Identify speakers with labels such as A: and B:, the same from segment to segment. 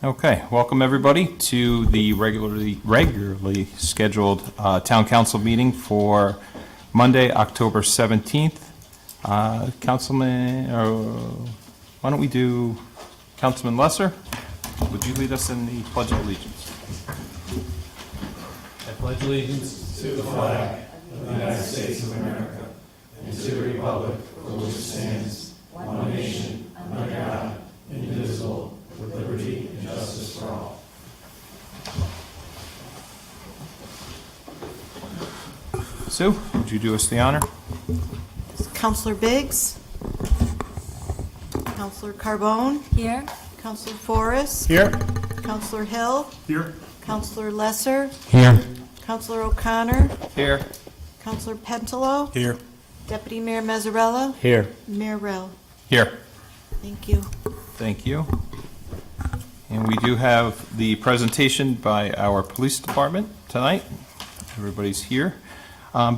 A: Okay, welcome everybody to the regularly scheduled Town Council meeting for Monday, October 17th. Councilman, why don't we do Councilman Lesser? Would you lead us in the Pledge of Allegiance?
B: I pledge allegiance to the flag of the United States of America and to the republic for which it stands, one nation, under God, indivisible, with liberty and justice for all.
A: Sue, would you do us the honor?
C: Councilor Biggs. Councilor Carbone.
D: Here.
C: Councilor Forrest.
B: Here.
C: Councilor Hill.
B: Here.
C: Councilor Lesser.
B: Here.
C: Councilor O'Connor.
A: Here.
C: Councilor Pentelow.
B: Here.
C: Deputy Mayor Mazzarella.
B: Here.
C: Mayor Rell.
A: Here.
C: Thank you.
A: Thank you. And we do have the presentation by our police department tonight. Everybody's here.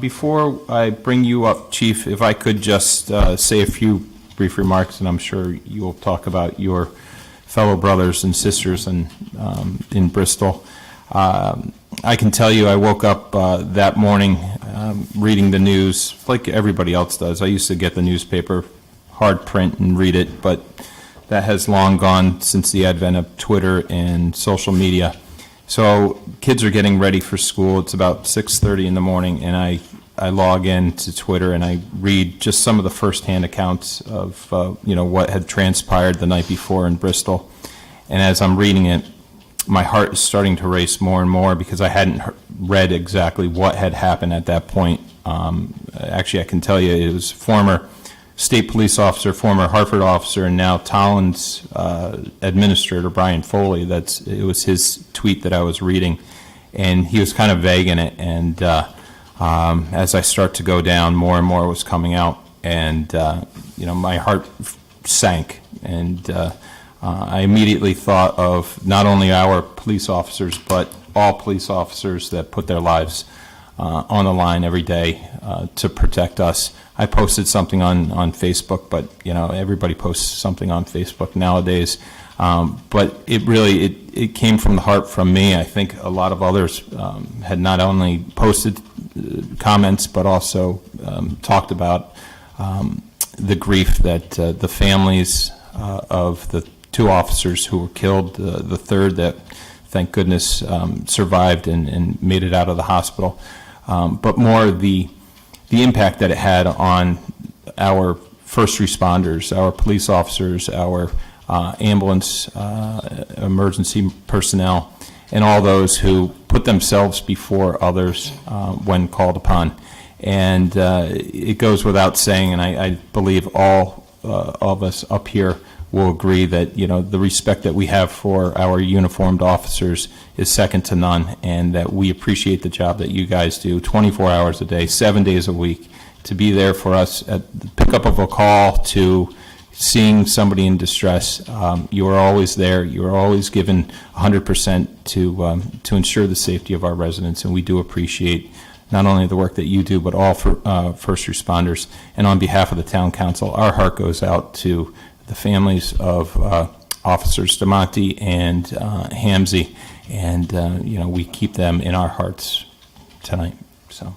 A: Before I bring you up, Chief, if I could just say a few brief remarks, and I'm sure you'll talk about your fellow brothers and sisters in Bristol. I can tell you I woke up that morning reading the news like everybody else does. I used to get the newspaper hard print and read it, but that has long gone since the advent of Twitter and social media. So kids are getting ready for school. It's about 6:30 in the morning, and I log in to Twitter and I read just some of the firsthand accounts of what had transpired the night before in Bristol. And as I'm reading it, my heart is starting to race more and more because I hadn't read exactly what had happened at that point. Actually, I can tell you it was former state police officer, former Hartford officer, and now Tolland's administrator, Brian Foley. It was his tweet that I was reading, and he was kind of vague in it. And as I start to go down, more and more was coming out, and my heart sank. And I immediately thought of not only our police officers, but all police officers that put their lives on the line every day to protect us. I posted something on Facebook, but everybody posts something on Facebook nowadays. But it came from the heart from me. I think a lot of others had not only posted comments, but also talked about the grief that the families of the two officers who were killed, the third that, thank goodness, survived and made it out of the hospital, but more the impact that it had on our first responders, our police officers, our ambulance, emergency personnel, and all those who put themselves before others when called upon. And it goes without saying, and I believe all of us up here will agree that the respect that we have for our uniformed officers is second to none, and that we appreciate the job that you guys do 24 hours a day, 7 days a week, to be there for us at the pickup of a call to seeing somebody in distress. You are always there. You are always given 100% to ensure the safety of our residents, and we do appreciate not only the work that you do, but all first responders. And on behalf of the Town Council, our heart goes out to the families of Officers DeMonte and Hamzy, and we keep them in our hearts tonight. So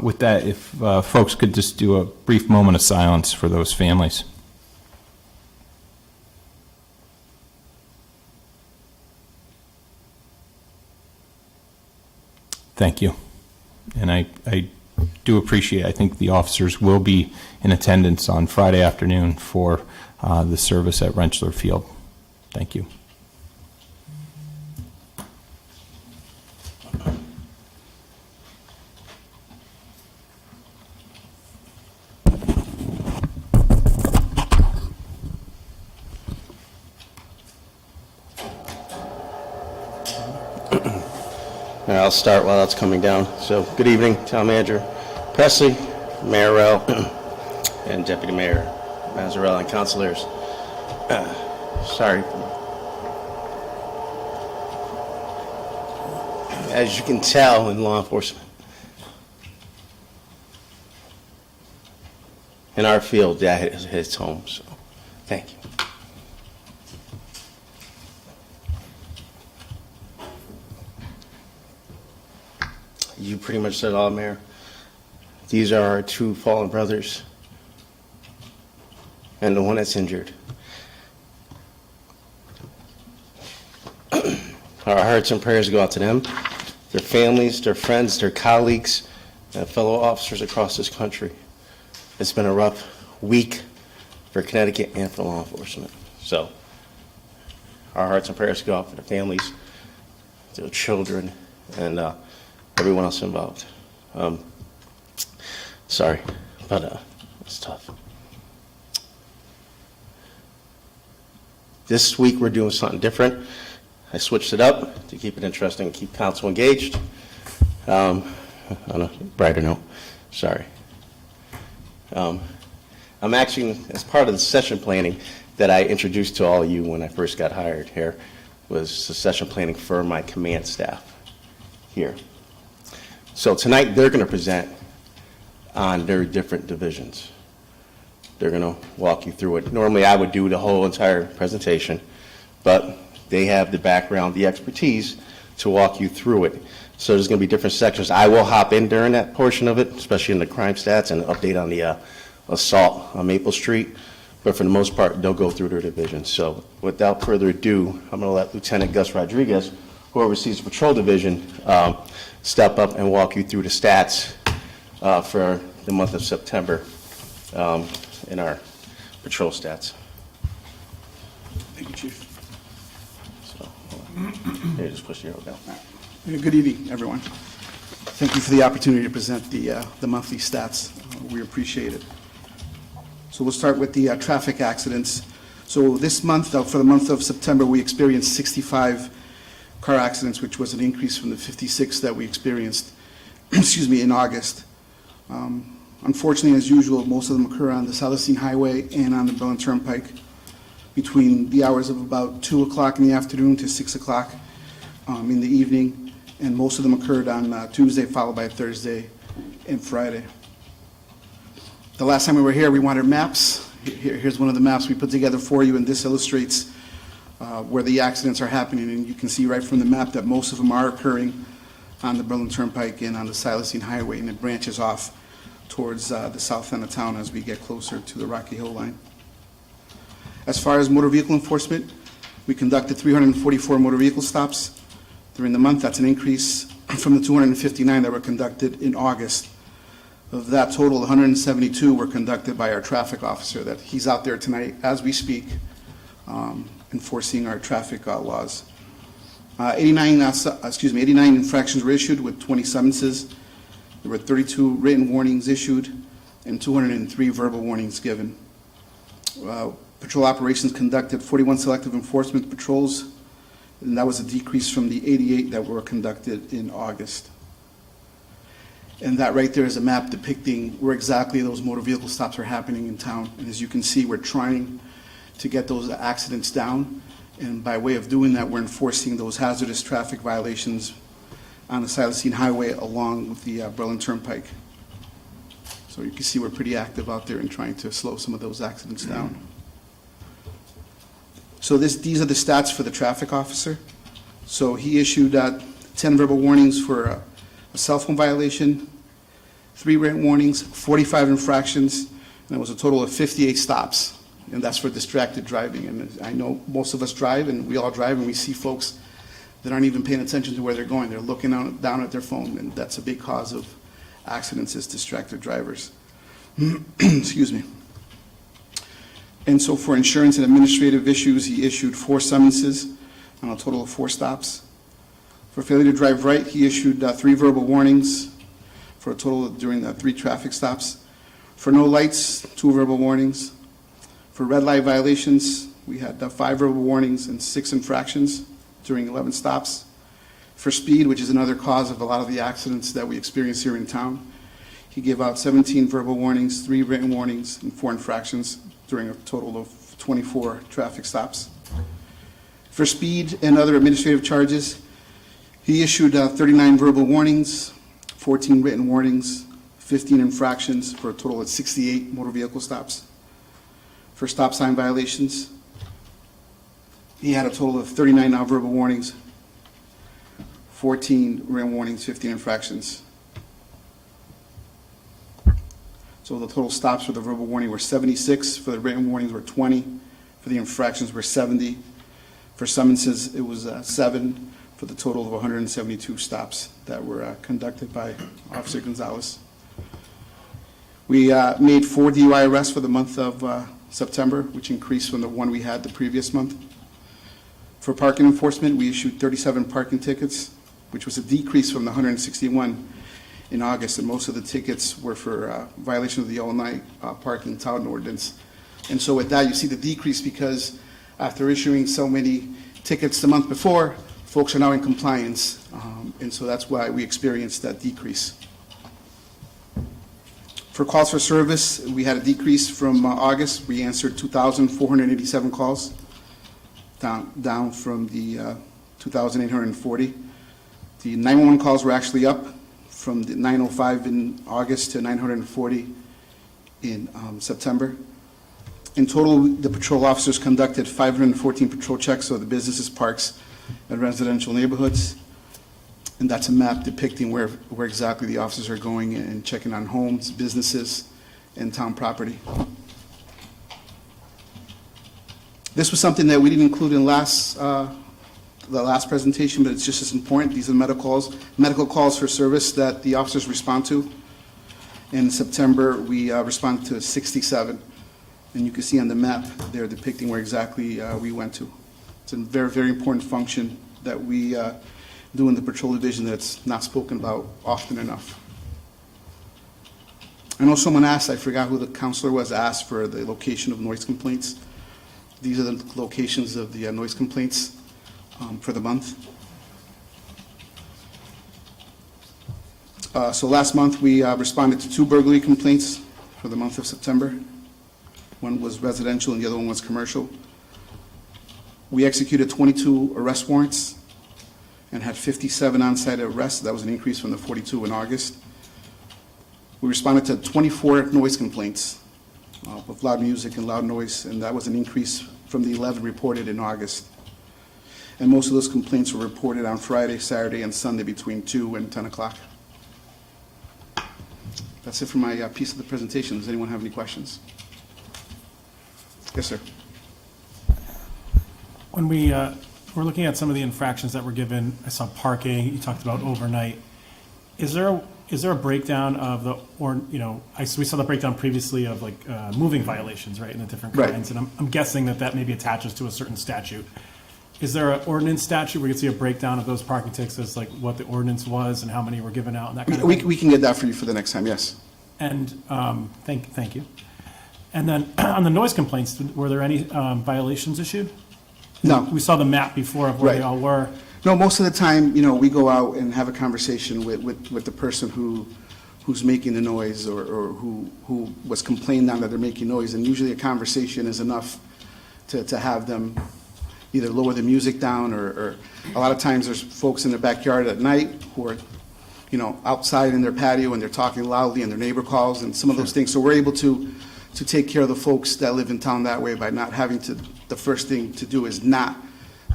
A: with that, if folks could just do a brief moment of silence for those families. Thank you. And I do appreciate, I think the officers will be in attendance on Friday afternoon for the service at Rentschler Field. Thank you.
E: I'll start while that's coming down. So, good evening, Town Manager Presley, Mayor Rell, and Deputy Mayor Mazzarella, and councilors. Sorry. As you can tell in law enforcement, in our field, that hits home. So, thank you. You pretty much said it all, Mayor. These are our two fallen brothers and the one that's injured. Our hearts and prayers go out to them, their families, their friends, their colleagues, and fellow officers across this country. It's been a rough week for Connecticut and for law enforcement. So our hearts and prayers go out for the families, their children, and everyone else involved. Sorry, but it's tough. This week we're doing something different. I switched it up to keep it interesting and keep council engaged. On a brighter note, sorry. I'm actually, as part of the session planning that I introduced to all of you when I first got hired here, was the session planning for my command staff here. So tonight they're going to present on their different divisions. They're going to walk you through it. Normally I would do the whole entire presentation, but they have the background, the expertise to walk you through it. So there's going to be different sections. I will hop in during that portion of it, especially in the crime stats and update on the assault on Maple Street. But for the most part, they'll go through their divisions. So without further ado, I'm going to let Lieutenant Gus Rodriguez, who oversees the patrol division, step up and walk you through the stats for the month of September in our patrol stats.
D: Thank you, Chief.
E: So, here, just push your down.
D: Good evening, everyone. Thank you for the opportunity to present the monthly stats. We appreciate it. So we'll start with the traffic accidents. So this month, for the month of September, we experienced 65 car accidents, which was an increase from the 56 that we experienced, in August. Unfortunately, as usual, most of them occur on the Silas Highway and on the Berlin Turnpike between the hours of about 2 o'clock in the afternoon to 6 o'clock in the evening, and most of them occurred on Tuesday, followed by Thursday and Friday. The last time we were here, we wanted maps. Here's one of the maps we put together for you, and this illustrates where the accidents are happening, and you can see right from the map that most of them are occurring on the Berlin Turnpike and on the Silas Highway, and it branches off towards the south end of town as we get closer to the Rocky Hill line. As far as motor vehicle enforcement, we conducted 344 motor vehicle stops during the month. That's an increase from the 259 that were conducted in August. Of that total, 172 were conducted by our traffic officer. That he's out there tonight as we speak, enforcing our traffic laws. 89 infractions were issued with 20 summonses. There were 32 written warnings issued and 203 verbal warnings given. Patrol operations conducted 41 selective enforcement patrols, and that was a decrease from the 88 that were conducted in August. And that right there is a map depicting where exactly those motor vehicle stops are happening in town. And as you can see, we're trying to get those accidents down, and by way of doing that, we're enforcing those hazardous traffic violations on the Silas Highway along with the Berlin Turnpike. So you can see we're pretty active out there in trying to slow some of those accidents down. So these are the stats for the traffic officer. So he issued 10 verbal warnings for a cell phone violation, 3 written warnings, 45 infractions, and it was a total of 58 stops. And that's for distracted driving. And I know most of us drive, and we all drive, and we see folks that aren't even paying attention to where they're going. They're looking down at their phone, and that's a big cause of accidents, is distracted drivers. Excuse me. And so for insurance and administrative issues, he issued 4 summonses on a total of 4 stops. For failure to drive right, he issued 3 verbal warnings for a total of, during the 3 traffic stops. For no lights, 2 verbal warnings. For red light violations, we had 5 verbal warnings and 6 infractions during 11 stops. For speed, which is another cause of a lot of the accidents that we experience here in town, he gave out 17 verbal warnings, 3 written warnings, and 4 infractions during a total of 24 traffic stops. For speed and other administrative charges, he issued 39 verbal warnings, 14 written warnings, 15 infractions for a total of 68 motor vehicle stops. For stop sign violations, he had a total of 39 verbal warnings, 14 written warnings, 15 infractions. So the total stops for the verbal warning were 76, for the written warnings were 20, for the infractions were 70, for summonses it was 7, for the total of 172 stops that were conducted by Officer Gonzalez. We made 4 DUI arrests for the month of September, which increased from the one we had the previous month. For parking enforcement, we issued 37 parking tickets, which was a decrease from the 161 in August, and most of the tickets were for violation of the all-night parking touting ordinance. And so with that, you see the decrease because after issuing so many tickets the month before, folks are now in compliance, and so that's why we experienced that decrease. For calls for service, we had a decrease from August. We answered 2,487 calls, down from the 2,840. The 911 calls were actually up from the 905 in August to 940 in September. In total, the patrol officers conducted 514 patrol checks of the businesses, parks, and residential neighborhoods. And that's a map depicting where exactly the officers are going and checking on homes, businesses, and town property. This was something that we didn't include in the last presentation, but it's just as important. These are medical calls for service that the officers respond to. In September, we responded to 67. And you can see on the map there depicting where exactly we went to. It's a very, very important function that we do in the patrol division that's not spoken about often enough. I know someone asked, I forgot who the counselor was, asked for the location of noise complaints. These are the locations of the noise complaints for the month. So last month we responded to 2 burglary complaints for the month of September. One was residential and the other one was commercial. We executed 22 arrest warrants and had 57 on-site arrests. That was an increase from the 42 in August. We responded to 24 noise complaints with loud music and loud noise, and that was an increase from the 11 reported in August. And most of those complaints were reported on Friday, Saturday, and Sunday between 2 and 10 o'clock. That's it for my piece of the presentation. Does anyone have any questions? Yes, sir.
B: When we were looking at some of the infractions that were given, I saw parking, you talked about overnight. Is there a breakdown of we saw the breakdown previously of like moving violations, right, in the different
D: Right.
B: kinds, and I'm guessing that maybe attaches to a certain statute. Is there an ordinance statute where you can see a breakdown of those parking tickets as like what the ordinance was and how many were given out and that kind of thing?
D: We can get that for you for the next time, yes.
B: And thank you. And then on the noise complaints, were there any violations issued?
D: No.
B: We saw the map before of where they
D: Right.
B: all were.
D: No, most of the time, we go out and have a conversation with the person who's making the noise or who was complained on that they're making noise, and usually a conversation is enough to have them either lower the music down or a lot of times there's folks in their backyard at night who are, outside in their patio and they're talking loudly and their neighbor calls and some of those things. So we're able to take care of the folks that live in town that way by not having to, the first thing to do is not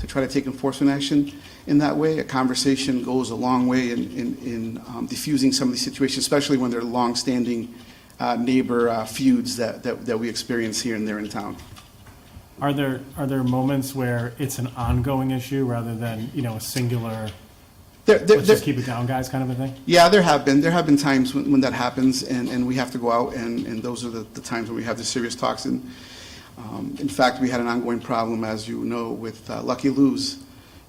D: to try to take enforcement action in that way. A conversation goes a long way in diffusing some of these situations, especially when they're long-standing neighbor feuds that we experience here and there in town.
B: Are there moments where it's an ongoing issue rather than, a singular, let's just keep it down, guys, kind of a thing?
D: Yeah, there have been times when that happens, and we have to go out, and those are the times when we have the serious talks. And in fact, we had an ongoing problem, as you know, with Lucky Lou's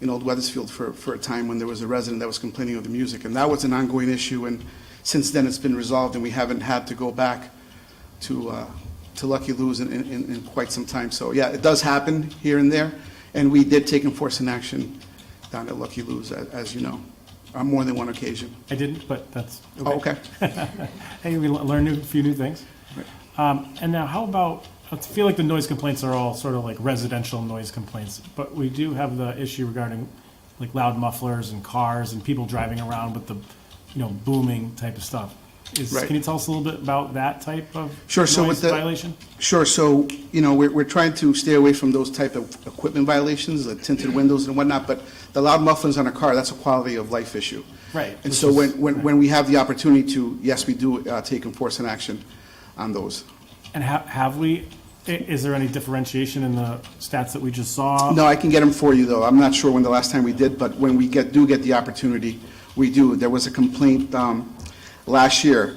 D: in Old Weathersfield for a time when there was a resident that was complaining of the music, and that was an ongoing issue. And since then, it's been resolved, and we haven't had to go back to Lucky Lou's in quite some time. So yeah, it does happen here and there, and we did take enforcement action down at Lucky Lou's, as you know, on more than one occasion.
B: I didn't, but that's okay.
D: Oh, okay.
B: Hey, we learned a few new things. And now how about, I feel like the noise complaints are all sort of like residential noise complaints, but we do have the issue regarding like loud mufflers and cars and people driving around with the, booming type of stuff.
D: Right.
B: Can you tell us a little bit about that type of
D: Sure. So
B: noise
D: with
B: violation?
D: Sure. So, we're trying to stay away from those type of equipment violations, the tinted windows and whatnot, but the loud mufflers on a car, that's a quality of life issue.
B: Right.
D: And so when we have the opportunity to, yes, we do take enforcement action. on those.
B: And have we, is there any differentiation in the stats that we just saw?
D: No, I can get them for you, though. I'm not sure when the last time we did, but when we do get the opportunity, we do. There was a complaint last year.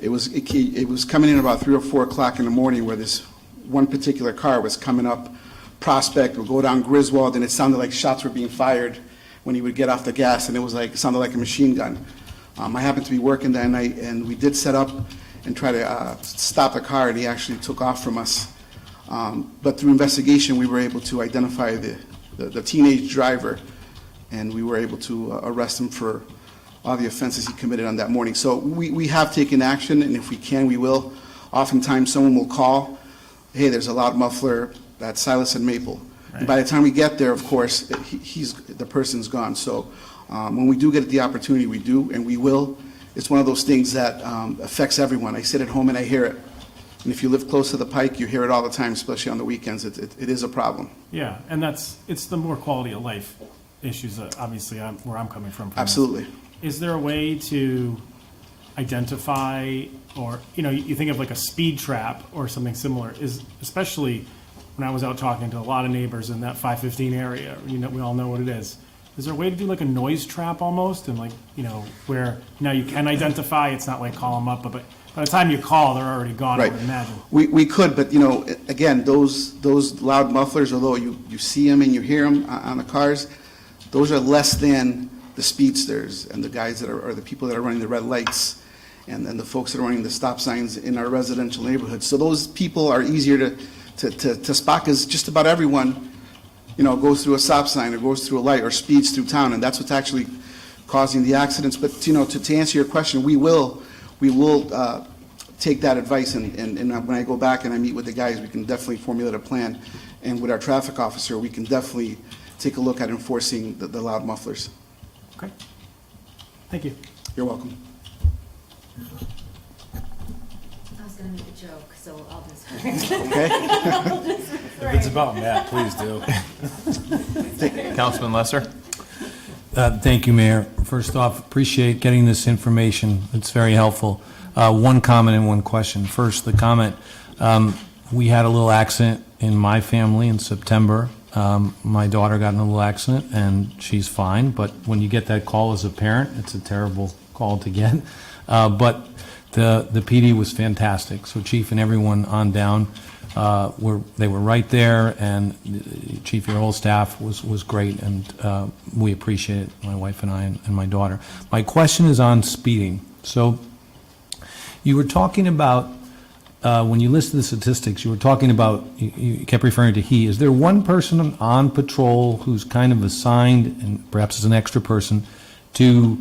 D: It was coming in about 3 or 4 o'clock in the morning where this one particular car was coming up Prospect, would go down Griswold, and it sounded like shots were being fired when he would get off the gas, and it sounded like a machine gun. I happened to be working that night, and we did set up and try to stop the car, and he actually took off from us. But through investigation, we were able to identify the teenage driver, and we were able to arrest him for all the offenses he committed on that morning. So we have taken action, and if we can, we will. Oftentimes, someone will call, hey, there's a loud muffler at Silas and Maple.
B: Right.
D: And by the time we get there, of course, the person's gone. So when we do get the opportunity, we do, and we will. It's one of those things that affects everyone. I sit at home and I hear it. And if you live close to the Pike, you hear it all the time, especially on the weekends. It is a problem.
B: Yeah, and it's the more quality of life issues that obviously where I'm coming from.
D: Absolutely.
B: Is there a way to identify, or, you think of like a speed trap or something similar, especially when I was out talking to a lot of neighbors in that 515 area, we all know what it is. Is there a way to do like a noise trap almost, and where now you can identify, it's not like call them up, but by the time you call, they're already gone,
D: Right.
B: I would imagine.
D: We could, but again, those loud mufflers, although you see them and you hear them on the cars, those are less than the speedsters and the guys or the people that are running the red lights and then the folks that are running the stop signs in our residential neighborhoods. So those people are easier to spot, because just about everyone, goes through a stop sign or goes through a light or speeds through town, and that's what's actually causing the accidents. But, to answer your question, we will take that advice, and when I go back and I meet with the guys, we can definitely formulate a plan. And with our traffic officer, we can definitely take a look at enforcing the loud mufflers.
B: Okay. Thank you.
D: You're welcome.
F: I was going to make a joke, so I'll just.
D: Okay?
G: If it's about Matt, please do.
A: Councilman Lesser?
G: Thank you, Mayor. First off, appreciate getting this information. It's very helpful. One comment and one question. First, the comment, we had a little accident in my family in September. My daughter got in a little accident, and she's fine, but when you get that call as a parent, it's a terrible call to get. But the PD was fantastic. So Chief and everyone on down, they were right there, and Chief, your whole staff was great, and we appreciate it, my wife and I and my daughter. My question is on speeding. So you were talking about, when you listed the statistics, you were talking about, you kept referring to he. Is there one person on patrol who's kind of assigned, and perhaps as an extra person, to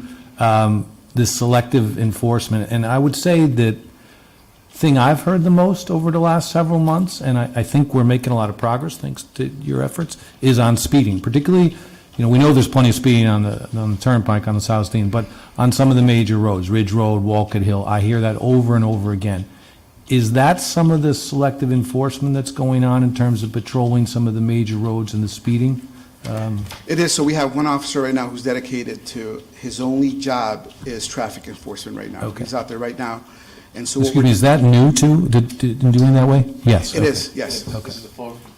G: this selective enforcement? And I would say that thing I've heard the most over the last several months, and I think we're making a lot of progress thanks to your efforts, is on speeding. Particularly, we know there's plenty of speeding on the Turnpike, on the South Deane, but on some of the major roads, Ridge Road, Walcott Hill, I hear that over and over again. Is that some of the selective enforcement that's going on in terms of patrolling some of the major roads and the speeding?
D: It is. So we have one officer right now who's dedicated to his only job is traffic enforcement right now.
G: Okay.
D: He's out there right now. And so what
G: Excuse me, is that new too, doing that way? Yes.
D: It
G: okay.
D: is, yes.
E: This is the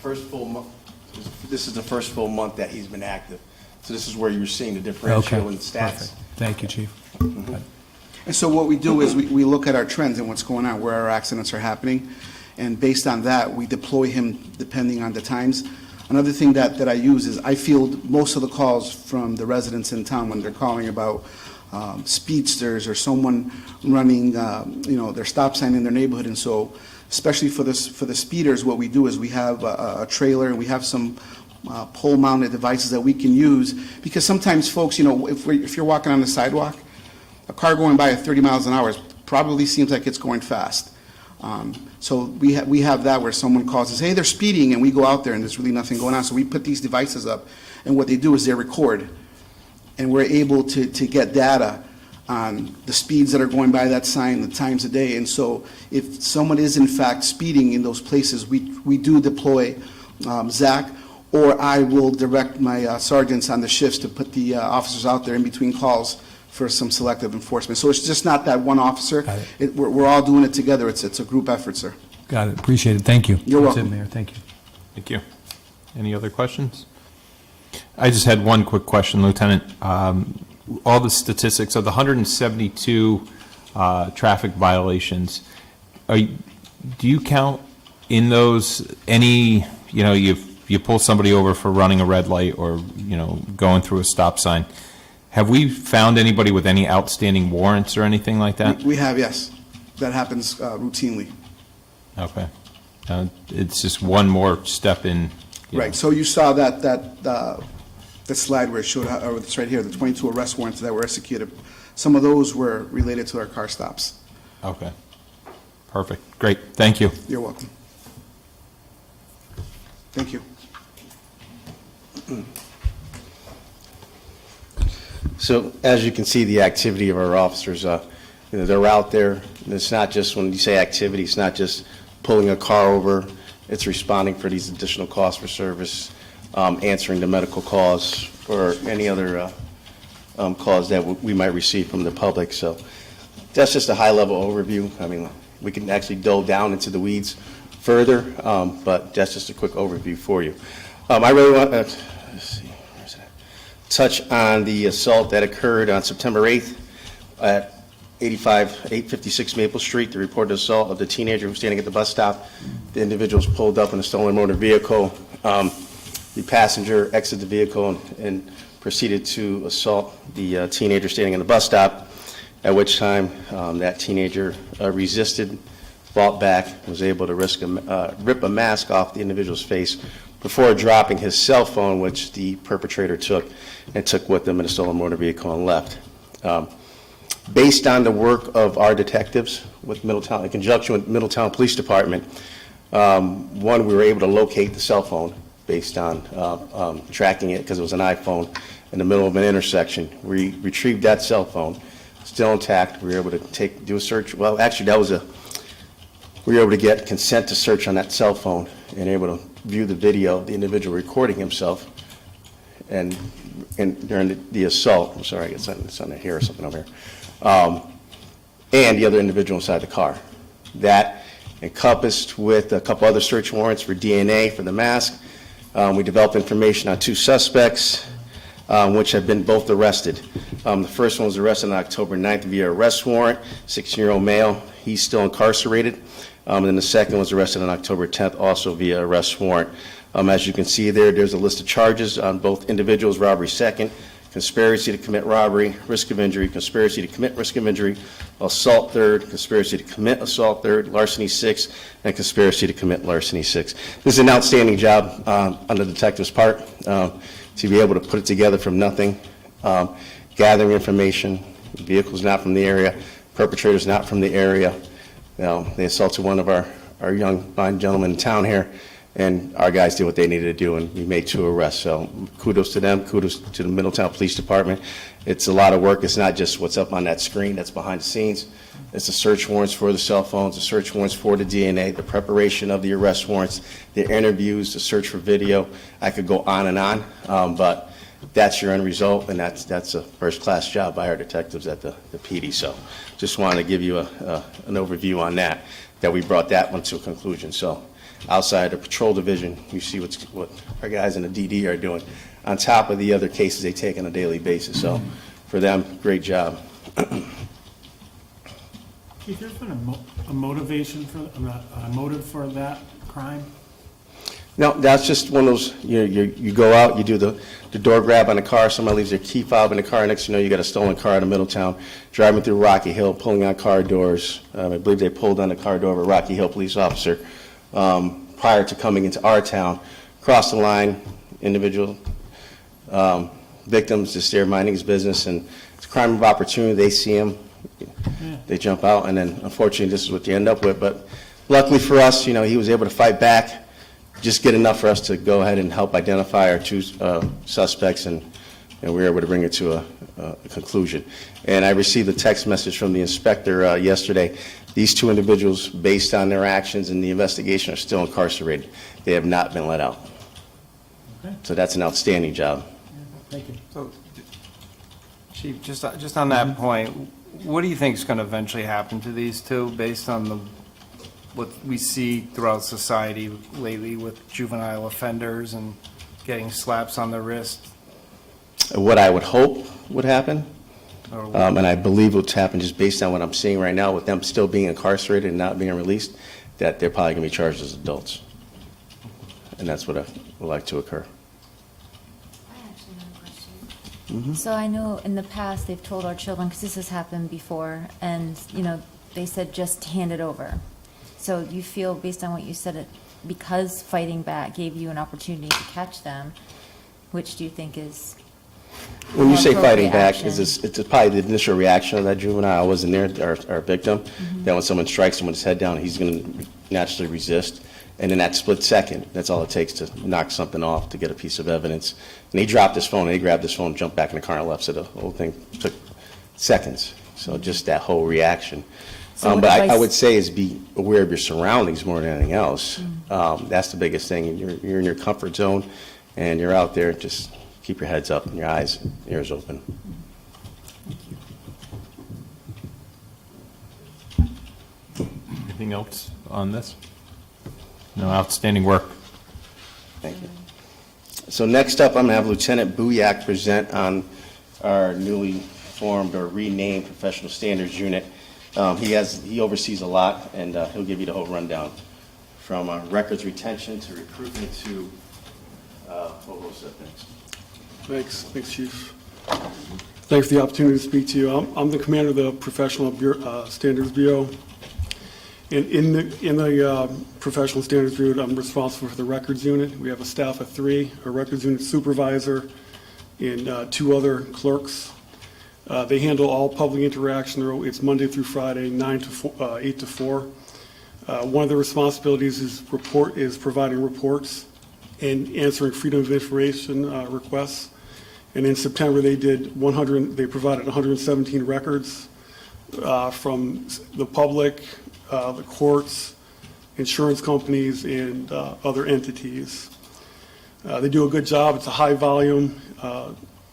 E: first full month. This is the first full month that he's been active. So this is where you're seeing the differential in stats.
G: Perfect. Thank you, Chief.
D: And so what we do is we look at our trends and what's going on, where our accidents are happening, and based on that, we deploy him depending on the times. Another thing that I use is I field most of the calls from the residents in town when they're calling about speedsters or someone running, their stop sign in their neighborhood. And so, especially for the speeders, what we do is we have a trailer and we have some pole-mounted devices that we can use, because sometimes folks, if you're walking on the sidewalk, a car going by at 30 miles an hour probably seems like it's going fast. So we have that where someone calls us, hey, they're speeding, and we go out there and there's really nothing going on. So we put these devices up, and what they do is they record, and we're able to get data on the speeds that are going by that sign, the times a day. And so if someone is in fact speeding in those places, we do deploy Zach, or I will direct my sergeants on the shifts to put the officers out there in between calls for some selective enforcement. So it's just not that one officer.
G: Got it.
D: We're all doing it together. It's a group effort, sir.
G: Got it, appreciate it, thank you.
D: You're
G: That's it,
D: welcome.
G: Mayor, thank you.
A: Thank you. Any other questions? I just had one quick question, Lieutenant. All the statistics of the 172 traffic violations, do you count in those any, you pull somebody over for running a red light or, going through a stop sign? Have we found anybody with any outstanding warrants or anything like that?
D: We have, yes. That happens routinely.
A: Okay. It's just one more step in.
D: Right, so you saw the slide where it showed, or it's right here, the 22 arrest warrants that were executed. Some of those were related to our car stops.
A: Okay. Perfect. Great. Thank you.
D: You're welcome. Thank you.
E: So as you can see, the activity of our officers, they're out there. And it's not just, when you say activity, it's not just pulling a car over. It's responding for these additional costs for service, answering the medical calls, or any other calls that we might receive from the public. So that's just a high-level overview. I mean, we can actually delve down into the weeds further, but that's just a quick overview for you. I really want to, touch on the assault that occurred on September 8th at 856 Maple Street, the reported assault of the teenager who was standing at the bus stop. The individual was pulled up in a stolen motor vehicle. The passenger exited the vehicle and proceeded to assault the teenager standing in the bus stop, at which time that teenager resisted, fought back, was able to rip a mask off the individual's face before dropping his cell phone, which the perpetrator took with him in a stolen motor vehicle and left. Based on the work of our detectives with Middletown, in conjunction with Middletown Police Department, one, we were able to locate the cell phone based on tracking it because it was an iPhone in the middle of an intersection. We retrieved that cell phone, still intact. We were able to do a search. Well, actually, we were able to get consent to search on that cell phone and able to view the video of the individual recording himself and during the assault. I'm sorry, it's on the hair or something over here. And the other individual inside the car. That encompassed with a couple other search warrants for DNA for the mask. We developed information on 2 suspects, which have been both arrested. The first one was arrested on October 9th via arrest warrant, 16-year-old male. He's still incarcerated. And then the second was arrested on October 10th, also via arrest warrant. As you can see there's a list of charges on both individuals: robbery second, conspiracy to commit robbery, risk of injury, conspiracy to commit risk of injury, assault third, conspiracy to commit assault third, larceny 6, and conspiracy to commit larceny 6. This is an outstanding job on the detective's part to be able to put it together from nothing, gathering information. The vehicle's not from the area, perpetrator's not from the area. They assaulted one of our young fine gentlemen in town here, and our guys did what they needed to do, and we made 2 arrests. So kudos to them, kudos to the Middletown Police Department. It's a lot of work. It's not just what's up on that screen that's behind the scenes. It's the search warrants for the cell phones, the search warrants for the DNA, the preparation of the arrest warrants, the interviews, the search for video. I could go on and on, but that's your end result, and that's a first-class job by our detectives at the PD. So just wanted to give you an overview on that we brought that one to a conclusion. So outside the patrol division, you see what our guys in the DD are doing, on top of the other cases they take on a daily basis. So for them, great job.
B: Keith, there's been a motivation for a motive for that crime?
E: No, that's just one of those, you go out, you do the door grab on the car, somebody leaves their key fob in the car, next thing you know, you got a stolen car in Middletown, driving through Rocky Hill, pulling on car doors. I believe they pulled on the car door of a Rocky Hill police officer prior to coming into our town, cross the line, individual victims just there minding his business, and it's a crime of opportunity. They see him, they jump out, and then unfortunately this is what you end up with. But luckily for us, he was able to fight back, just get enough for us to go ahead and help identify our 2 suspects, and we were able to bring it to a conclusion. And I received a text message from the inspector yesterday. These 2 individuals, based on their actions in the investigation, are still incarcerated. They have not been let out.
B: Okay.
E: So that's an outstanding job.
B: Thank you.
A: So,
B: Chief, just on that point, what do you think is going to eventually happen to these two based on what we see throughout society lately with juvenile offenders and getting slaps on the wrist?
E: What I would hope would happen,
B: Or
E: and I believe what's happened just based on what I'm seeing right now with them still being incarcerated and not being released, that they're probably going to be charged as adults. And that's what I would like to occur.
F: I actually have a question. So I know in the past, they've told our children, because this has happened before, and, they said just hand it over. So you feel, based on what you said, because fighting back gave you an opportunity to catch them, which do you think is
E: When you
F: more
E: say fighting
F: appropriate
E: back,
F: action?
E: it's probably the initial reaction of that juvenile. I wasn't there, our victim. That when someone strikes him with his head down, he's going to naturally resist. And in that split second, that's all it takes to knock something off, to get a piece of evidence. And he dropped his phone, and he grabbed his phone, jumped back in the car and left. So the whole thing took seconds. So just that whole reaction.
F: So what
E: But I
F: advice-
E: would say is be aware of your surroundings more than anything else. That's the biggest thing. You're in your comfort zone, and you're out there, just keep your heads up and your eyes, ears open.
A: Anything else on this? No, outstanding work.
E: Thank you. So next up, I'm going to have Lieutenant Booyak present on our newly formed or renamed Professional Standards Unit. He oversees a lot, and he'll give you the whole rundown, from records retention to recruitment to what was that next?
H: Thanks, Chief. Thanks for the opportunity to speak to you. I'm the commander of the Professional Standards Bureau. And in the Professional Standards Bureau, I'm responsible for the records unit. We have a staff of 3, a records unit supervisor, and 2 other clerks. They handle all public interaction. It's Monday through Friday, 8 to 4. One of the responsibilities is providing reports and answering Freedom of Information requests. And in September, they provided 117 records from the public, the courts, insurance companies, and other entities. They do a good job. It's a high-volume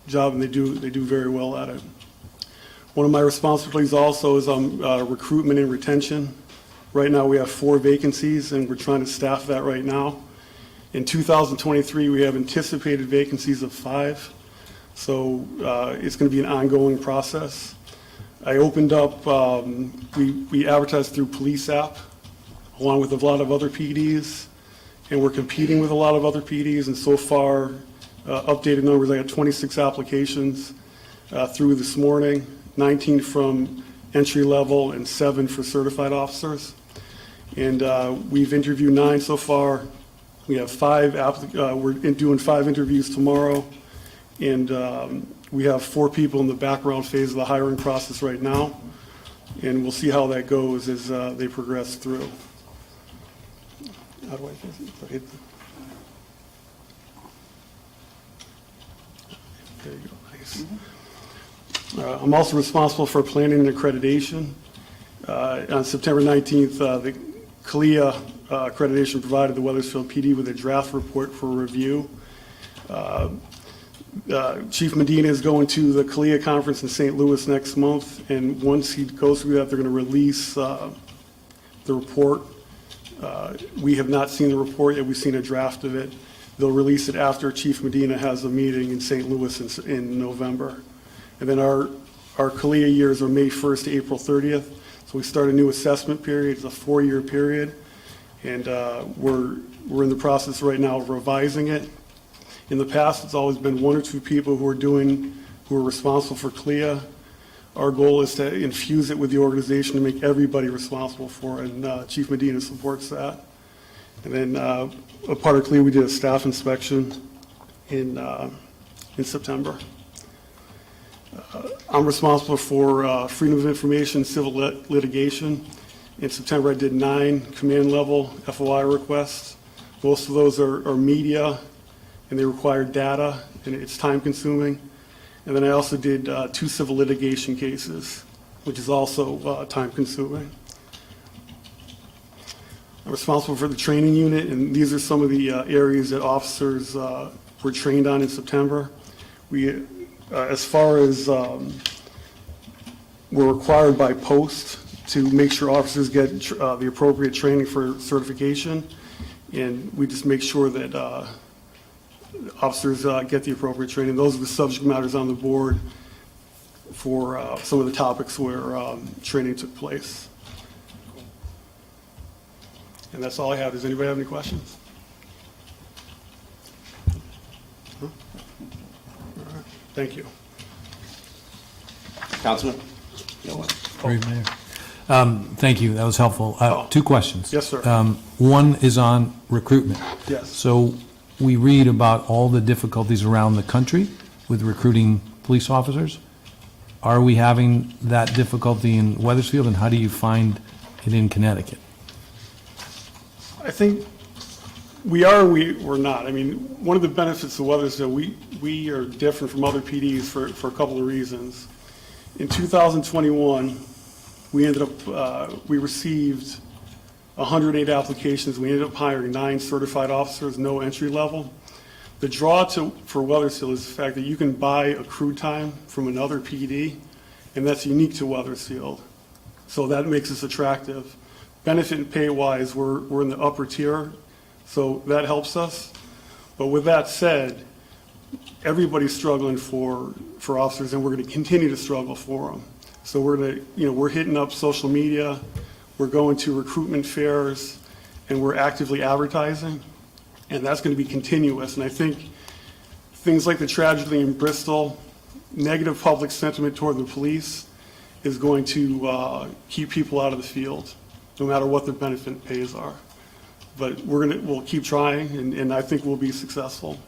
H: job, and they do very well at it. One of my responsibilities also is recruitment and retention. Right now, we have 4 vacancies, and we're trying to staff that right now. In 2023, we have anticipated vacancies of 5, so it's going to be an ongoing process. I opened up, we advertised through Police App, along with a lot of other PDs, and we're competing with a lot of other PDs, and so far, updated numbers, I got 26 applications through this morning, 19 from entry level and 7 for certified officers. And we've interviewed 9 so far. We have 5, we're doing 5 interviews tomorrow, and we have 4 people in the background phase of the hiring process right now, and we'll see how that goes as they progress through. How do I hit the- There you go, nice. I'm also responsible for planning and accreditation. On September 19th, the Kycia accreditation provided the Weathersfield PD with a draft report for review. Chief Medina is going to the Kycia conference in St. Louis next month, and once he goes through that, they're going to release the report. We have not seen the report yet. We've seen a draft of it. They'll release it after Chief Medina has a meeting in St. Louis in November. And then our Kycia years are May 1st to April 30th. So we start a new assessment period. It's a 4-year period. And we're in the process right now of revising it. In the past, it's always been 1 or 2 people who are responsible for Kycia. Our goal is to infuse it with the organization to make everybody responsible for it, and Chief Medina supports that. And then a part of Kycia, we did a staff inspection in September. I'm responsible for Freedom of Information, civil litigation. In September, I did 9 command level FOI requests. Most of those are media, and they require data, and it's time consuming. And then I also did 2 civil litigation cases, which is also time consuming. I'm responsible for the training unit, and these are some of the areas that officers were trained on in September. We as far as we're required by post to make sure officers get the appropriate training for certification, and we just make sure that officers get the appropriate training. Those are the subject matters on the board for some of the topics where training took place. And that's all I have. Does anybody have any questions? Huh? All right. Thank you.
E: Councilman? No one.
G: Great, Mayor. Thank you, that was helpful. Two questions.
H: Yes, sir.
G: One is on recruitment.
H: Yes.
G: So we read about all the difficulties around the country with recruiting police officers. Are we having that difficulty in Wethersfield, and how do you find it in Connecticut?
H: I think we are and we're not. I mean, one of the benefits of Wethersfield, we are different from other PDs for a couple of reasons. In 2021, we received 108 applications. We ended up hiring 9 certified officers, no entry level. The draw for Wethersfield is the fact that you can buy accrued time from another PD, and that's unique to Wethersfield. So that makes us attractive. Benefit and pay-wise, we're in the upper tier, so that helps us. But with that said, everybody's struggling for officers, and we're going to continue to struggle for them. So we're hitting up social media, we're going to recruitment fairs, and we're actively advertising, and that's going to be continuous. And I think things like the tragedy in Bristol, negative public sentiment toward the police is going to keep people out of the field, no matter what their benefit and pays are. But we'll keep trying, and I think we'll be successful.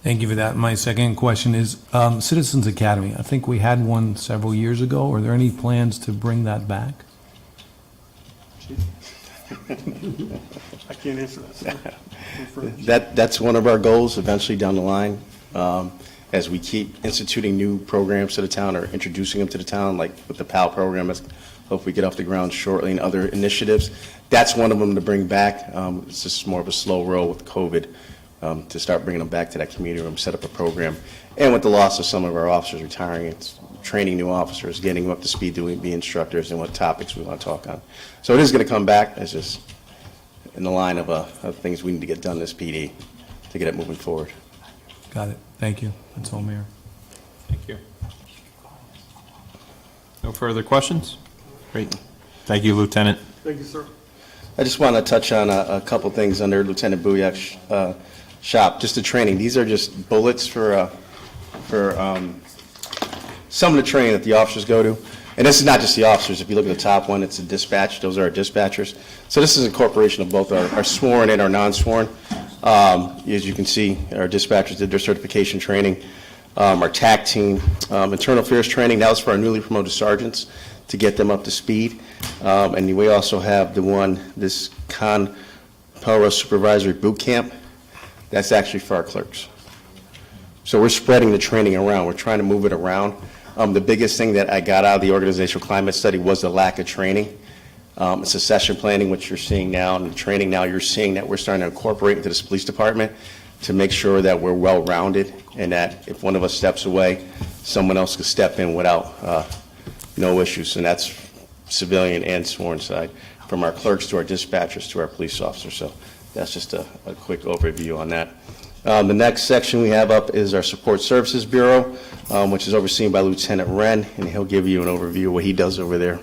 G: Thank you for that. My second question is Citizens Academy. I think we had one several years ago. Are there any plans to bring that back?
H: I can't answer that, sir.
E: That's one of our goals eventually down the line. As we keep instituting new programs to the town or introducing them to the town, like with the PAL program, let's hope we get off the ground shortly, and other initiatives. That's one of them to bring back. It's just more of a slow roll with COVID to start bringing them back to that community room, set up a program. And with the loss of some of our officers retiring, it's training new officers, getting them up to speed, doing be instructors, and what topics we want to talk on. So it is going to come back. It's just in the line of things we need to get done this PD to get it moving forward.
G: Got it. Thank you. That's all, Mayor.
A: Thank you. No further questions? Great. Thank you, Lieutenant.
H: Thank you, sir.
E: I just want to touch on a couple things under Lieutenant Booyak's shop, just the training. These are just bullets for some of the training that the officers go to. And this is not just the officers. If you look at the top one, it's a dispatch. Those are our dispatchers. So this is a incorporation of both our sworn and our non-sworn. As you can see, our dispatchers did their certification training. Our TAC team, internal affairs training, that was for our newly promoted sergeants to get them up to speed. And we also have this Conpelra Supervisory Boot Camp. That's actually for our clerks. So we're spreading the training around. We're trying to move it around. The biggest thing that I got out of the organizational climate study was the lack of training. Succession planning, which you're seeing now, and the training now you're seeing that we're starting to incorporate into this police department to make sure that we're well-rounded, and that if one of us steps away, someone else can step in without no issues. And that's civilian and sworn side, from our clerks to our dispatchers to our police officers. So that's just a quick overview on that. The next section we have up is our Support Services Bureau, which is overseen by Lieutenant Wren, and he'll give you an overview of what he does over there.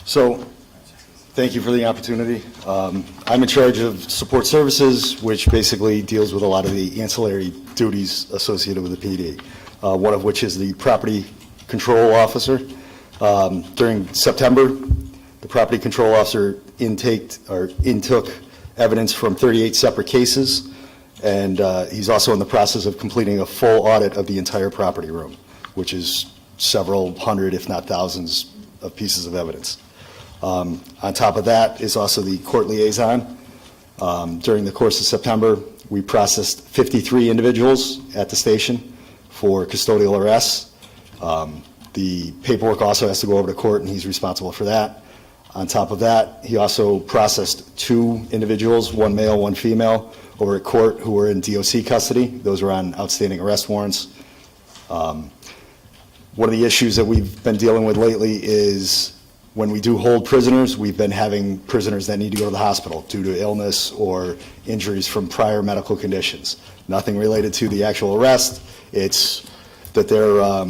I: So, thank you for the opportunity. I'm in charge of support services, which basically deals with a lot of the ancillary duties associated with the PD, one of which is the property control officer. During September, the property control officer intook evidence from 38 separate cases, and he's also in the process of completing a full audit of the entire property room, which is several hundred, if not thousands, of pieces of evidence. On top of that is also the court liaison. During the course of September, we processed 53 individuals at the station for custodial arrests. The paperwork also has to go over to court, and he's responsible for that. On top of that, he also processed 2 individuals, one male, one female, over at court who were in DOC custody. Those were on outstanding arrest warrants. One of the issues that we've been dealing with lately is when we do hold prisoners, we've been having prisoners that need to go to the hospital due to illness or injuries from prior medical conditions. Nothing related to the actual arrest. It's that they're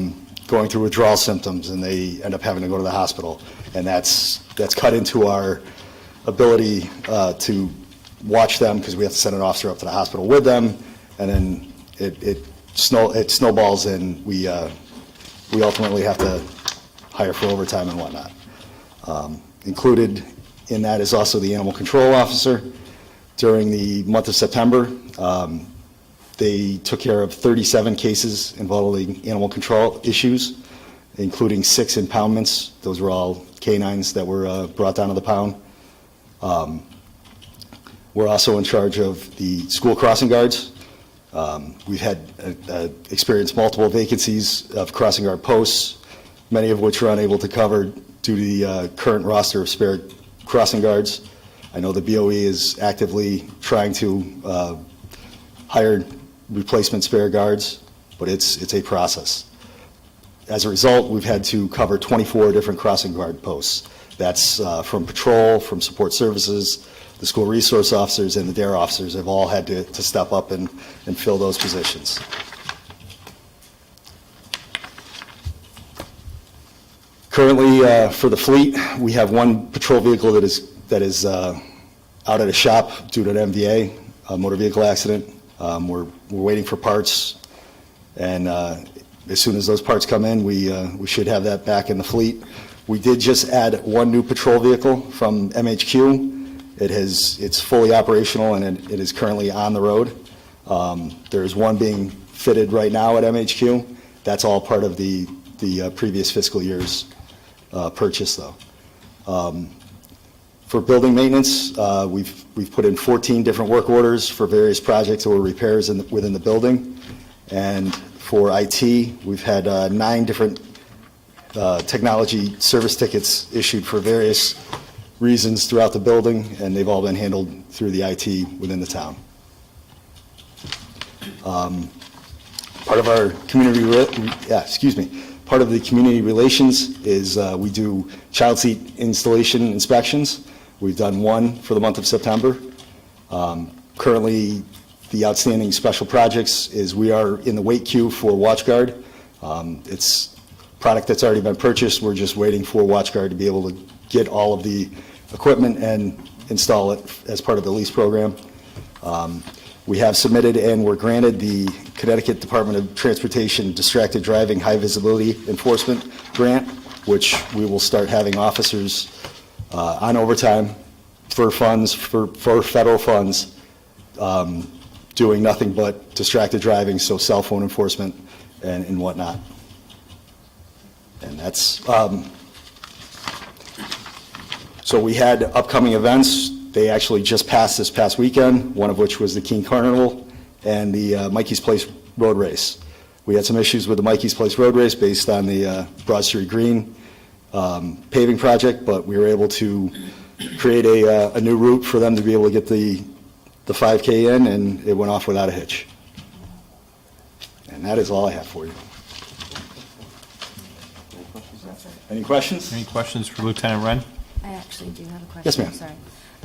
I: going through withdrawal symptoms and they end up having to go to the hospital. And that's cut into our ability to watch them because we have to send an officer up to the hospital with them, and then it snowballs and we ultimately have to hire for overtime and whatnot. Included in that is also the animal control officer. During the month of September, they took care of 37 cases involving animal control issues, including 6 impoundments. Those were all canines that were brought down to the pound. We're also in charge of the school crossing guards. We've had experienced multiple vacancies of crossing guard posts, many of which we're unable to cover due to the current roster of spare crossing guards. I know the BOE is actively trying to hire replacement spare guards, but it's a process. As a result, we've had to cover 24 different crossing guard posts. That's from patrol, from support services, the school resource officers, and the DARE officers have all had to step up and fill those positions. Currently, for the fleet, we have 1 patrol vehicle that is out at a shop due to an MVA, a motor vehicle accident. We're waiting for parts, and as soon as those parts come in, we should have that back in the fleet. We did just add 1 new patrol vehicle from MHQ. It's fully operational and it is currently on the road. There's 1 being fitted right now at MHQ. That's all part of the previous fiscal year's purchase, though. For building maintenance, we've put in 14 different work orders for various projects or repairs within the building. And for IT, we've had 9 different technology service tickets issued for various reasons throughout the building, and they've all been handled through the IT within the town. Part of our part of the community relations is we do child seat installation inspections. We've done 1 for the month of September. Currently, the outstanding special projects is we are in the wait queue for WatchGuard. It's a product that's already been purchased. We're just waiting for WatchGuard to be able to get all of the equipment and install it as part of the lease program. We have submitted and were granted the Connecticut Department of Transportation Distracted Driving High Visibility Enforcement Grant, which we will start having officers on overtime for funds, for federal funds, doing nothing but distracted driving, so cell phone enforcement and whatnot. And that's, so we had upcoming events. They actually just passed this past weekend, one of which was the Keene Carnival and the Mikey's Place Road Race. We had some issues with the Mikey's Place Road Race based on the Broad Street Green paving project, but we were able to create a new route for them to be able to get the 5K in, and it went off without a hitch. And that is all I have for you. Any questions?
A: Any questions for Lieutenant Wren?
F: I actually do have a question.
I: Yes, ma'am.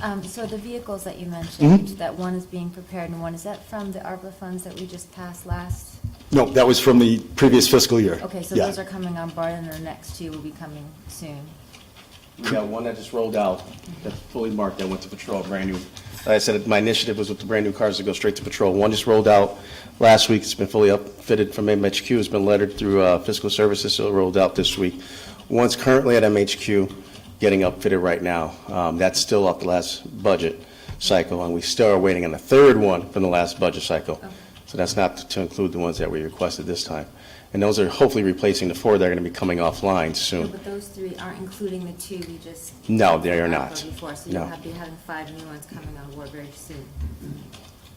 F: I'm sorry. So the vehicles that you mentioned, that 1 is being prepared and 1, is that from the ARPA funds that we just passed last?
I: No, that was from the previous fiscal year.
F: Okay, so
I: Yeah.
F: those are coming on board and the next 2 will be coming soon.
E: We got 1 that just rolled out, that's fully marked, that went to patrol, brand new. Like I said, my initiative was with the brand new cars to go straight to patrol. 1 just rolled out last week, it's been fully upfitted from MHQ, it's been lettered through fiscal services, so it rolled out this week. 1's currently at MHQ, getting upfitted right now. That's still up the last budget cycle, and we still are waiting on the 3rd one from the last budget cycle.
F: Okay.
E: So that's not to include the ones that we requested this time. And those are hopefully replacing the 4 that are going to be coming offline
F: No,
E: soon.
F: but those 3 aren't including the 2 we just.
E: No, they are
F: talked
E: not.
F: about Before, so
E: No.
F: you'll be having 5 new ones coming on board very soon.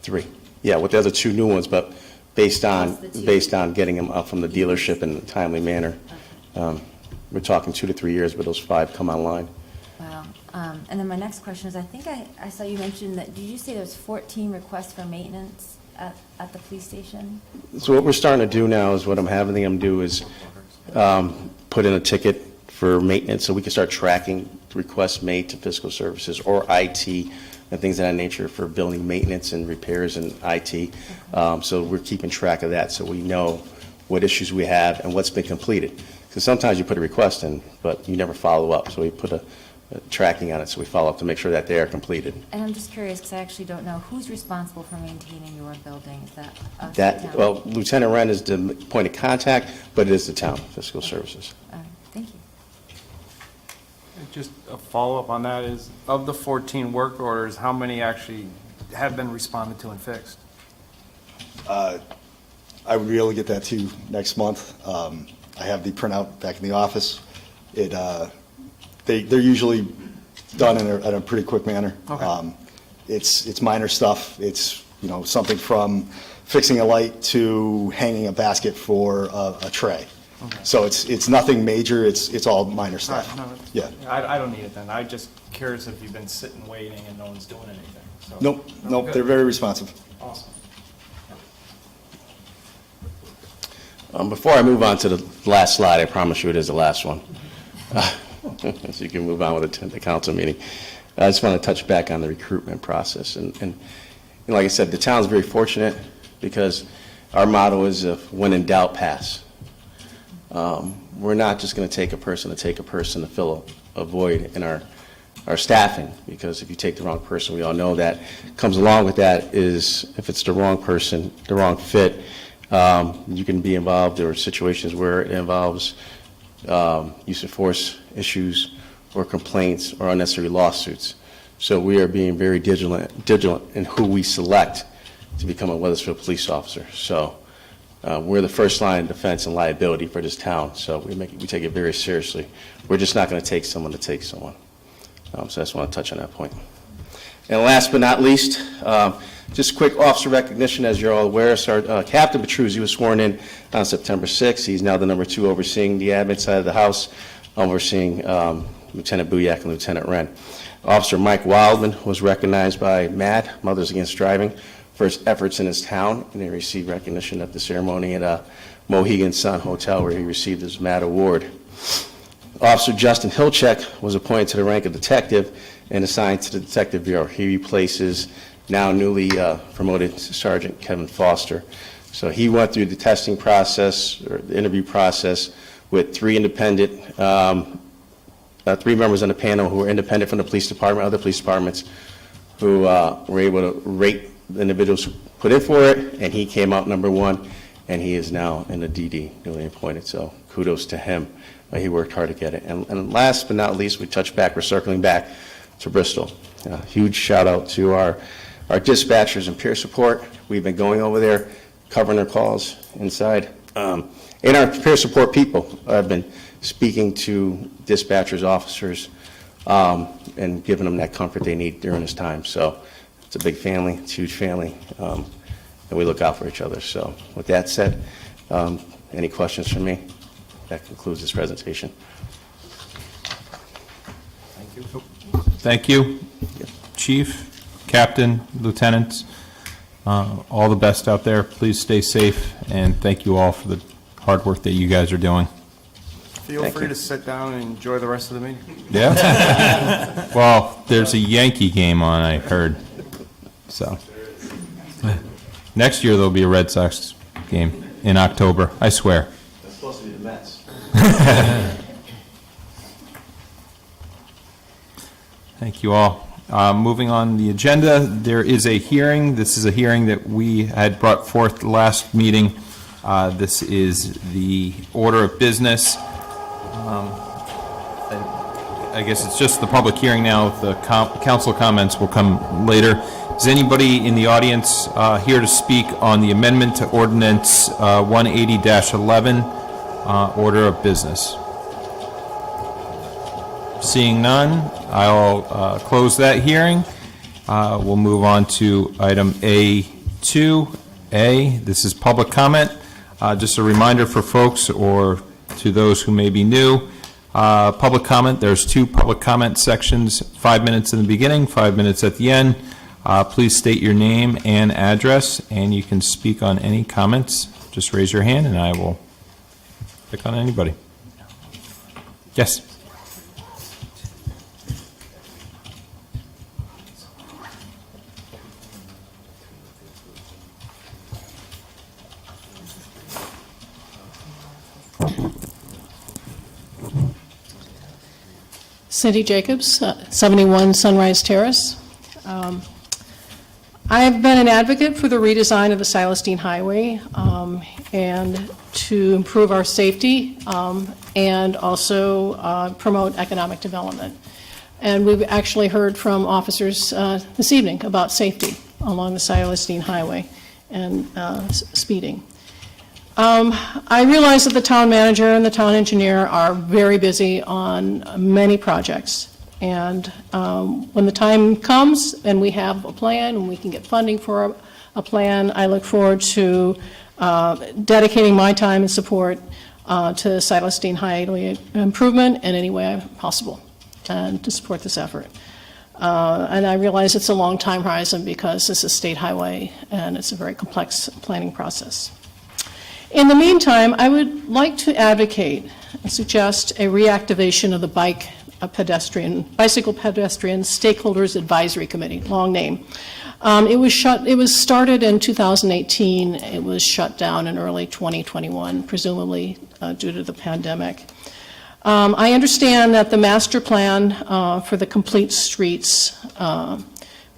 E: 3. Yeah, with the other 2 new ones, but based on
F: Plus the 2.
E: getting them up from the dealership in a timely manner.
F: Okay.
E: We're talking 2 to 3 years, but those 5 come online.
F: Wow. And then my next question is, I think I saw you mention that, did you say there was 14 requests for maintenance at the police station?
E: So what we're starting to do now is what I'm having them do is put in a ticket for maintenance so we can start tracking requests made to fiscal services or IT and things of that nature for building maintenance and repairs and IT. So we're keeping track of that so we know what issues we have and what's been completed. Because sometimes you put a request in, but you never follow up. So we put a tracking on it so we follow up to make sure that they are completed.
F: And I'm just curious, because I actually don't know, who's responsible for maintaining your building? Is that us?
E: That,
F: the town?
E: well, Lieutenant Wren is the point of contact, but it is the town fiscal services.
F: All right, thank you.
J: Just a follow-up on that is, of the 14 work orders, how many actually have been responded to and fixed?
I: I would be able to get that to you next month. I have the printout back in the office. They're usually done in a pretty quick manner.
J: Okay.
I: It's minor stuff. It's, something from fixing a light to hanging a basket for a tray.
J: Okay.
I: So it's nothing major. It's all minor
J: All
I: stuff.
J: right, no, that's-
I: Yeah.
J: I don't need it then. I'm just curious if you've been sitting waiting and no one's doing anything. So-
I: Nope,
J: Good.
I: they're very responsive.
J: Awesome.
E: Before I move on to the last slide, I promise you it is the last one. So you can move on with the council meeting. I just want to touch back on the recruitment process. And like I said, the town's very fortunate because our motto is when in doubt, pass. We're not just going to take a person to fill a void in our staffing, because if you take the wrong person, we all know that comes along with that is if it's the wrong person, the wrong fit, you can be involved. There are situations where it involves use of force issues or complaints or unnecessary lawsuits. So we are being very vigilant in who we select to become a Weathersfield police officer. So we're the first line of defense and liability for this town, so we take it very seriously. We're just not going to take someone to take someone. So I just want to touch on that point. And last but not least, just quick officer recognition. As you're all aware, Captain Petruzzi was sworn in on September 6th. He's now the number 2 overseeing the admin side of the house, overseeing Lieutenant Booyak and Lieutenant Wren. Officer Mike Wildman was recognized by MAD, Mothers Against Driving, for his efforts in his town, and he received recognition at the ceremony at Mohegan Sun Hotel, where he received his MAD award. Officer Justin Hilchek was appointed to the rank of detective and assigned to the Detective Bureau. He replaces now newly promoted Sergeant Kevin Foster. So he went through the testing process, or the interview process, with 3 independent, 3 members on the panel who were independent from the police department, other police departments, who were able to rate the individuals who put in for it, and he came out number 1, and he is now in the DD, newly appointed. So kudos to him. He worked hard to get it. And last but not least, we're circling back to Bristol. Huge shout out to our dispatchers and peer support. We've been going over there, covering their calls inside. And our peer support people have been speaking to dispatchers, officers, and giving them that comfort they need during this time. So it's a big family, it's a huge family, and we look out for each other. So with that said, any questions from me? That concludes this presentation.
A: Thank you, Chief, Captain, Lieutenants, all the best out there. Please stay safe, and thank you all for the hard work that you guys are doing.
J: Feel
E: Thank
J: free
E: you.
J: to sit down and enjoy the rest of the meeting.
A: Yeah? Well, there's a Yankee game on, I heard, so. Next year, there'll be a Red Sox game in October, I swear.
E: That's supposed to be the Mets.
A: Thank you all. Moving on the agenda, there is a hearing. This is a hearing that we had brought forth last meeting. This is the order of business. And I guess it's just the public hearing now. The council comments will come later. Is anybody in the audience here to speak on the amendment to Ordinance 180-11, order of business? Seeing none, I'll close that hearing. We'll move on to item A2A. This is public comment. Just a reminder for folks or to those who may be new, Public comment, there's 2 public comment sections, 5 minutes in the beginning, 5 minutes at the end. Please state your name and address, and you can speak on any comments. Just raise your hand, and I will pick on anybody. Yes?
K: Cindy Jacobs, 71 Sunrise Terrace. I have been an advocate for the redesign of the Silas Deane Highway and to improve our safety and also promote economic development. And we've actually heard from officers this evening about safety along the Silas Deane Highway and speeding. I realize that the town manager and the town engineer are very busy on many projects. And when the time comes and we have a plan and we can get funding for a plan, I look forward to dedicating my time and support to Silas Deane Highway improvement in any way possible and to support this effort. And I realize it's a long time horizon because this is a state highway and it's a very complex planning process. In the meantime, I would like to advocate and suggest a reactivation of the Bicycle Pedestrian Stakeholders Advisory Committee, long name. It was started in 2018. It was shut down in early 2021, presumably due to the pandemic. I understand that the master plan for the complete streets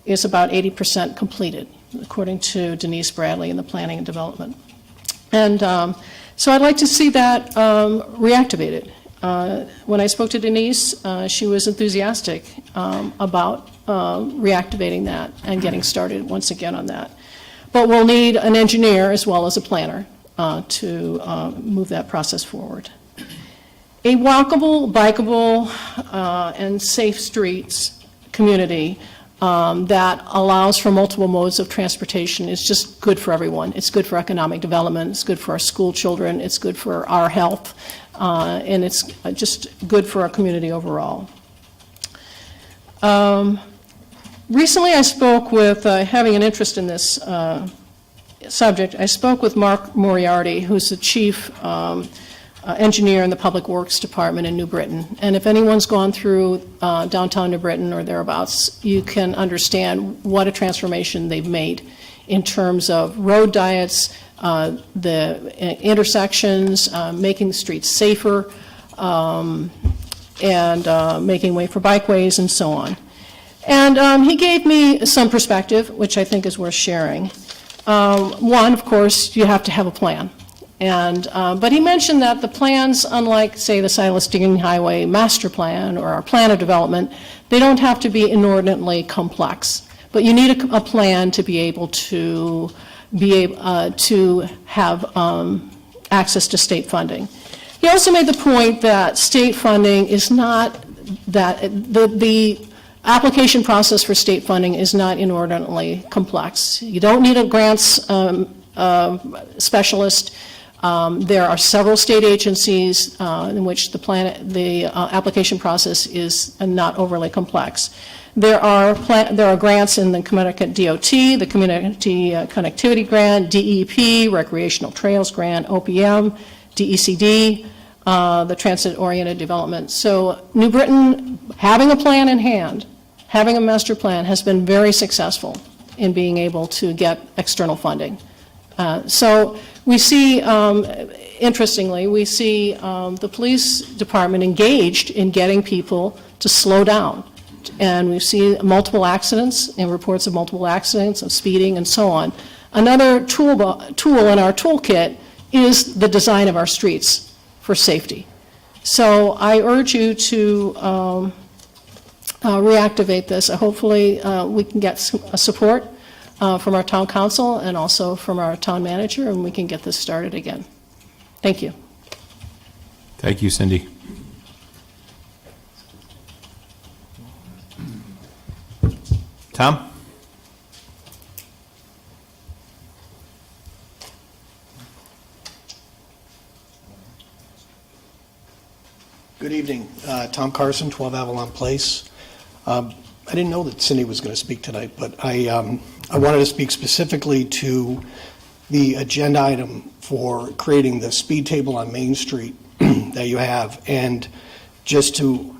K: is about 80% completed, according to Denise Bradley in the Planning and Development. And so I'd like to see that reactivated. When I spoke to Denise, she was enthusiastic about reactivating that and getting started once again on that. But we'll need an engineer as well as a planner to move that process forward. A walkable, bikeable, and safe streets community that allows for multiple modes of transportation is just good for everyone. It's good for economic development, it's good for our school children, it's good for our health, and it's just good for our community overall. Recently I spoke with, having an interest in this subject, I spoke with Mark Moriarty, who's the chief engineer in the Public Works Department in New Britain. And if anyone's gone through downtown New Britain or thereabouts, you can understand what a transformation they've made in terms of road diets, the intersections, making the streets safer, and making way for bikeways and so on. And he gave me some perspective, which I think is worth sharing. One, of course, you have to have a plan. And, but he mentioned that the plans, unlike, say, the Silas Deane Highway Master Plan or our Plan of Development, they don't have to be inordinately complex. But you need a plan to be able to have access to state funding. He also made the point that state funding is not that the application process for state funding is not inordinately complex. You don't need a grants specialist. There are several state agencies in which the application process is not overly complex. There are grants in the Connecticut DOT, the Community Connectivity Grant, DEP, Recreational Trails Grant, OPM, DECD, the Transit-Oriented Development. So New Britain, having a plan in hand, having a master plan, has been very successful in being able to get external funding. So we see, interestingly, we see the police department engaged in getting people to slow down. And we see multiple accidents and reports of multiple accidents, of speeding and so on. Another tool in our toolkit is the design of our streets for safety. So I urge you to reactivate this. Hopefully we can get support from our town council and also from our town manager, and we can get this started again. Thank you.
A: Thank you, Cindy. Tom?
L: Good evening. Tom Carson, 12 Avalon Place. I didn't know that Cindy was going to speak tonight, but I wanted to speak specifically to the agenda item for creating the speed table on Main Street that you have, and just to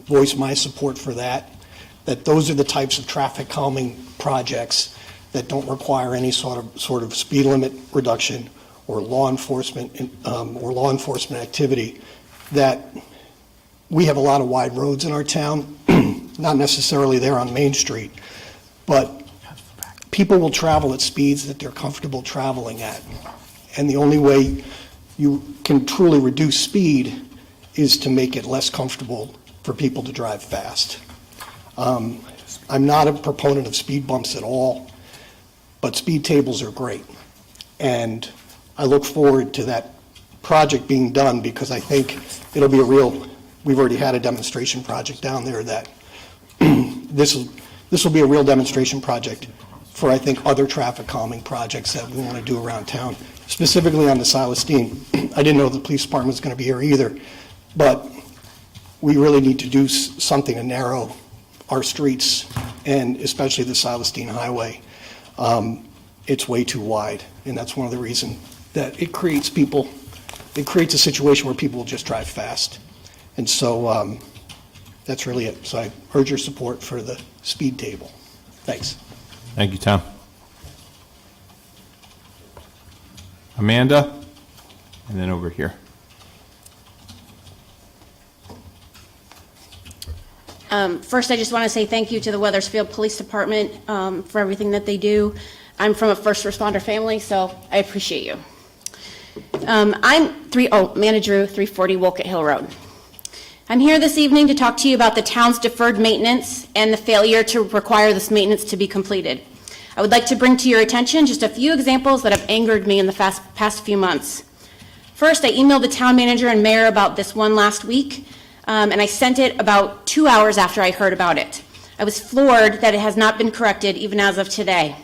L: voice my support for that those are the types of traffic calming projects that don't require any sort of speed limit reduction or law enforcement activity. That we have a lot of wide roads in our town, not necessarily there on Main Street, but people will travel at speeds that they're comfortable traveling at. And the only way you can truly reduce speed is to make it less comfortable for people to drive fast. I'm not a proponent of speed bumps at all, but speed tables are great. And I look forward to that project being done because I think it'll be we've already had a demonstration project down there that this will be a real demonstration project for, I think, other traffic calming projects that we want to do around town, specifically on the Silas Deane. I didn't know the police department was going to be here either, but we really need to do something to narrow our streets, and especially the Silas Deane Highway. It's way too wide, and that's one of the reasons that it creates a situation where people will just drive fast. And so that's really it. So I urge your support for the speed table. Thanks.
A: Thank you, Tom. Amanda, and then over here.
M: First, I just want to say thank you to the Wethersfield Police Department for everything that they do. I'm from a first responder family, so I appreciate you. I'm Amanda Drew, 340 Wolcott Hill Road. I'm here this evening to talk to you about the town's deferred maintenance and the failure to require this maintenance to be completed. I would like to bring to your attention just a few examples that have angered me in the past few months. First, I emailed the town manager and mayor about this one last week, and I sent it about 2 hours after I heard about it. I was floored that it has not been corrected even as of today.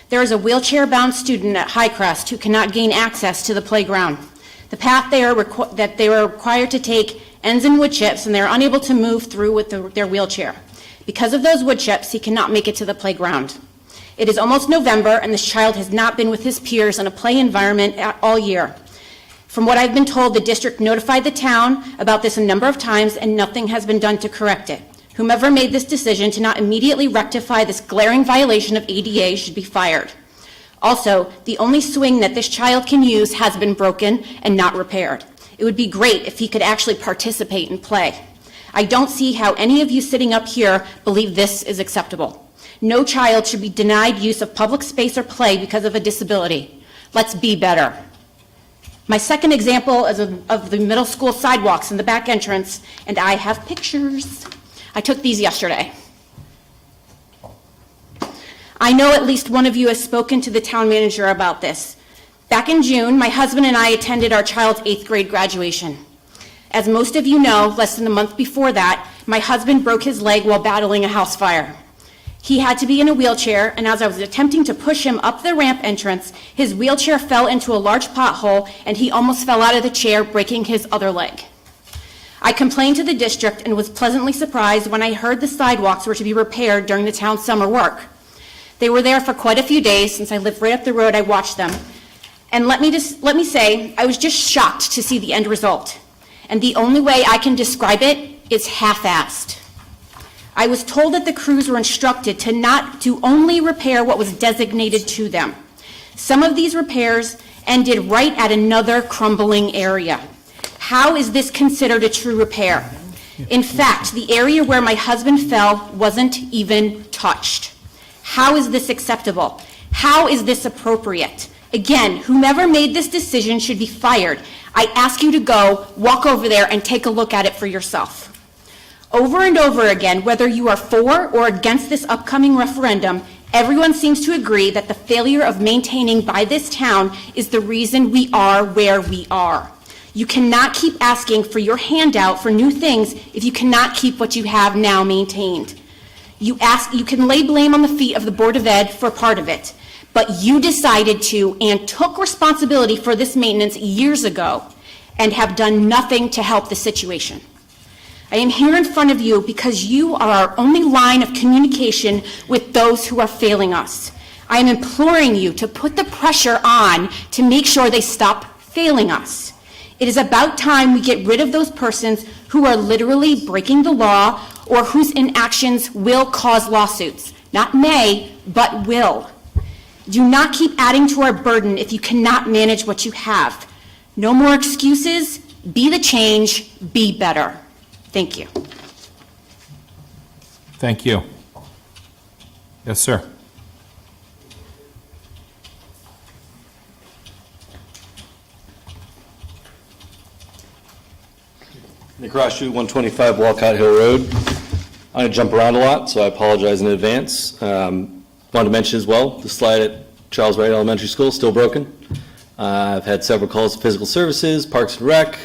M: There is a wheelchair-bound student at Crest who cannot gain access to the playground. The path that they were required to take ends in wood chips, and they are unable to move through with their wheelchair. Because of those wood chips, he cannot make it to the playground. It is almost November, and this child has not been with his peers in a play environment all year. From what I've been told, the district notified the town about this a number of times, and nothing has been done to correct it. Whomever made this decision to not immediately rectify this glaring violation of ADA should be fired. Also, the only swing that this child can use has been broken and not repaired. It would be great if he could actually participate and play. I don't see how any of you sitting up here believe this is acceptable. No child should be denied use of public space or play because of a disability. Let's be better. My second example is of the middle school sidewalks in the back entrance, and I have pictures. I took these yesterday. I know at least one of you has spoken to the town manager about this. Back in June, my husband and I attended our child's 8th grade graduation. As most of you know, less than a month before that, my husband broke his leg while battling a house fire. He had to be in a wheelchair, and as I was attempting to push him up the ramp entrance, his wheelchair fell into a large pothole, and he almost fell out of the chair, breaking his other leg. I complained to the district and was pleasantly surprised when I heard the sidewalks were to be repaired during the town's summer work. They were there for quite a few days. Since I live right up the road, I watched them. And let me say, I was just shocked to see the end result. And the only way I can describe it is half-assed. I was told that the crews were instructed to only repair what was designated to them. Some of these repairs ended right at another crumbling area. How is this considered a true repair? In fact, the area where my husband fell wasn't even touched. How is this acceptable? How is this appropriate? Again, whomever made this decision should be fired. I ask you to go, walk over there, and take a look at it for yourself. Over and over again, whether you are for or against this upcoming referendum, everyone seems to agree that the failure of maintaining by this town is the reason we are where we are. You cannot keep asking for your handout for new things if you cannot keep what you have now maintained. You can lay blame on the feet of the Board of Ed for part of it, but you decided to and took responsibility for this maintenance years ago. and have done nothing to help the situation. I am here in front of you because you are our only line of communication with those who are failing us. I am imploring you to put the pressure on to make sure they stop failing us. It is about time we get rid of those persons who are literally breaking the law or whose inactions will cause lawsuits. Not may, but will. Do not keep adding to our burden if you cannot manage what you have. No more excuses. Be the change. Be better. Thank you.
A: Thank you. Yes, sir.
N: Nick Roshu, 125 Walcott Hill Road. I'm going to jump around a lot, so I apologize in advance. Wanted to mention as well, the slide at Charles Wright Elementary School is still broken. I've had several calls to physical services, Parks and Rec,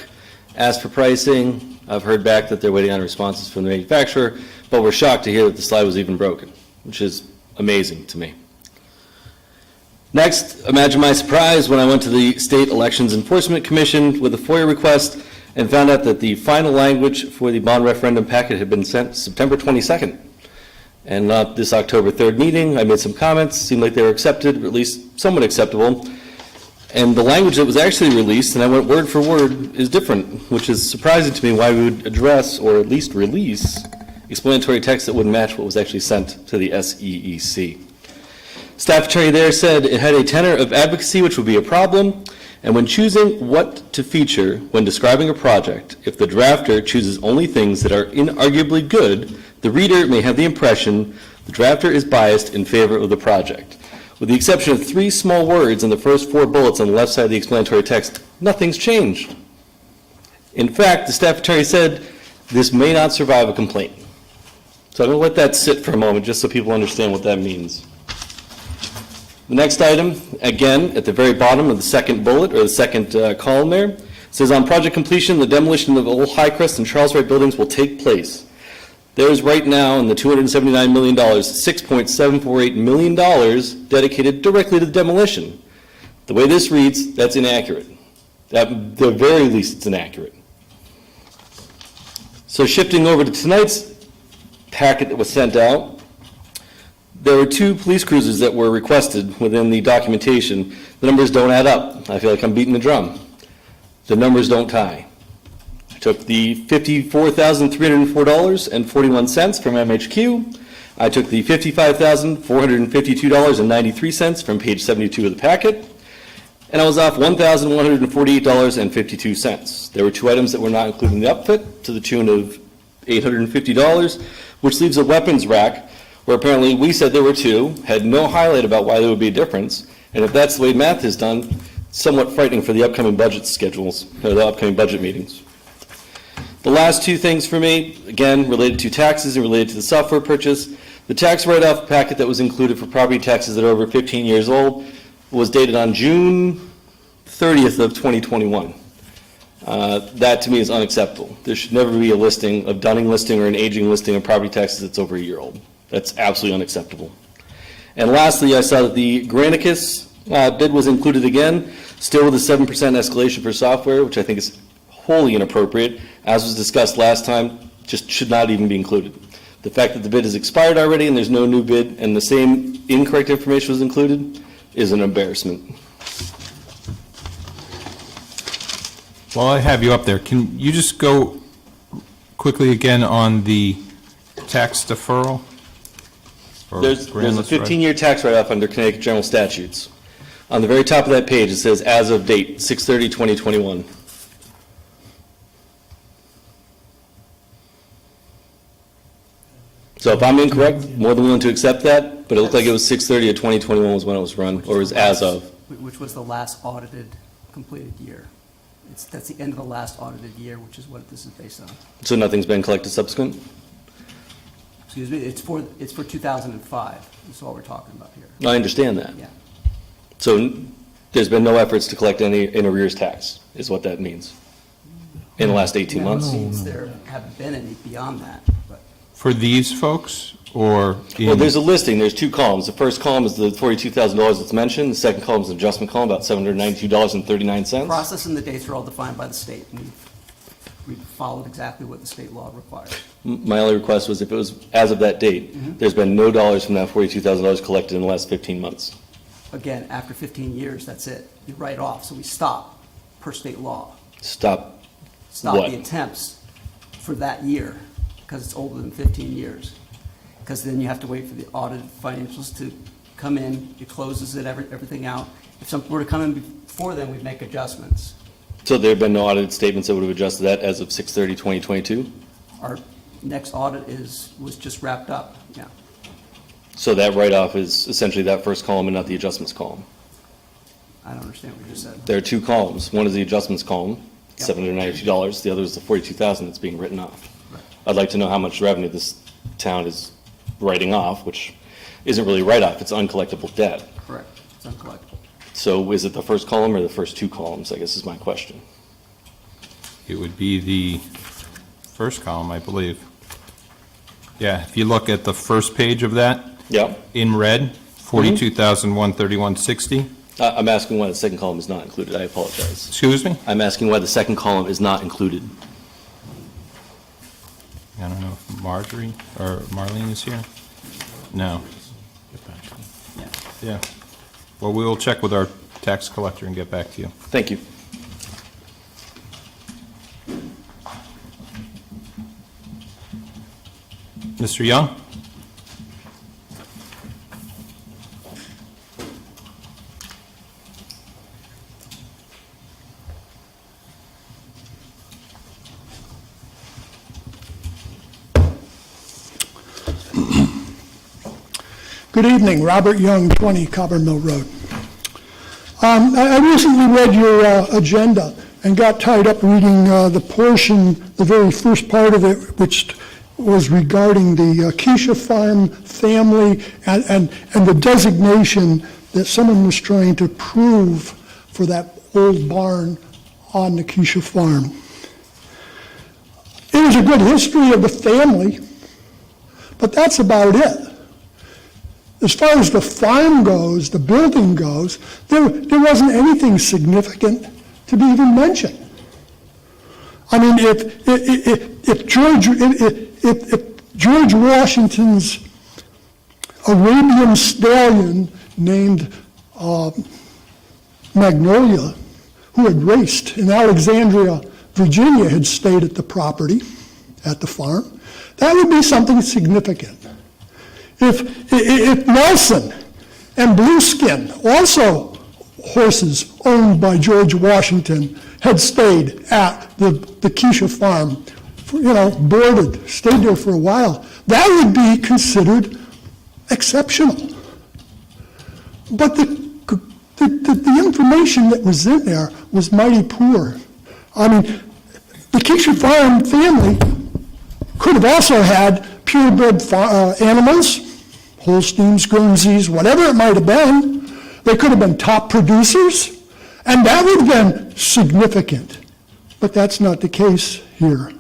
N: asked for pricing. I've heard back that they're waiting on responses from the manufacturer, but we're shocked to hear that the slide was even broken, which is amazing to me. Next, imagine my surprise when I went to the State Elections Enforcement Commission with a FOIA request and found out that the final language for the bond referendum packet had been sent September 22nd. And this October 3rd meeting, I made some comments, seemed like they were accepted, or at least somewhat acceptable. And the language that was actually released, and I went word for word, is different, which is surprising to me why we would address, or at least release, explanatory text that wouldn't match what was actually sent to the SEEC. Staff attorney there said it had a tenor of advocacy, which would be a problem, and when choosing what to feature when describing a project, if the drafter chooses only things that are inarguably good, the reader may have the impression the drafter is biased in favor of the project. With the exception of 3 small words in the first 4 bullets on the left side of the explanatory text, nothing's changed. In fact, the staff attorney said this may not survive a complaint. So I'm going to let that sit for a moment just so people understand what that means. The next item, again, at the very bottom of the second bullet, or the second column there, says on project completion, the demolition of the old High Crest and Charles Wright buildings will take place. There is right now in the $279 million, $6.748 million dedicated directly to the demolition. The way this reads, that's inaccurate. At the very least, it's inaccurate. So shifting over to tonight's packet that was sent out, there were 2 police cruisers that were requested within the documentation. The numbers don't add up. I feel like I'm beating the drum. The numbers don't tie. I took the $54,304.41 from MHQ. I took the $55,452.93 from page 72 of the packet. And I was off $1,148.52. There were 2 items that were not included in the upfit to the tune of $850, which leaves a weapons rack where apparently we said there were 2, had no highlight about why there would be a difference, and if that's the way math is done, somewhat frightening for the upcoming budget schedules, or the upcoming budget meetings. The last 2 things for me, again, related to taxes and related to the software purchase. The tax write-off packet that was included for property taxes that are over 15 years old was dated on June 30th of 2021. That to me is unacceptable. There should never be a listing, a dunning listing or an aging listing of property taxes that's over a year old. That's absolutely unacceptable. And lastly, I saw that the Granicus bid was included again, still with a 7% escalation for software, which I think is wholly inappropriate. As was discussed last time, just should not even be included. The fact that the bid has expired already and there's no new bid and the same incorrect information was included is an embarrassment.
A: While I have you up there, can you just go quickly again on the tax deferral?
N: There's a 15-year tax write-off under Connecticut General Statutes. On the very top of that page, it says as of date, 6/30/2021. So if I'm incorrect, more than willing to accept that, but it looked like it was 6/30/2021 was when it was run, or was as of.
O: Which was the last audited completed year. That's the end of the last audited year, which is what this is based on.
N: So nothing's been collected subsequent?
O: Excuse me, it's for 2005, that's all we're talking about here.
N: I understand that.
O: Yeah.
N: So there's been no efforts to collect any in arrears tax, is what that means, in the last 18 months?
O: It means there haven't been any beyond that, but.
A: For these folks, or in?
N: Well, there's a listing, there's two columns. The first column is the $42,000 that's mentioned, the second column is an adjustment column, about $792.39.
O: Process and the dates are all defined by the state, and we've followed exactly what the state law requires.
N: My only request was if it was as of that date, there's been no dollars from that $42,000 collected in the last 15 months.
O: Again, after 15 years, that's it. You write off, so we stop per state law.
N: Stop
O: Stop
N: what?
O: the attempts for that year, because it's older than 15 years. Because then you have to wait for the audited financials to come in, it closes it, everything out. If something were to come in before then, we'd make adjustments.
N: So there have been no audited statements that would have adjusted that as of 6/30/2022?
O: Our next audit was just wrapped up, yeah.
N: So that write-off is essentially that first column and not the adjustments column?
O: I don't understand what you just said.
N: There are two columns. One is the adjustments column,
O: Yep.
N: $792. The other is the $42,000 that's being written off.
O: Right.
N: I'd like to know how much revenue this town is writing off, which isn't really write-off, it's uncollectible debt.
O: Correct, it's uncollectible.
N: So is it the first column or the first two columns, I guess is my question.
A: It would be the first column, I believe. Yeah, if you look at the first page of that,
N: Yeah.
A: in red, 42,131.60.
N: I'm asking why the second column is not included. I apologize.
A: Excuse me?
N: I'm asking why the second column is not included.
A: I don't know if Marjorie or Marlene is here? No. Yeah. Well, we will check with our tax collector and get back to you.
N: Thank you.
A: Mr. Young?
P: Good evening, Robert Young, 20 Cobber Mill Road. I recently read your agenda and got tied up reading the portion, the very first part of it, which was regarding the Keisha farm family and the designation that someone was trying to prove for that old barn on the Keisha farm. It was a good history of the family, but that's about it. As far as the farm goes, the building goes, there wasn't anything significant to be even mentioned. I mean, if George Washington's Arabian stallion named Magnolia, who had raced in Alexandria, Virginia, had stayed at the property, at the farm, that would be something significant. If Nelson and Blueskin, also horses owned by George Washington, had stayed at the Keisha farm, boarded, stayed there for a while, that would be considered exceptional. But the information that was in there was mighty poor. I mean, the Keisha farm family could have also had purebred animals, Holsteins, Guernseys, whatever it might have been. They could have been top producers, and that would have been significant. But that's not the case here.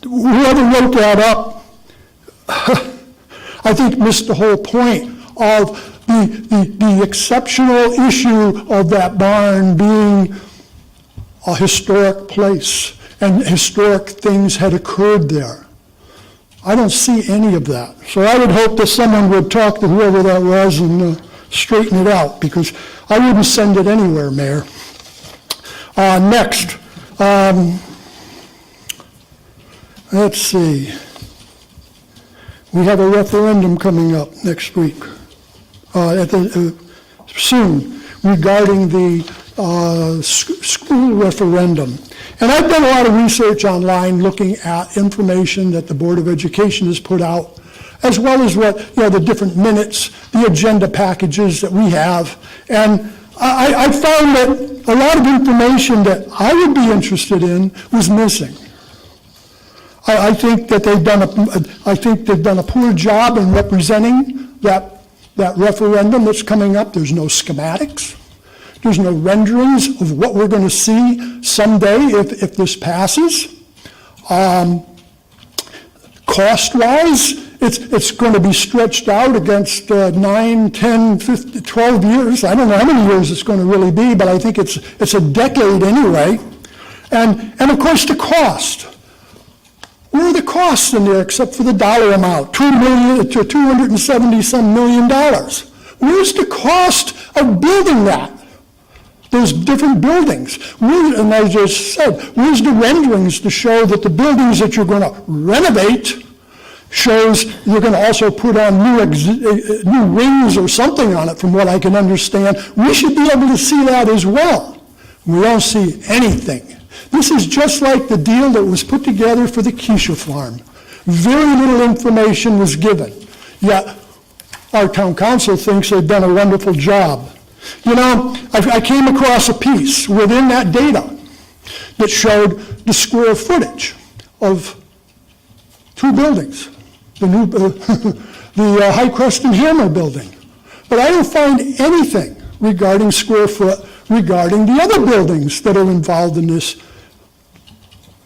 P: Whoever wrote that up, I think missed the whole point of the exceptional issue of that barn being a historic place, and historic things had occurred there. I don't see any of that. So I would hope that someone would talk to whoever that was and straighten it out, because I wouldn't send it anywhere, Mayor. Next, let's see. We have a referendum coming up next week, soon, regarding the school referendum. And I've done a lot of research online looking at information that the Board of Education has put out, as well as what, the different minutes, the agenda packages that we have. And I found that a lot of information that I would be interested in was missing. I think that they've done a poor job in representing that referendum that's coming up. There's no schematics. There's no renderings of what we're going to see someday if this passes. Cost-wise, it's going to be stretched out against 9, 10, 15, 12 years. I don't know how many years it's going to really be, but I think it's a decade anyway. And of course, the cost. Where are the costs in there except for the dollar amount, $2 million to $270-some million? Where's the cost of building that? Those different buildings. And I just said, where's the renderings to show that the buildings that you're going to renovate shows you're going to also put on new wings or something on it, from what I can understand. We should be able to see that as well. We don't see anything. This is just like the deal that was put together for the Keisha farm. Very little information was given, yet our town council thinks they've done a wonderful job. You know, I came across a piece within that data that showed the square footage of two buildings, the new, the High Crest and Hammer building. But I don't find anything regarding square foot regarding the other buildings that are involved in this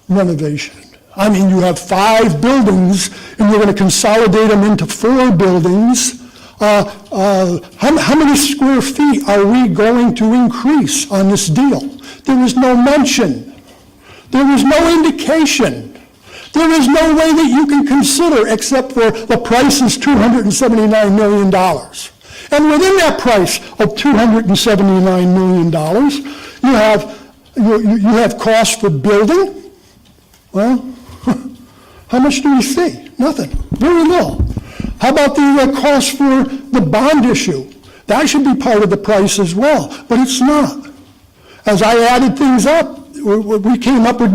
P: renovation. I mean, you have 5 buildings, and you're going to consolidate them into 4 buildings. How many square feet are we going to increase on this deal? There is no mention. There is no indication. There is no way that you can consider, except for the price is $279 million. And within that price of $279 million, you have costs for building. Well, how much do we see? Nothing. Very little. How about the cost for the bond issue? That should be part of the price as well, but it's not. As I added things up, we came up with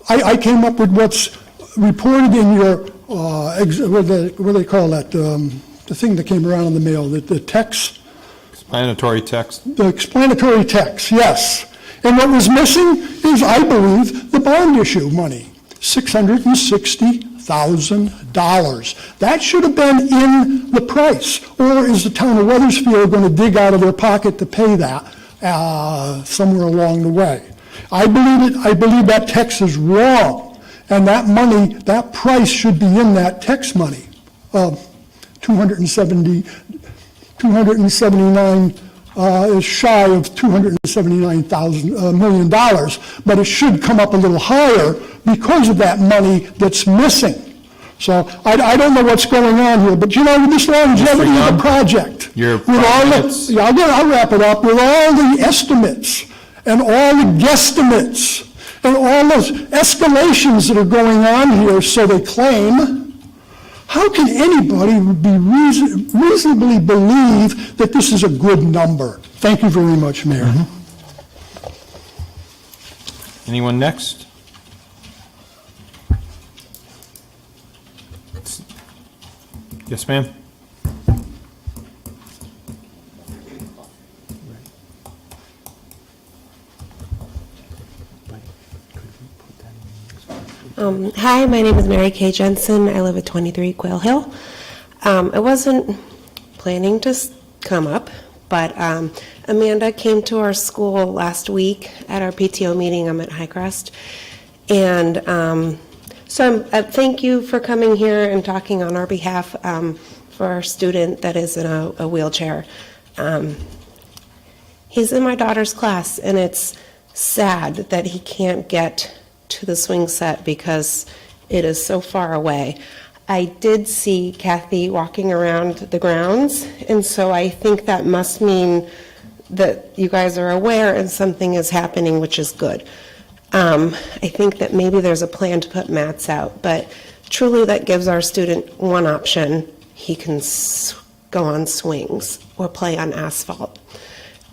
P: I came up with what's reported in your, what do they call that? The thing that came around in the mail, the text?
A: Explanatory text.
P: The explanatory text, yes. And what was missing is, I believe, the bond issue money, $660,000. That should have been in the price. Or is the town of Wethersfield going to dig out of their pocket to pay that somewhere along the way? I believe that text is wrong, and that money, that price should be in that text money. 279 is shy of $279 million, but it should come up a little higher because of that money that's missing. So I don't know what's going on here, but you know, this longevity of the project, I'll wrap it up, with all the estimates and all the guesstimates and all those escalations that are going on here, so they claim, how can anybody reasonably believe that this is a good number? Thank you very much, Mayor.
A: Mm-hmm. Anyone next? Yes, ma'am.
Q: Hi, my name is Mary Kay Jensen. I live at 23 Quail Hill. I wasn't planning to come up, but Amanda came to our school last week at our PTO meeting. I'm at High Crest. And so thank you for coming here and talking on our behalf for our student that is in a wheelchair. He's in my daughter's class, and it's sad that he can't get to the swing set because it is so far away. I did see Kathy walking around the grounds, and so I think that must mean that you guys are aware and something is happening, which is good. I think that maybe there's a plan to put mats out, but truly that gives our student one option. He can go on swings or play on asphalt.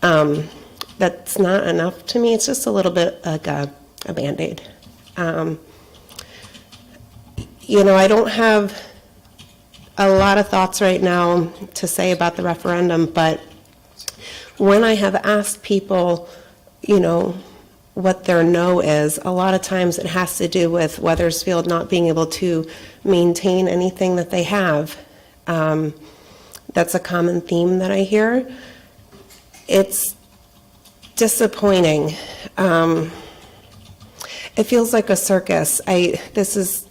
Q: That's not enough to me. It's just a little bit like a Band-Aid. You know, I don't have a lot of thoughts right now to say about the referendum, but when I have asked people, you know, what their no is, a lot of times it has to do with Wethersfield not being able to maintain anything that they have. That's a common theme that I hear. It's disappointing. It feels like a circus. This is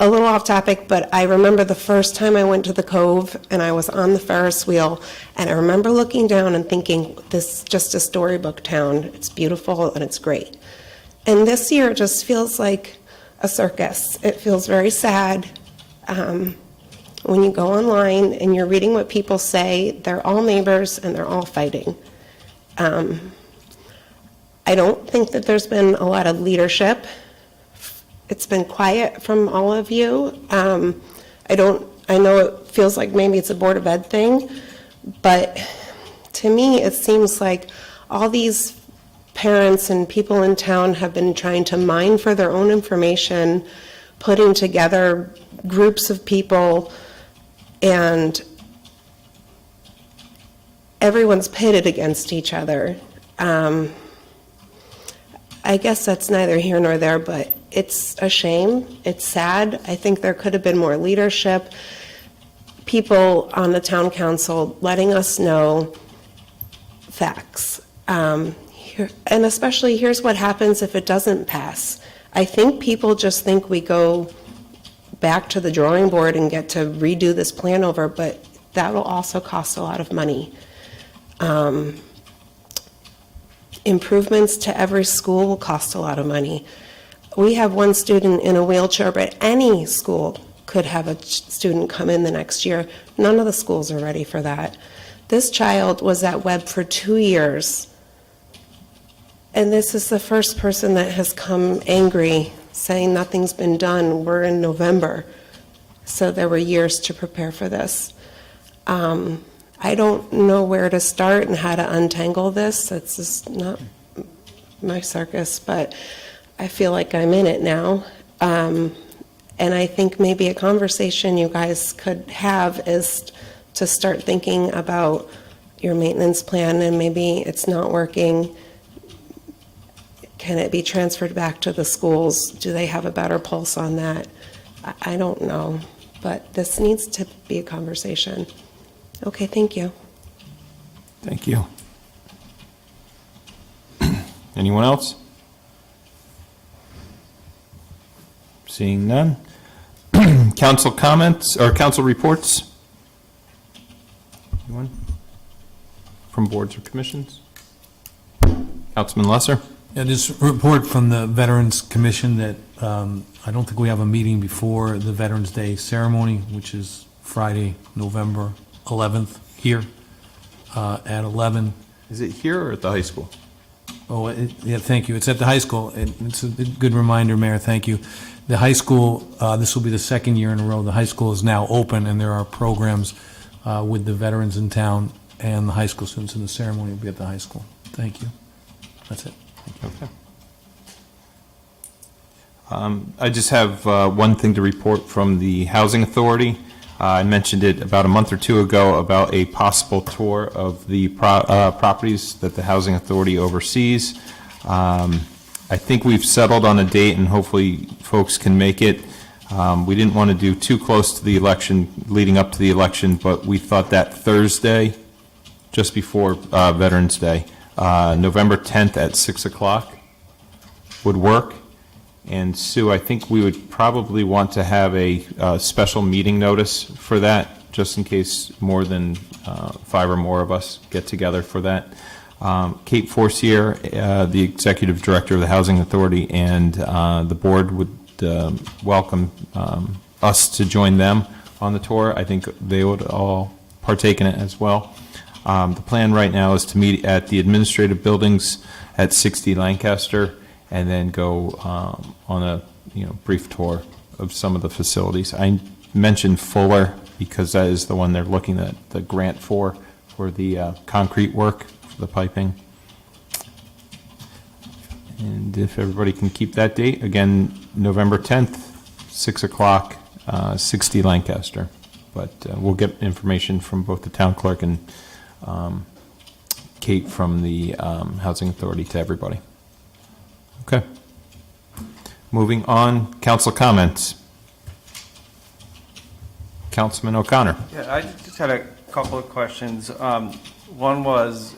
Q: a little off topic, but I remember the first time I went to the Cove and I was on the Ferris wheel, and I remember looking down and thinking, this is just a storybook town. It's beautiful and it's great. And this year it just feels like a circus. It feels very sad. When you go online and you're reading what people say, they're all neighbors and they're all fighting. I don't think that there's been a lot of leadership. It's been quiet from all of you. I know it feels like maybe it's a Board of Ed thing, but to me, it seems like all these parents and people in town have been trying to mine for their own information, putting together groups of people, and everyone's pitted against each other. I guess that's neither here nor there, but it's a shame. It's sad. I think there could have been more leadership. People on the town council letting us know facts. And especially, here's what happens if it doesn't pass. I think people just think we go back to the drawing board and get to redo this plan over, but that will also cost a lot of money. Improvements to every school will cost a lot of money. We have one student in a wheelchair, but any school could have a student come in the next year. None of the schools are ready for that. This child was at Webb for 2 years. And this is the first person that has come angry, saying nothing's been done. We're in November. So there were years to prepare for this. I don't know where to start and how to untangle this. It's just not my circus, but I feel like I'm in it now. And I think maybe a conversation you guys could have is to start thinking about your maintenance plan, and maybe it's not working. Can it be transferred back to the schools? Do they have a better pulse on that? I don't know, but this needs to be a conversation. Okay, thank you.
A: Thank you. Anyone else? Seeing none. Council comments or council reports? Anyone? From boards or commissions? Councilman Lesser?
G: Yeah, this report from the Veterans Commission that I don't think we have a meeting before the Veterans Day ceremony, which is Friday, November 11th, here at 11.
A: Is it here or at the high school?
G: Oh, yeah, thank you. It's at the high school. It's a good reminder, Mayor, thank you. The high school, this will be the second year in a row, the high school is now open, and there are programs with the veterans in town and the high school students, and the ceremony will be at the high school. Thank you. That's it.
A: Okay. I just have one thing to report from the Housing Authority. I mentioned it about a month or two ago about a possible tour of the properties that the Housing Authority oversees. I think we've settled on a date, and hopefully folks can make it. We didn't want to do too close to the election, leading up to the election, but we thought that Thursday, just before Veterans Day, November 10th at 6 o'clock would work. And Sue, I think we would probably want to have a special meeting notice for that, just in case more than 5 or more of us get together for that. Kate Forcier, the Executive Director of the Housing Authority, and the board would welcome us to join them on the tour. I think they would all partake in it as well. The plan right now is to meet at the administrative buildings at 60 Lancaster, and then go on a brief tour of some of the facilities. I mentioned Fuller because that is the one they're looking at the grant for the concrete work, for the piping. And if everybody can keep that date, again, November 10th, 6 o'clock, 60 Lancaster. But we'll get information from both the town clerk and Kate from the Housing Authority to everybody. Okay. Moving on, council comments. Councilman O'Connor.
J: Yeah, I just had a couple of questions. One was,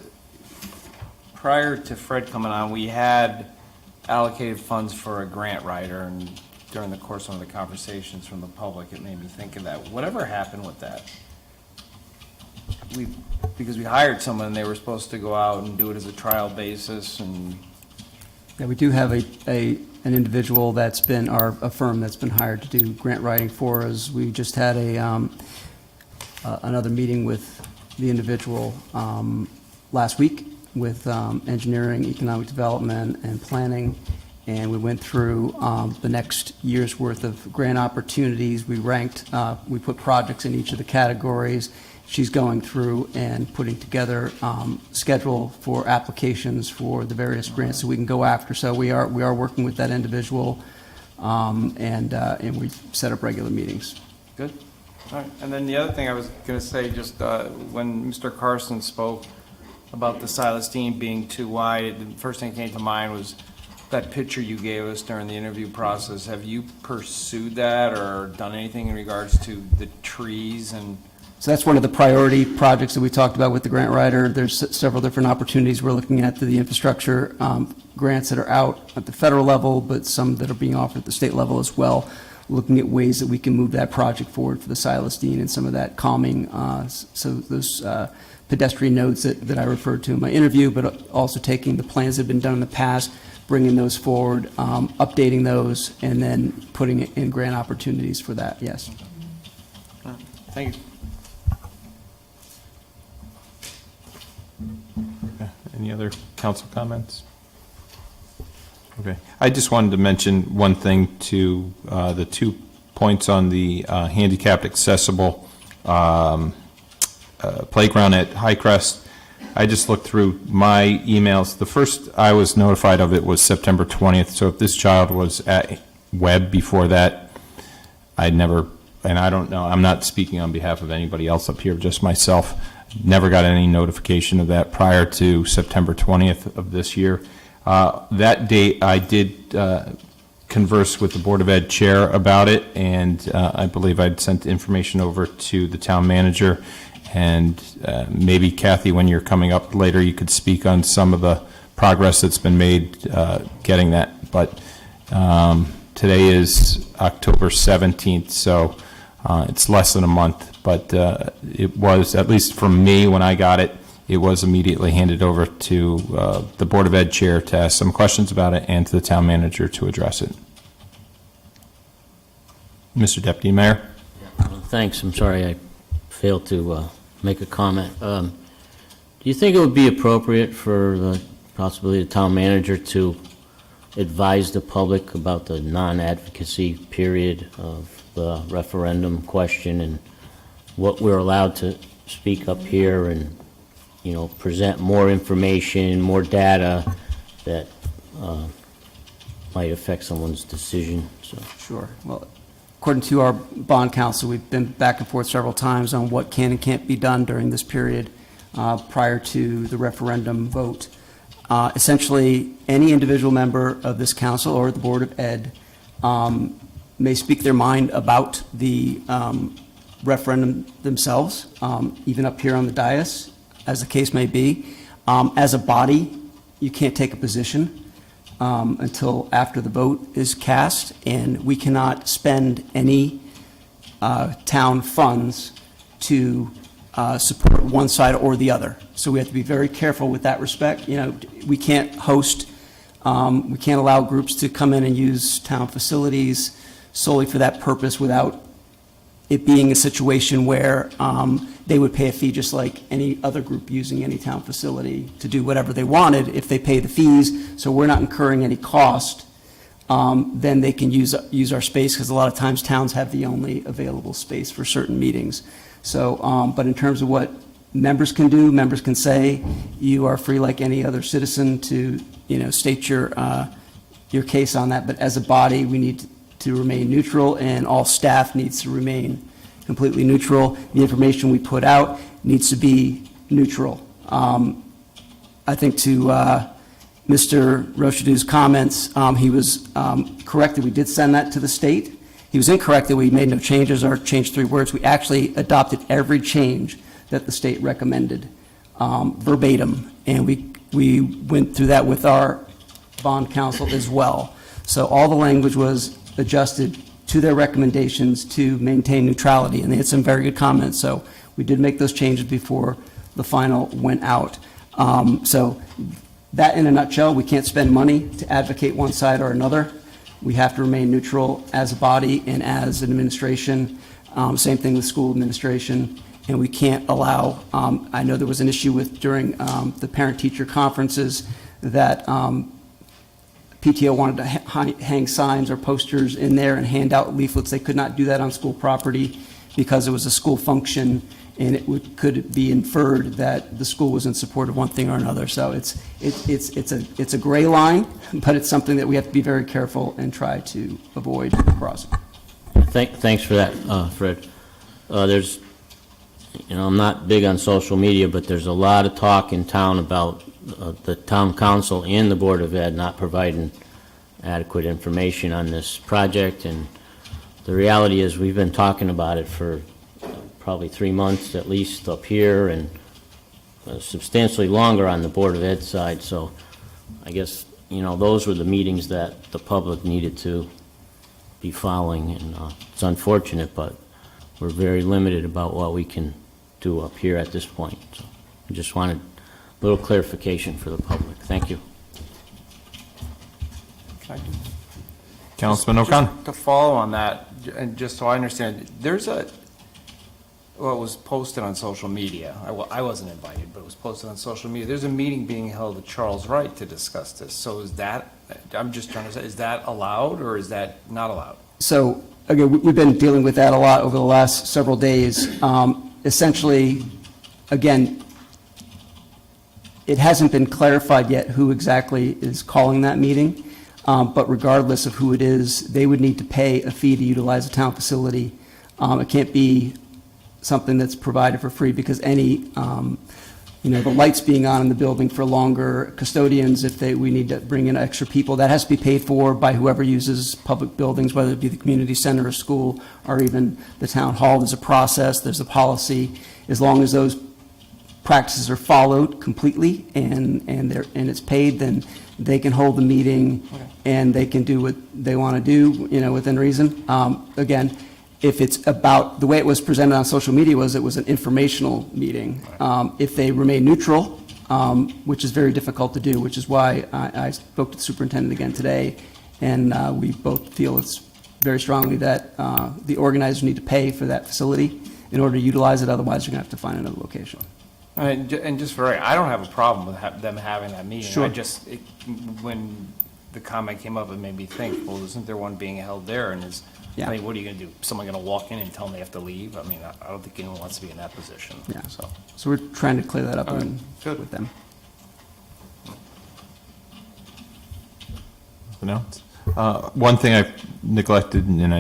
J: prior to Fred coming on, we had allocated funds for a grant writer, and during the course of one of the conversations from the public, it made me think of that. Whatever happened with that? Because we hired someone, and they were supposed to go out and do it as a trial basis, and
O: Yeah, we do have an individual that's been, a firm that's been hired to do grant writing for us. We just had another meeting with the individual last week with engineering, economic development, and planning, and we went through the next year's worth of grant opportunities. We ranked, we put projects in each of the categories. She's going through and putting together schedule for applications for the various grants that we can go after. So we are working with that individual, and we set up regular meetings.
J: good. All right, and then the other thing I was going to say, just when Mr. Carson spoke about the Silas Deane being too wide, the first thing that came to mind was that picture you gave us during the interview process. Have you pursued that or done anything in regards to the trees and?
O: So that's one of the priority projects that we talked about with the grant writer. There's several different opportunities we're looking at, the infrastructure grants that are out at the federal level, but some that are being offered at the state level as well, looking at ways that we can move that project forward for the Silas Deane and some of that calming, so those pedestrian nodes that I referred to in my interview, but also taking the plans that have been done in the past, bringing those forward, updating those, and then putting in grant opportunities for that, yes.
J: Thank you.
A: Any other council comments? Okay. I just wanted to mention one thing to the 2 points on the handicapped accessible playground at Crest. I just looked through my emails. The first I was notified of it was September 20th. So if this child was at Webb before that, I'd never, and I don't know, I'm not speaking on behalf of anybody else up here, just myself. Never got any notification of that prior to September 20th of this year. That date, I did converse with the Board of Ed chair about it, and I believe I'd sent information over to the town manager. And maybe, Kathy, when you're coming up later, you could speak on some of the progress that's been made getting that. But today is October 17th, so it's less than a month. But it was, at least from me, when I got it, it was immediately handed over to the Board of Ed chair to ask some questions about it and to the town manager to address it. Mr. Deputy Mayor?
R: Thanks. I'm sorry I failed to make a comment. Do you think it would be appropriate for possibly the town manager to advise the public about the non-advocacy period of the referendum question and what we're allowed to speak up here and, you know, present more information, more data that might affect someone's decision? So.
O: Sure. Well, according to our bond counsel, we've been back and forth several times on what can and can't be done during this period prior to the referendum vote. Essentially, any individual member of this council or the Board of Ed may speak their mind about the referendum themselves, even up here on the dais, as the case may be. As a body, you can't take a position until after the vote is cast, and we cannot spend any town funds to support one side or the other. So we have to be very careful with that respect. You know, we can't host, we can't allow groups to come in and use town facilities solely for that purpose without it being a situation where they would pay a fee just like any other group using any town facility to do whatever they wanted. If they pay the fees, so we're not incurring any cost, then they can use our space, because a lot of times towns have the only available space for certain meetings. So, but in terms of what members can do, members can say, you are free like any other citizen to, you know, state your case on that. But as a body, we need to remain neutral, and all staff needs to remain completely neutral. The information we put out needs to be neutral. I think to Mr. Rochadou's comments, he was correct that we did send that to the state. He was incorrect that we made no changes or changed 3 words. We actually adopted every change that the state recommended verbatim, and we went through that with our bond counsel as well. So all the language was adjusted to their recommendations to maintain neutrality, and they had some very good comments, so we did make those changes before the final went out. So that, in a nutshell, we can't spend money to advocate one side or another. We have to remain neutral as a body and as an administration. Same thing with school administration. And we can't allow, I know there was an issue with during the parent-teacher conferences that PTO wanted to hang signs or posters in there and hand out leaflets. They could not do that on school property because it was a school function, and it could be inferred that the school was in support of one thing or another. So it's a gray line, but it's something that we have to be very careful and try to avoid crossing.
R: Thanks for that, Fred. I'm not big on social media, but there's a lot of talk in town about the town council and the Board of Ed not providing adequate information on this project, and the reality is we've been talking about it for probably 3 months at least up here, and substantially longer on the Board of Ed side. So I guess, those were the meetings that the public needed to be following, and it's unfortunate, but we're very limited about what we can do up here at this point. So I just wanted a little clarification for the public. Thank you.
A: Councilman O'Connor.
J: Just to follow on that, and just so I understand, it was posted on social media. I wasn't invited, but it was posted on social media. There's a meeting being held at Charles Wright to discuss this. So is that, I'm just trying to say, is that allowed or is that not allowed?
O: So, again, we've been dealing with that a lot over the last several days. Essentially, again, it hasn't been clarified yet who exactly is calling that meeting, but regardless of who it is, they would need to pay a fee to utilize a town facility. It can't be something that's provided for free, because any, the lights being on in the building for longer, custodians, we need to bring in extra people, that has to be paid for by whoever uses public buildings, whether it be the community center or school, or even the town hall. There's a process, there's a policy. As long as those practices are followed completely and it's paid, then they can hold the meeting and they can do what they want to do, within reason. Again, if it's about, the way it was presented on social media was it was an informational meeting. If they remain neutral, which is very difficult to do, which is why I spoke to the superintendent again today, and we both feel it's very strongly that the organizers need to pay for that facility in order to utilize it, otherwise you're going to have to find another location.
J: And just for, I don't have a problem with them having that meeting.
O: Sure.
J: When the comment came up, it made me think, well, isn't there one being held there? And
O: Yeah.
J: what are you going to do? Someone going to walk in and tell them they have to leave? I mean, I don't think anyone wants to be in that position.
O: Yeah. So we're trying to clear that up with them.
A: Nothing else? One thing I neglected, and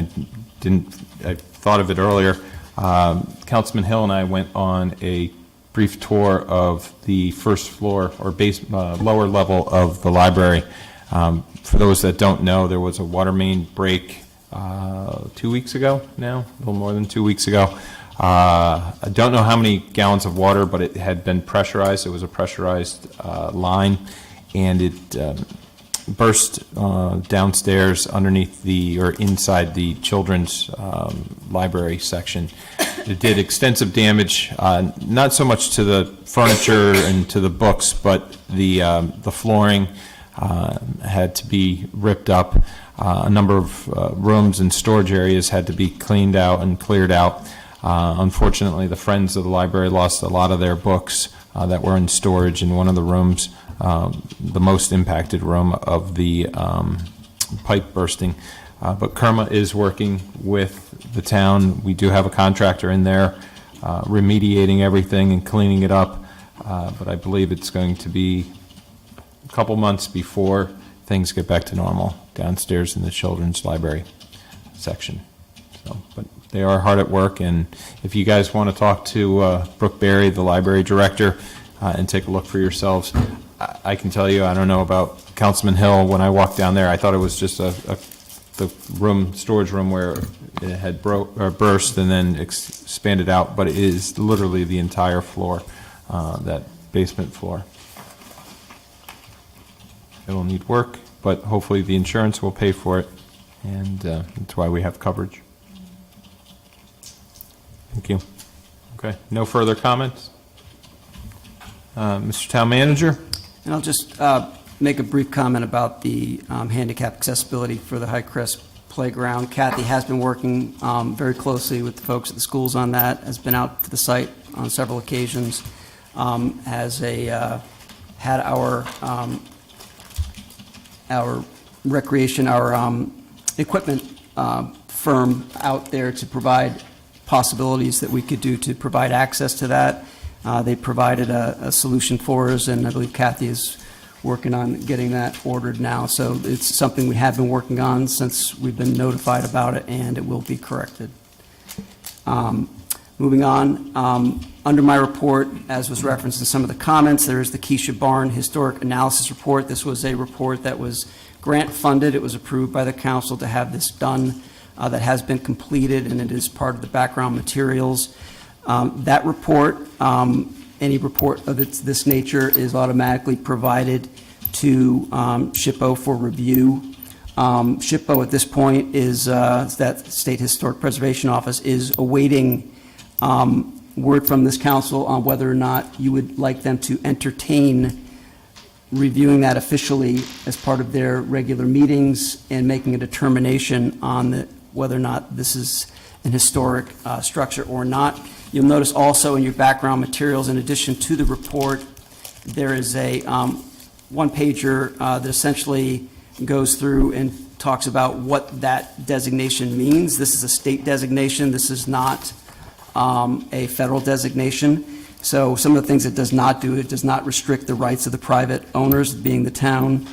A: I thought of it earlier, Councilman Hill and I went on a brief tour of the first floor or lower level of the library. For those that don't know, there was a water main break 2 weeks ago now, a little more than 2 weeks ago. I don't know how many gallons of water, but it had been pressurized. It was a pressurized line, and it burst downstairs underneath or inside the children's library section. It did extensive damage, not so much to the furniture and to the books, but the flooring had to be ripped up. A number of rooms and storage areas had to be cleaned out and cleared out. Unfortunately, the Friends of the Library lost a lot of their books that were in storage in one of the rooms, the most impacted room of the pipe bursting. But Kerma is working with the town. We do have a contractor in there remediating everything and cleaning it up, but I believe it's going to be a couple months before things get back to normal downstairs in the children's library section. But they are hard at work, and if you guys want to talk to Brooke Berry, the library director, and take a look for yourselves, I can tell you, I don't know about Councilman Hill, when I walked down there, I thought it was just the storage room where it had burst and then expanded out, but it is literally the entire floor, that basement floor. It'll need work, but hopefully the insurance will pay for it. and that's why we have coverage. Thank you. Okay, no further comments? Mr. Town Manager?
O: And I'll just make a brief comment about the handicap accessibility for the High Crest Playground. Kathy has been working very closely with the folks at the schools on that, has been out to the site on several occasions, had our recreation, our equipment firm out there to provide possibilities that we could do to provide access to that. They provided a solution for us, and I believe Kathy is working on getting that ordered now. So it's something we have been working on since we've been notified about it, and it will be corrected. Moving on, under my report, as was referenced in some of the comments, there is the Keisha Barn Historic Analysis Report. This was a report that was grant funded. It was approved by the council to have this done. That has been completed, and it is part of the background materials. That report, any report of this nature, is automatically provided to SHPO for review. SHPO at this point is, that State Historic Preservation Office is awaiting word from this council on whether or not you would like them to entertain reviewing that officially as part of their regular meetings and making a determination on whether or not this is an historic structure or not. You'll notice also in your background materials, in addition to the report, there is a one-pager that essentially goes through and talks about what that designation means. This is a state designation. This is not a federal designation. So some of the things it does not do, it does not restrict the rights of the private owners, being the town,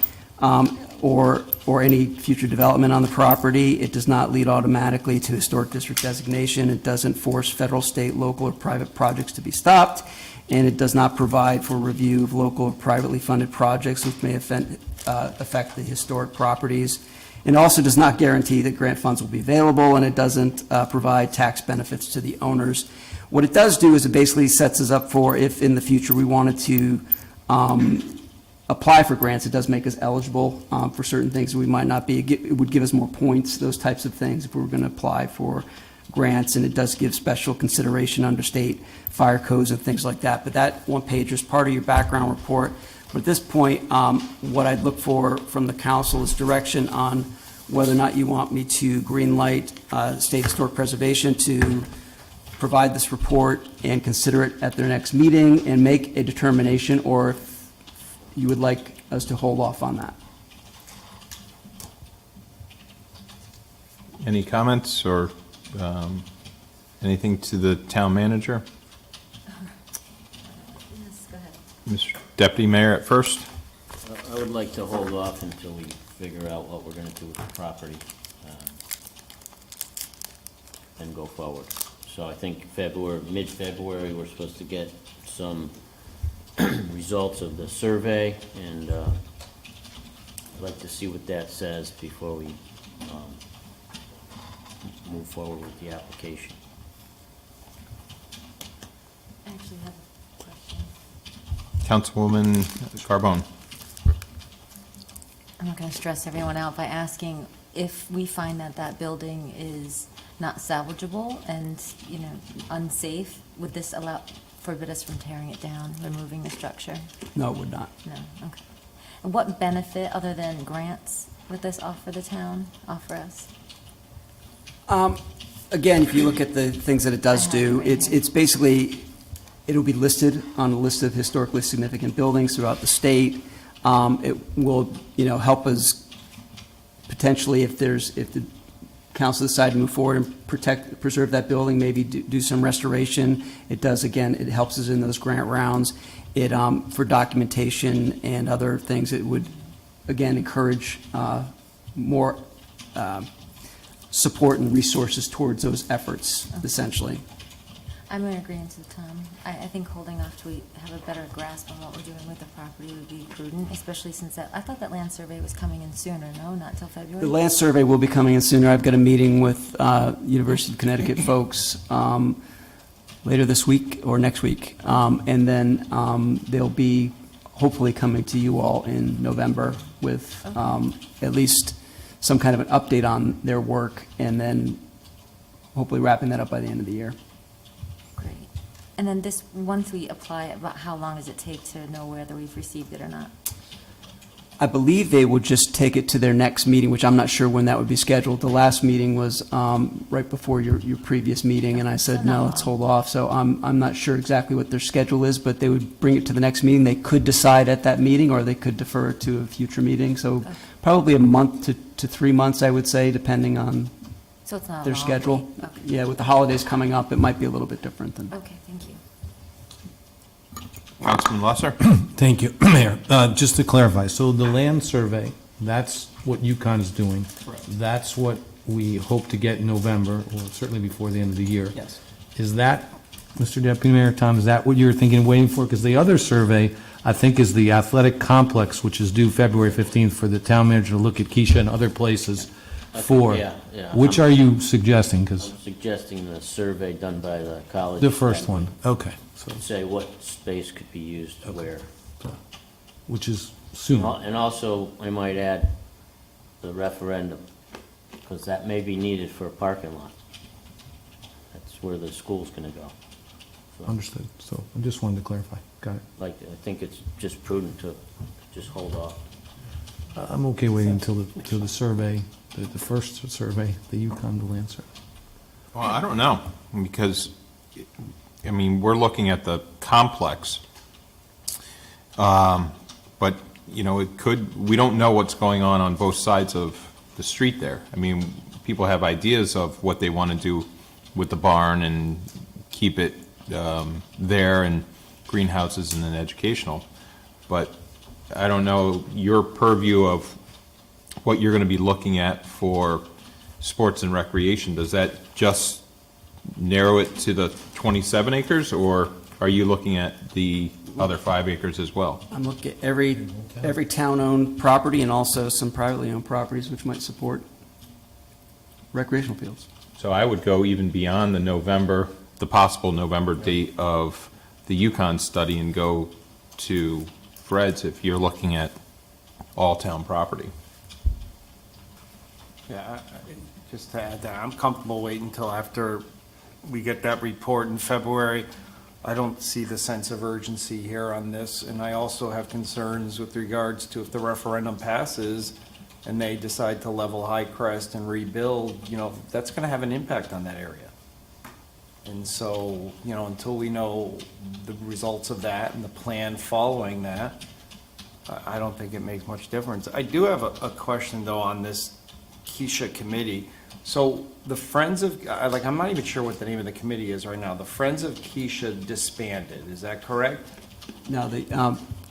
O: or any future development on the property. It does not lead automatically to historic district designation. It doesn't force federal, state, local, or private projects to be stopped, and it does not provide for review of local or privately funded projects which may affect the historic properties. It also does not guarantee that grant funds will be available, and it doesn't provide tax benefits to the owners. What it does do is it basically sets us up for if in the future we wanted to apply for grants, it does make us eligible for certain things we might not be. It would give us more points, those types of things, if we were going to apply for grants, and it does give special consideration under state fire codes and things like that. But that one page is part of your background report. But at this point, what I'd look for from the council is direction on whether or not you want me to green light State Historic Preservation to provide this report and consider it at their next meeting and make a determination, or if you would like us to hold off on that.
A: Any comments or anything to the town manager?
F: Yes, go ahead.
A: Mr. Deputy Mayor at first?
R: I would like to hold off until we figure out what we're going to do with the property and go forward. So I think mid-February, we're supposed to get some results of the survey, and I'd like to see what that says before we move forward with the application.
F: I actually have a question.
A: Councilwoman Carbone.
F: I'm not going to stress everyone out by asking if we find that that building is not salvageable and, you know, unsafe, would this forbid us from tearing it down, removing the structure?
O: No, it would not.
F: No, okay. And what benefit, other than grants, would this offer the town, offer us?
O: Again, if you look at the things that it does do, it's basically, it'll be listed on a list of historically significant buildings throughout the state. It will, help us potentially if the council decide to move forward and preserve that building, maybe do some restoration. It does, again, it helps us in those grant rounds. It, for documentation and other things, it would, again, encourage more support and resources towards those efforts, essentially.
F: I'm in agreement with Tom. I think holding off till we have a better grasp on what we're doing with the property would be prudent, especially since I thought that land survey was coming in sooner, no? Not till February?
O: The land survey will be coming in sooner. I've got a meeting with University of Connecticut folks later this week or next week. And then they'll be hopefully coming to you all in November with at least some kind of an update on their work, and then hopefully wrapping that up by the end of the year.
F: Great. And then this, once we apply, about how long does it take to know whether we've received it or not?
O: I believe they would just take it to their next meeting, which I'm not sure when that would be scheduled. The last meeting was right before your previous meeting, and I said, no, let's hold off. So I'm not sure exactly what their schedule is, but they would bring it to the next meeting. They could decide at that meeting, or they could defer it to a future meeting. So probably a month to 3 months, I would say, depending on
F: So it's not a
O: their
F: long
O: schedule.
F: wait. Okay.
O: Yeah, with the holidays coming up, it might be a little bit different than.
F: Okay, thank you.
A: Councilman Lesser?
G: Thank you, Mayor. Just to clarify, so the land survey, that's what UConn's doing. That's what we hope to get in November, or certainly before the end of the year.
O: Yes.
G: Is that, Mr. Deputy Mayor Tom, is that what you're thinking of waiting for? Because the other survey, I think, is the athletic complex, which is due February 15th for the town manager to look at Keisha and other places for.
R: Yeah.
G: Which are you suggesting? Because
R: I'm suggesting the survey done by the college.
G: the first one, okay. So,
R: Say what space could be used where.
G: which is soon.
R: And also, I might add the referendum, because that may be needed for a parking lot. That's where the school's gonna go. So,
G: Understood. So I just wanted to clarify. Got it.
R: I think it's just prudent to just hold off.
G: I'm okay waiting until the survey, the first survey, the UConn, the land survey.
A: Well, I don't know, because, I mean, we're looking at the complex. But, you know, we don't know what's going on both sides of the street there. I mean, people have ideas of what they want to do with the barn and keep it there, and greenhouses and then educational. But I don't know your purview of what you're going to be looking at for sports and recreation. Does that just narrow it to the 27 acres, or are you looking at the other 5 acres as well?
O: I'm looking at every town-owned property and also some privately owned properties which might support recreational fields.
A: So I would go even beyond the possible November date of the UConn study and go to Fred's if you're looking at all town property.
J: Yeah, just to add that, I'm comfortable waiting until after we get that report in February. I don't see the sense of urgency here on this, and I also have concerns with regards to if the referendum passes and they decide to level High Crest and rebuild, you know, that's going to have an impact on that area. And so, you know, until we know the results of that and the plan following that, I don't think it makes much difference. I do have a question, though, on this Keisha committee. So the Friends of, I'm not even sure what the name of the committee is right now. The Friends of Keisha disbanded, is that correct?
O: Now, the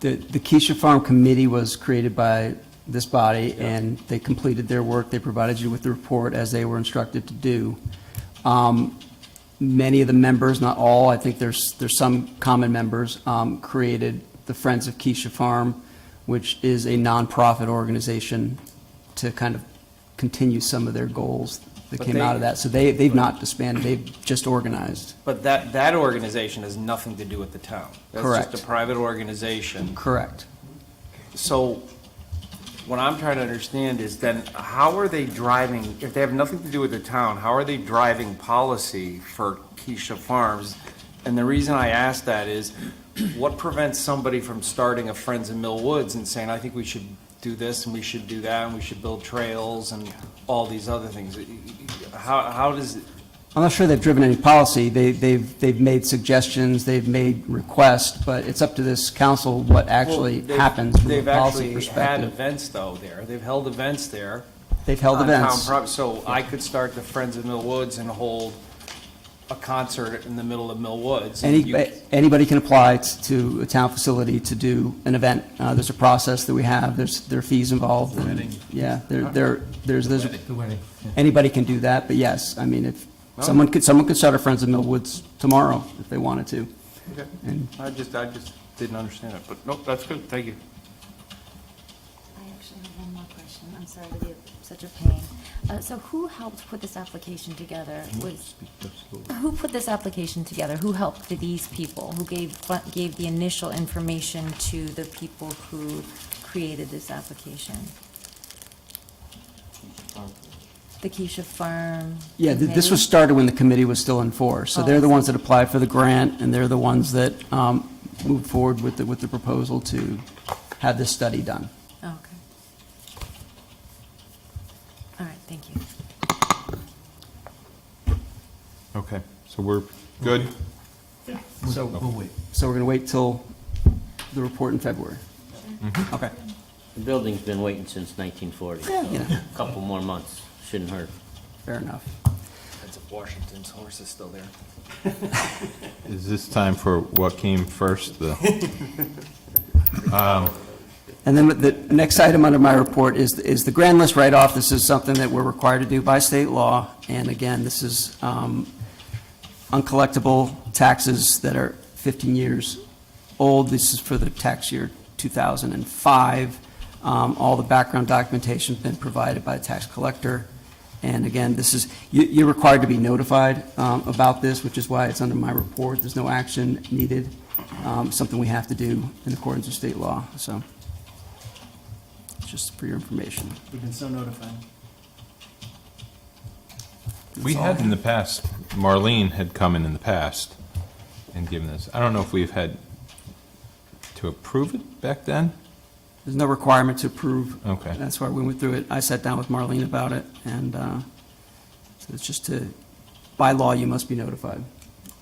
O: Keisha Farm Committee was created by this body, and they completed their work. They provided you with the report as they were instructed to do. Many of the members, not all, I think there's some common members, created the Friends of Keisha Farm, which is a nonprofit organization to kind of continue some of their goals that
J: But
O: came out of that. So they've not disbanded, they've just organized.
J: But that organization has nothing to do with the town.
O: Correct.
J: That's just a private organization.
O: Correct.
J: So what I'm trying to understand is then how are they driving, if they have nothing to do with the town, how are they driving policy for Keisha Farms? And the reason I ask that is, what prevents somebody from starting a Friends in Mill Woods and saying, I think we should do this and we should do that and we should build trails and all these other things? How does it?
O: I'm not sure they've driven any policy. They've made suggestions, they've made requests, but it's up to this council what actually happens from a policy
J: They've actually had
O: perspective.
J: events though there. They've held events there.
O: They've held
J: on town
O: events.
J: So I could start the Friends of Mill Woods and hold a concert in the middle of Mill Woods. and you-
O: Anybody can apply to a town facility to do an event. There's a process that we have, there are fees involved. and- Yeah, there's,
G: The wedding.
O: anybody can do that, but yes, I mean, if, someone could start a Friends of Mill Woods tomorrow if they wanted to.
J: Okay.
O: And
J: I just didn't understand it, but nope, that's good, thank you.
F: I actually have one more question. I'm sorry to be such a pain. So who helped put this application together? Who put this application together? Who helped these people? Who gave the initial information to the people who created this application? The Keisha Farm.
O: Yeah, this
F: committee?
O: was started when the committee was still in force. So
F: Oh,
O: they're the
F: I see.
O: ones that applied for the grant, and they're the ones that moved forward with the proposal to have this study done.
F: Oh, okay. All right, thank you.
A: Okay, so we're good?
O: So So we're going to wait till the report in February? Okay.
R: The building's been waiting since 1940, so
O: Yeah.
R: a couple more months shouldn't hurt.
O: Fair enough.
J: That's if Washington's horse is still there.
A: Is this time for what came first, the,
O: And then the next item under my report is the grand list write-off. This is something that we're required to do by state law. And again, this is uncollectible taxes that are 15 years old. This is for the tax year 2005. All the background documentation has been provided by the tax collector. And again, this is, you're required to be notified about this, which is why it's under my report. There's no action needed, something we have to do in accordance with state law, so just for your information.
J: We've been so notified.
A: we had in the past, Marlene had come in the past and given this. I don't know if we've had to approve it back then?
O: There's no requirement to approve.
A: Okay.
O: That's why we went through it. I sat down with Marlene about it, and so it's just to, by law, you must be notified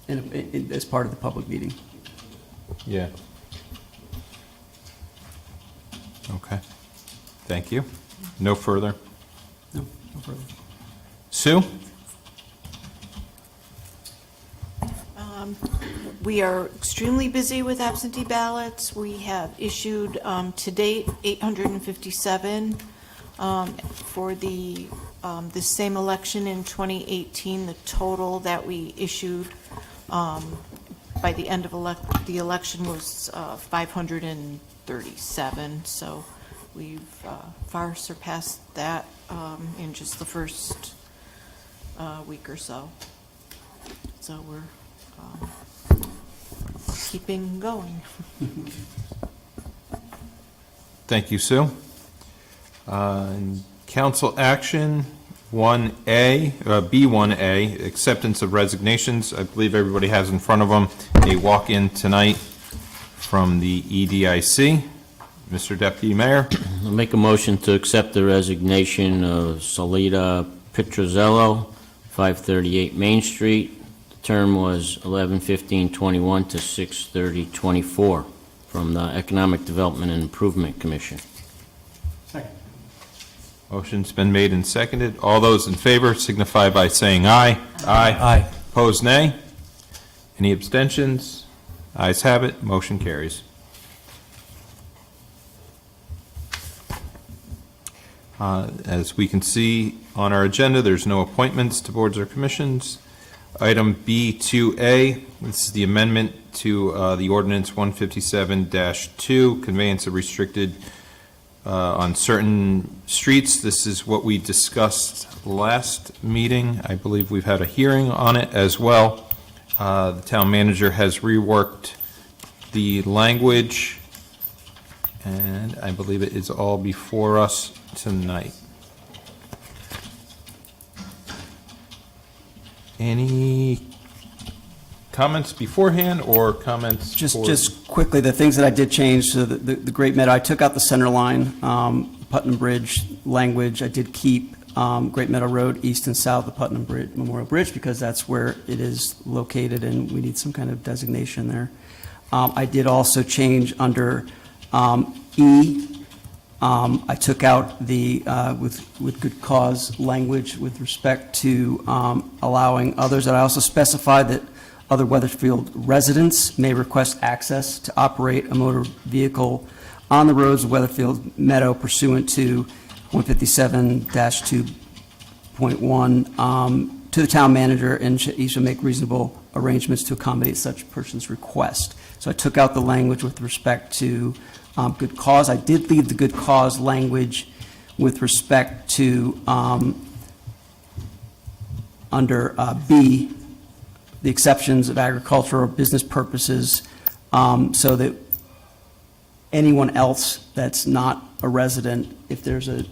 O: as part of the public meeting.
A: Yeah. Okay. Thank you. No further.
O: No further.
A: Sue?
C: We are extremely busy with absentee ballots. We have issued to date 857 for the this same election in 2018. The total that we issued by the end of the election was 537. So we've far surpassed that in just the first week or so. So we're keeping going.
A: Thank you, Sue. Council action 1A, B1A, acceptance of resignations. I believe everybody has in front of them a walk-in tonight from the EDIC. Mr. Deputy Mayor.
R: I'll make a motion to accept the resignation of Salida Petrozello, 538 Main Street. The term was 11/15/21 to 6/30/24 from the Economic Development and Improvement Commission.
A: Motion's been made and seconded. All those in favor signify by saying aye.
G: Aye.
A: Opposed, nay. Any abstentions? Ayes have it, motion carries. As we can see on our agenda, there's no appointments to boards or commissions. Item B2A, this is the amendment to the Ordinance 157-2, conveyance of restricted on certain streets. This is what we discussed last meeting. I believe we've had a hearing on it as well. The town manager has reworked the language, and I believe it is all before us tonight. Any comments beforehand or comments?
O: Just quickly, the things that I did change, so the Great Meadow, I took out the center line, Putnam Bridge language. I did keep Great Meadow Road east and south of Putnam Bridge, Memorial Bridge, because that's where it is located, and we need some kind of designation there. I did also change under E. I took out the with good cause language with respect to allowing others, and I also specified that other Weathersfield residents may request access to operate a motor vehicle on the roads of Weathersfield Meadow pursuant to 157-2.1 to the town manager, and he shall make reasonable arrangements to accommodate such person's request. So I took out the language with respect to good cause. I did leave the good cause language with respect to under B, the exceptions of agricultural or business purposes, so that anyone else that's not a resident, if there's a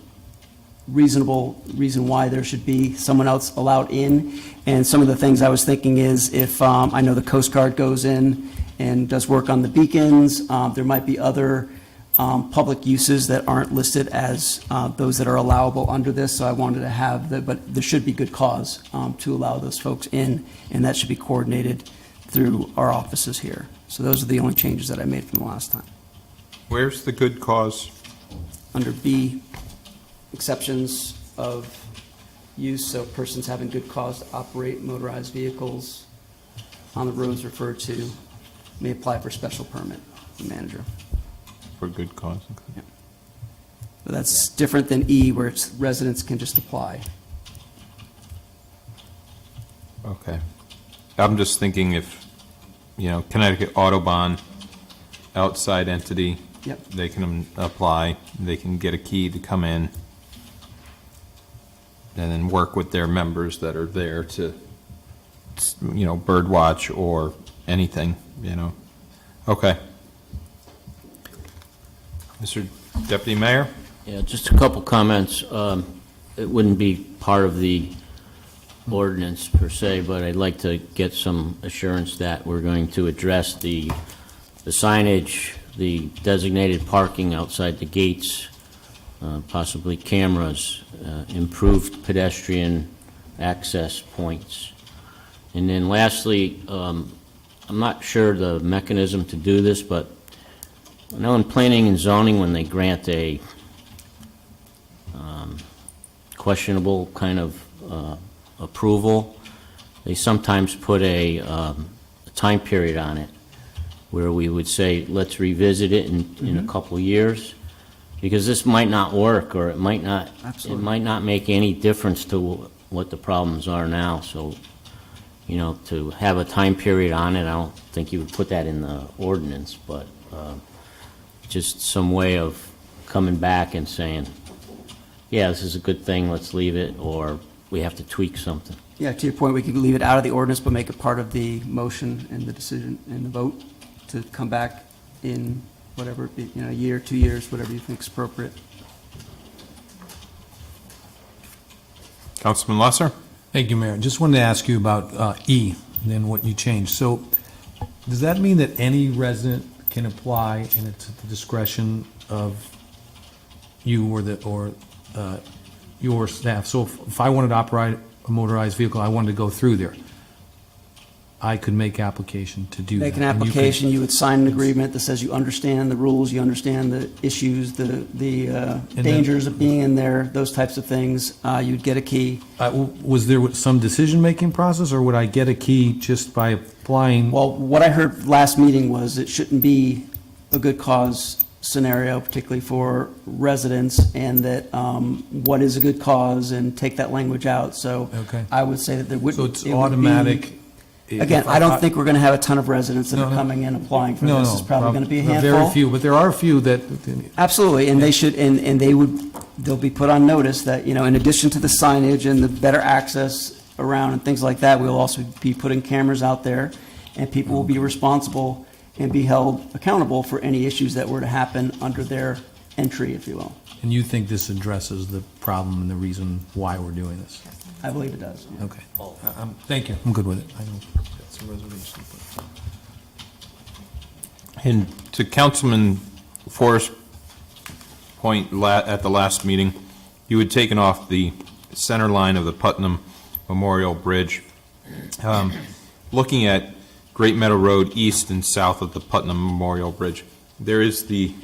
O: reasonable reason why there should be someone else allowed in. And some of the things I was thinking is if, I know the Coast Guard goes in and does work on the beacons, there might be other public uses that aren't listed as those that are allowable under this, so I wanted to have but there should be good cause to allow those folks in, and that should be coordinated through our offices here. So those are the only changes that I made from the last time.
A: Where's the good cause?
O: Under B, exceptions of use, so persons having good cause to operate motorized vehicles on the roads referred to may apply for special permit, the manager.
A: For good cause.
O: Yeah. But that's different than E, where it's residents can just apply.
A: Okay. I'm just thinking if, Connecticut Autobahn, outside entity,
O: Yep.
A: they can apply, they can get a key to come in, and then work with their members that are there to, bird watch or anything, Okay. Mr. Deputy Mayor?
R: Yeah, just a couple comments. It wouldn't be part of the ordinance per se, but I'd like to get some assurance that we're going to address the signage, the designated parking outside the gates, possibly cameras, improved pedestrian access points. And then lastly, I'm not sure the mechanism to do this, but I know in planning and zoning, when they grant a questionable kind of approval, they sometimes put a time period on it where we would say, let's revisit it in a couple of years, because this might not work, or it might not make any difference to what the problems are now. So, to have a time period on it, I don't think you would put that in the ordinance, but just some way of coming back and saying, yeah, this is a good thing, let's leave it, or we have to tweak something.
O: Yeah, to your point, we could leave it out of the ordinance, but make it part of the motion and the decision and the vote to come back in whatever, a year, 2 years, whatever you think is appropriate.
A: Councilman Lesser?
G: Thank you, Mayor. Just wanted to ask you about E, and then what you changed. So does that mean that any resident can apply and it's at the discretion of you or your staff? So if I wanted to operate a motorized vehicle, I wanted to go through there, I could make application to do that?
O: Make an
G: And you could-
O: application, you would sign an agreement that says you understand the rules, you understand the issues, the
G: then-
O: dangers of being in there, those types of things. You'd get a key.
G: Was there some decision-making process, or would I get a key just by applying?
O: Well, what I heard last meeting was it shouldn't be a good cause scenario, particularly for residents, and that what is a good cause, and take that language out. So
G: Okay.
O: I would say that there would.
G: So it's
O: it would be-
G: automatic?
O: Again, I don't think we're going to have a ton of residents that are coming in applying for this. It's probably going to be a handful.
G: Very few, but there are a few that.
O: Absolutely, and they should, and they'll be put on notice that, in addition to the signage and the better access around and things like that, we'll also be putting cameras out there, and people will be responsible and be held accountable for any issues that were to happen under their entry, if you will.
G: And you think this addresses the problem and the reason why we're doing this?
O: I believe it does. Yeah.
G: Okay. Thank you. I'm good with it. I know that's a reservation.
A: And to Councilman Forrest's point at the last meeting, you had taken off the center line of the Putnam Memorial Bridge. Looking at Great Meadow Road east and south of the Putnam Memorial Bridge, there is the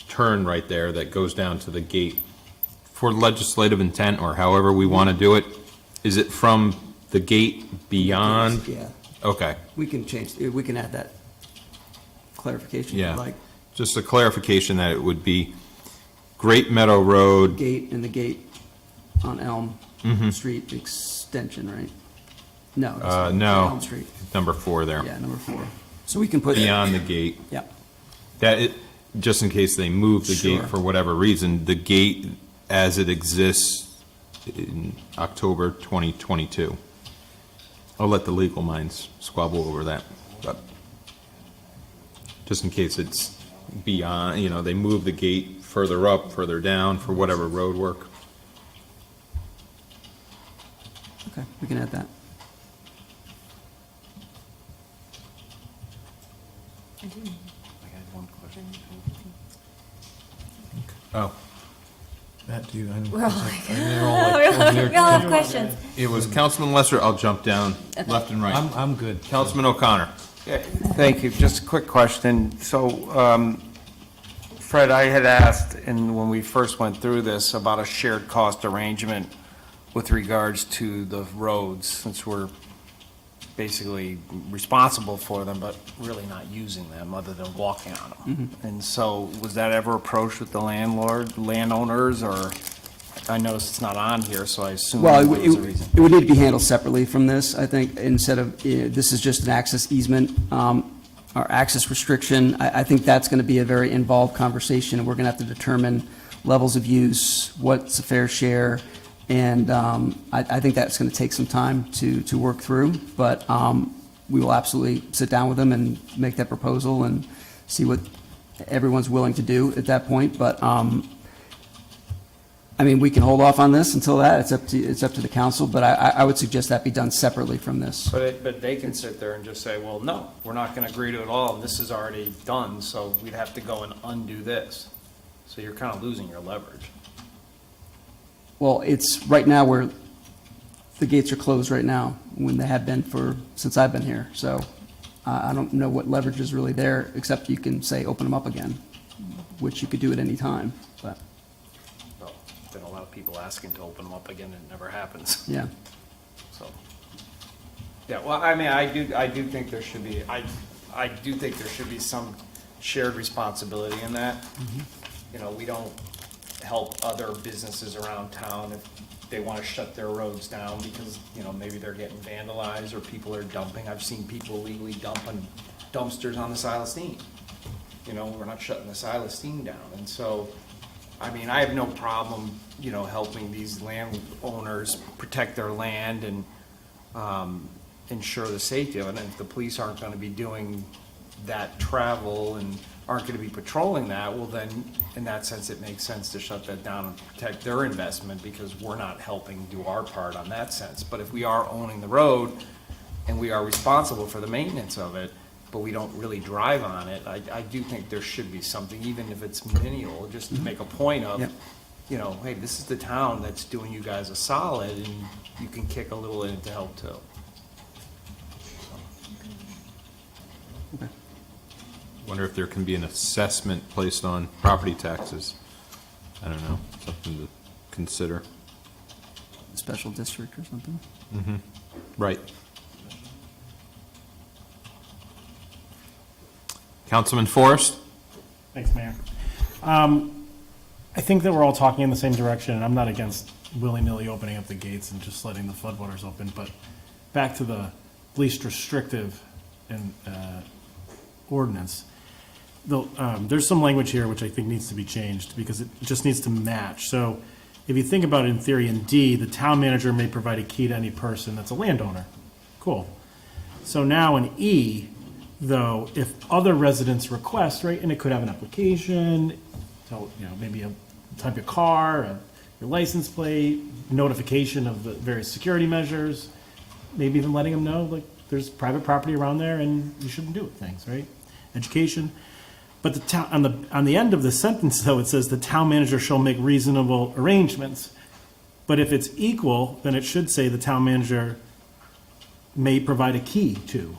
A: turn right there that goes down to the gate. For legislative intent, or however we want to do it, is it from the gate beyond?
O: Yeah,
A: Okay,
O: we can add that clarification if
A: yeah.
O: you'd like.
A: Just a clarification that it would be Great Meadow Road.
O: Gate and the gate on Elm
A: Mhm.
O: Street extension, right? No.
A: No.
O: Elm Street.
A: Number 4 there.
O: Yeah, number 4. So we can put.
A: Beyond the gate.
O: Yeah.
A: Just in case they move the
O: Sure.
A: gate for whatever reason, the gate as it exists in October 2022. I'll let the legal minds squabble over that, but just in case it's beyond, they move the gate further up, further down for whatever road work.
O: Okay, we can add that.
J: I had one question.
A: Oh,
G: Matt, do you?
F: We're all like,
G: They're all like,
F: we all have questions.
A: it was Councilman Lesser. I'll jump down left and right.
G: I'm good.
A: Councilman O'Connor.
J: Yeah, thank you. Just a quick question. So, Fred, I had asked, and when we first went through this, about a shared cost arrangement with regards to the roads, since we're basically responsible for them, but really not using them other than walking on them. And so, was that ever approached with the landowners, or, I noticed it's not on here, so I assume
O: Well,
J: there was a reason.
O: it would need to be handled separately from this, I think, instead of, this is just an access easement, or access restriction. I think that's going to be a very involved conversation, and we're going to have to determine levels of use, what's a fair share, and I think that's going to take some time to work through, but we will absolutely sit down with them and make that proposal and see what everyone's willing to do at that point, but I mean, we can hold off on this until that. It's up to the council, but I would suggest that be done separately from this.
J: But they can sit there and just say, well, no, we're not going to agree to it all, and this is already done, so we'd have to go and undo this. So you're kind of losing your leverage.
O: Well, it's right now where the gates are closed right now, when they have been since I've been here. So I don't know what leverage is really there, except you can say, open them up again, which you could do at any time, but.
J: Well, been a lot of people asking to open them up again, and it never happens.
O: Yeah.
J: So, yeah, well, I mean, I do think there should be, I do think there should be some shared responsibility in that. You know, we don't help other businesses around town if they want to shut their roads down because, you know, maybe they're getting vandalized or people are dumping. I've seen people illegally dumping dumpsters on the Silas Deane. You know, we're not shutting the Silas Deane down. And so, I mean, I have no problem, you know, helping these landowners protect their land and ensure the safety of it. And if the police aren't going to be doing that travel and aren't going to be patrolling that, well then, in that sense, it makes sense to shut that down and protect their investment because we're not helping do our part on that sense. But if we are owning the road and we are responsible for the maintenance of it, but we don't really drive on it, I do think there should be something, even if it's menial, just to make a point of, you know, hey, this is the town that's doing you guys a solid, and you can kick a little in to help too.
A: Wonder if there can be an assessment placed on property taxes. I don't know, something to consider.
O: Special district or something?
A: Mm-hmm. Right. Councilman Forrest?
S: Thanks, Mayor. I think that we're all talking in the same direction, and I'm not against willy-nilly opening up the gates and just letting the floodwaters open, but back to the least restrictive ordinance. There's some language here which I think needs to be changed because it just needs to match. So if you think about it in theory, in D, the town manager may provide a key to any person that's a landowner. Cool. So now in E, though, if other residents request, right, and it could have an application, so, you know, maybe a type of car, your license plate, notification of the various security measures, maybe even letting them know, like, there's private property around there and you shouldn't do things, right? Education. But the town, on the end of the sentence, though, it says the town manager shall make reasonable arrangements. But if it's equal, then it should say the town manager may provide a key to,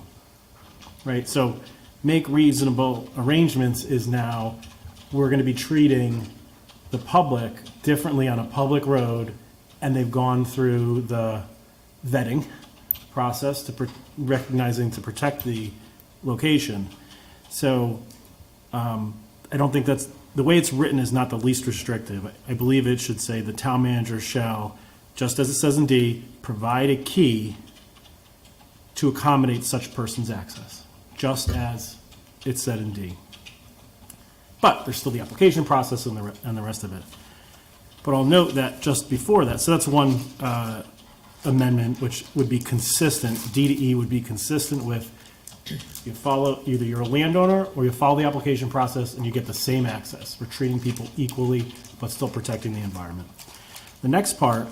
S: right? So make reasonable arrangements is now, we're going to be treating the public differently on a public road, and they've gone through the vetting process to recognizing to protect the location. So I don't think that's, the way it's written is not the least restrictive. I believe it should say the town manager shall, just as it says in D, provide a key to accommodate such person's access, just as it said in D. But there's still the application process and the rest of it. But I'll note that just before that, so that's one amendment which would be consistent, D to E would be consistent with you follow, either you're a landowner or you follow the application process and you get the same access. We're treating people equally, but still protecting the environment. The next part,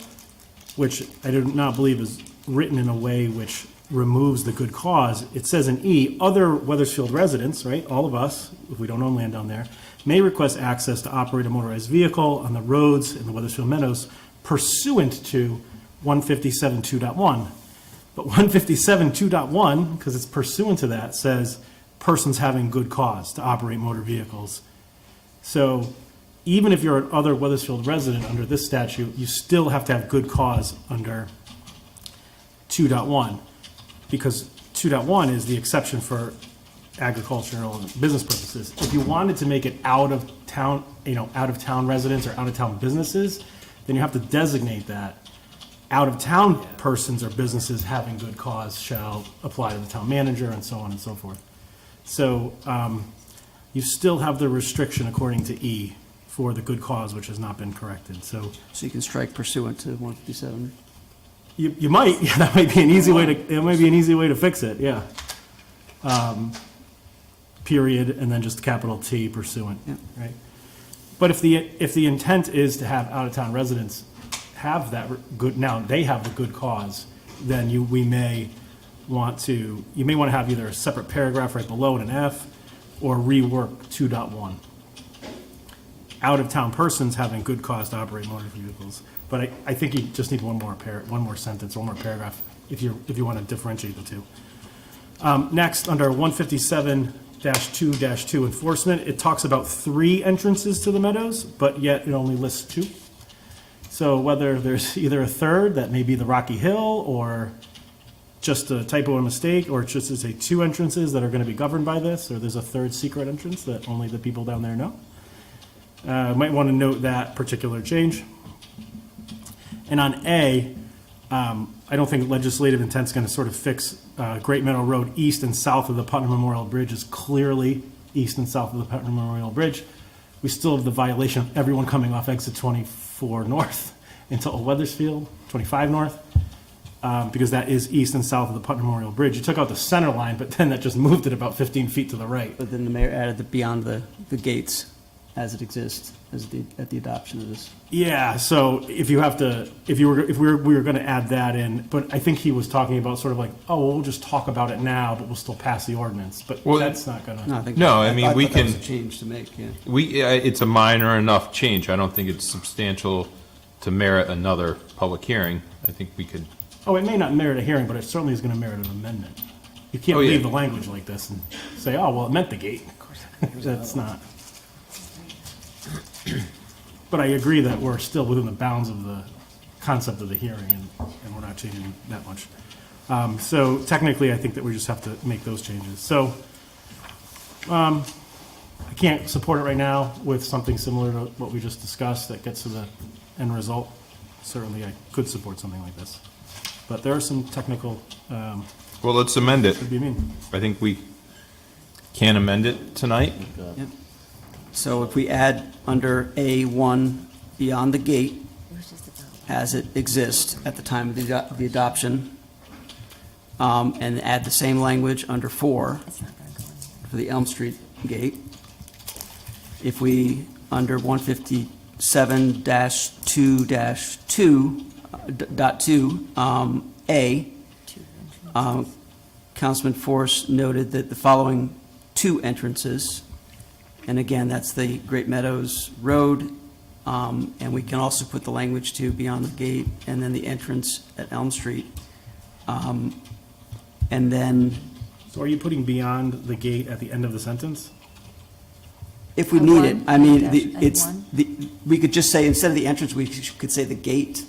S: which I do not believe is written in a way which removes the good cause. It says in E, other Weathersfield residents, right, all of us, if we don't own land down there, may request access to operate a motorized vehicle on the roads in the Weathersfield Meadows pursuant to 157.2.1. But 157.2.1, because it's pursuant to that, says persons having good cause to operate motor vehicles. So even if you're an other Weathersfield resident under this statute, you still have to have good cause under 2.1, because 2.1 is the exception for agricultural and business purposes. If you wanted to make it out of town, out of town residents or out of town businesses, then you have to designate that out of town persons or businesses having good cause shall apply to the town manager, and so on and so forth. So you still have the restriction according to E for the good cause, which has not been corrected. So
O: So you can strike pursuant to 157.
S: you might, yeah, that might be an easy way to, it might be an easy way to fix it, yeah. Period, and then just capital T pursuant, right? But if the intent is to have out-of-town residents have that good, now they have the good cause, then you may want to have either a separate paragraph right below it, an F, or rework 2.1. Out-of-town persons having good cause to operate motor vehicles. But I think you just need one more sentence, one more paragraph, if you want to differentiate the two. Next, under 157-2-2 enforcement, it talks about 3 entrances to the Meadows, but yet it only lists 2. So whether there's either a third, that may be the Rocky Hill, or just a typo or mistake, or it's just to say 2 entrances that are going to be governed by this, or there's a third secret entrance that only the people down there know. Might want to note that particular change. And on A, I don't think legislative intent's going to sort of fix Great Meadow Road east and south of the Putnam Memorial Bridge is clearly east and south of the Putnam Memorial Bridge. We still have the violation of everyone coming off exit 24 north into Old Weathersfield, 25 north, because that is east and south of the Putnam Memorial Bridge. You took out the center line, but then that just moved it about 15 feet to the right.
O: But then the mayor added the beyond the gates as it exists at the adoption of this.
S: Yeah, so if we were going to add that in, but I think he was talking about sort of like, oh, well, we'll just talk about it now, but we'll still pass the ordinance. But that's not going to.
A: I mean, we can.
O: That was a change to make. Yeah.
A: It's a minor enough change. I don't think it's substantial to merit another public hearing. I think we could.
S: Oh, it may not merit a hearing, but it certainly is going to merit an amendment. You can't leave the language like this and say, oh, well, it meant the gate. Of course, that's not. But I agree that we're still within the bounds of the concept of the hearing, and we're not changing that much. So technically, I think that we just have to make those changes. So I can't support it right now with something similar to what we just discussed that gets to the end result. Certainly, I could support something like this. But there are some technical.
A: Well, let's amend it.
S: What do you mean?
A: I think we can amend it tonight.
O: Yep. So if we add under A1 beyond the gate, as it exists at the time of the adoption, and add the same language under 4 for the Elm Street gate. If we, under 157-2-2.2, A, Councilman Force noted that the following 2 entrances, and again, that's the Great Meadows Road, and we can also put the language to beyond the gate, and then the entrance at Elm Street. And then,
S: So are you putting beyond the gate at the end of the sentence?
O: if we need it, I mean, we could just say, instead of the entrance, we could say the gate.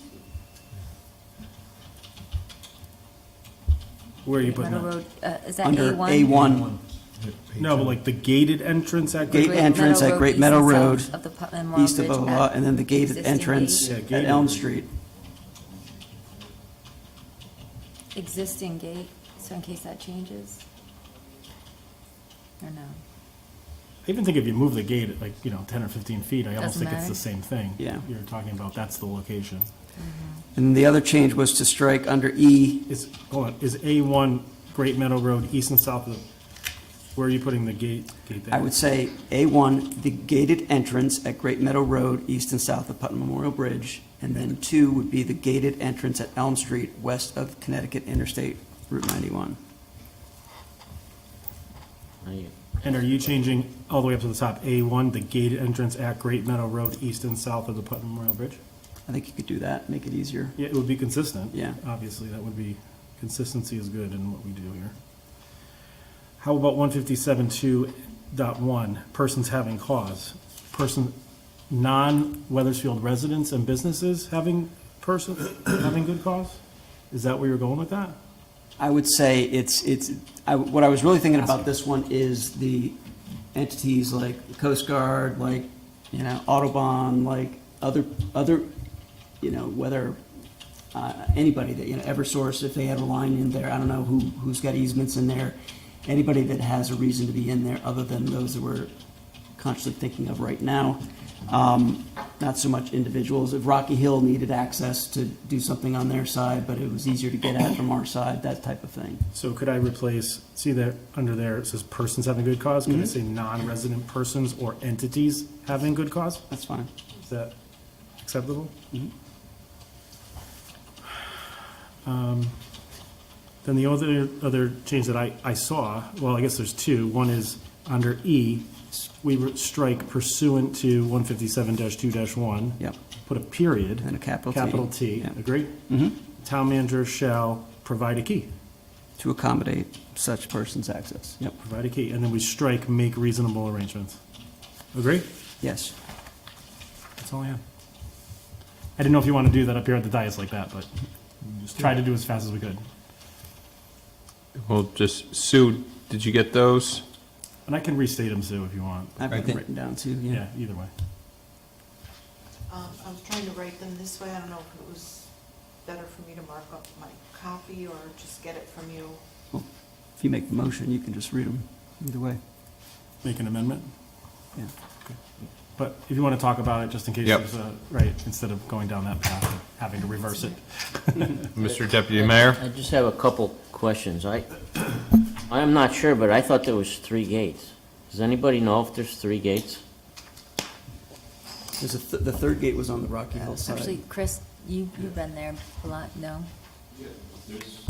S: Where are you putting
F: Meadow
S: that?
F: Road, is that
O: Under
F: A1?
O: A1.
S: No, but like the gated entrance at
O: Gate
S: Great
O: entrance at Great Meadow Road,
F: East and south of the Putnam Memorial
O: east of
F: Bridge
O: blah, blah, blah,
F: at
O: and then the gated
F: existing
O: entrance
S: gate. Yeah,
O: at
S: gated.
O: Elm Street.
F: Existing gate, so in case that changes? Or no?
S: I even think if you move the gate at like, 10 or 15 feet, I almost
F: Doesn't
S: think it's the
F: matter.
S: same thing.
O: Yeah.
S: You're talking about that's the location.
O: And the other change was to strike under E,
S: Is A1 Great Meadow Road east and south of Where are you putting the gate there?
O: I would say A1, the gated entrance at Great Meadow Road, east and south of Putnam Memorial Bridge. And then 2 would be the gated entrance at Elm Street, west of Connecticut Interstate Route 91.
S: And are you changing all the way up to the top, A1, the gated entrance at Great Meadow Road, east and south of the Putnam Memorial Bridge?
O: I think you could do that, make it easier.
S: Yeah, it would be consistent.
O: Yeah.
S: Obviously, that would be, consistency is good in what we do here. How about 157.2.1, persons having cause? Non-Weathersfield residents and businesses having good cause? Is that where you're going with that?
O: I would say what I was really thinking about this one is the entities like the Coast Guard, like, Autobahn, like other, whether anybody that, Eversource, if they had a line in there, I don't know who's got easements in there, anybody that has a reason to be in there other than those that we're consciously thinking of right now. Not so much individuals. If Rocky Hill needed access to do something on their side, but it was easier to get at from our side, that type of thing.
S: So could I replace, see that under there, it says persons having good cause? Could I say non-resident persons or entities having good cause?
O: That's fine.
S: Is that acceptable? Then the other change that I saw, well, I guess there's 2. One is under E, we strike pursuant to 157-2-1.
O: Yep.
S: Put a period.
O: And a capital T.
S: Capital T.
O: Yep.
S: Agree? Town manager shall provide a key.
O: To accommodate such person's access. Yep.
S: Provide a key. And then we strike make reasonable arrangements. Agree?
O: Yes.
S: That's all I have. I didn't know if you want to do that up here at the dais like that, but just try to do as fast as we could.
A: Well, just, Sue, did you get those?
S: And I can restate them, Sue, if you want.
O: I've got them written down too, yeah.
S: Yeah, either way.
C: I was trying to write them this way. I don't know if it was better for me to mark up my copy or just get it from you.
O: Well, if you make the motion, you can just read them either way.
S: Make an amendment?
O: Yeah.
S: Okay. But if you want to talk about it, just in case
A: Yep.
S: there's a, right, instead of going down that path and having to reverse it.
A: Mr. Deputy Mayor?
R: I just have a couple questions. I'm not sure, but I thought there was 3 gates. Does anybody know if there's 3 gates?
O: There's the third gate was on the Rocky Hill side.
F: Actually, Chris, you've been there a lot, no?
T: Yeah, there's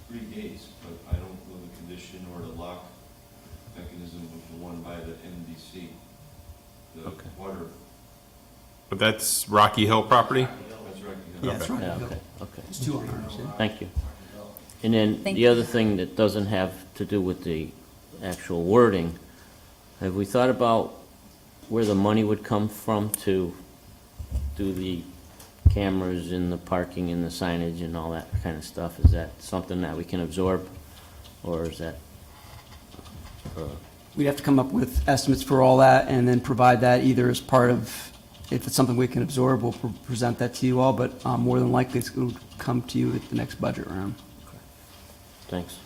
T: 3 gates, but I don't know the condition or the lock mechanism of the one by the NBC. The water.
A: But that's Rocky Hill property?
T: That's Rocky Hill.
O: Yeah, it's Rocky Hill.
R: Okay.
O: It's 2 on ours, yeah.
R: Thank you. And then
F: Thank
R: the
F: you.
R: other thing that doesn't have to do with the actual wording, have we thought about where the money would come from to do the cameras and the parking and the signage and all that kind of stuff? Is that something that we can absorb, or is that?
O: We'd have to come up with estimates for all that and then provide that either as part of, if it's something we can absorb, we'll present that to you all, but more than likely it's going to come to you at the next budget round.
R: Thanks.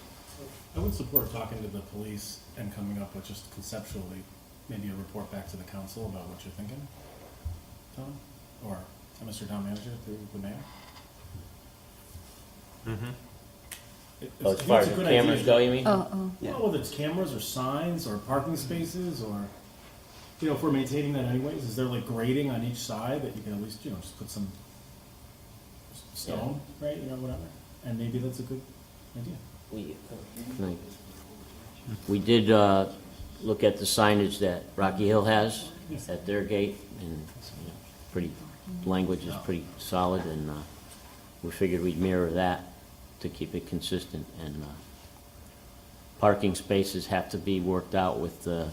S: I would support talking to the police and coming up with just conceptually, maybe a report back to the council about what you're thinking, Tom, or Mr. Town Manager through the mayor.
R: As far as the cameras go, you mean?
F: Oh.
S: Well, whether it's cameras or signs or parking spaces or, if we're maintaining that anyways, is there like grading on each side that you can at least, just put some stone, right, whatever? And maybe that's a good idea.
R: We did look at the signage that Rocky Hill has at their gate, and language is pretty solid, and we figured we'd mirror that to keep it consistent. And parking spaces have to be worked out with the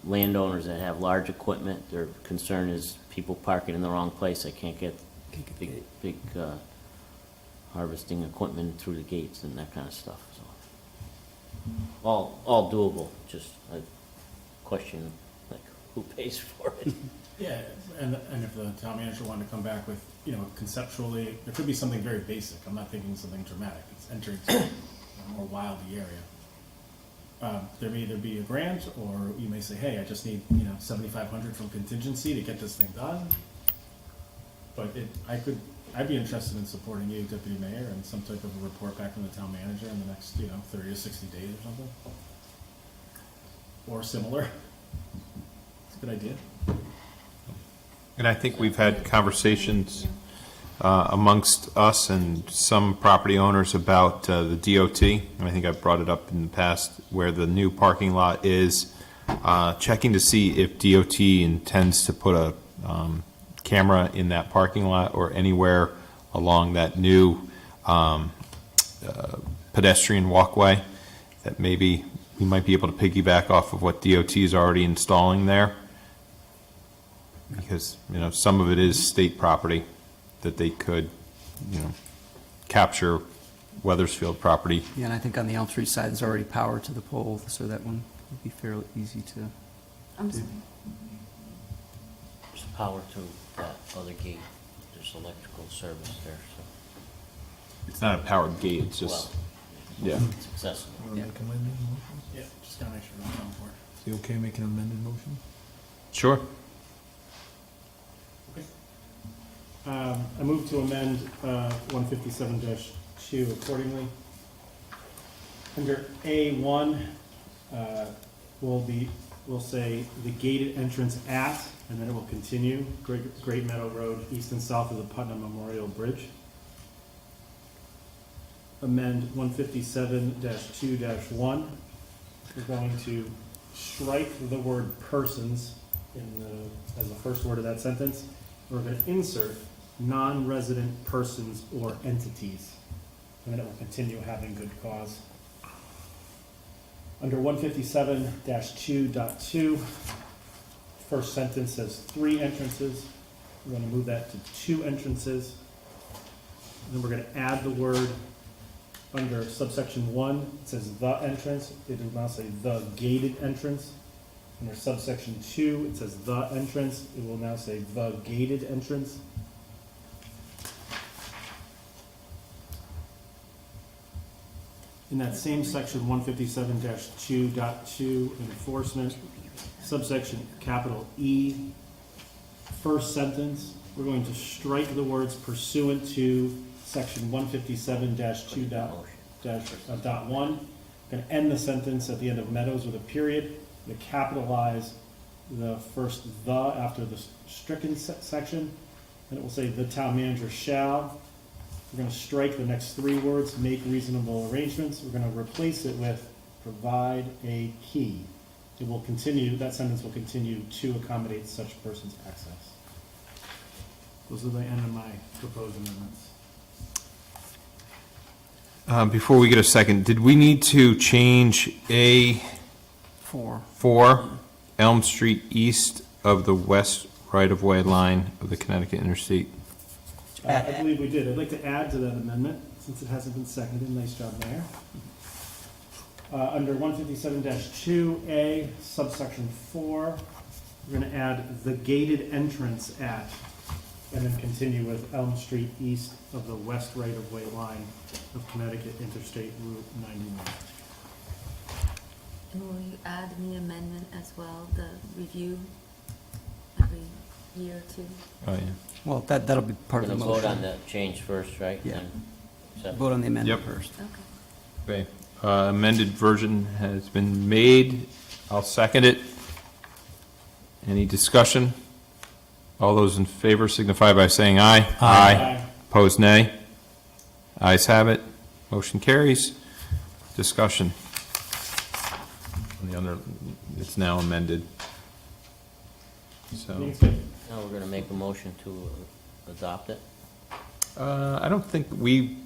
R: landowners that have large equipment. Their concern is people parking in the wrong place. They can't get big harvesting equipment through the gates and that kind of stuff. So all doable. Just a question, like, who pays for it?
S: Yeah, and if the town manager wanted to come back with, conceptually, there could be something very basic. I'm not thinking something dramatic. It's entering a more wildy area. There may either be a grant, or you may say, hey, I just need, $7,500 from contingency to get this thing done. But I'd be interested in supporting you, Deputy Mayor, and some type of a report back from the town manager in the next, 30 to 60 days or something. or similar. It's a good idea.
A: And I think we've had conversations amongst us and some property owners about the DOT. And I think I've brought it up in the past where the new parking lot is, checking to see if DOT intends to put a camera in that parking lot or anywhere along that new pedestrian walkway, that maybe we might be able to piggyback off of what DOT is already installing there. Because, you know, some of it is state property that they could, you know, capture Weathersfield property.
O: Yeah, and I think on the Elm Street side, there's already power to the pole, so that one would be fairly easy to.
F: I'm sorry.
R: There's power to that other gate. There's electrical service there, so.
A: It's not a powered gate, it's just, yeah.
R: It's accessible.
S: Yeah, just gotta make sure we're going for it.
G: Is it okay making an amended motion?
A: Sure.
S: I move to amend 157-2 accordingly. Under A1, we'll say the gated entrance at, and then it will continue, Great Meadow Road, east and south of the Putnam Memorial Bridge. Amend 157-2-1. We're going to strike the word persons as the first word of that sentence. We're going to insert non-resident persons or entities, and then it will continue having good cause. Under 157-2.2, first sentence says 3 entrances. We're going to move that to 2 entrances. And then we're going to add the word under subsection 1. It says the entrance. It will now say the gated entrance. Under subsection 2, it says the entrance. It will now say the gated entrance. In that same section, 157-2.2, enforcement, subsection capital E, first sentence, we're going to strike the words pursuant to section 157-2.1. Going to end the sentence at the end of Meadows with a period. Going to capitalize the first the after the stricken section. And it will say the town manager shall. We're going to strike the next 3 words, make reasonable arrangements. We're going to replace it with provide a key. It will continue, that sentence will continue to accommodate such person's access. Those are the end of my proposed amendments.
A: Before we get a second, did we need to change A4, Elm Street east of the west right-of-way line of the Connecticut Interstate?
S: I believe we did. I'd like to add to that amendment, since it hasn't been seconded. Nice job, Mayor. Under 157-2A, subsection 4, we're going to add the gated entrance at, and then continue with Elm Street east of the west right-of-way line of Connecticut Interstate Route 91.
F: And will you add in the amendment as well, the review every year or 2?
A: Oh, yeah.
O: Well, that'll be part of the
R: We're
O: motion.
R: going to vote on the change first, right?
O: Yeah.
R: Then
O: Vote on the amendment
A: Yep.
O: first.
F: Okay.
A: Okay. Amended version has been made. I'll second it. Any discussion? All those in favor signify by saying aye.
S: Aye.
A: Opposed, nay. Ayes have it. Motion carries. Discussion. On the other, it's now amended. So,
R: now we're going to make a motion to adopt it.
A: I don't think we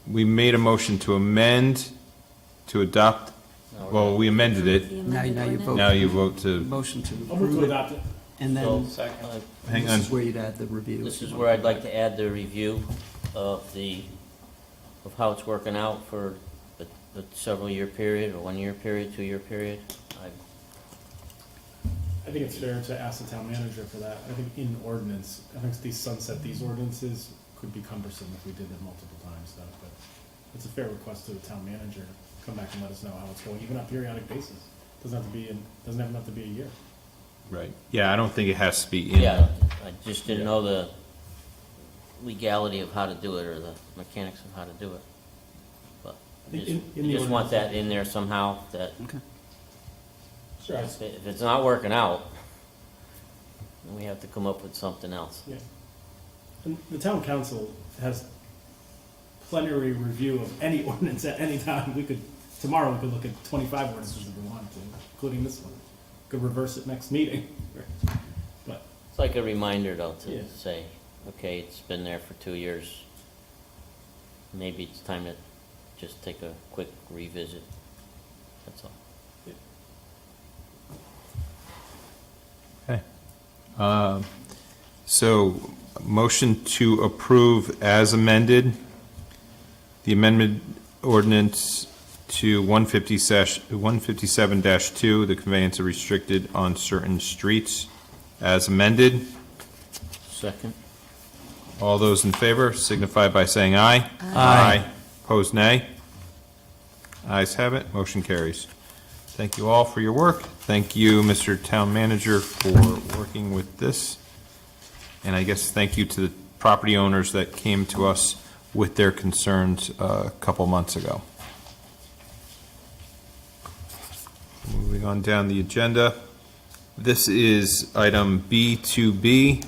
A: made a motion to amend, to adopt. Well, we amended it.
O: Now you vote.
A: Now you vote to.
O: Motion to
S: I'll move
O: approve
S: to
O: it,
S: adopt it.
O: and then
A: Hang
O: this
A: on.
O: is where you'd add the review.
R: This is where I'd like to add the review of how it's working out for a several-year period, or 1-year period, 2-year period.
S: I think it's fair to ask the town manager for that. I think in ordinance, I think these ordinances could be cumbersome if we did it multiple times, though, but it's a fair request to the town manager to come back and let us know how it's going, even on a periodic basis. Doesn't have to be a year.
A: Right. Yeah, I don't think it has to be in.
R: Yeah, I just didn't know the legality of how to do it, or the mechanics of how to do it. But I
S: In the
R: just want
S: ordinance.
R: that in there somehow, that
O: Okay.
S: Sure.
R: If it's not working out, then we have to come up with something else.
S: Yeah. And the town council has plenary review of any ordinance at any time. Tomorrow we could look at 25 ordinances if we wanted to, including this one. Could reverse it next meeting. But
R: It's like a reminder, though,
S: Yeah.
R: to say, okay, it's been there for 2 years. Maybe it's time to just take a quick revisit. That's all.
A: Okay. So, motion to approve as amended, the amendment ordinance to 157-2, the conveyance of restricted on certain streets, as amended.
R: Second.
A: All those in favor signify by saying aye. Aye. Opposed, nay. Ayes have it, motion carries. Thank you all for your work. Thank you, Mr. Town Manager, for working with this. And I guess thank you to the property owners that came to us with their concerns a couple months ago. Moving on down the agenda. This is item B2B,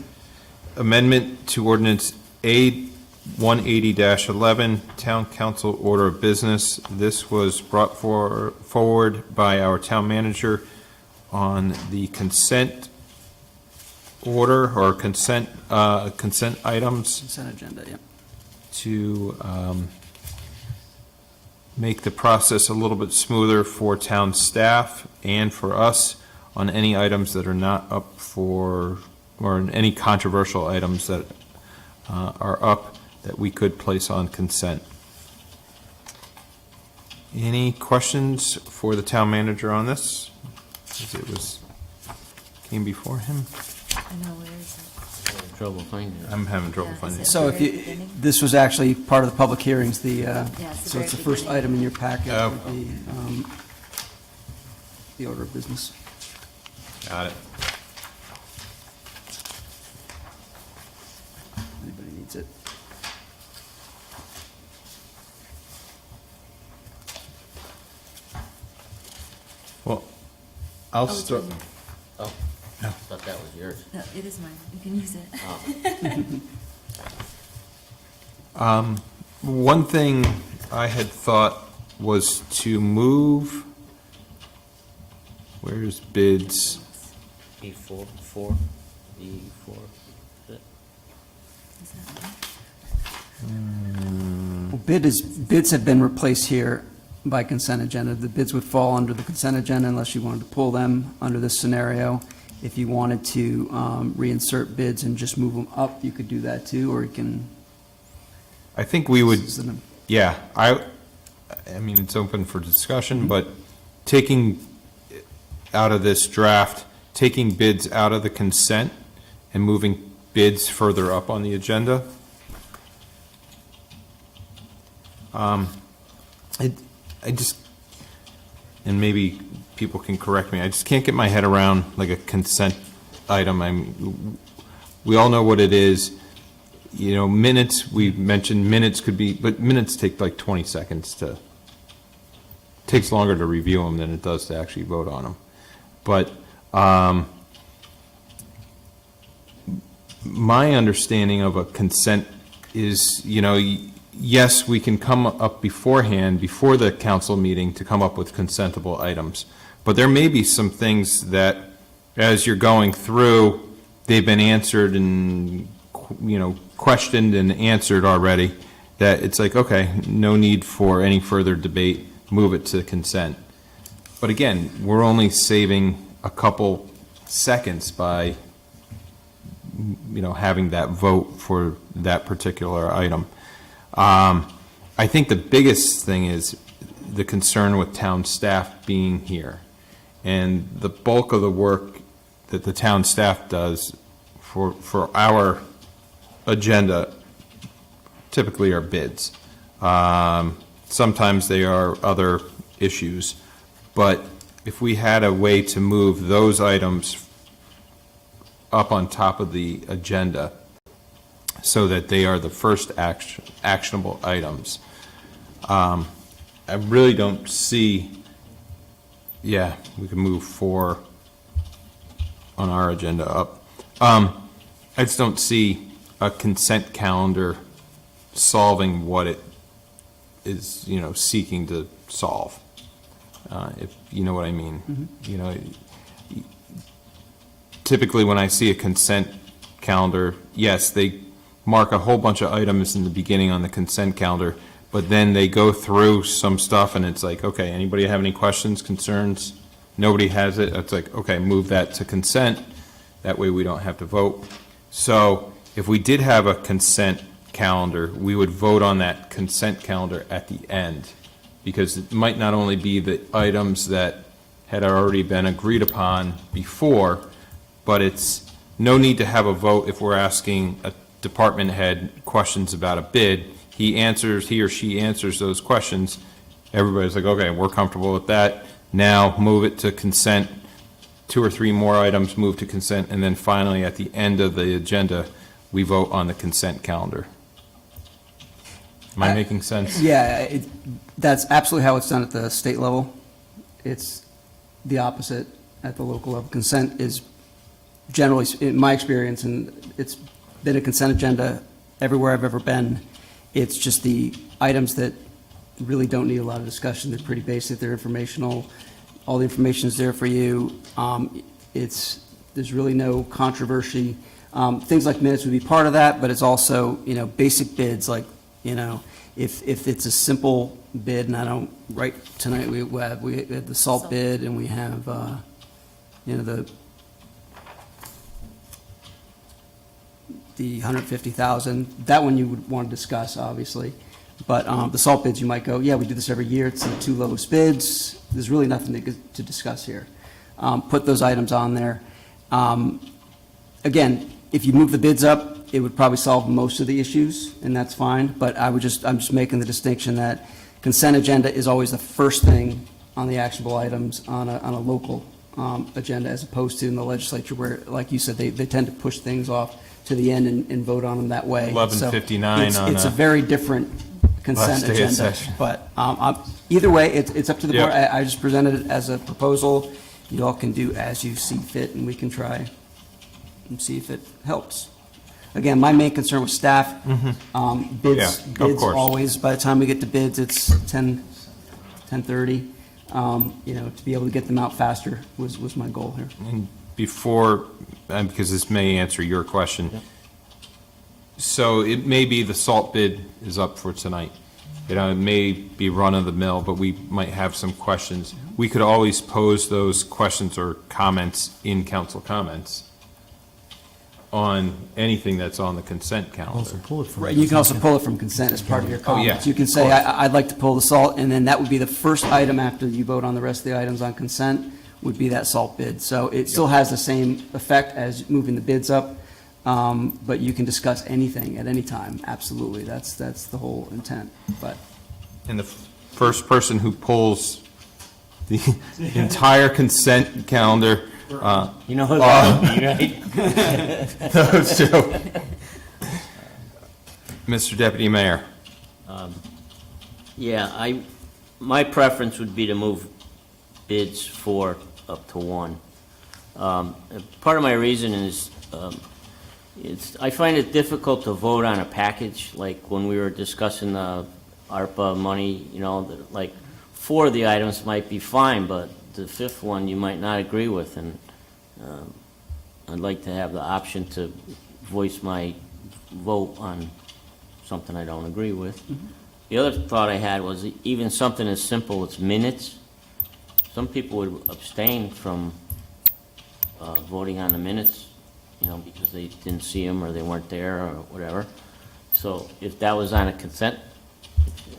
A: amendment to ordinance A180-11, Town Council Order of Business. This was brought forward by our town manager on the consent order or consent items.
O: Consent agenda, yeah.
A: To make the process a little bit smoother for town staff and for us on any items that are not up for, or any controversial items that are up that we could place on consent. Any questions for the town manager on this? As it came before him?
F: I know, where is it?
R: Trouble finding it.
A: I'm having trouble finding it.
O: So this was actually part of the public hearings, so
F: it's the
O: it's the
F: very
O: first
F: beginning.
O: item in your packet,
A: Oh.
O: would be the order of business.
A: Got it.
O: Anybody needs it?
A: Well, I'll
F: Oh, it's
A: start.
F: in there.
R: Oh,
A: No.
R: thought that was yours.
F: No, it is mine. You can use it.
A: One thing I had thought was to move, where's bids?
R: B4, B4, is it?
F: Is that
O: Well, bids have been replaced here by consent agenda. The bids would fall under the consent agenda unless you wanted to pull them under this scenario. If you wanted to reinsert bids and just move them up, you could do that too, or you can.
A: I think we would,
O: This is an-
A: yeah, I mean, it's open for discussion, but taking out of this draft, taking bids out of the consent and moving bids further up on the agenda. I just, and maybe people can correct me, I just can't get my head around like a consent item. We all know what it is. You know, minutes, we mentioned minutes could be, but minutes take like 20 seconds takes longer to review them than it does to actually vote on them. But my understanding of a consent is, you know, yes, we can come up beforehand, before the council meeting, to come up with consentable items. But there may be some things that, as you're going through, they've been answered and, you know, questioned and answered already, that it's like, okay, no need for any further debate, move it to consent. But again, we're only saving a couple seconds by, you know, having that vote for that particular item. I think the biggest thing is the concern with town staff being here. And the bulk of the work that the town staff does for our agenda typically are bids. Sometimes they are other issues. But if we had a way to move those items up on top of the agenda so that they are the first actionable items, I really don't see, yeah, we can move 4 on our agenda up. I just don't see a consent calendar solving what it is, seeking to solve. If you know what I mean. You know, typically when I see a consent calendar, yes, they mark a whole bunch of items in the beginning on the consent calendar, but then they go through some stuff and it's like, okay, anybody have any questions, concerns? Nobody has it. It's like, okay, move that to consent. That way we don't have to vote. So if we did have a consent calendar, we would vote on that consent calendar at the end, because it might not only be the items that had already been agreed upon before, but it's no need to have a vote if we're asking a department head questions about a bid. He or she answers those questions. Everybody's like, okay, we're comfortable with that. Now move it to consent. 2 or 3 more items move to consent, and then finally at the end of the agenda, we vote on the consent calendar. Am I making sense?
O: Yeah, that's absolutely how it's done at the state level. It's the opposite at the local level. Consent is generally, in my experience, and it's been a consent agenda everywhere I've ever been, it's just the items that really don't need a lot of discussion. They're pretty basic, they're informational. All the information is there for you. There's really no controversy. Things like minutes would be part of that, but it's also, basic bids, like, if it's a simple bid, and I don't, right tonight, we had the salt bid, and we have, the $150,000, that one you would want to discuss, obviously. But the salt bids, you might go, yeah, we do this every year, it's the 2 lowest bids, there's really nothing to discuss here. Put those items on there. Again, if you move the bids up, it would probably solve most of the issues, and that's fine, but I'm just making the distinction that consent agenda is always the first thing on the actionable items on a local agenda, as opposed to in the legislature where, like you said, they tend to push things off to the end and vote on them that way.
A: 11:59
O: So
A: on
O: it's a very different consent
A: last day of
O: agenda.
A: session.
O: But either way, it's up to the board.
A: Yep.
O: I just presented it as a proposal. You all can do as you see fit, and we can try and see if it helps. Again, my main concern was staff. Bids,
A: Yeah, of
O: bids
A: course.
O: always, by the time we get to bids, it's 10:30. To be able to get them out faster was my goal here.
A: And before, because this may answer your question, so it may be the salt bid is up for tonight. It may be run-of-the-mill, but we might have some questions. We could always pose those questions or comments in council comments on anything that's on the consent calendar.
O: Right, you can also pull it from consent as part of your
A: Oh, yeah,
O: comments. You can
A: of
O: say,
A: course.
O: I'd like to pull the salt, and then that would be the first item after you vote on the rest of the items on consent, would be that salt bid. So it still has the same effect as moving the bids up, but you can discuss anything at any time, absolutely. That's the whole intent, but.
A: And the first person who pulls the entire consent calendar.
R: You know who that would be, right?
A: Those two. Mr. Deputy Mayor.
R: Yeah, my preference would be to move bids 4 up to 1. Part of my reason is, I find it difficult to vote on a package, like when we were discussing the ARPA money, like 4 of the items might be fine, but the 5th one you might not agree with, and I'd like to have the option to voice my vote on something I don't agree with. The other thought I had was even something as simple as minutes. Some people would abstain from voting on the minutes, because they didn't see them or they weren't there or whatever. So if that was on a consent.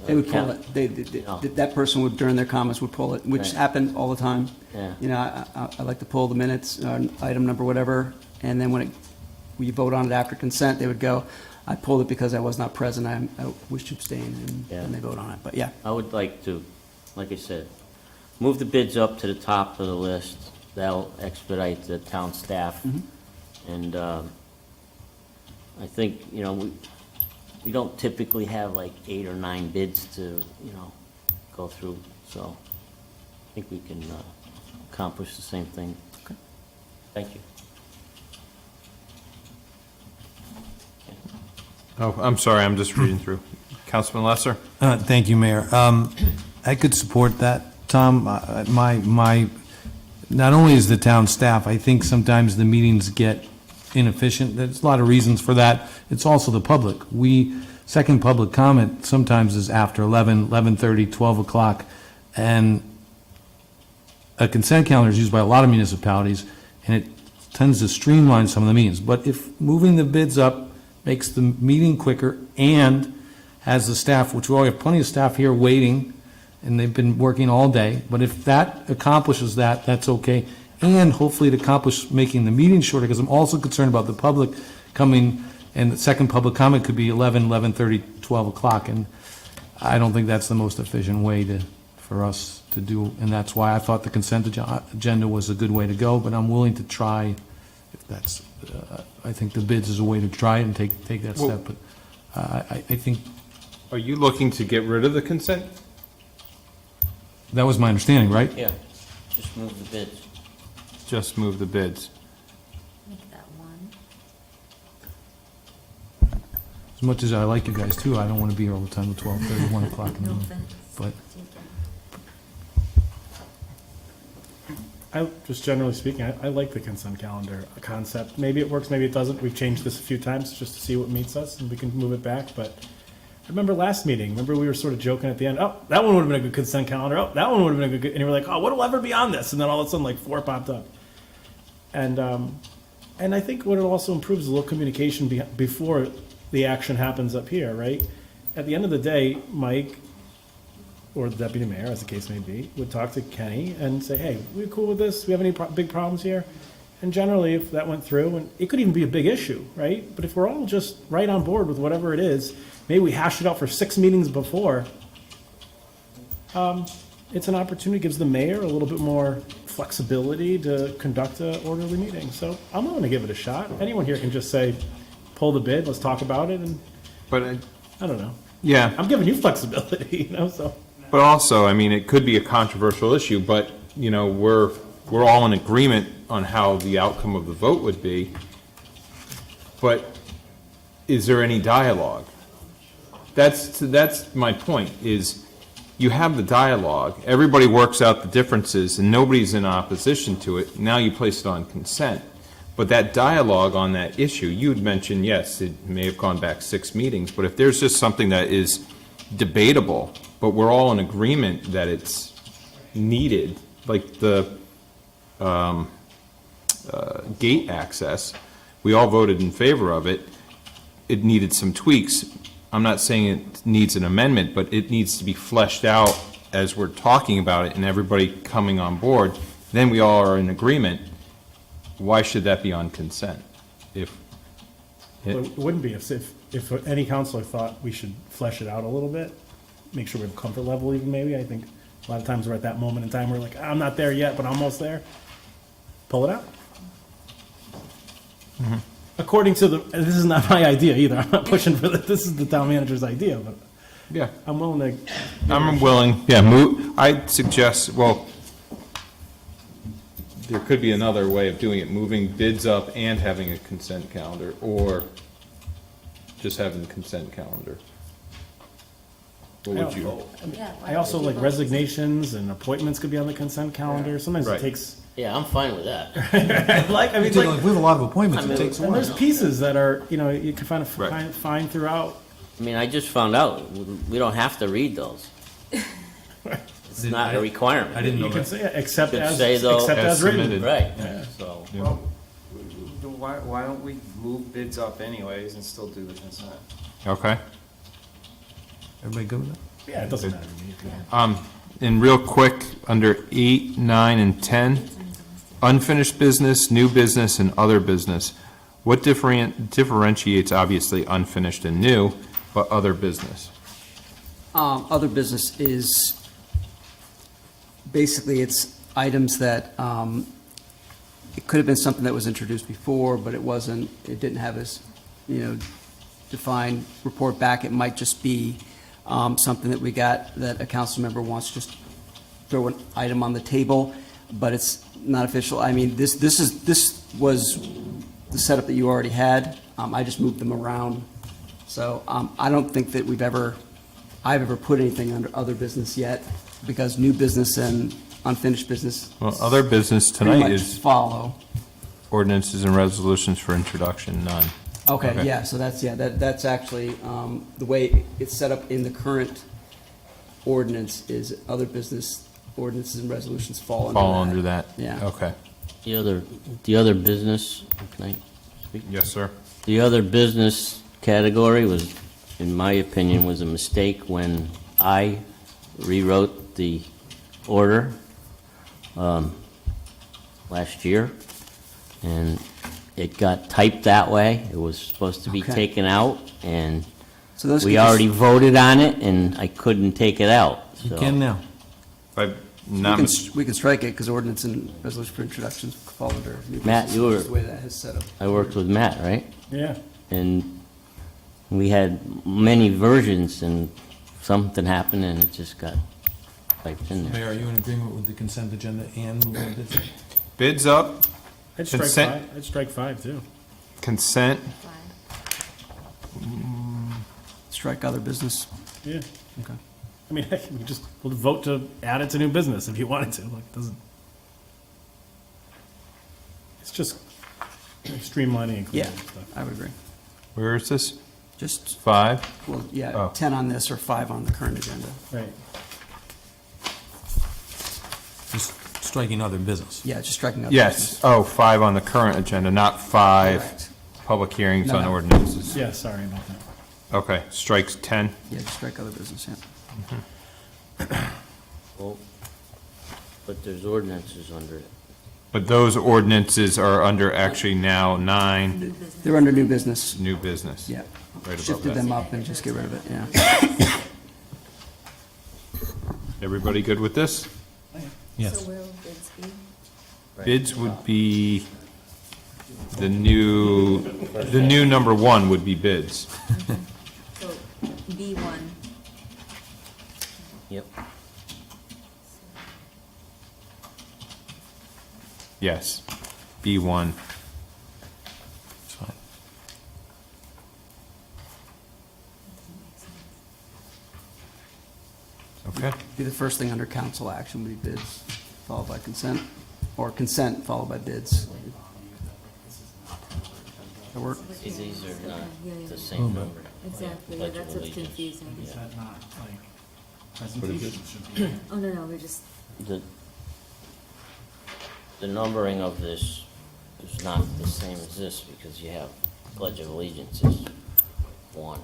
O: They would pull it. That person would, during their comments, would pull it, which happened all the time.
R: Yeah.
O: I like to pull the minutes, item number whatever, and then when you vote on it after consent, they would go, I pulled it because I was not present, I wish to abstain, and they vote on it, but yeah.
R: I would like to, like I said, move the bids up to the top of the list. That'll expedite the town staff. And I think, we don't typically have like 8 or 9 bids to, go through, so I think we can accomplish the same thing.
S: Okay.
R: Thank you.
A: Oh, I'm sorry, I'm just reading through. Councilman Lesser?
G: Thank you, Mayor. I could support that, Tom. Not only is the town staff, I think sometimes the meetings get inefficient. There's a lot of reasons for that. It's also the public. Second public comment sometimes is after 11, 11:30, 12 o'clock, and a consent calendar is used by a lot of municipalities, and it tends to streamline some of the meetings. But if moving the bids up makes the meeting quicker and has the staff, which we already have plenty of staff here waiting, and they've been working all day, but if that accomplishes that, that's okay. And hopefully it accomplishes making the meeting shorter, because I'm also concerned about the public coming, and the second public comment could be 11, 11:30, 12 o'clock, and I don't think that's the most efficient way for us to do, and that's why I thought the consent agenda was a good way to go, but I'm willing to try, if that's, I think the bids is a way to try it and take that step, but I think.
A: Are you looking to get rid of the consent?
G: That was my understanding, right?
R: Yeah, just move the bids.
A: Just move the bids.
F: Make that one.
G: As much as I like you guys too, I don't want to be here all the time at 12:30, 1 o'clock in the
F: No
G: morning.
F: offense.
G: But
S: Just generally speaking, I like the consent calendar concept. Maybe it works, maybe it doesn't. We've changed this a few times just to see what meets us, and we can move it back, but I remember last meeting, we were sort of joking at the end, oh, that one would have been a good consent calendar, oh, that one would have been a good, and you were like, oh, what will ever be on this? And then all of a sudden, like, 4 popped up. And I think what it also improves is a little communication before the action happens up here, right? At the end of the day, Mike, or the deputy mayor, as the case may be, would talk to Kenny and say, hey, we cool with this? We have any big problems here? And generally, if that went through, and it could even be a big issue, right? But if we're all just right on board with whatever it is, maybe we hash it out for 6 meetings before, it's an opportunity, gives the mayor a little bit more flexibility to conduct an orderly meeting. So I'm willing to give it a shot. Anyone here can just say, pull the bid, let's talk about it, and,
A: But,
S: I don't know.
A: yeah.
S: I'm giving you flexibility, so.
A: But also, I mean, it could be a controversial issue, but, you know, we're all in agreement on how the outcome of the vote would be. But is there any dialogue? That's my point, is you have the dialogue, everybody works out the differences, and nobody's in opposition to it. Now you place it on consent. But that dialogue on that issue, you had mentioned, yes, it may have gone back 6 meetings, but if there's just something that is debatable, but we're all in agreement that it's needed, like the gate access, we all voted in favor of it, it needed some tweaks. I'm not saying it needs an amendment, but it needs to be fleshed out as we're talking about it and everybody coming on board, then we all are in agreement. Why should that be on consent? If
S: It wouldn't be if any counselor thought we should flesh it out a little bit, make sure we have comfort level even maybe. I think a lot of times we're at that moment in time where we're like, I'm not there yet, but I'm almost there. Pull it out. According to this is not my idea either. I'm not pushing for this. This is the town manager's idea, but
A: yeah,
S: I'm willing to.
A: I'm willing, yeah, I'd suggest, well, there could be another way of doing it, moving bids up and having a consent calendar, or just having the consent calendar. What would you?
S: I also like resignations and appointments could be on the consent calendar. Sometimes it takes.
R: Yeah, I'm fine with that.
S: We have
G: a lot of appointments, it takes a
S: and
G: while.
S: there's pieces that are, you can find throughout.
R: I mean, I just found out, we don't have to read those. It's not a requirement.
G: I didn't know
S: You can
G: that.
S: say, except
R: Could
S: as,
R: say, though,
S: except as written.
A: submitted.
R: Right,
S: Yeah.
R: so.
A: Yeah.
J: Why don't we move bids up anyways and still do the consent?
A: Okay.
G: Everybody good with that?
S: Yeah, it doesn't matter to me.
A: And real quick, under 8, 9, and 10, unfinished business, new business, and other business. What differentiates, obviously, unfinished and new, but other business?
O: Other business is, basically, it's items that, it could have been something that was introduced before, but it wasn't, it didn't have this, defined report back. It might just be something that we got, that a council member wants to just throw an item on the table. but it's not official. I mean, this was the setup that you already had. I just moved them around. So I don't think that I've ever put anything under other business yet, because new business and unfinished business.
A: Well, other business
O: pretty
A: tonight
O: much
A: is
O: follow.
A: ordinances and resolutions for introduction, none.
O: Okay, yeah, so that's actually, the way it's set up in the current ordinance is other business ordinances and resolutions fall under that. Yeah.
A: Okay.
R: The other business, can I speak?
A: Yes, sir.
R: The other business category was, in my opinion, was a mistake when I rewrote the order last year, and it got typed that way. It was supposed to be
O: Okay.
R: taken out, and
O: So those
R: we
O: could just-
R: already voted on it, and I couldn't take it out.
G: You
R: so-
G: can now.
O: We can strike it, because ordinance and resolution for introductions fall under new
R: Matt,
O: business.
R: you were-
O: That's the way that is set up.
R: I worked with Matt, right?
S: Yeah.
R: And we had many versions, and something happened, and it just got typed in there.
G: Mayor, are you in agreement with the consent agenda and moving bids?
A: Bids up,
S: I'd strike
A: Consent.
S: 5, I'd strike 5 too.
A: consent,
O: Strike other business.
S: Yeah.
O: Okay.
S: I mean, we'll vote to add it to new business if you wanted to, like, doesn't. It's just streamlining and cleaning
O: Yeah,
S: stuff.
O: I would agree.
A: where is this?
O: Just,
A: 5?
O: well, yeah,
A: Oh.
O: 10 on this or 5 on the current agenda.
S: Right.
G: Just striking other business.
O: Yeah, just striking other
A: Yes,
O: business.
A: oh, 5 on the current agenda, not 5
O: Correct.
A: public hearings
O: No,
A: on
O: no.
A: ordinances.
S: Yeah, sorry about that.
A: Okay, strikes 10.
O: Yeah, just strike other business, yeah.
R: Well, but there's ordinances under it.
A: But those ordinances are under actually now 9,
O: They're under new business.
A: new business.
O: Yeah.
A: Right above
O: Shifted
A: that.
O: them up and just get rid of it, yeah.
A: Everybody good with this?
G: Yes.
F: So where will bids be?
A: Bids would be, the new number 1 would be bids.
F: So B1.
R: Yep.
A: Yes, B1.
G: It's fine.
A: Okay.
O: Be the first thing under council action would be bids, followed by consent, or consent followed by bids. That work?
R: See, these are not
F: Yeah, yeah.
R: the same number.
F: Exactly,
R: Pledge
F: that's
R: of
F: what's
R: Allegiance.
F: confusing.
S: Is that not, like, presentation should be?
F: Oh, no, we're just,
R: The numbering of this is not the same as this, because you have Pledge of Allegiance is 1.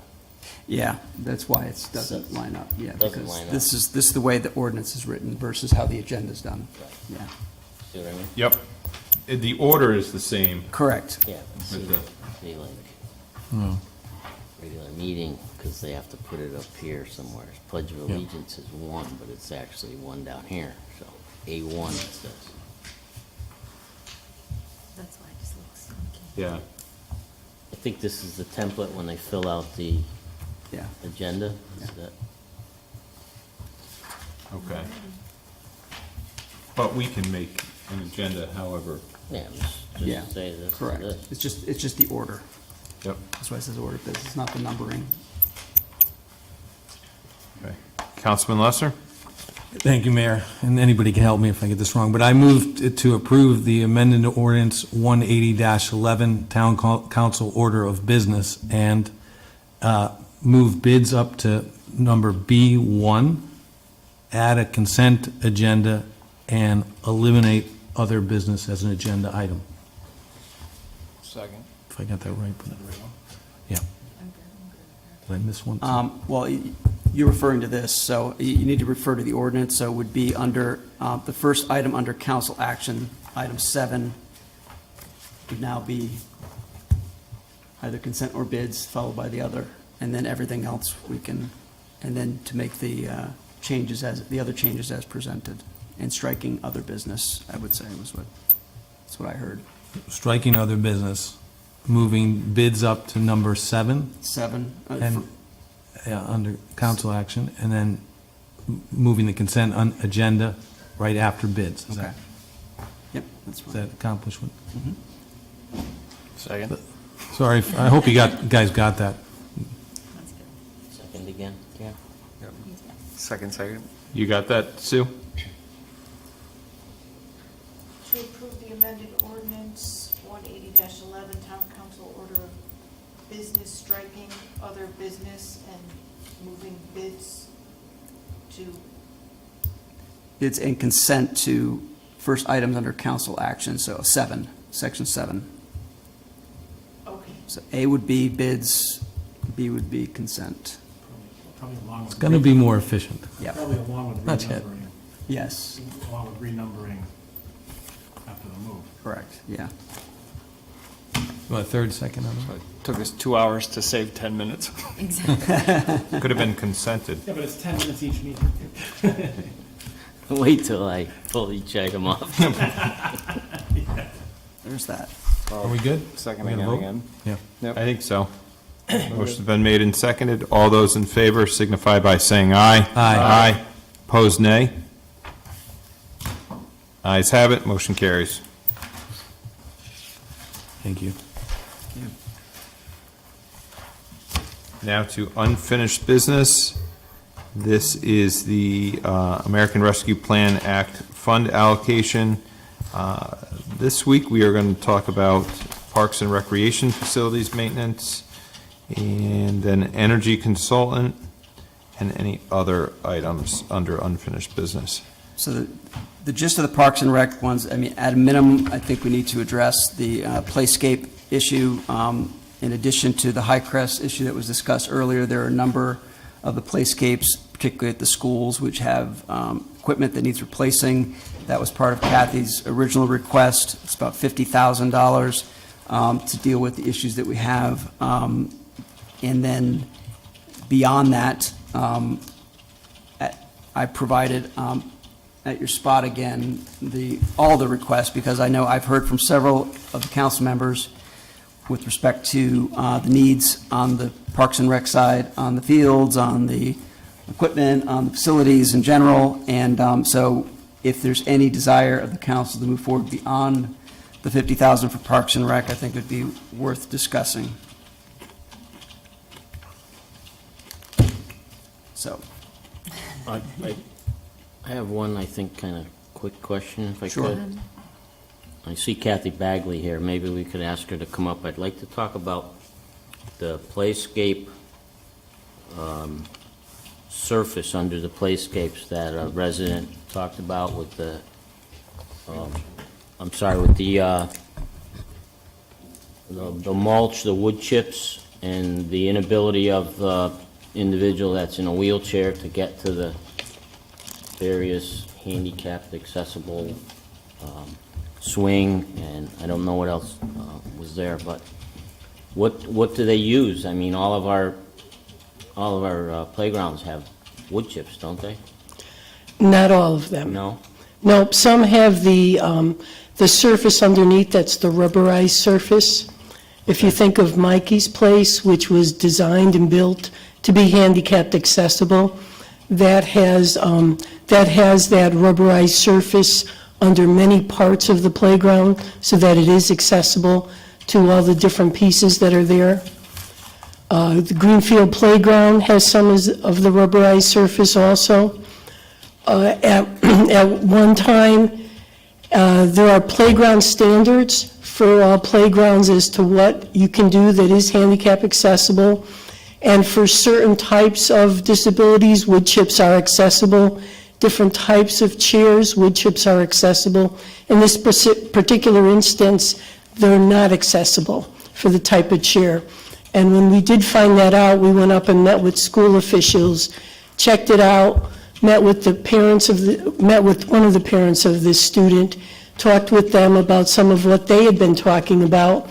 O: Yeah, that's why it doesn't line up, yeah,
R: Doesn't
O: because
R: line up.
O: this is the way the ordinance is written versus how the agenda's done.
R: Right.
O: Yeah,
R: See what I mean?
A: Yep. The order is the same.
O: correct.
R: Yeah. See,
A: With the-
R: see, like,
G: No.
R: regular meeting, because they have to put it up here somewhere. Pledge of
G: Yeah.
R: Allegiance is 1, but it's actually 1 down here, so A1 it says.
F: that's why it just looks funky.
A: Yeah.
R: I think this is the template when they fill out the
O: Yeah.
R: agenda. Is that-
A: Okay. But we can make an agenda however.
R: Yeah,
O: Yeah,
R: just say this,
O: correct.
R: this.
O: It's just the order.
A: Yep.
O: That's why it says order of business, it's not the numbering.
A: Okay. Councilman Lesser?
G: Thank you, Mayor, and anybody can help me if I get this wrong, but I moved to approve the amended ordinance 180-11 Town Council Order of Business and move bids up to number B1, add a consent agenda, and eliminate other business as an agenda item.
J: Second.
G: If I got that right. Yeah. Did I miss one?
O: Well, you're referring to this, so you need to refer to the ordinance, so it would be under, the first item under council action, item 7, would now be either consent or bids, followed by the other, and then everything else we can, and then to make the changes the other changes as presented, and striking other business, I would say, that's what I heard.
G: Striking other business, moving bids up to number 7.
O: 7.
G: And, under council action, and then moving the consent agenda right after bids. Is that-
O: Yep, that's
G: Does
O: fine.
G: that accomplish what?
J: Second.
G: Sorry, I hope you guys got that.
R: Second again, yeah.
J: Second.
A: You got that, Sue?
C: To approve the amended ordinance 180-11, Town Council Order of Business striking other business and moving bids to,
O: Bids and consent to first items under council action, so 7, section 7.
C: okay.
O: So A would be bids, B would be consent.
S: Probably along with.
G: It's going to be more efficient.
O: Yeah.
S: Probably along with
G: Not yet.
S: renumbering.
O: Yes,
S: Along with renumbering after the move.
O: correct, yeah.
G: You want a third, second on that?
J: Took us 2 hours to save 10 minutes.
F: Exactly.
A: Could have been consented.
S: Yeah, but it's 10 minutes each meeting.
R: Wait till I fully check them off.
O: There's that.
G: Are we good?
J: Second
G: We gonna vote?
J: again.
G: Yeah.
J: Yep.
A: I think so. Motion's been made and seconded. All those in favor signify by saying aye.
G: Aye.
A: Opposed, nay. Ayes have it, motion carries.
G: Thank you.
A: Now to unfinished business. This is the American Rescue Plan Act fund allocation. This week, we are going to talk about Parks and Recreation Facilities maintenance, and then energy consultant, and any other items under unfinished business.
O: So the gist of the Parks and Rec ones, I mean, at a minimum, I think we need to address the playscape issue. In addition to the high crest issue that was discussed earlier, there are a number of the playscapes, particularly at the schools, which have equipment that needs replacing. That was part of Kathy's original request. It's about $50,000 to deal with the issues that we have. And then beyond that, I provided at your spot again, all the requests, because I know I've heard from several of the council members with respect to the needs on the Parks and Rec side, on the fields, on the equipment, on the facilities in general. And so if there's any desire of the council to move forward beyond the $50,000 for Parks and Rec, I think it'd be worth discussing. So.
R: I have one, I think, kind of quick question, if I
O: Sure.
R: could. I see Kathy Bagley here. Maybe we could ask her to come up. I'd like to talk about the playscape surface under the playscapes that a resident talked about with the, with the mulch, the wood chips, and the inability of the individual that's in a wheelchair to get to the various handicapped accessible swing, and I don't know what else was there, but what do they use? I mean, all of our playgrounds have wood chips, don't they?
K: Not all of them.
R: No?
K: Nope, some have the surface underneath, that's the rubberized surface. If you think of Mikey's place, which was designed and built to be handicapped accessible, that has that rubberized surface under many parts of the playground so that it is accessible to all the different pieces that are there. The Greenfield Playground has some of the rubberized surface also. At one time, there are playground standards for all playgrounds as to what you can do that is handicap accessible. And for certain types of disabilities, wood chips are accessible. Different types of chairs, wood chips are accessible. In this particular instance, they're not accessible for the type of chair. And when we did find that out, we went up and met with school officials, checked it out, met with one of the parents of this student, talked with them about some of what they had been talking about,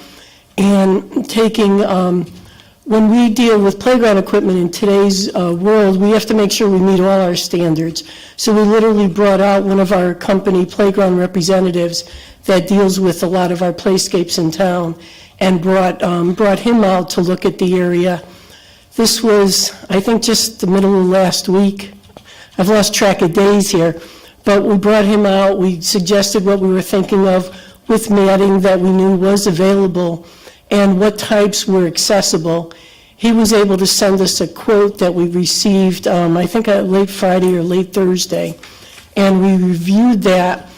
K: and taking, when we deal with playground equipment in today's world, we have to make sure we meet all our standards. So we literally brought out one of our company playground representatives that deals with a lot of our playscapes in town, and brought him out to look at the area. This was, I think, just the middle of last week. I've lost track of days here, But we brought him out, we suggested what we were thinking of with matting that we knew was available and what types were accessible. He was able to send us a quote that we received, I think late Friday or late Thursday, and we reviewed that.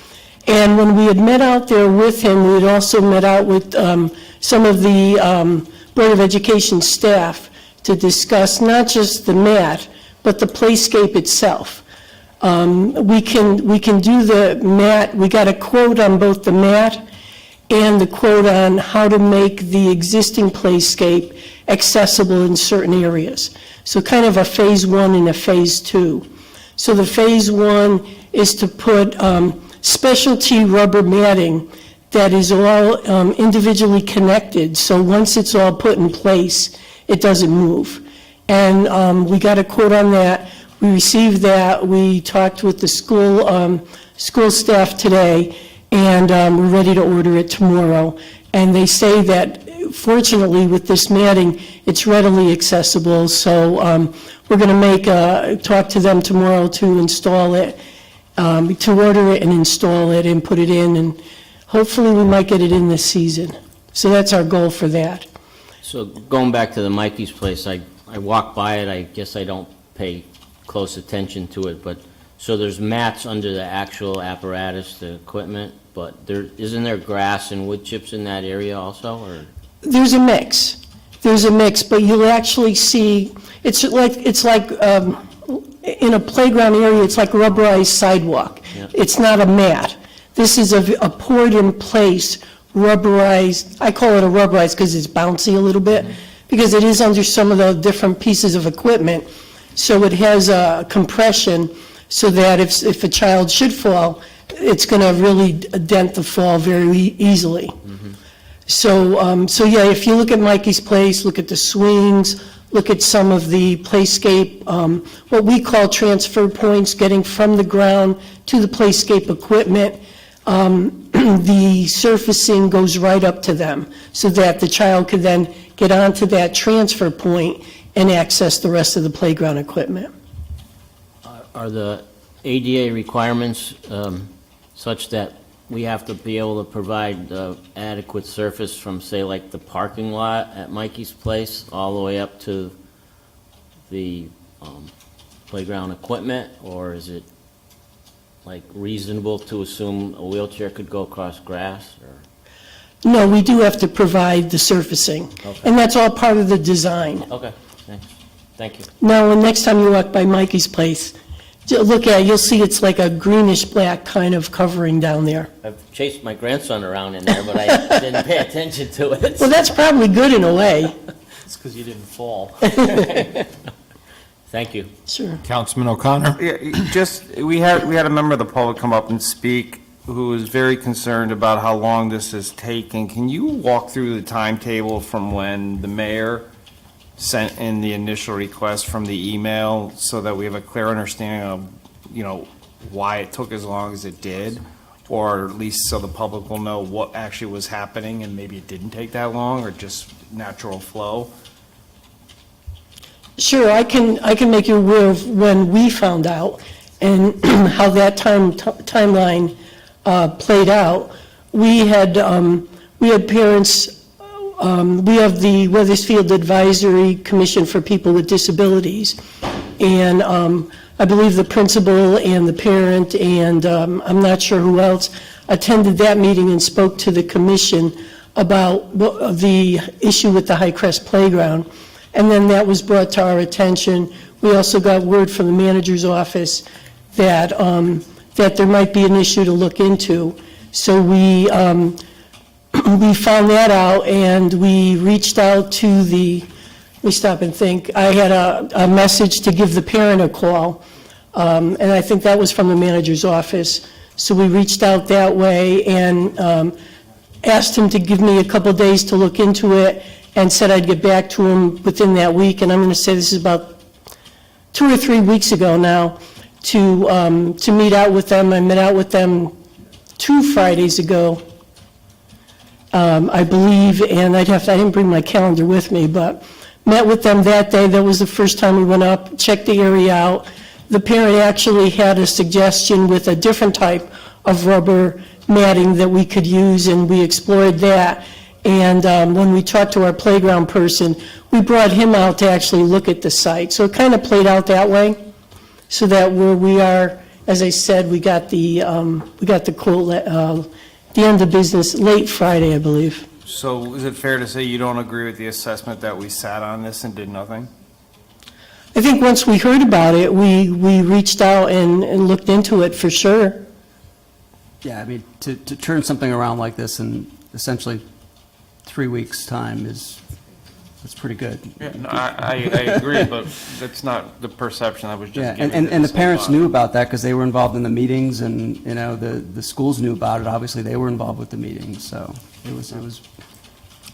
K: And when we had met out there with him, we had also met out with some of the Board of Education staff to discuss not just the mat, but the playscape itself. We can do the mat, we got a quote on both the mat and the quote on how to make the existing playscape accessible in certain areas. So kind of a phase 1 and a phase 2. So the phase 1 is to put specialty rubber matting that is all individually connected, so once it's all put in place, it doesn't move. And we got a quote on that. We received that. We talked with the school staff today, and we're ready to order it tomorrow. And they say that, fortunately, with this matting, it's readily accessible, so we're going to talk to them tomorrow to install it, to order it and install it and put it in, and hopefully we might get it in this season. So that's our goal for that.
R: So going back to the Mikey's place, I walk by it, I guess I don't pay close attention to it, but, so there's mats under the actual apparatus, the equipment, but isn't there grass and wood chips in that area also, or?
K: There's a mix, but you'll actually see, it's like in a playground area, it's like rubberized sidewalk.
R: Yep.
K: It's not a mat. This is a poured-in-place rubberized, I call it a rubberized because it's bouncy a little bit, because it is under some of the different pieces of equipment. So it has a compression so that if a child should fall, it's going to really dent the fall very easily. So yeah, if you look at Mikey's place, look at the swings, look at some of the playscape, what we call transfer points, getting from the ground to the playscape equipment, the surfacing goes right up to them so that the child could then get onto that transfer point and access the rest of the playground equipment.
R: Are the ADA requirements such that we have to be able to provide adequate surface from, say, like the parking lot at Mikey's place all the way up to the playground equipment, or is it like reasonable to assume a wheelchair could go across grass, or?
K: No, we do have to provide the surfacing, and that's all part of the design.
R: Okay, thanks. Thank you.
K: Now, when next time you walk by Mikey's place, look at it, you'll see it's like a greenish-black kind of covering down there.
R: I've chased my grandson around in there, but I didn't pay attention to it.
K: Well, that's probably good in a way.
R: It's because you didn't fall. Thank you.
K: Sure.
A: Councilman O'Connor?
J: Yeah, we had a member of the public come up and speak who was very concerned about how long this is taking. Can you walk through the timetable from when the mayor sent in the initial request from the email so that we have a clear understanding of, why it took as long as it did, or at least so the public will know what actually was happening and maybe it didn't take that long or just natural flow?
K: Sure, I can make you aware of when we found out and how that timeline played out. We had parents, we have the Weathersfield Advisory Commission for People with Disabilities, and I believe the principal and the parent and I'm not sure who else attended that meeting and spoke to the commission about the issue with the High Crest Playground. And then that was brought to our attention. We also got word from the manager's office that that there might be an issue to look into. So we found that out, and we reached out to let me stop and think. I had a message to give the parent a call, and I think that was from the manager's office. So we reached out that way and asked him to give me a couple days to look into it, and said I'd get back to him within that week. And I'm going to say this is about 2 or 3 weeks ago now, to meet out with them. I met out with them 2 Fridays ago, I believe, and I didn't bring my calendar with me, but met with them that day. That was the first time we went up, checked the area out, the parent actually had a suggestion with a different type of rubber matting that we could use, and we explored that. And when we talked to our playground person, we brought him out to actually look at the site. So it kind of played out that way, so that where we are, as I said, we got the quote, the end of business late Friday, I believe.
J: So is it fair to say you don't agree with the assessment that we sat on this and did nothing?
K: I think once we heard about it, we reached out and looked into it for sure.
O: Yeah, I mean, to turn something around like this in essentially 3 weeks' time that's pretty good.
J: Yeah, no, I agree, but that's not the perception I was just
O: Yeah,
J: giving.
O: and the parents knew about that because they were involved in the meetings, and, you know, the schools knew about it. Obviously, they were involved with the meetings, so it was,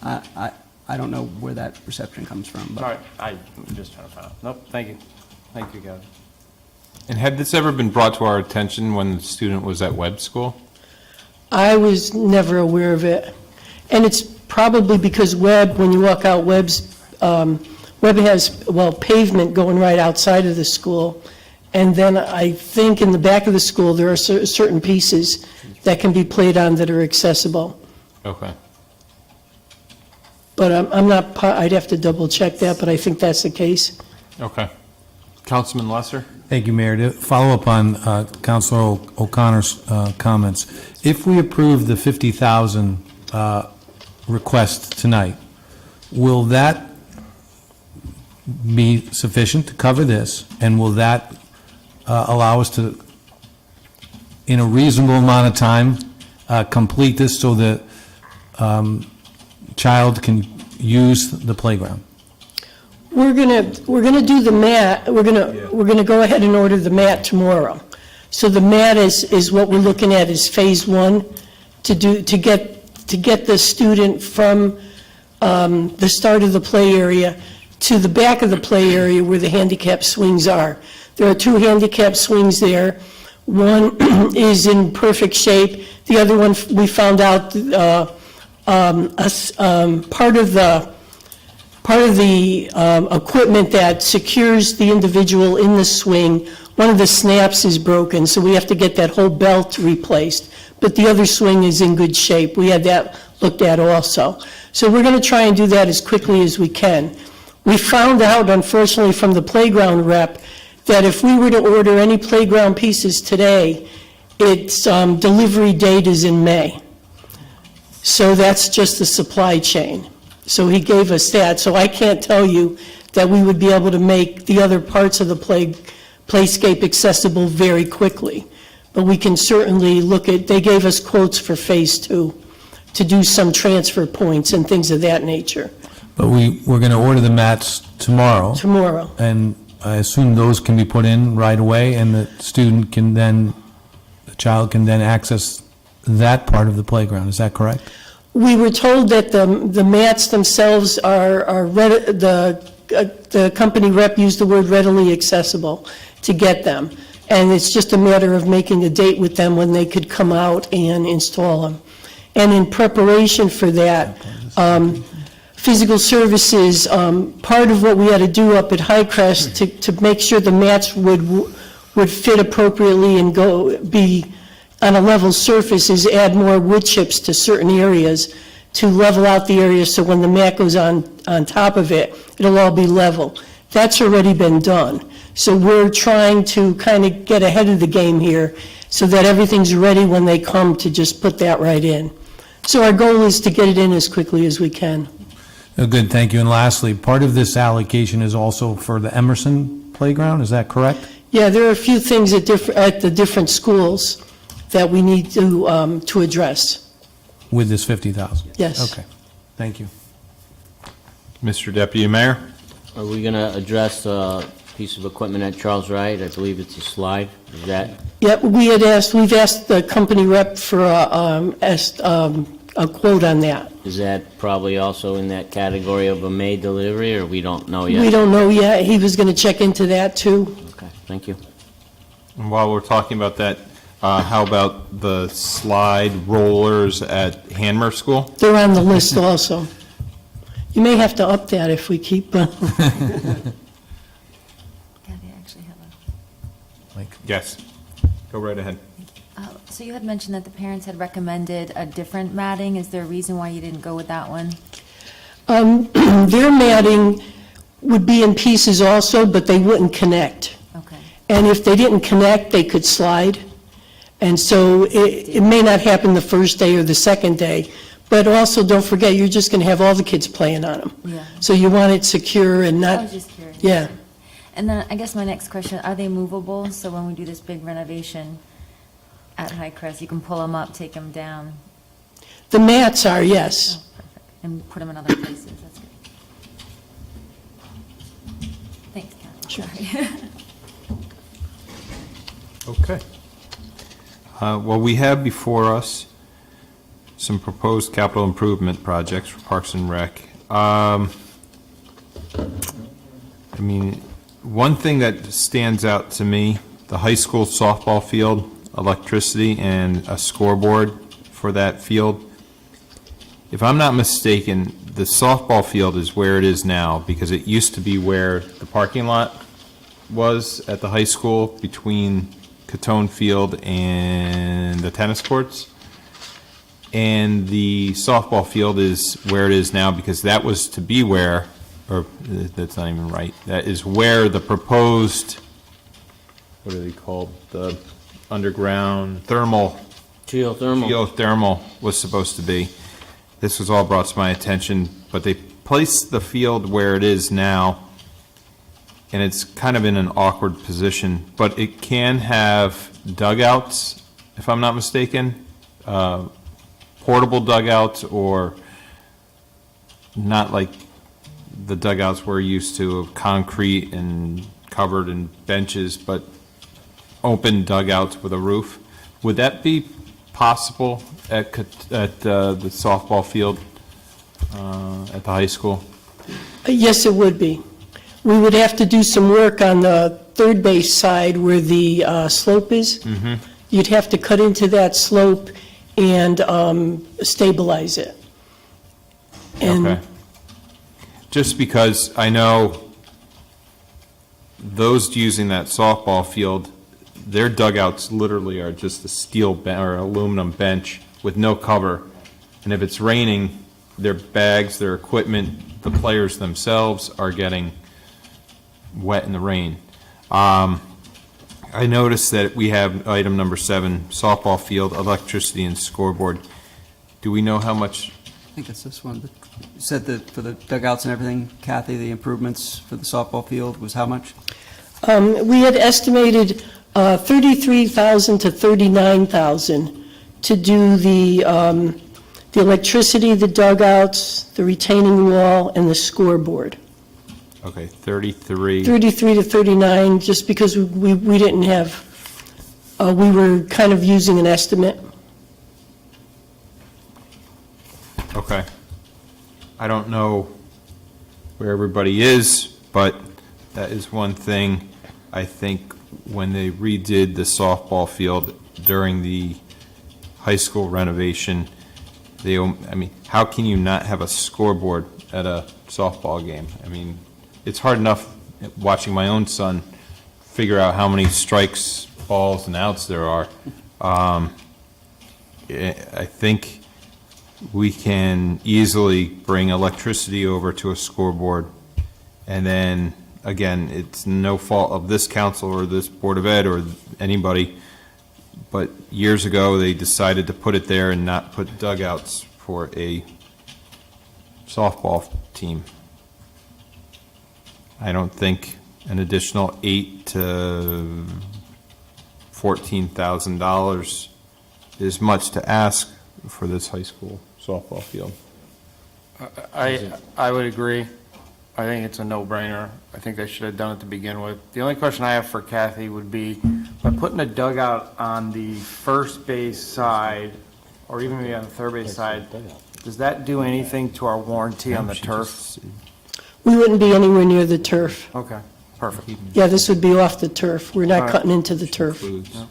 O: I don't know where that perception comes from, but.
J: All right, I'm just trying to find out. Nope, thank you. Thank you, guys.
A: And had this ever been brought to our attention when the student was at Webb School?
K: I was never aware of it. And it's probably because Webb, when you walk out, Webb has, well, pavement going right outside of the school. And then I think in the back of the school, there are certain pieces that can be played on that are accessible.
A: Okay.
K: But I'm not, I'd have to double check that, but I think that's the case.
A: Okay. Councilman Lesser?
G: Thank you, Mayor. To follow up on Councilor O'Connor's comments, if we approve the 50,000 request tonight, will that be sufficient to cover this? And will that allow us to, in a reasonable amount of time, complete this so that child can use the playground?
K: We're gonna do the mat, we're gonna go ahead and order the mat tomorrow. So the mat is what we're looking at is phase one, to get the student from the start of the play area to the back of the play area where the handicap swings are. There are 2 handicap swings there. One is in perfect shape. The other one, we found out part of the equipment that secures the individual in the swing, one of the snaps is broken, so we have to get that whole belt replaced. But the other swing is in good shape. We had that looked at also. So we're going to try and do that as quickly as we can. We found out, unfortunately, from the playground rep, that if we were to order any playground pieces today, its delivery date is in May. So that's just the supply chain. So he gave us that. So I can't tell you that we would be able to make the other parts of the playscape accessible very quickly. But we can certainly look at, they gave us quotes for phase 2 to do some transfer points and things of that nature.
G: But we're going to order the mats tomorrow.
K: Tomorrow.
G: And I assume those can be put in right away, and the student can then, the child can then access that part of the playground. Is that correct?
K: We were told that the mats themselves are the company rep used the word readily accessible to get them. And it's just a matter of making a date with them when they could come out and install them. And in preparation for that, physical services, part of what we had to do up at Crest to make sure the mats would fit appropriately and be on a level surface is add more wood chips to certain areas to level out the area so when the mat goes on top of it, it'll all be level. That's already been done. So we're trying to kind of get ahead of the game here so that everything's ready when they come to just put that right in. So our goal is to get it in as quickly as we can.
G: Oh, good, thank you. And lastly, part of this allocation is also for the Emerson playground, is that correct?
K: Yeah, there are a few things at the different schools that we need to address.
G: With this 50,000?
K: Yes.
G: Okay, thank you.
A: Mr. Deputy Mayor?
R: Are we going to address a piece of equipment at Charles Wright? I believe it's a slide. Is that?
K: Yep, we've asked the company rep for a quote on that.
R: Is that probably also in that category of a May delivery, or we don't know yet?
K: We don't know yet. He was going to check into that too.
R: Okay, thank you.
A: And while we're talking about that, how about the slide rollers at Hanmer School?
K: They're on the list also. You may have to up that if we keep.
F: Yeah, they actually have
A: Yes. Go right ahead.
F: So you had mentioned that the parents had recommended a different matting. Is there a reason why you didn't go with that one?
K: Their matting would be in pieces also, but they wouldn't connect.
F: Okay.
K: And if they didn't connect, they could slide. And so it may not happen the first day or the second day, but also don't forget, you're just going to have all the kids playing on them.
F: Yeah.
K: So you want it secure and not.
F: I was just curious.
K: Yeah.
F: And then I guess my next question, are they movable? So when we do this big renovation at High Crest, you can pull them up, take them down?
K: The mats are, yes.
F: Oh, perfect. And put them in other places. That's good. Thanks, Kathy. Sorry.
A: Okay. Well, we have before us some proposed capital improvement projects for Parks and Rec. I mean, one thing that stands out to me, the high school softball field, electricity, and a scoreboard for that field. If I'm not mistaken, the softball field is where it is now because it used to be where the parking lot was at the high school between Catone Field and the tennis courts. And the softball field is where it is now because that was to be where, or that's not even right, that is where the proposed, what are they called, the underground geothermal was supposed to be. This was all brought to my attention, but they placed the field where it is now, and it's kind of in an awkward position, but it can have dugouts, if I'm not mistaken, portable dugouts, or not like the dugouts we're used to of concrete and covered in benches, but open dugouts with a roof. Would that be possible at the softball field at the high school?
K: Yes, it would be. We would have to do some work on the third base side where the slope is.
A: Mm-hmm.
K: You'd have to cut into that slope and stabilize it. And
A: Okay. Just because I know those using that softball field, their dugouts literally are just a steel or aluminum bench with no cover. And if it's raining, their bags, their equipment, the players themselves are getting wet in the rain. I noticed that we have item number 7, softball field, electricity, and scoreboard. Do we know how much?
O: I think it's this one. You said that for the dugouts and everything, Kathy, the improvements for the softball field was how much?
K: we had estimated $33,000 to $39,000 to do the electricity, the dugouts, the retaining wall, and the scoreboard.
A: Okay, 33.
K: 33 to 39, just because we didn't have, we were kind of using an estimate.
A: Okay. I don't know where everybody is, but that is one thing I think when they redid the softball field during the high school renovation, I mean, how can you not have a scoreboard at a softball game? I mean, it's hard enough watching my own son figure out how many strikes, balls, and outs there are. I think we can easily bring electricity over to a scoreboard, and then, again, it's no fault of this council or this Board of Ed or anybody, but years ago, they decided to put it there and not put dugouts for a softball team. I don't think an additional $8,000 to $14,000 is much to ask for this high school softball field.
J: I would agree. I think it's a no-brainer. I think they should have done it to begin with. The only question I have for Kathy would be, by putting a dugout on the first base side, or even maybe on the third base side, does that do anything to our warranty on the turf?
K: We wouldn't be anywhere near the turf.
J: Okay, perfect.
K: Yeah, this would be off the turf. We're
J: All
K: not
J: right.
K: cutting into the turf.
J: Yeah.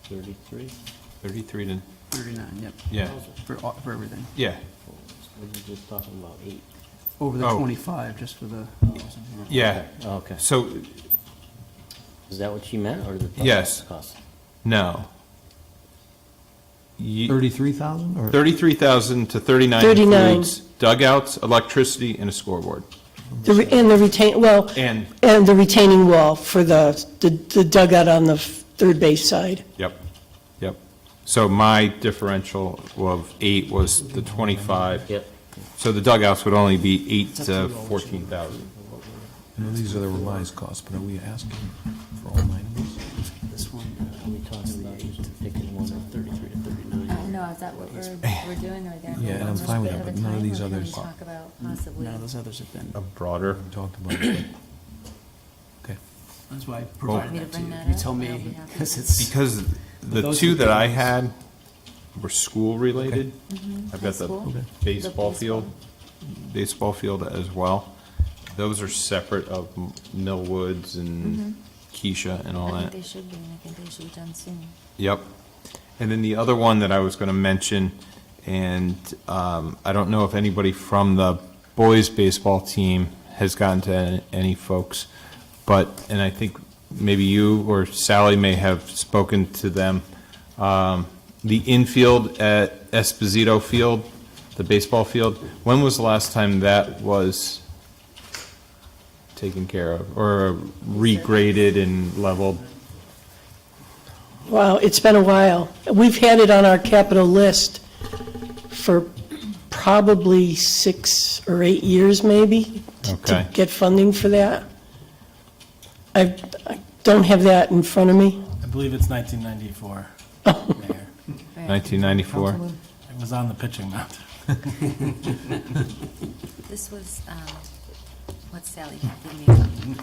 A: 33? 33 to,
O: 39, yep.
A: yeah,
O: For everything.
A: yeah.
R: What are you just talking about, 8?
O: Over the
A: Oh.
O: 25, just for the.
A: Yeah.
R: Okay.
A: So
R: Is that what she meant, or the
A: Yes.
R: cost?
A: No.
G: 33,000 or?
A: 33,000 to 39
K: 39.
A: includes dugouts, electricity, and a scoreboard.
K: And the retain, well,
A: And,
K: and the retaining wall for the dugout on the third base side.
A: yep, yep. So my differential of 8 was the 25.
R: Yep.
A: So the dugouts would only be 8 to 14,000.
G: I know these are the revised costs, but are we asking for all 9 of these?
O: This one,
R: Are we talking about just picking one of
O: 33 to 39.
F: No, is that what we're doing, or there?
G: Yeah, and I'm fine with that, but none of these others.
F: Talk about possibly.
O: No, those others have been,
A: A broader,
G: We talked about it. Okay.
O: that's why I
F: Want me
O: provided
F: to
O: that to
F: bring
O: you.
F: that
O: You
F: up?
O: told
F: I'll
O: me,
F: be happy
O: because
F: to.
O: it's,
A: because the
O: those
A: two
O: are
A: that I
O: things-
A: had were school-related.
F: Mhm.
A: I've
F: High
A: got the
F: school?
A: baseball
F: The
A: field, baseball field as well. Those are separate of Millwoods and Keisha and all
F: I
A: that.
F: think they should be, and I think they should be done soon.
A: Yep. And then the other one that I was going to mention, and I don't know if anybody from the boys' baseball team has gotten to any folks, but, and I think maybe you or Sally may have spoken to them, the infield at Esposito Field, the baseball field, when was the last time that was taken care of, or regraded and leveled?
K: Wow, it's been a while. We've had it on our capital list for probably 6 or 8 years, maybe, to
A: Okay.
K: get funding for that. I don't have that in front of me.
S: I believe it's 1994, Mayor.
A: 1994?
S: It was on the pitching mound.
F: This was, what Sally gave me.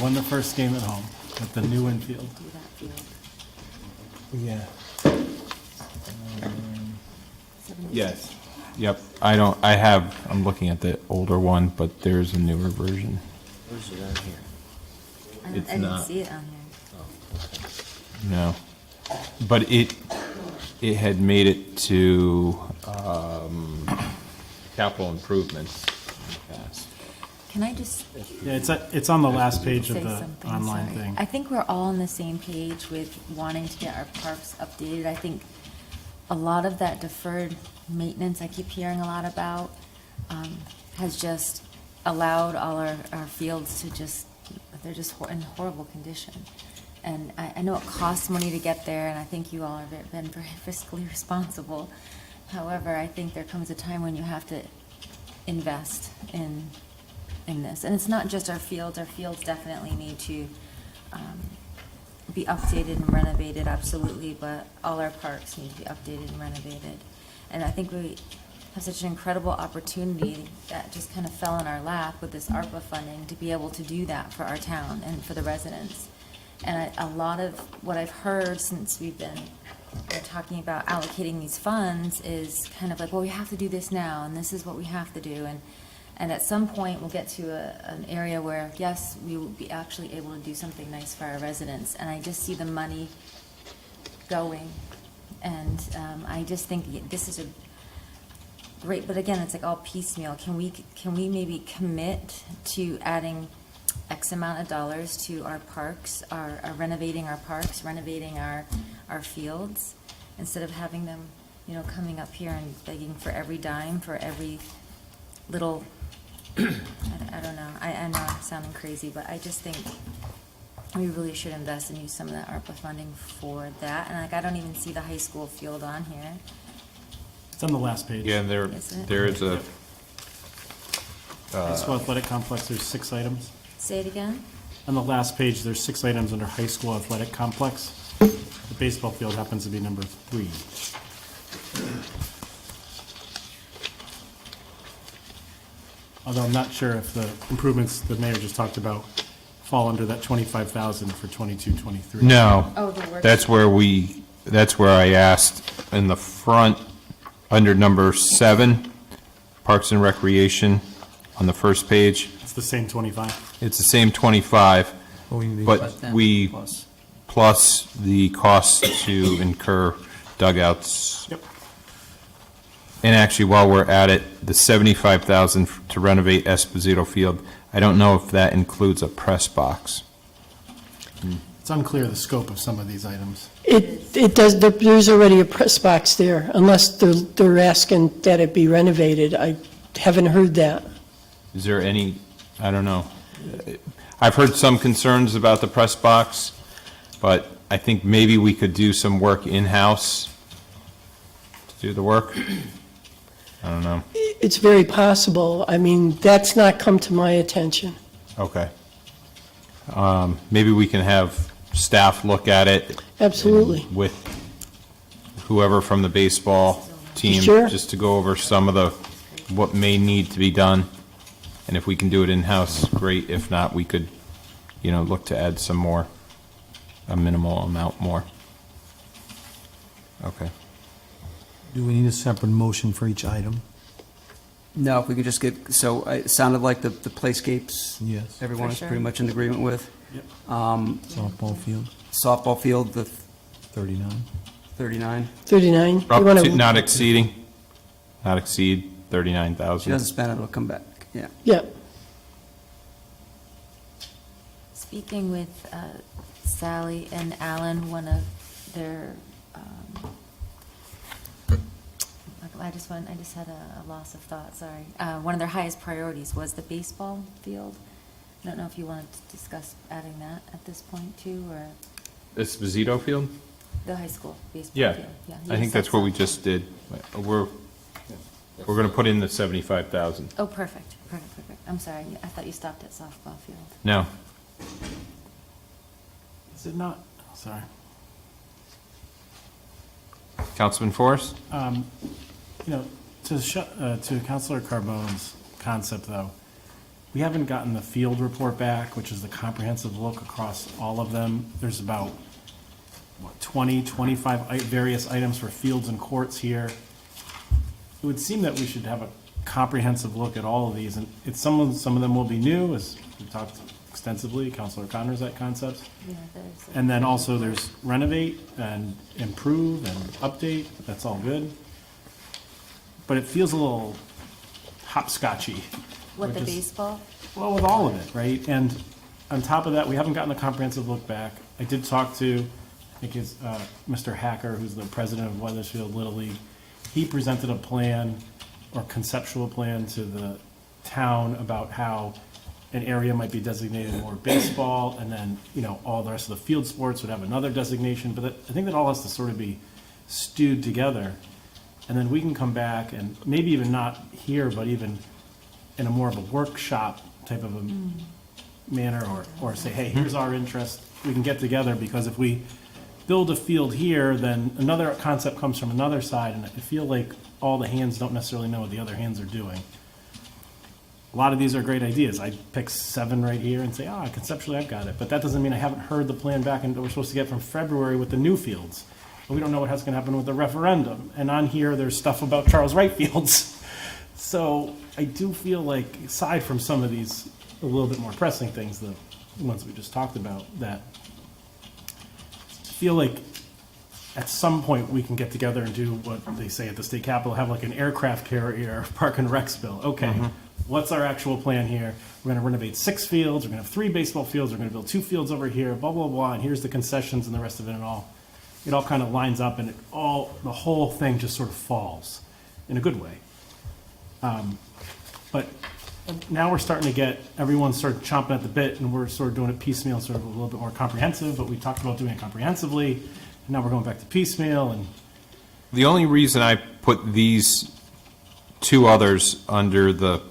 S: Won the first game at home with the new infield.
F: Do that field.
A: Yeah.
F: 76.
A: Yes. Yep. I'm looking at the older one, but there's a newer version.
R: Where's it on here?
A: It's
F: I didn't
A: not.
F: see it on here.
A: No. But it had made it to capital improvements in the past.
F: Can I just
S: Yeah, it's on the last page of
F: say
S: the
F: something?
S: online
F: Sorry.
S: thing.
F: I think we're all on the same page with wanting to get our parks updated. I think a lot of that deferred maintenance I keep hearing a lot about has just allowed all our fields to they're just in horrible condition. And I know it costs money to get there, and I think you all have been very fiscally responsible. However, I think there comes a time when you have to invest in this. And it's not just our fields. Our fields definitely need to be updated and renovated, absolutely, but all our parks need to be updated and renovated. And I think we have such an incredible opportunity that just kind of fell in our lap with this ARPA funding to be able to do that for our town and for the residents. And a lot of what I've heard since we've been talking about allocating these funds is kind of like, well, we have to do this now, and this is what we have to do. And at some point, we'll get to an area where, yes, we will be actually able to do something nice for our residents. And I just see the money going. And I just think this is a great, but again, it's like all piecemeal. Can we maybe commit to adding X amount of dollars to our parks, our renovating our parks, renovating our fields, instead of having them, coming up here and begging for every dime, for every little, I don't know. I know I'm sounding crazy, but I just think we really should invest and use some of that ARPA funding for that. And I don't even see the high school field on here.
S: It's on the last page.
A: Yeah,
F: Is it?
A: there is a,
S: High school athletic complex, there's 6 items.
F: Say it again?
S: On the last page, there's 6 items under high school athletic complex. The baseball field happens to be number 3. Although I'm not sure if the improvements the mayor just talked about fall under that 25,000 for 22, 23.
A: no.
F: Oh, the work.
A: That's where I asked in the front, under number 7, Parks and Recreation, on the first page.
S: It's the same 25.
A: It's the same 25, but we, plus the cost to incur dugouts.
S: Yep.
A: And actually, while we're at it, the $75,000 to renovate Esposito Field, I don't know if that includes a press box.
S: It's unclear the scope of some of these items.
K: It does, there's already a press box there, unless they're asking that it be renovated. I haven't heard that.
A: Is there any, I don't know. I've heard some concerns about the press box, but I think maybe we could do some work in-house to do the work. I don't know.
K: It's very possible. I mean, that's not come to my attention.
A: Okay. Maybe we can have staff look at it.
K: Absolutely.
A: With whoever from the baseball team.
K: Sure.
A: Just to go over some of the, what may need to be done. And if we can do it in-house, great. If not, we could, look to add some more, a minimal amount more. Okay.
G: Do we need a separate motion for each item?
O: No, if we could just get, so it sounded like the playscapes.
G: Yes.
O: Everyone
F: For
O: is
F: sure.
O: pretty much in agreement with.
S: Yep.
G: Softball field,
O: Softball field, the
G: 39.
O: 39.
K: 39. You
A: Up
K: wanna-
A: to, not exceed
O: She
A: 39,000.
O: doesn't spend it, it'll come back, yeah.
K: Yeah.
F: Speaking with Sally and Alan, one of their, I just had a loss of thought, sorry. One of their highest priorities was the baseball field. I don't know if you wanted to discuss adding that at this point too, or
A: Esposito Field?
F: the high school baseball
A: Yeah.
F: field.
A: I think that's what we just did. We're going to put in the 75,000.
F: Oh, perfect. I'm sorry, I thought you stopped at softball field.
A: No.
S: Is it not? Oh, sorry.
A: Councilman Forrest?
S: To Councilor Carbone's concept, though, we haven't gotten the field report back, which is the comprehensive look across all of them. There's about, 25 various items for fields and courts here. It would seem that we should have a comprehensive look at all of these, and some of them will be new, as we talked extensively, Councilor Connor's at concepts.
F: Yeah,
S: And then also there's renovate and improve and update, that's all good. But it feels a little hopscotchy.
F: What,
S: We're
F: the
S: just-
F: baseball?
S: Well, with all of it, right? And on top of that, we haven't gotten a comprehensive look back. I did talk to, I think it's Mr. Hacker, who's the president of Weathersfield Little League. He presented a plan or conceptual plan to the town about how an area might be designated more baseball, and then, all the rest of the field sports would have another designation. But I think that all has to sort of be stewed together. And then we can come back and maybe even not here, but even in a more of a workshop type of a manner, or say, hey, here's our interest, we can get together, because if we build a field here, then another concept comes from another side, and I feel like all the hands don't necessarily know what the other hands are doing. A lot of these are great ideas. I pick 7 right here and say, conceptually I've got it, but that doesn't mean I haven't heard the plan back and that we're supposed to get from February with the new fields. But we don't know what's going to happen with the referendum, and on here, there's stuff about Charles Wright fields. So I do feel like, aside from some of these a little bit more pressing things, the ones we just talked about, that I feel like at some point we can get together and do what they say at the state capitol, have like an aircraft carrier park and recs bill. Okay, what's our actual plan here? We're going to renovate 6 fields, we're going to have 3 baseball fields, we're going to build 2 fields over here, blah, blah, blah, and here's the concessions and the rest of it, and it all kind of lines up, and the whole thing just sort of falls in a good way. But now we're starting to get, everyone's sort of chomping at the bit, and we're sort of doing it piecemeal, sort of a little bit more comprehensive, but we talked about doing it comprehensively, and now we're going back to piecemeal, and
A: The only reason I put these 2 others under the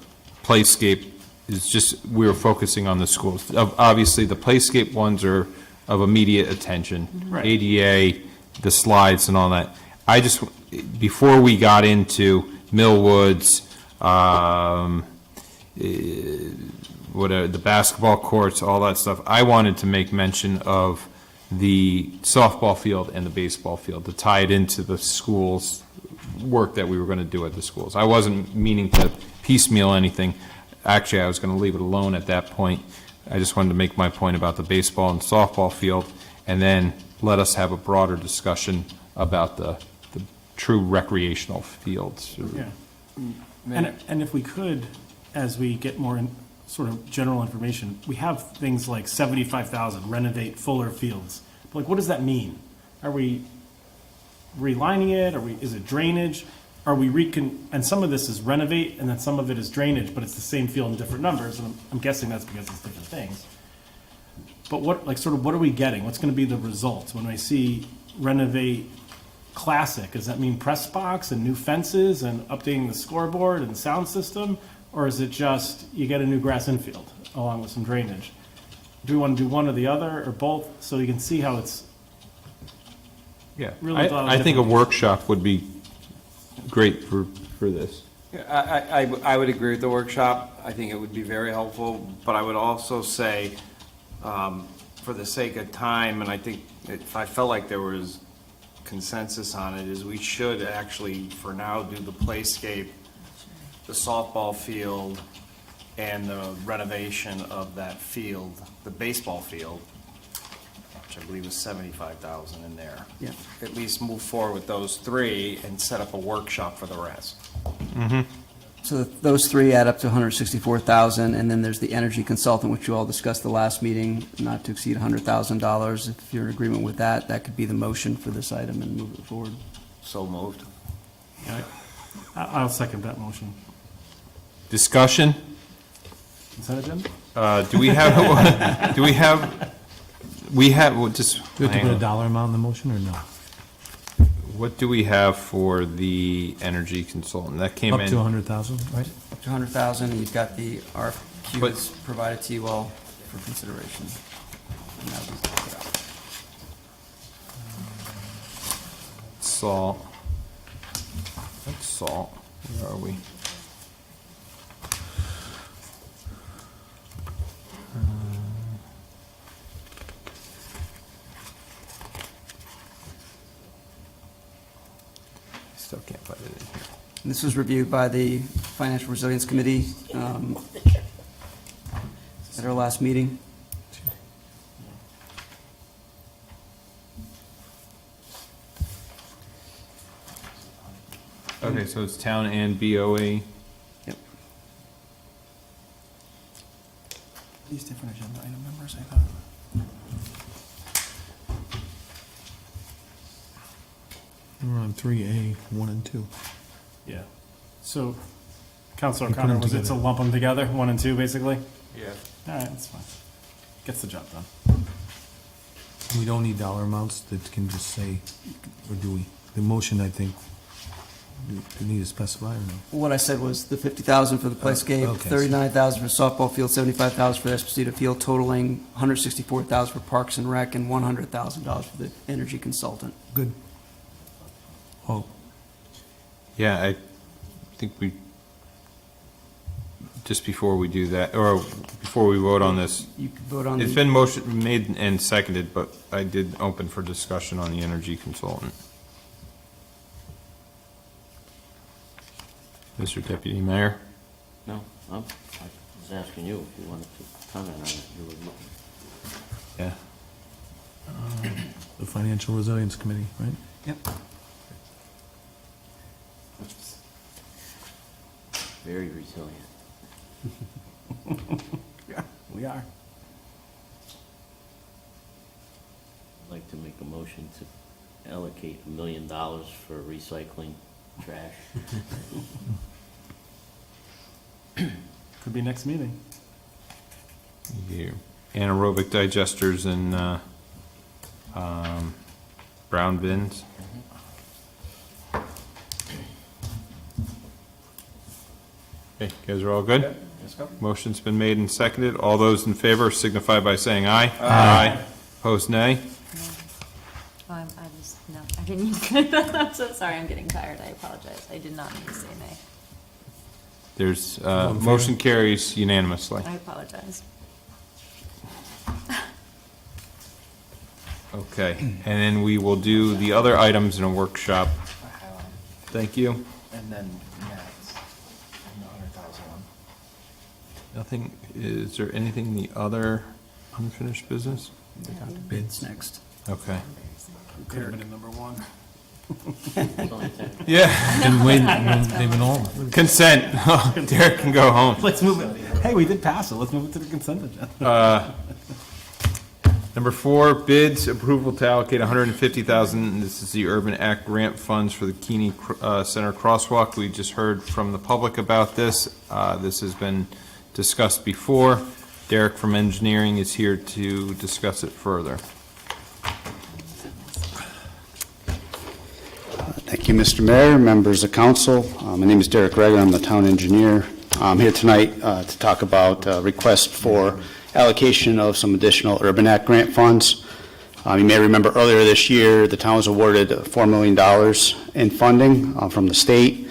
A: playscape is just, we were focusing on the schools. Obviously, the playscape ones are of immediate attention.
S: Right.
A: ADA, the slides and all that. I just, before we got into Millwoods, the basketball courts, all that stuff, I wanted to make mention of the softball field and the baseball field to tie it into the schools' work that we were going to do at the schools. I wasn't meaning to piecemeal anything. Actually, I was going to leave it alone at that point. I just wanted to make my point about the baseball and softball field, and then let us have a broader discussion about the true recreational fields.
S: yeah. And if we could, as we get more sort of general information, we have things like 75,000, renovate Fuller Fields. But like, what does that mean? Are we relining it? Is it drainage? Are we and some of this is renovate, and then some of it is drainage, but it's the same field in different numbers, and I'm guessing that's because it's different things. But what are we getting? What's going to be the results when I see renovate classic? Does that mean press box and new fences and updating the scoreboard and sound system? Or is it just you get a new grass infield along with some drainage? Do we want to do one or the other or both so you can see how it's really
A: I think a workshop would be great for this.
J: I would agree with the workshop. I think it would be very helpful, but I would also say, for the sake of time, and I think if I felt like there was consensus on it, is we should actually, for now, do the playscape, the softball field, and the renovation of that field, the baseball field, which I believe was 75,000 in there.
O: Yeah.
J: At least move forward with those three and set up a workshop for the rest.
O: So those three add up to 164,000, and then there's the energy consultant, which you all discussed the last meeting, not to exceed $100,000. If you're in agreement with that, that could be the motion for this item and move it forward.
J: So moved.
S: I'll second that motion.
A: Discussion?
S: Consent agenda?
A: We have, well, just,
G: Do we have to
A: hang
G: put a
A: on.
G: dollar amount in the motion, or no?
A: What do we have for the energy consultant? That came in.
G: Up to 100,000, right?
O: Up to 100,000, and you've got the RFQ
A: But-
O: that's provided to you all for consideration. And that was put out.
A: Salt. That's salt. Where are we? Still can't find it in here.
O: And this was reviewed by the Financial Resilience Committee at our last meeting.
A: Okay, so it's town and BOA.
O: Yep. These different agenda item numbers, I thought.
G: We're on 3A, 1 and 2.
S: Yeah. So, Councilor
G: You put
S: O'Connor,
G: them
S: was it to
G: together.
S: lump them together, 1 and 2, basically?
J: Yeah.
S: All right, that's fine. Gets the job done.
G: We don't need dollar amounts that can just say, or do we? The motion, I think, do we need to specify or no?
O: What I said was the 50,000 for the playscape,
G: okay.
O: 39,000 for softball field, 75,000 for the Esposito field, totaling 164,000 for Parks and Rec, and $100,000 for the energy consultant.
G: Good. Oh,
A: Yeah, I think we, just before we do that, or before we vote on this,
O: You could vote on
A: it's
O: the,
A: been motion made and seconded, but I did open for discussion on the energy consultant. Mr. Deputy Mayor?
R: No, I was asking you if you wanted to comment on it. You would.
A: Yeah.
G: the Financial Resilience Committee, right?
O: yep.
R: Very resilient.
O: Yeah, we are.
R: I'd like to make a motion to allocate $1 million for recycling trash.
S: Could be next meeting.
A: You- Anaerobic digesters and brown bins. Okay, you guys are all good?
O: Let's go.
A: Motion's been made and seconded. All those in favor signify by saying aye. Aye. Opposed, nay.
F: Oh, I didn't mean I'm so sorry, I'm getting tired, I apologize. I did not mean to say nay.
A: There's, motion carries unanimously.
F: I apologize.
A: Okay, and then we will do the other items in a workshop. Thank you.
J: And then next, and the 100,000 one.
A: Nothing, is there anything in the other unfinished business?
O: They got the bids next.
A: Okay.
S: Could have been in number 1.
R: It's only 10.
A: Yeah.
G: Been waiting, they've been all.
A: Consent. Derek can go home.
S: Let's move it. Hey, we did pass it. Let's move it to the consent agenda.
A: Number 4, bids, approval to allocate $150,000. This is the Urban Act grant funds for the Keene Center crosswalk. We just heard from the public about this. This has been discussed before. Derek from engineering is here to discuss it further.
U: Thank you, Mr. Mayor, members of council. My name is Derek Greger. I'm the town engineer. I'm here tonight to talk about a request for allocation of some additional Urban Act grant funds. You may remember earlier this year, the town was awarded $4 million in funding from the state.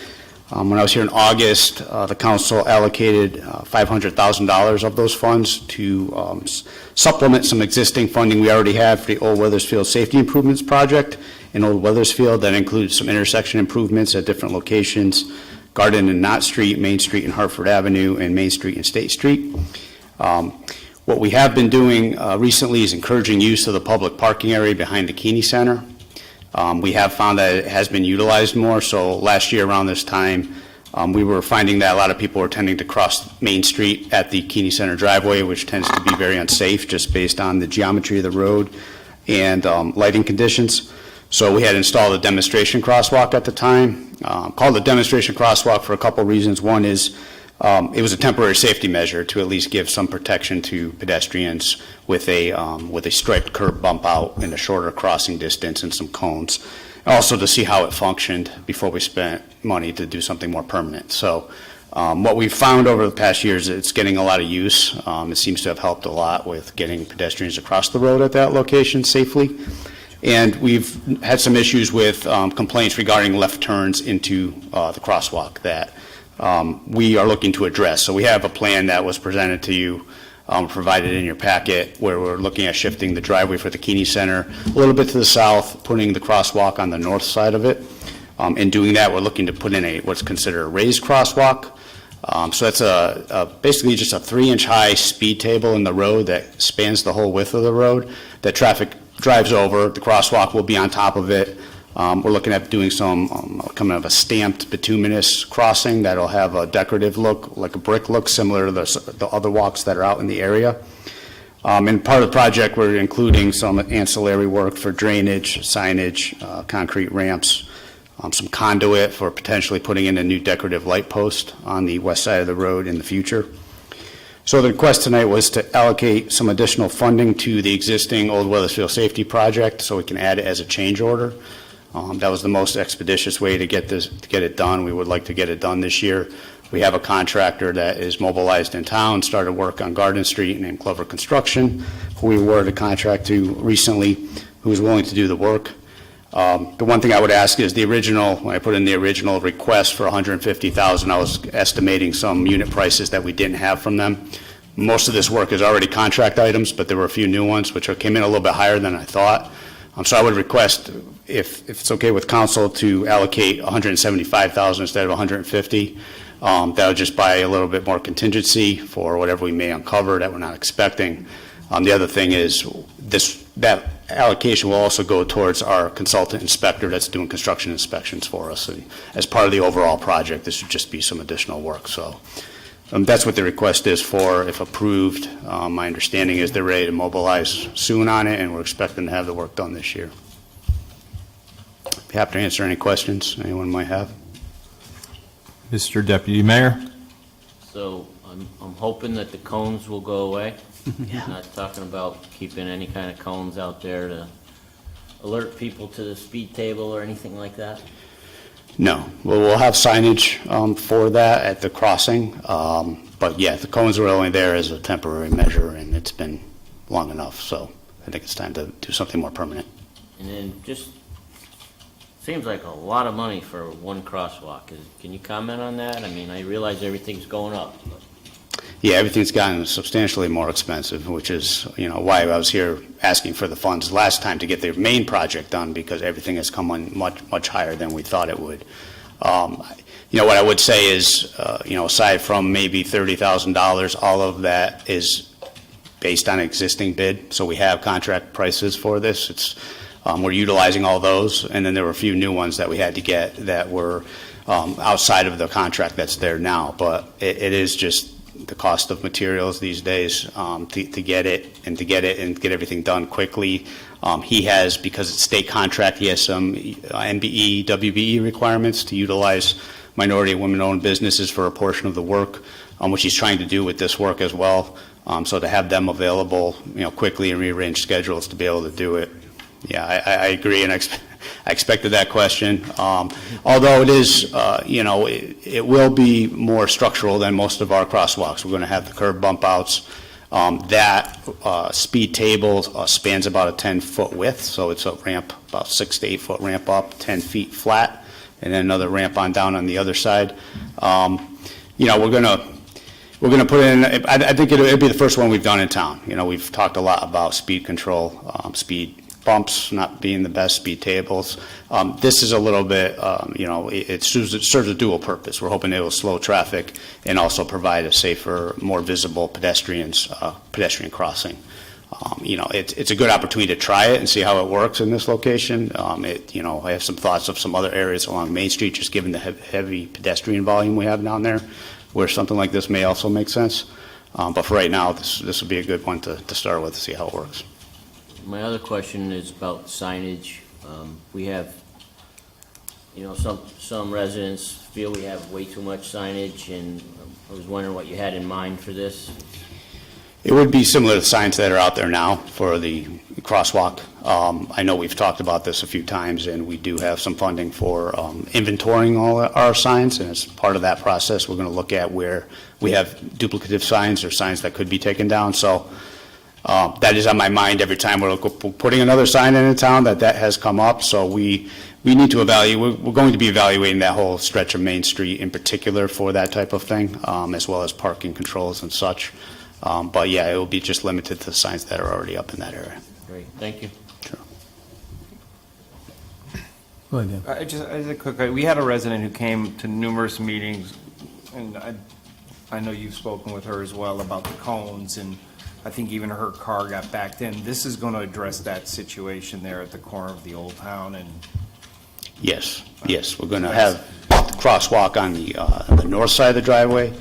U: When I was here in August, the council allocated $500,000 of those funds to supplement some existing funding we already had for the Old Weathersfield Safety Improvements Project in Old Weathersfield. That includes some intersection improvements at different locations, Garden and Knott Street, Main Street and Hartford Avenue, and Main Street and State Street. What we have been doing recently is encouraging use of the public parking area behind the Keene Center. We have found that it has been utilized more, so last year around this time, we were finding that a lot of people were tending to cross Main Street at the Keene Center driveway, which tends to be very unsafe just based on the geometry of the road and lighting conditions. So we had installed a demonstration crosswalk at the time, called a demonstration crosswalk for a couple reasons. One is it was a temporary safety measure to at least give some protection to pedestrians with a striped curb bump out in a shorter crossing distance and some cones. Also to see how it functioned before we spent money to do something more permanent. So what we've found over the past years, it's getting a lot of use. It seems to have helped a lot with getting pedestrians across the road at that location safely. And we've had some issues with complaints regarding left turns into the crosswalk that we are looking to address. So we have a plan that was presented to you, provided in your packet, where we're looking at shifting the driveway for the Keene Center a little bit to the south, putting the crosswalk on the north side of it. In doing that, we're looking to put in what's considered a raised crosswalk. So that's basically just a 3-inch high speed table in the road that spans the whole width of the road that traffic drives over. The crosswalk will be on top of it. We're looking at doing some kind of a stamped bituminous crossing that'll have a decorative look, like a brick look, similar to the other walks that are out in the area. And part of the project, we're including some ancillary work for drainage, signage, concrete ramps, some conduit for potentially putting in a new decorative light post on the west side of the road in the future. So the request tonight was to allocate some additional funding to the existing Old Weathersfield Safety Project so we can add it as a change order. That was the most expeditious way to get it done. We would like to get it done this year. We have a contractor that is mobilized in town, started work on Garden Street named Clover Construction, who we awarded a contract to recently, who is willing to do the work. The one thing I would ask is when I put in the original request for $150,000, I was estimating some unit prices that we didn't have from them. Most of this work is already contract items, but there were a few new ones which came in a little bit higher than I thought. So I would request, if it's okay with council, to allocate $175,000 instead of $150,000. That would just buy a little bit more contingency for whatever we may uncover that we're not expecting. The other thing is that allocation will also go towards our consultant inspector that's doing construction inspections for us. And as part of the overall project, this would just be some additional work. So that's what the request is for, if approved. My understanding is they're ready to mobilize soon on it, and we're expecting to have the work done this year. Be happy to answer any questions anyone might have.
A: Mr. Deputy Mayor?
R: So I'm hoping that the cones will go away. Not talking about keeping any kind of cones out there to alert people to the speed table or anything like that?
U: No. Well, we'll have signage for that at the crossing. But yeah, the cones were only there as a temporary measure, and it's been long enough. So I think it's time to do something more permanent.
R: And then just, seems like a lot of money for one crosswalk. Can you comment on that? I mean, I realize everything's going up.
U: Yeah, everything's gotten substantially more expensive, which is, why I was here asking for the funds last time to get the main project done, because everything has come on much higher than we thought it would. What I would say is, aside from maybe $30,000, all of that is based on existing bid. So we have contract prices for this. We're utilizing all those, and then there were a few new ones that we had to get that were outside of the contract that's there now. But it is just the cost of materials these days to get it and get everything done quickly. He has, because it's state contract, he has some MBE, WBE requirements to utilize minority and women-owned businesses for a portion of the work, which he's trying to do with this work as well. So to have them available, quickly and rearrange schedules to be able to do it. Yeah, I agree, and I expected that question. Although it is, it will be more structural than most of our crosswalks. We're going to have the curb bump outs. That speed table spans about a 10-foot width, so it's a ramp, about 6 to 8 foot ramp up, 10 feet flat, and then another ramp on down on the other side. We're going to put in, I think it'll be the first one we've done in town. We've talked a lot about speed control, speed bumps not being the best, speed tables. This is a little bit, it serves a dual purpose. We're hoping it will slow traffic and also provide a safer, more visible pedestrian crossing. It's a good opportunity to try it and see how it works in this location. I have some thoughts of some other areas along Main Street, just given the heavy pedestrian volume we have down there, where something like this may also make sense. But for right now, this would be a good one to start with to see how it works.
R: My other question is about signage. We have, some residents feel we have way too much signage, and I was wondering what you had in mind for this.
U: It would be similar to the signs that are out there now for the crosswalk. I know we've talked about this a few times, and we do have some funding for inventorying all our signs, and as part of that process, we're going to look at where we have duplicative signs or signs that could be taken down. So that is on my mind every time we're putting another sign in town that has come up. So we need to evaluate, we're going to be evaluating that whole stretch of Main Street in particular for that type of thing, as well as parking controls and such. But yeah, it will be just limited to the signs that are already up in that area.
R: Great, thank you.
U: Sure.
G: Go ahead, Dan.
J: Just a quick, we had a resident who came to numerous meetings, and I know you've spoken with her as well about the cones, and I think even her car got backed in. This is going to address that situation there at the corner of the Old Town and...
U: Yes, we're going to have the crosswalk on the north side of the driveway,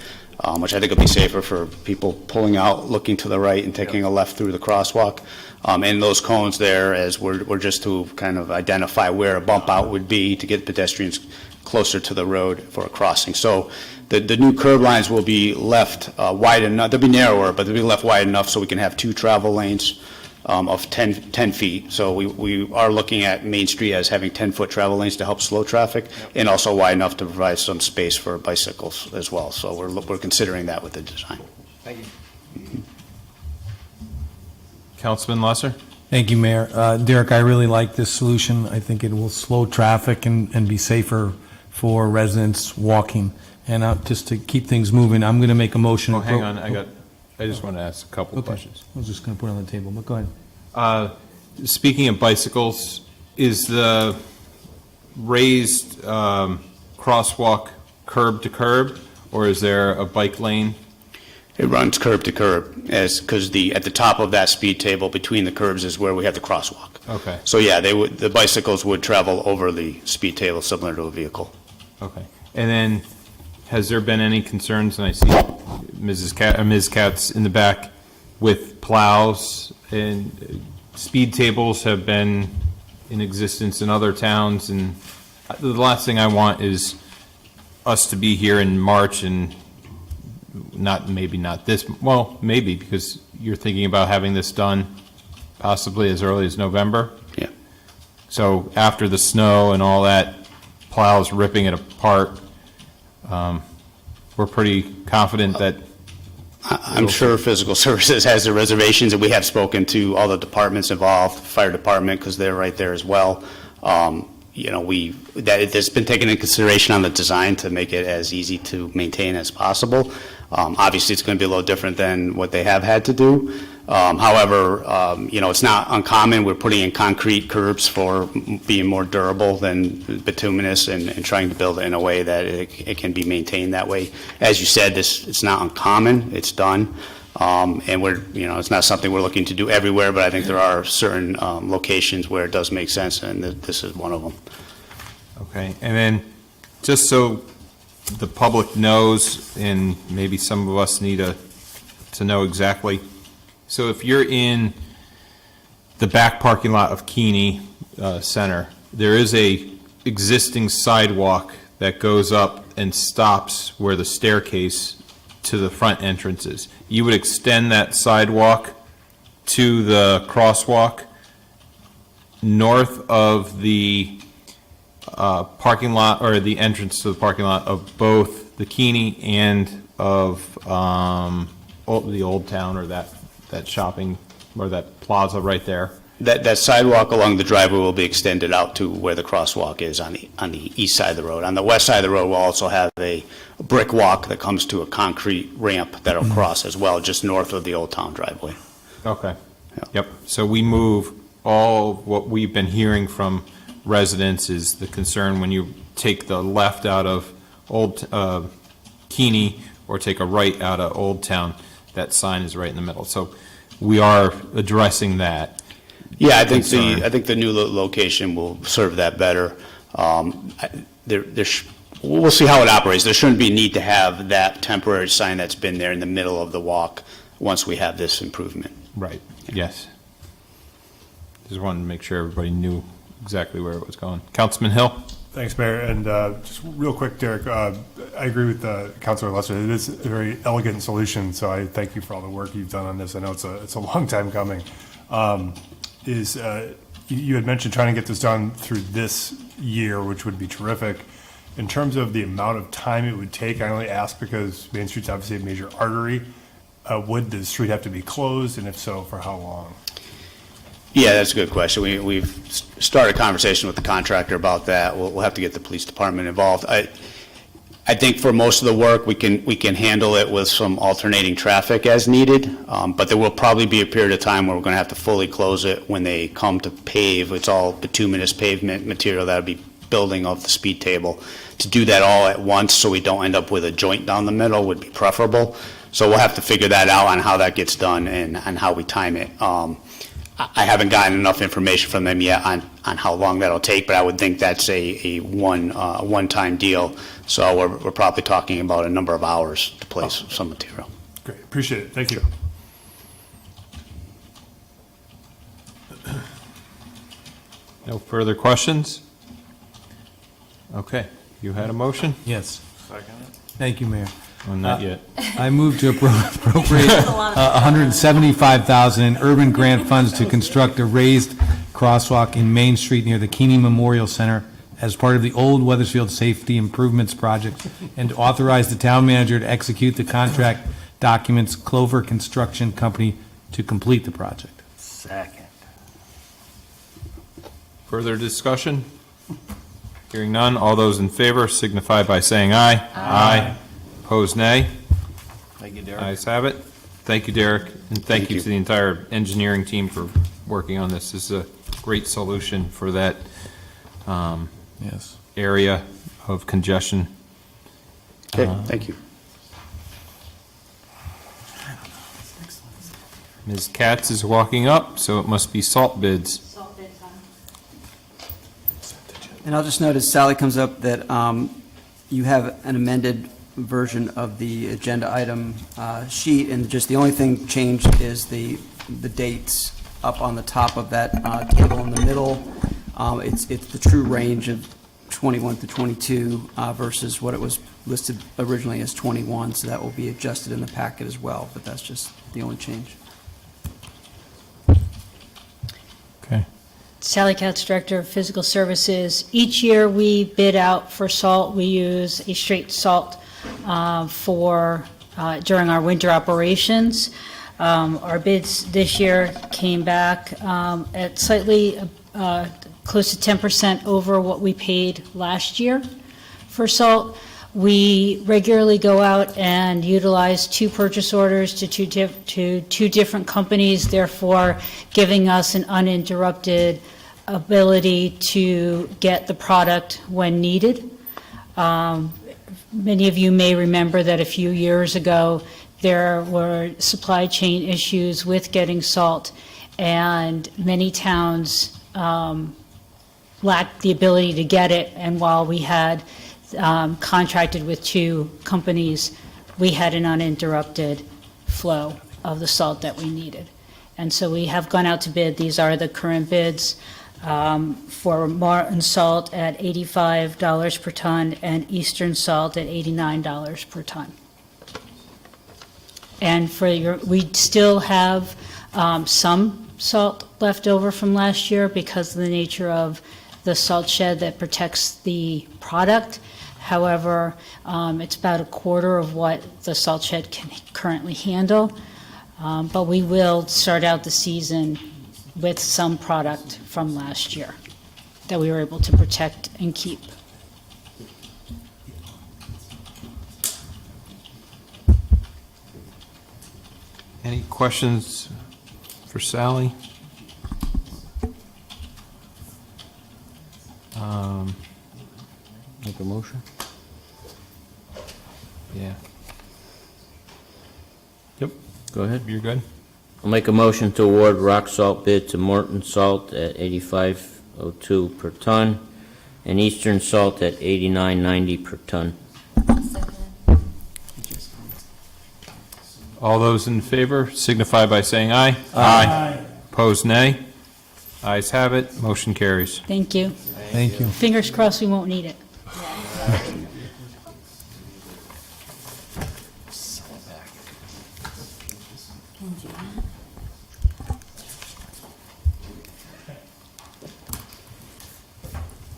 U: which I think will be safer for people pulling out, looking to the right and taking a left through the crosswalk. And those cones there, as we're just to kind of identify where a bump out would be to get pedestrians closer to the road for a crossing. So the new curb lines will be left wide enough, they'll be narrower, but they'll be left wide enough so we can have 2 travel lanes of 10 feet. So we are looking at Main Street as having 10-foot travel lanes to help slow traffic, and also wide enough to provide some space for bicycles as well. So we're considering that with the design.
J: Thank you.
A: Councilman Lusser?
G: Thank you, Mayor. Derek, I really like this solution. I think it will slow traffic and be safer for residents walking. And just to keep things moving, I'm going to make a motion.
A: Oh, hang on, I just want to ask a couple of
G: Okay.
A: questions.
G: I was just going to put it on the table, but go ahead.
A: Speaking of bicycles, is the raised crosswalk curb to curb, or is there a bike lane?
U: It runs curb to curb, because at the top of that speed table between the curbs is where we have the crosswalk.
A: Okay.
U: So yeah, the bicycles would travel over the speed table similar to a vehicle.
A: Okay. And then, has there been any concerns, and I see Ms. Katz in the back, with plows, and speed tables have been in existence in other towns, and the last thing I want is us to be here in March and maybe not this, well, maybe, because you're thinking about having this done possibly as early as November?
U: Yeah.
A: So after the snow and all that, plows ripping it apart, we're pretty confident that...
U: I'm sure Physical Services has their reservations, and we have spoken to all the departments involved, fire department, because they're right there as well. It's been taken into consideration on the design to make it as easy to maintain as possible. Obviously, it's going to be a little different than what they have had to do. However, it's not uncommon. We're putting in concrete curbs for being more durable than bituminous, and trying to build it in a way that it can be maintained that way. As you said, it's not uncommon. It's done. And it's not something we're looking to do everywhere, but I think there are certain locations where it does make sense, and this is one of them.
A: Okay, and then, just so the public knows, and maybe some of us need to know exactly. So if you're in the back parking lot of Keeney Center, there is a existing sidewalk that goes up and stops where the staircase to the front entrance is. You would extend that sidewalk to the crosswalk north of the parking lot, or the entrance to the parking lot of both the Keeney and of the Old Town, or that shopping, or that plaza right there.
U: That sidewalk along the driveway will be extended out to where the crosswalk is on the east side of the road. On the west side of the road, we'll also have a brick walk that comes to a concrete ramp that'll cross as well, just north of the Old Town driveway.
A: Okay. Yep. So we move all what we've been hearing from residents is the concern when you take the left out of Old Keeney or take a right out of Old Town, that sign is right in the middle. So we are addressing that.
U: Yeah, I think the new location will serve that better. We'll see how it operates. There shouldn't be a need to have that temporary sign that's been there in the middle of the walk once we have this improvement.
A: Right. Yes. Just wanted to make sure everybody knew exactly where it was going. Councilman Hill?
D: Thanks, Mayor. And just real quick, Derek, I agree with Councilor Lester. It is a very elegant solution, so I thank you for all the work you've done on this. I know it's a long time coming. You had mentioned trying to get this done through this year, which would be terrific. In terms of the amount of time it would take, I only ask because Main Street's obviously a major artery. Would the street have to be closed, and if so, for how long?
U: Yeah, that's a good question. We've started a conversation with the contractor about that. We'll have to get the police department involved. I think for most of the work, we can handle it with some alternating traffic as needed, but there will probably be a period of time where we're going to have to fully close it when they come to pave. It's all bituminous pavement material that will be building off the speed table. To do that all at once so we don't end up with a joint down the middle would be preferable. So we'll have to figure that out on how that gets done and how we time it. I haven't gotten enough information from them yet on how long that'll take, but I would think that's a one-time deal. So we're probably talking about a number of hours to place some material.
D: Great, appreciate it. Thank you.
A: No further questions? Okay, you had a motion?
G: Yes. Thank you, Mayor.
A: Well, not yet.
G: I move to appropriate $175,000 in urban grant funds to construct a raised crosswalk in Main Street near the Keeney Memorial Center as part of the Old Weathersfield Safety Improvements Project, and to authorize the town manager to execute the contract documents Clover Construction Company to complete the project.
B: Second.
A: Further discussion? Hearing none, all those in favor signify by saying aye. Aye. Opposed, nay.
J: Thank you, Derek.
A: Ayes have it. Thank you, Derek, and thank you to the entire engineering team for working on this. This is a great solution for that
G: Yes.
A: area of congestion.
U: Okay, thank you.
A: Ms. Katz is walking up, so it must be salt bids.
O: And I'll just note as Sally comes up that you have an amended version of the agenda item sheet, and just the only thing changed is the dates up on the top of that table in the middle. It's the true range of 21 to 22 versus what it was listed originally as 21, so that will be adjusted in the packet as well, but that's just the only change.
A: Okay.
V: Sally Katz, Director of Physical Services. Each year we bid out for salt. We use a straight salt during our winter operations. Our bids this year came back at slightly close to 10% over what we paid last year for salt. We regularly go out and utilize two purchase orders to two different companies, therefore giving us an uninterrupted ability to get the product when needed. Many of you may remember that a few years ago there were supply chain issues with getting salt, and many towns lacked the ability to get it. And while we had contracted with 2 companies, we had an uninterrupted flow of the salt that we needed. And so we have gone out to bid. These are the current bids for Martin salt at $85 per ton and Eastern salt at $89 per ton. And we still have some salt left over from last year because of the nature of the salt shed that protects the product. However, it's about a quarter of what the salt shed can currently handle. But we will start out the season with some product from last year that we were able to protect and keep.
A: Any questions for Sally?
R: Make a motion?
A: Yeah. Yep.
R: Go ahead.
A: You're good?
R: I'll make a motion to award rock salt bid to Morton Salt at $85.02 per ton and Eastern Salt at $89.90 per ton.
A: All those in favor signify by saying aye. Aye. Opposed, nay. Ayes have it, motion carries.
V: Thank you.
G: Thank you.
V: Fingers crossed we won't need it.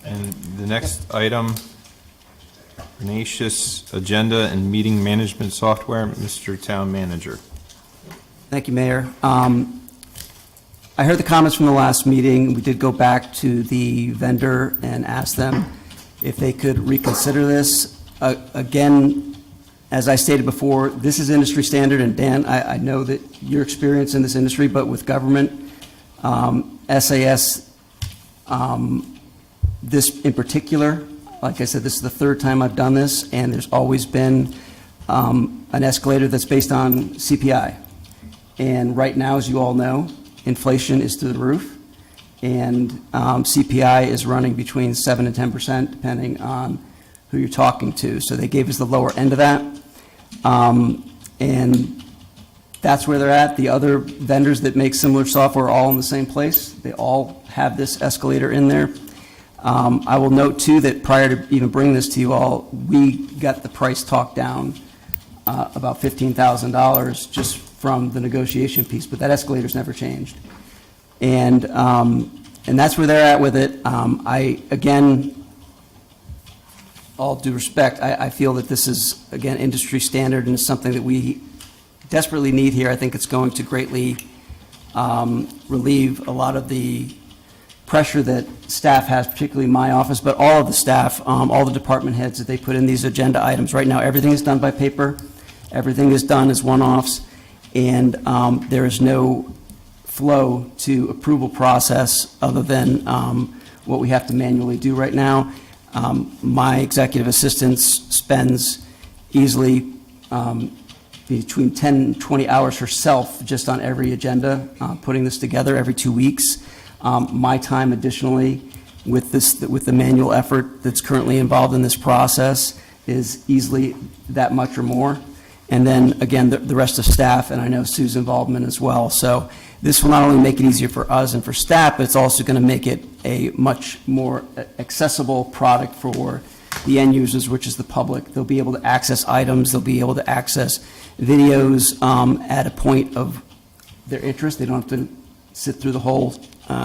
A: And the next item, Resignations agenda and meeting management software, Mr. Town Manager.
O: Thank you, Mayor. I heard the comments from the last meeting. We did go back to the vendor and ask them if they could reconsider this. Again, as I stated before, this is industry standard, and Dan, I know that your experience in this industry, but with government, SAS, this in particular, like I said, this is the 3rd time I've done this, and there's always been an escalator that's based on CPI. And right now, as you all know, inflation is through the roof, and CPI is running between 7 and 10%, depending on who you're talking to. So they gave us the lower end of that, and that's where they're at. The other vendors that make similar software are all in the same place. They all have this escalator in there. I will note, too, that prior to even bringing this to you all, we got the price talked down about $15,000 just from the negotiation piece, but that escalator's never changed. And that's where they're at with it. Again, all due respect, I feel that this is, again, industry standard and is something that we desperately need here. I think it's going to greatly relieve a lot of the pressure that staff has, particularly my office, but all of the staff, all the department heads that they put in these agenda items. Right now, everything is done by paper. Everything is done as one-offs, and there is no flow to approval process other than what we have to manually do right now. My executive assistant spends easily between 10 and 20 hours herself just on every agenda, putting this together every 2 weeks. My time additionally with the manual effort that's currently involved in this process is easily that much or more. And then, again, the rest of staff, and I know Sue's involvement as well. So this will not only make it easier for us and for staff, but it's also going to make it a much more accessible product for the end users, which is the public. They'll be able to access items. They'll be able to access videos at a point of their interest. They don't have to sit through the whole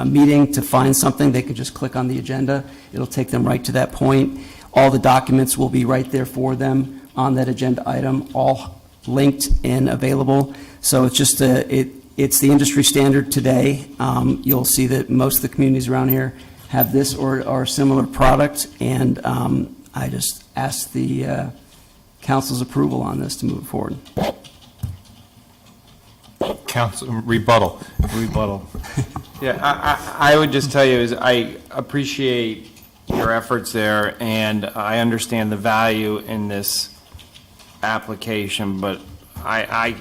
O: meeting to find something. They can just click on the agenda. It'll take them right to that point. All the documents will be right there for them on that agenda item, all linked and available. So it's just it's the industry standard today. You'll see that most of the communities around here have this or a similar product, and I just ask the council's approval on this to move forward.
A: Council, rebuttal.
J: Yeah, I would just tell you is I appreciate your efforts there, and I understand the value in this application, but I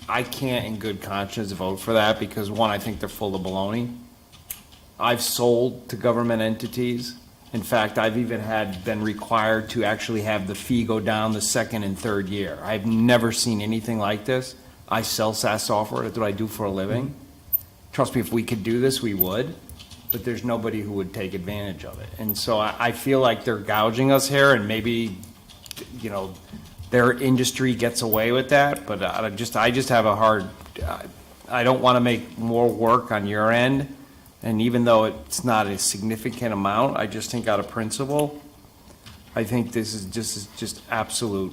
J: can't in good conscience vote for that because, one, I think they're full of baloney. I've sold to government entities In fact, I've even been required to actually have the fee go down the second and third year. I've never seen anything like this. I sell SaaS software, that's what I do for a living. Trust me, if we could do this, we would, but there's nobody who would take advantage of it. And so I feel like they're gouging us here, and maybe, you know, their industry gets away with that, but I just have a hard, I don't want to make more work on your end. And even though it's not a significant amount, I just think out of principle, I think this is just absolute,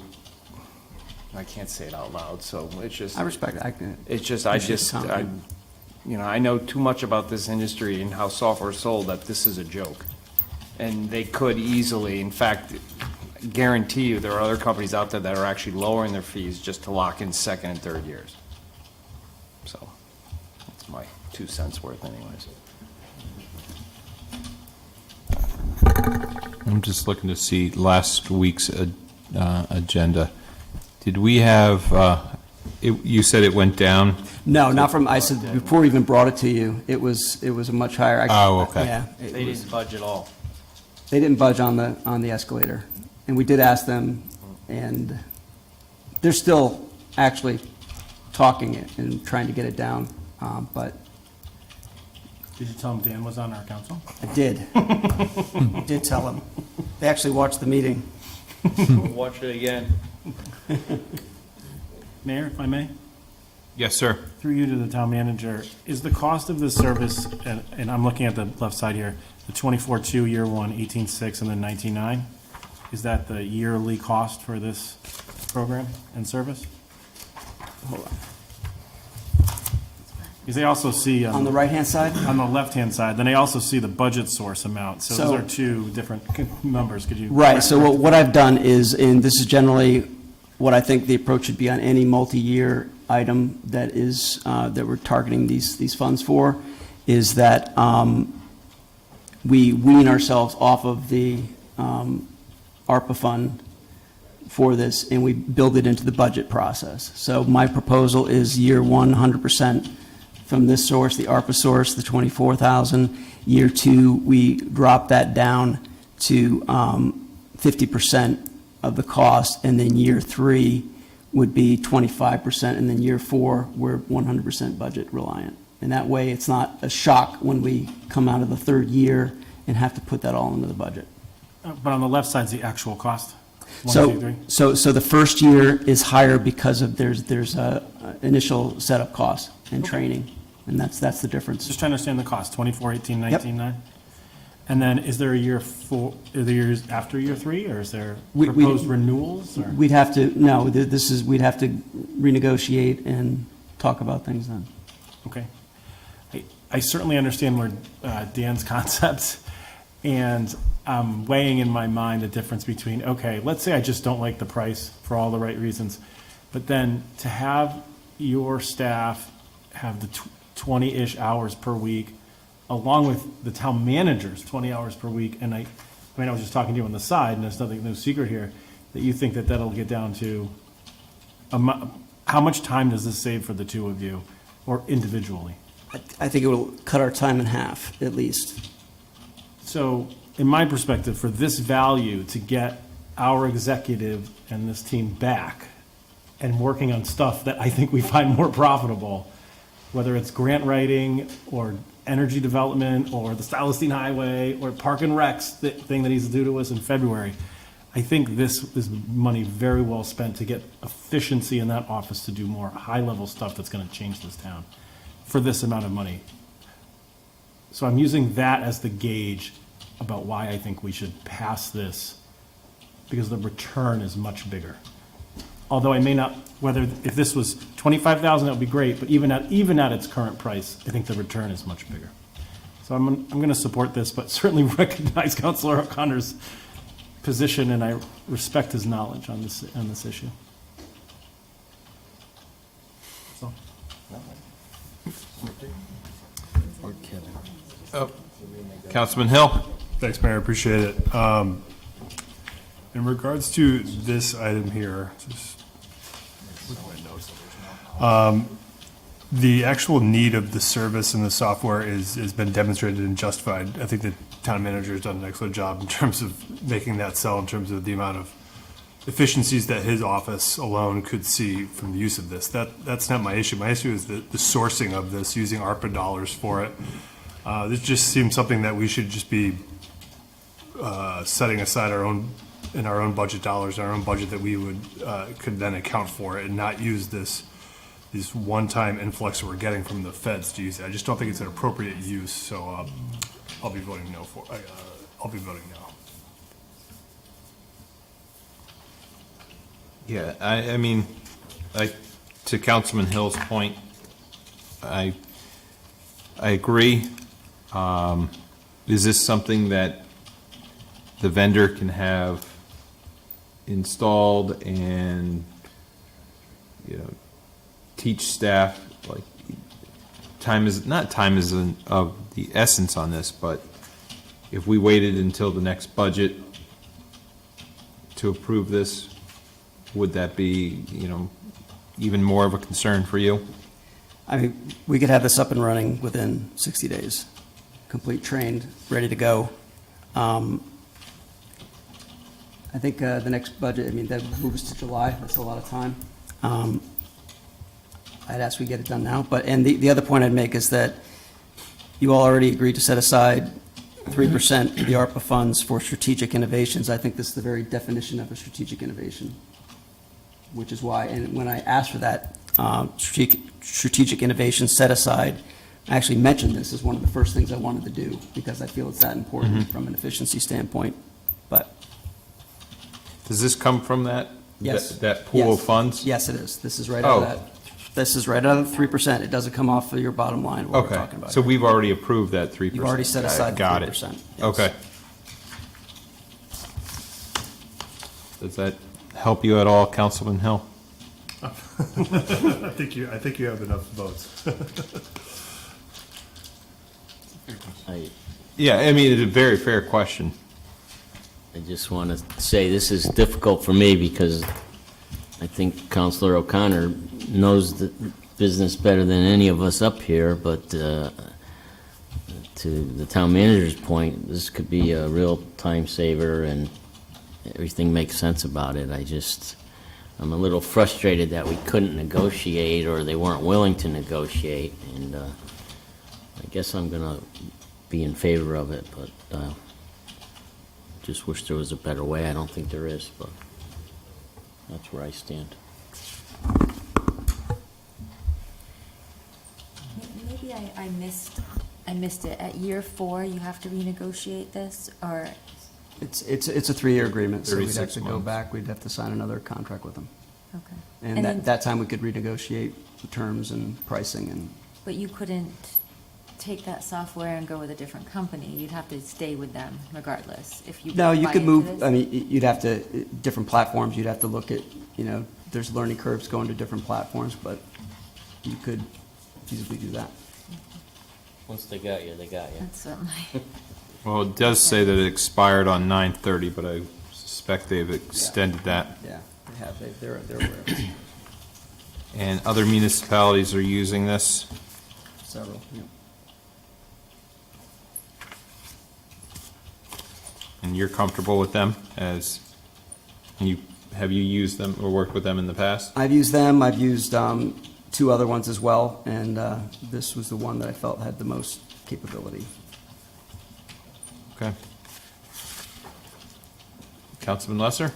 J: I can't say it out loud, so it's just.
O: I respect it.
J: I know too much about this industry and how software is sold that this is a joke. And they could easily, in fact, guarantee you there are other companies out there that are actually lowering their fees just to lock in second and third years. So that's my 2 cents worth anyways.
A: I'm just looking to see last week's agenda. Did we have, you said it went down?
O: No, not from, I said, before we even brought it to you, it was a much higher.
A: Oh, okay.
O: Yeah.
J: They didn't budge at all.
O: They didn't budge on the escalator. And we did ask them, and they're still actually talking it and trying to get it down, but.
S: Did you tell him Dan was on our council?
O: I did. I did tell them. They actually watched the meeting.
J: We'll watch it again.
S: Mayor, if I may?
A: Yes, sir.
S: Through you to the town manager, is the cost of this service, and I'm looking at the left side here, the 24-2, year one, 18-6, and then 19-9, is that the yearly cost for this program and service?
O: Hold on.
S: Because they also see.
O: On the right-hand side?
S: On the left-hand side, then they also see the budget source amount. So those
O: So-
S: are two different numbers. Could you?
O: Right, so what I've done is, and this is generally what I think the approach should be on any multi-year item that is, that we're targeting these funds for, is that we wean ourselves off of the ARPA fund for this, and we build it into the budget process. So my proposal is year one, 100% from this source, the ARPA source, the 24,000. Year two, we drop that down to 50% of the cost, and then year three would be 25%, and then year four, we're 100% budget reliant. And that way, it's not a shock when we come out of the third year and have to put that all into the budget.
S: But on the left side's the actual cost? One, two, three?
O: So the first year is higher because of there's a initial setup cost and training, and that's the difference.
S: Just trying to understand the cost, 24, 18, 19,
O: Yep.
S: 9? And then is there a year four, are there years after year three, or is there
O: We-
S: proposed renewals? Or?
O: We'd have to, no, we'd have to renegotiate and talk about things then.
S: Okay. I certainly understand where Dan's concept, and I'm weighing in my mind the difference between, okay, let's say I just don't like the price for all the right reasons, but then to have your staff have the 20-ish hours per week, along with the town manager's 20 hours per week, and I was just talking to you on the side, and there's no secret here, that you think that that'll get down to, how much time does this save for the two of you, or individually?
O: I think it will cut our time in half, at least.
S: So, in my perspective, for this value, to get our executive and this team back and working on stuff that I think we find more profitable, whether it's grant writing or energy development or the Silas Highway or Park and Rec's thing that he's due to us in February, I think this is money very well spent to get efficiency in that office to do more high-level stuff that's going to change this town for this amount of money. So I'm using that as the gauge about why I think we should pass this, because the return is much bigger. Although I may not, if this was 25,000, that would be great, but even at its current price, I think the return is much bigger. So I'm going to support this, but certainly recognize Councilor O'Connor's position, and I respect his knowledge on this issue. So.
A: Councilman Hill?
D: Thanks, Mayor, appreciate it. In regards to this item here, just look at my notes. The actual need of the service and the software has been demonstrated and justified. I think the town manager has done an excellent job in terms of making that sell, in terms of the amount of efficiencies that his office alone could see from the use of this. That's not my issue. My issue is the sourcing of this, using ARPA dollars for it. This just seems something that we should just be setting aside in our own budget dollars, our own budget that we would could then account for it, and not use this one-time influx that we're getting from the feds to use it. I just don't think it's an appropriate use, so I'll be voting no for. I'll be voting no.
A: Yeah, I mean, to Councilman Hill's point, I agree. Is this something that the vendor can have installed and, teach staff, like, time is of the essence on this, but if we waited until the next budget to approve this, would that be, even more of a concern for you?
O: I mean, we could have this up and running within 60 days, complete, trained, ready to go. I think the next budget, I mean, that moves to July, that's a lot of time. I'd ask we get it done now, and the other point I'd make is that you all already agreed to set aside 3% of the ARPA funds for strategic innovations. I think this is the very definition of a strategic innovation, which is why, and when I asked for that strategic innovation set aside, I actually mentioned this as one of the first things I wanted to do, because I feel it's that important from an efficiency standpoint. But
A: does this come from that?
O: Yes.
A: That pool of funds?
O: Yes, it is. This is right out of that. This is right out of the 3%. It doesn't come off of your bottom line, what we're talking about.
A: So we've already approved that 3%.
O: You've already set aside 3%.
A: Got it.
O: Yes.
A: Okay. Does that help you at all, Councilman Hill?
D: I think you have enough votes.
A: Yeah, I mean, it's a very fair question.
R: I just want to say this is difficult for me because I think Councilor O'Connor knows the business better than any of us up here, but to the town manager's point, this could be a real time saver and everything makes sense about it. I'm a little frustrated that we couldn't negotiate or they weren't willing to negotiate, and I guess I'm going to be in favor of it, but just wish there was a better way. I don't think there is, but that's where I stand.
F: Maybe I missed it. At year 4, you have to renegotiate this, or?
O: It's a 3-year agreement, so we'd have
A: 36
O: to go
A: months.
O: back, we'd have to sign another contract with them.
F: Okay.
O: And
F: then-
O: that time we could renegotiate the terms and pricing and.
F: But you couldn't take that software and go with a different company. You'd have to stay with them regardless, if you.
O: No, you
F: buy
O: could
F: into
O: move,
F: this?
O: I mean, you'd have to, different platforms, you'd have to look at, there's learning curves going to different platforms, but you could feasibly do that.
R: Once they got you, they got you.
F: That's what my.
A: Well, it does say that it expired on 9/30, but I suspect they've extended that.
O: Yeah, they have, they're aware of it.
A: And other municipalities are using this.
O: Several, yeah.
A: And you're comfortable with them have you used them or worked with them in the past?
O: I've used them, I've used 2 other ones as well, and this was the one that I felt had the most capability.
A: Okay. Councilman Lesser?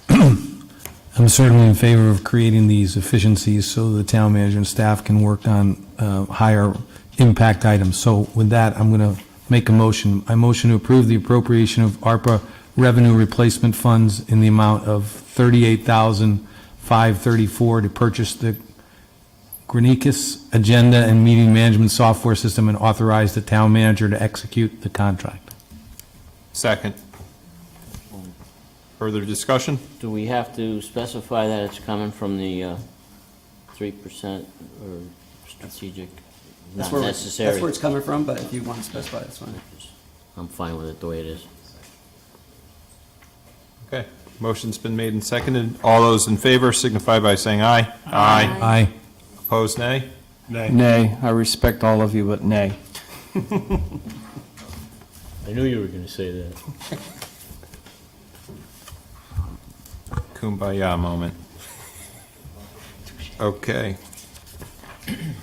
G: I'm certainly in favor of creating these efficiencies so the town manager and staff can work on higher impact items. So with that, I'm going to make a motion. I motion to approve the appropriation of ARPA revenue replacement funds in the amount of $38,534 to purchase the Granicus agenda and meeting management software system and authorize the town manager to execute the contract.
A: Second. Further discussion?
R: Do we have to specify that it's coming from the 3% or strategic?
O: That's
R: Not
O: where
R: necessary.
O: That's where it's coming from, but if you want to specify, that's fine.
R: I'm fine with it the way it is.
A: Okay. Motion's been made and seconded. All those in favor signify by saying aye.
G: Aye.
A: Opposed, nay.
D: Nay.
J: Nay. I respect all of you, but nay.
R: I knew you were going to say that.
A: Kumbaya moment. Okay.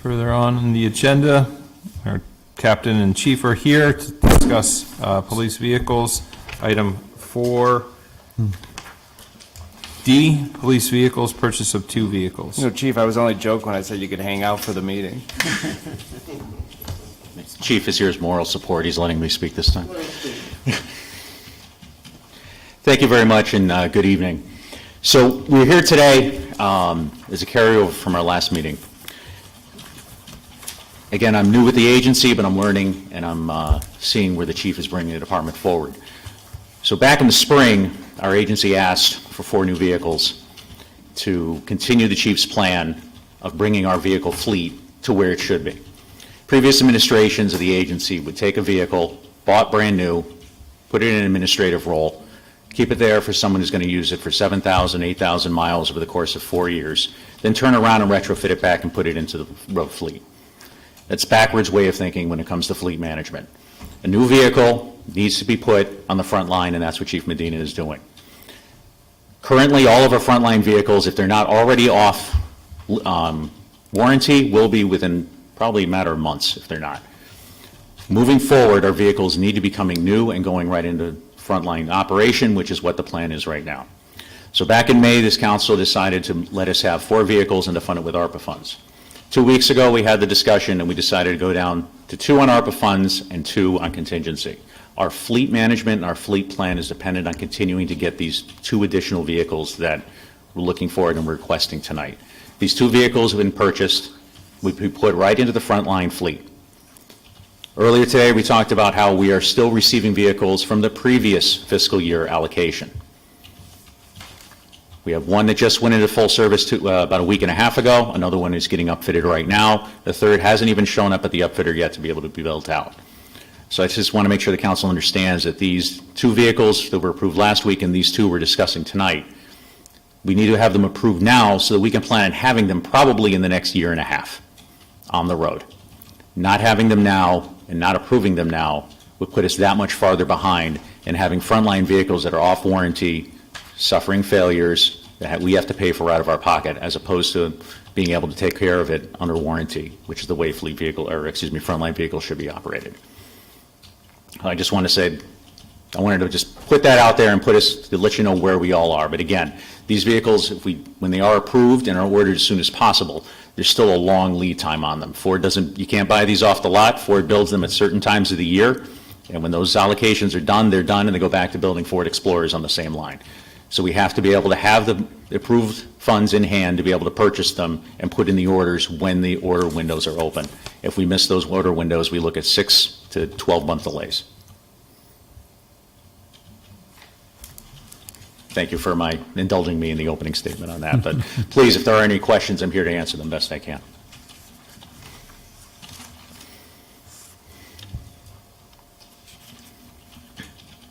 A: Further on in the agenda, our captain and chief are here to discuss police vehicles. Item 4D, police vehicles, purchase of 2 vehicles.
J: You know, Chief, I was only joking when I said you could hang out for the meeting.
E: Chief is here as moral support. He's letting me speak this time. Thank you very much, and good evening. So we're here today as a carryover from our last meeting. Again, I'm new with the agency, but I'm learning, and I'm seeing where the chief is bringing the department forward. So back in the spring, our agency asked for 4 new vehicles to continue the chief's plan of bringing our vehicle fleet to where it should be. Previous administrations of the agency would take a vehicle, bought brand new, put it in an administrative role, keep it there for someone who's going to use it for 7,000, 8,000 miles over the course of 4 years, then turn around and retrofit it back and put it into the road fleet. That's backwards way of thinking when it comes to fleet management. A new vehicle needs to be put on the front line, and that's what Chief Medina is doing. Currently, all of our frontline vehicles, if they're not already off warranty, will be within probably a matter of months if they're not. Moving forward, our vehicles need to be coming new and going right into frontline operation, which is what the plan is right now. So back in May, this council decided to let us have 4 vehicles and to fund it with ARPA funds. 2 weeks ago, we had the discussion and we decided to go down to 2 on ARPA funds and 2 on contingency. Our fleet management and our fleet plan is dependent on continuing to get these 2 additional vehicles that we're looking for and we're requesting tonight. These 2 vehicles have been purchased. We put right into the frontline fleet. Earlier today, we talked about how we are still receiving vehicles from the previous fiscal year allocation. We have one that just went into full service about a week and a half ago. Another one is getting upfitted right now. The third hasn't even shown up at the upfitter yet to be able to be built out. So I just want to make sure the council understands that these 2 vehicles that were approved last week and these 2 we're discussing tonight, we need to have them approved now so that we can plan on having them probably in the next year and a half on the road. Not having them now and not approving them now would put us that much farther behind, and having frontline vehicles that are off warranty, suffering failures that we have to pay for out of our pocket, as opposed to being able to take care of it under warranty, which is the way frontline vehicles should be operated. I just want to say, I wanted to just put that out there and to let you know where we all are. But again, these vehicles, when they are approved and are ordered as soon as possible, there's still a long lead time on them. You can't buy these off the lot. Ford builds them at certain times of the year, and when those allocations are done, they're done, and they go back to building Ford Explorers on the same line. So we have to be able to have the approved funds in hand to be able to purchase them and put in the orders when the order windows are open. If we miss those order windows, we look at 6 to 12-month delays. Thank you for indulging me in the opening statement on that. But please, if there are any questions, I'm here to answer them best I can.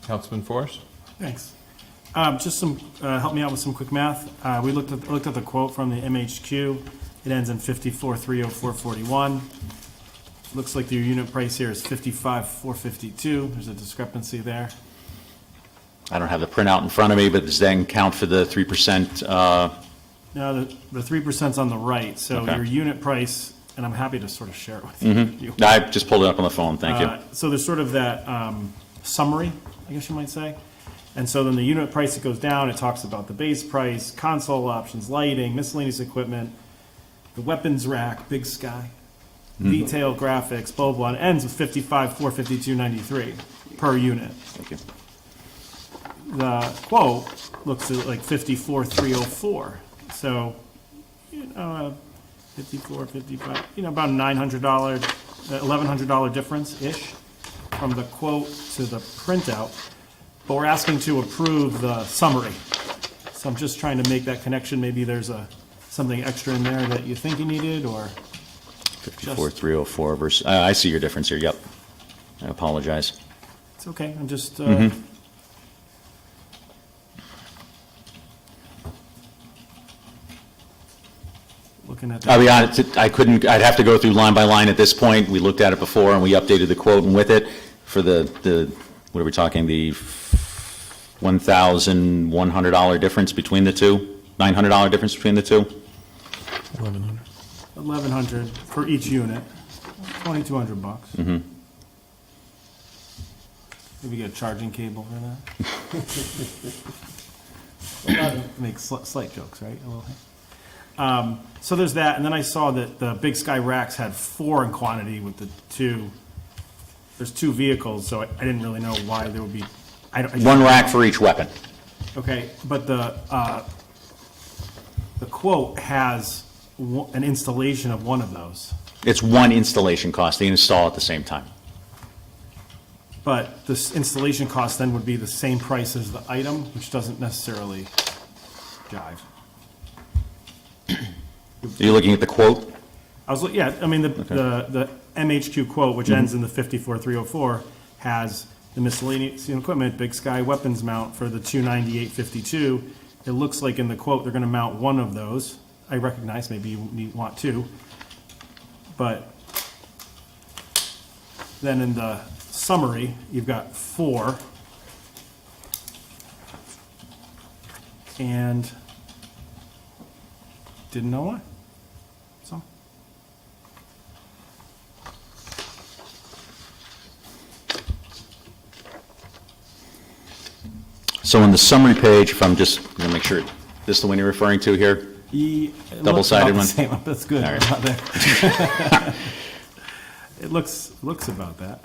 A: Councilman Forrest?
S: Thanks. Just help me out with some quick math. We looked at the quote from the MHQ. It ends in 54,304.41. Looks like your unit price here is 55,452. There's a discrepancy there.
E: I don't have the printout in front of me, but does that count for the 3%?
S: No, the 3%'s on the right. So
E: Okay.
S: your unit price, and I'm happy to sort of share it with you.
E: I just pulled it up on the phone. Thank you.
S: So there's sort of that summary, I guess you might say. And so then the unit price that goes down, it talks about the base price, console options, lighting, miscellaneous equipment, the weapons rack, Big Sky, detail graphics, blah, blah, and it ends with 55,452.93 per unit.
E: Thank you.
S: The quote looks at like 54,304. So, 54, 55, about $900, $1,100 difference-ish from the quote to the printout. But we're asking to approve the summary. So I'm just trying to make that connection. Maybe there's something extra in there that you think you needed, or
E: 54,304 versus, I see your difference here, yep. I apologize.
S: it's okay. I'm just, looking at
H: I'll
S: that.
H: be honest, I'd have to go through line by line at this point. We looked at it before, and we updated the quote and with it for the what are we talking, the $1,100 difference between the two? $900 difference between the two?
G: 1,100.
S: 1,100 for each unit, 2,200 bucks.
H: Mm-hmm.
S: Maybe get a charging cable for that. Make slight jokes, right? A little. So there's that, and then I saw that the Big Sky racks had 4 in quantity with the 2. There's 2 vehicles, so I didn't really know why there would be.
H: One rack for each weapon.
S: Okay, but the quote has an installation of one of those.
H: It's one installation cost. They install at the same time.
S: But this installation cost then would be the same price as the item, which doesn't necessarily jive.
H: Are you looking at the quote?
S: Yeah, I mean, the MHQ quote, which ends in the 54304, has the miscellaneous equipment, Big Sky weapons mount for the 29852. It looks like in the quote, they're gonna mount one of those. I recognize maybe you want 2. But then in the summary, you've got 4. And didn't know why. So.
H: So on the summary page, if I'm just going to make sure, this is the one you're referring to here? Double-sided one?
S: That's good.
H: All right.
S: About that. It looks about that.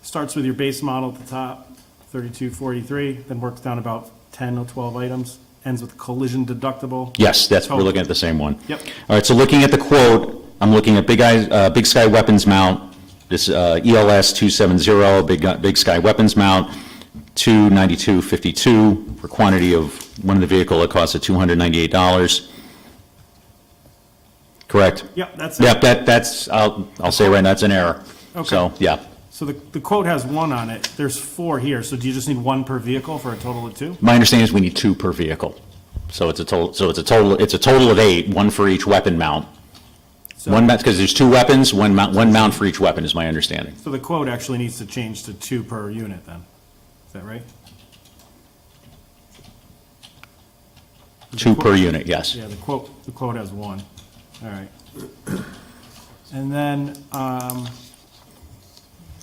S: Starts with your base model at the top, 3243, then works down about 10 or 12 items, ends with collision deductible.
H: Yes, we're looking at the same one.
S: Yep.
H: All right, so looking at the quote, I'm looking at Big Sky weapons mount, this ELS 270, Big Sky weapons mount, 292.52 for quantity of one of the vehicle. It costs $298. Correct?
S: Yep, that's it.
H: Yep, that's, I'll say right now, that's an error.
S: Okay.
H: So, yeah.
S: So the quote has 1 on it. There's 4 here. So do you just need 1 per vehicle for a total of 2?
H: My understanding is we need 2 per vehicle. So it's a total of 8, 1 for each weapon mount.
S: So-
H: Because there's 2 weapons, one mount for each weapon is my understanding.
S: So the quote actually needs to change to 2 per unit then. Is that right?
H: 2 per unit, yes.
S: Yeah, the quote has 1. All right. And then,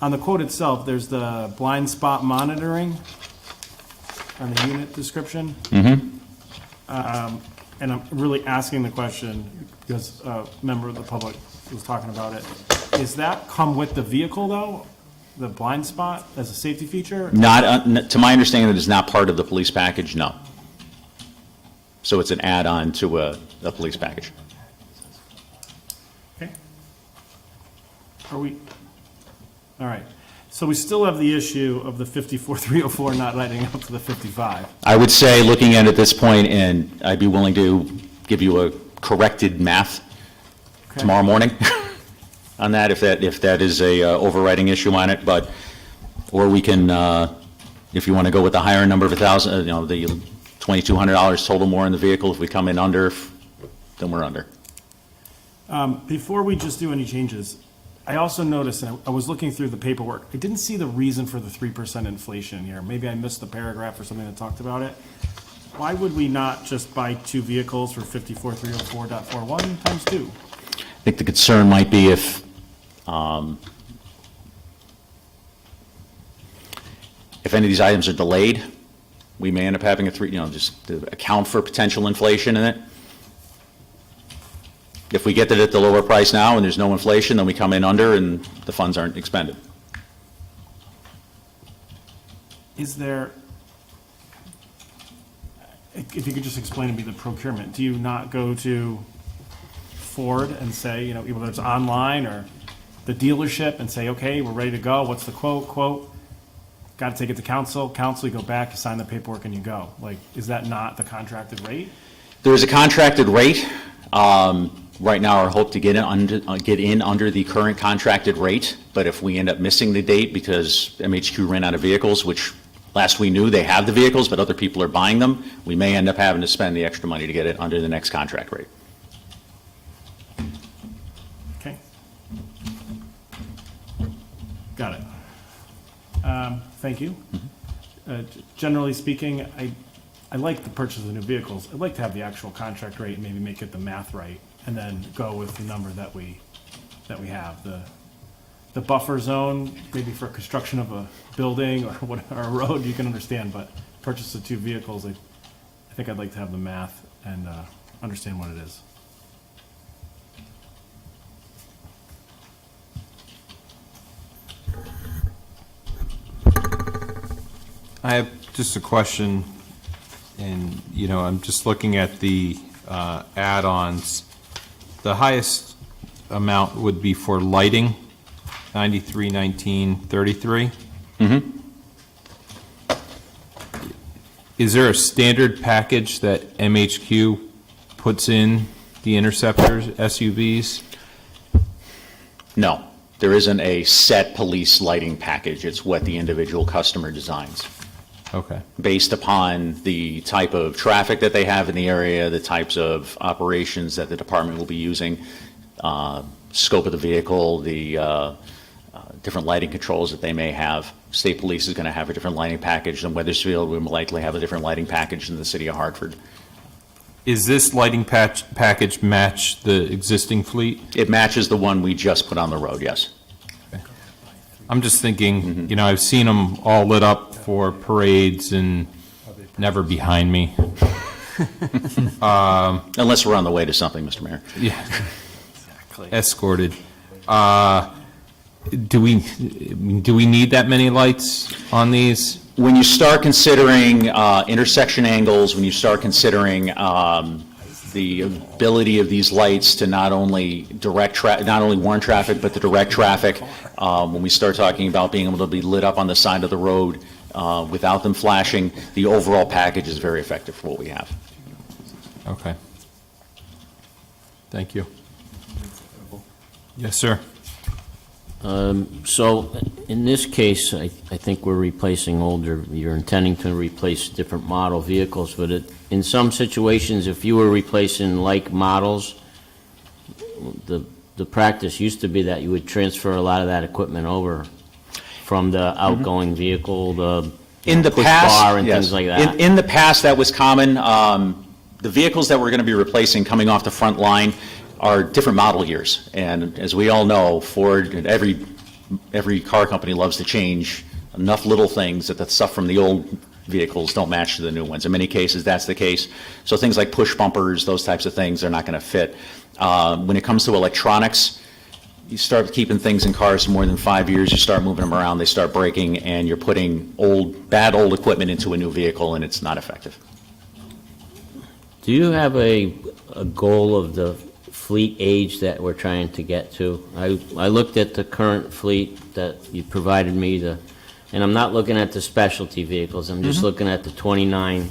S: on the quote itself, there's the blind spot monitoring on the unit description.
H: Mm-hmm.
S: And I'm really asking the question because a member of the public was talking about it. Is that come with the vehicle though? The blind spot as a safety feature?
H: Not, to my understanding, that is not part of the police package, no. So it's an add-on to a police package.
S: Okay. Are we, all right. So we still have the issue of the 54304 not adding up to the 55.
H: I would say, looking at it at this point, and I'd be willing to give you a corrected math tomorrow morning on that, if that is a overriding issue on it, but, or we can, if you want to go with the higher number of 1,000, the $2,200 total more in the vehicle, if we come in under, then we're under.
S: Before we just do any changes, I also noticed, and I was looking through the paperwork, I didn't see the reason for the 3% inflation here. Maybe I missed the paragraph or something that talked about it. Why would we not just buy 2 vehicles for 54304.41 times 2?
H: I think the concern might be if any of these items are delayed, we may end up having just to account for potential inflation in it. If we get it at the lower price now and there's no inflation, then we come in under and the funds aren't expended.
S: Is there, if you could just explain to me the procurement, do you not go to Ford and say, whether it's online or the dealership and say, okay, we're ready to go, what's the quote, got to take it to council, you go back, you sign the paperwork and you go? Like, is that not the contracted rate?
H: There is a contracted rate. Right now, our hope to get in under the current contracted rate, but if we end up missing the date because MHQ ran out of vehicles, which last we knew they have the vehicles, but other people are buying them, we may end up having to spend the extra money to get it under the next contract rate.
S: thank you. Generally speaking, I like the purchase of the new vehicles. I'd like to have the actual contract rate and maybe make it the math right, and then go with the number that we have. The buffer zone, maybe for construction of a building or a road, you can understand, but purchase of 2 vehicles, I think I'd like to have the math and understand what it is.
A: I have just a question, and, I'm just looking at the add-ons. The highest amount would be for lighting, 931933.
H: Mm-hmm.
A: Is there a standard package that MHQ puts in the interceptors, SUVs?
H: No, there isn't a set police lighting package. It's what the individual customer designs.
A: Okay.
H: Based upon the type of traffic that they have in the area, the types of operations that the department will be using, scope of the vehicle, the different lighting controls that they may have. State Police is going to have a different lighting package than Weathersfield. We will likely have a different lighting package than the city of Hartford.
A: Is this lighting package match the existing fleet?
H: It matches the one we just put on the road, yes.
A: I'm just thinking, I've seen them all lit up for parades and never behind me.
H: Unless we're on the way to something, Mr. Mayor.
A: Yeah. Exactly. Escorted. Do we need that many lights on these?
H: When you start considering intersection angles, when you start considering the ability of these lights to not only warn traffic, but to direct traffic, when we start talking about being able to be lit up on the side of the road without them flashing, the overall package is very effective for what we have.
A: Okay. Thank you. Yes, sir.
R: So in this case, I think we're replacing you're intending to replace different model vehicles, but in some situations, if you were replacing like models, the practice used to be that you would transfer a lot of that equipment over from the outgoing vehicle, the push bar and things like that.
H: In the past, that was common. The vehicles that we're going to be replacing coming off the front line are different model years, and as we all know, Ford and every car company loves to change enough little things that the stuff from the old vehicles don't match to the new ones. In many cases, that's the case. So things like push bumpers, those types of things, are not going to fit. When it comes to electronics, you start keeping things in cars for more than 5 years, you start moving them around, they start breaking, and you're putting bad old equipment into a new vehicle, and it's not effective.
R: Do you have a goal of the fleet age that we're trying to get to? I looked at the current fleet that you provided me, and I'm not looking at the specialty vehicles, I'm just looking at the 29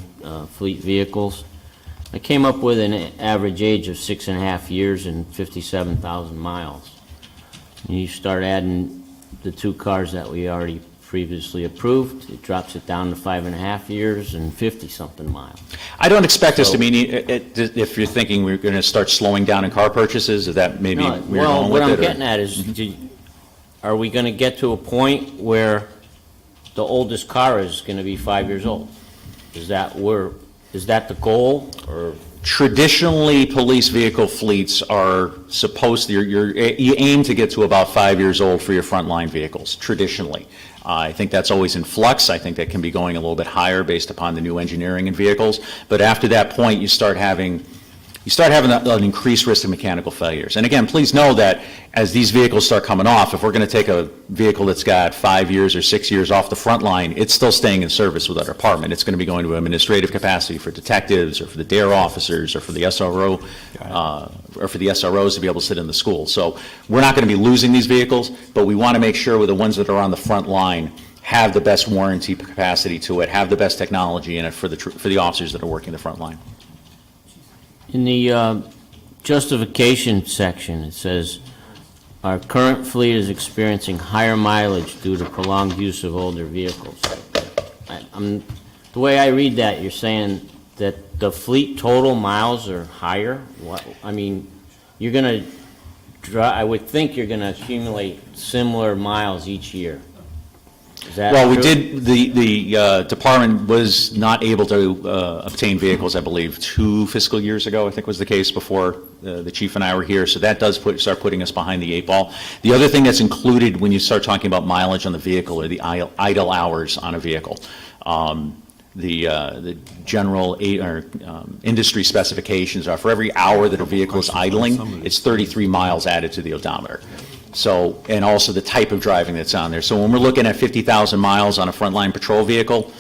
R: fleet vehicles. I came up with an average age of 6.5 years and 57,000 miles. And you start adding the 2 cars that we already previously approved, it drops it down to 5.5 years and 50-something miles.
H: I don't expect us to mean, if you're thinking we're going to start slowing down in car purchases, is that maybe we're going with it?
R: Well, what I'm getting at is, are we going to get to a point where the oldest car is going to be 5 years old? Is that the goal, or?
H: Traditionally, police vehicle fleets are supposed to, you aim to get to about 5 years old for your frontline vehicles, traditionally. I think that's always in flux. I think that can be going a little bit higher based upon the new engineering in vehicles. But after that point, you start having an increased risk of mechanical failures. And again, please know that as these vehicles start coming off, if we're going to take a vehicle that's got 5 years or 6 years off the front line, it's still staying in service with our department. It's going to be going to administrative capacity for detectives or for the DARE officers or for the SRO or for the SROs to be able to sit in the school. So we're not going to be losing these vehicles, but we want to make sure with the ones that are on the front line have the best warranty capacity to it, have the best technology in it for the officers that are working the front line.
R: In the justification section, it says, our current fleet is experiencing higher mileage due to prolonged use of older vehicles. The way I read that, you're saying that the fleet total miles are higher? I mean, you're going to, I would think you're going to accumulate similar miles each year. Is that
H: Well, we
R: true?
H: did, the department was not able to obtain vehicles, I believe, 2 fiscal years ago, I think was the case, before the chief and I were here, so that does start putting us behind the 8 ball. The other thing that's included when you start talking about mileage on the vehicle are the idle hours on a vehicle. The general industry specifications are for every hour that a vehicle is idling, it's 33 miles added to the odometer. So, and also the type of driving that's on there. So when we're looking at 50,000 miles on a frontline patrol vehicle,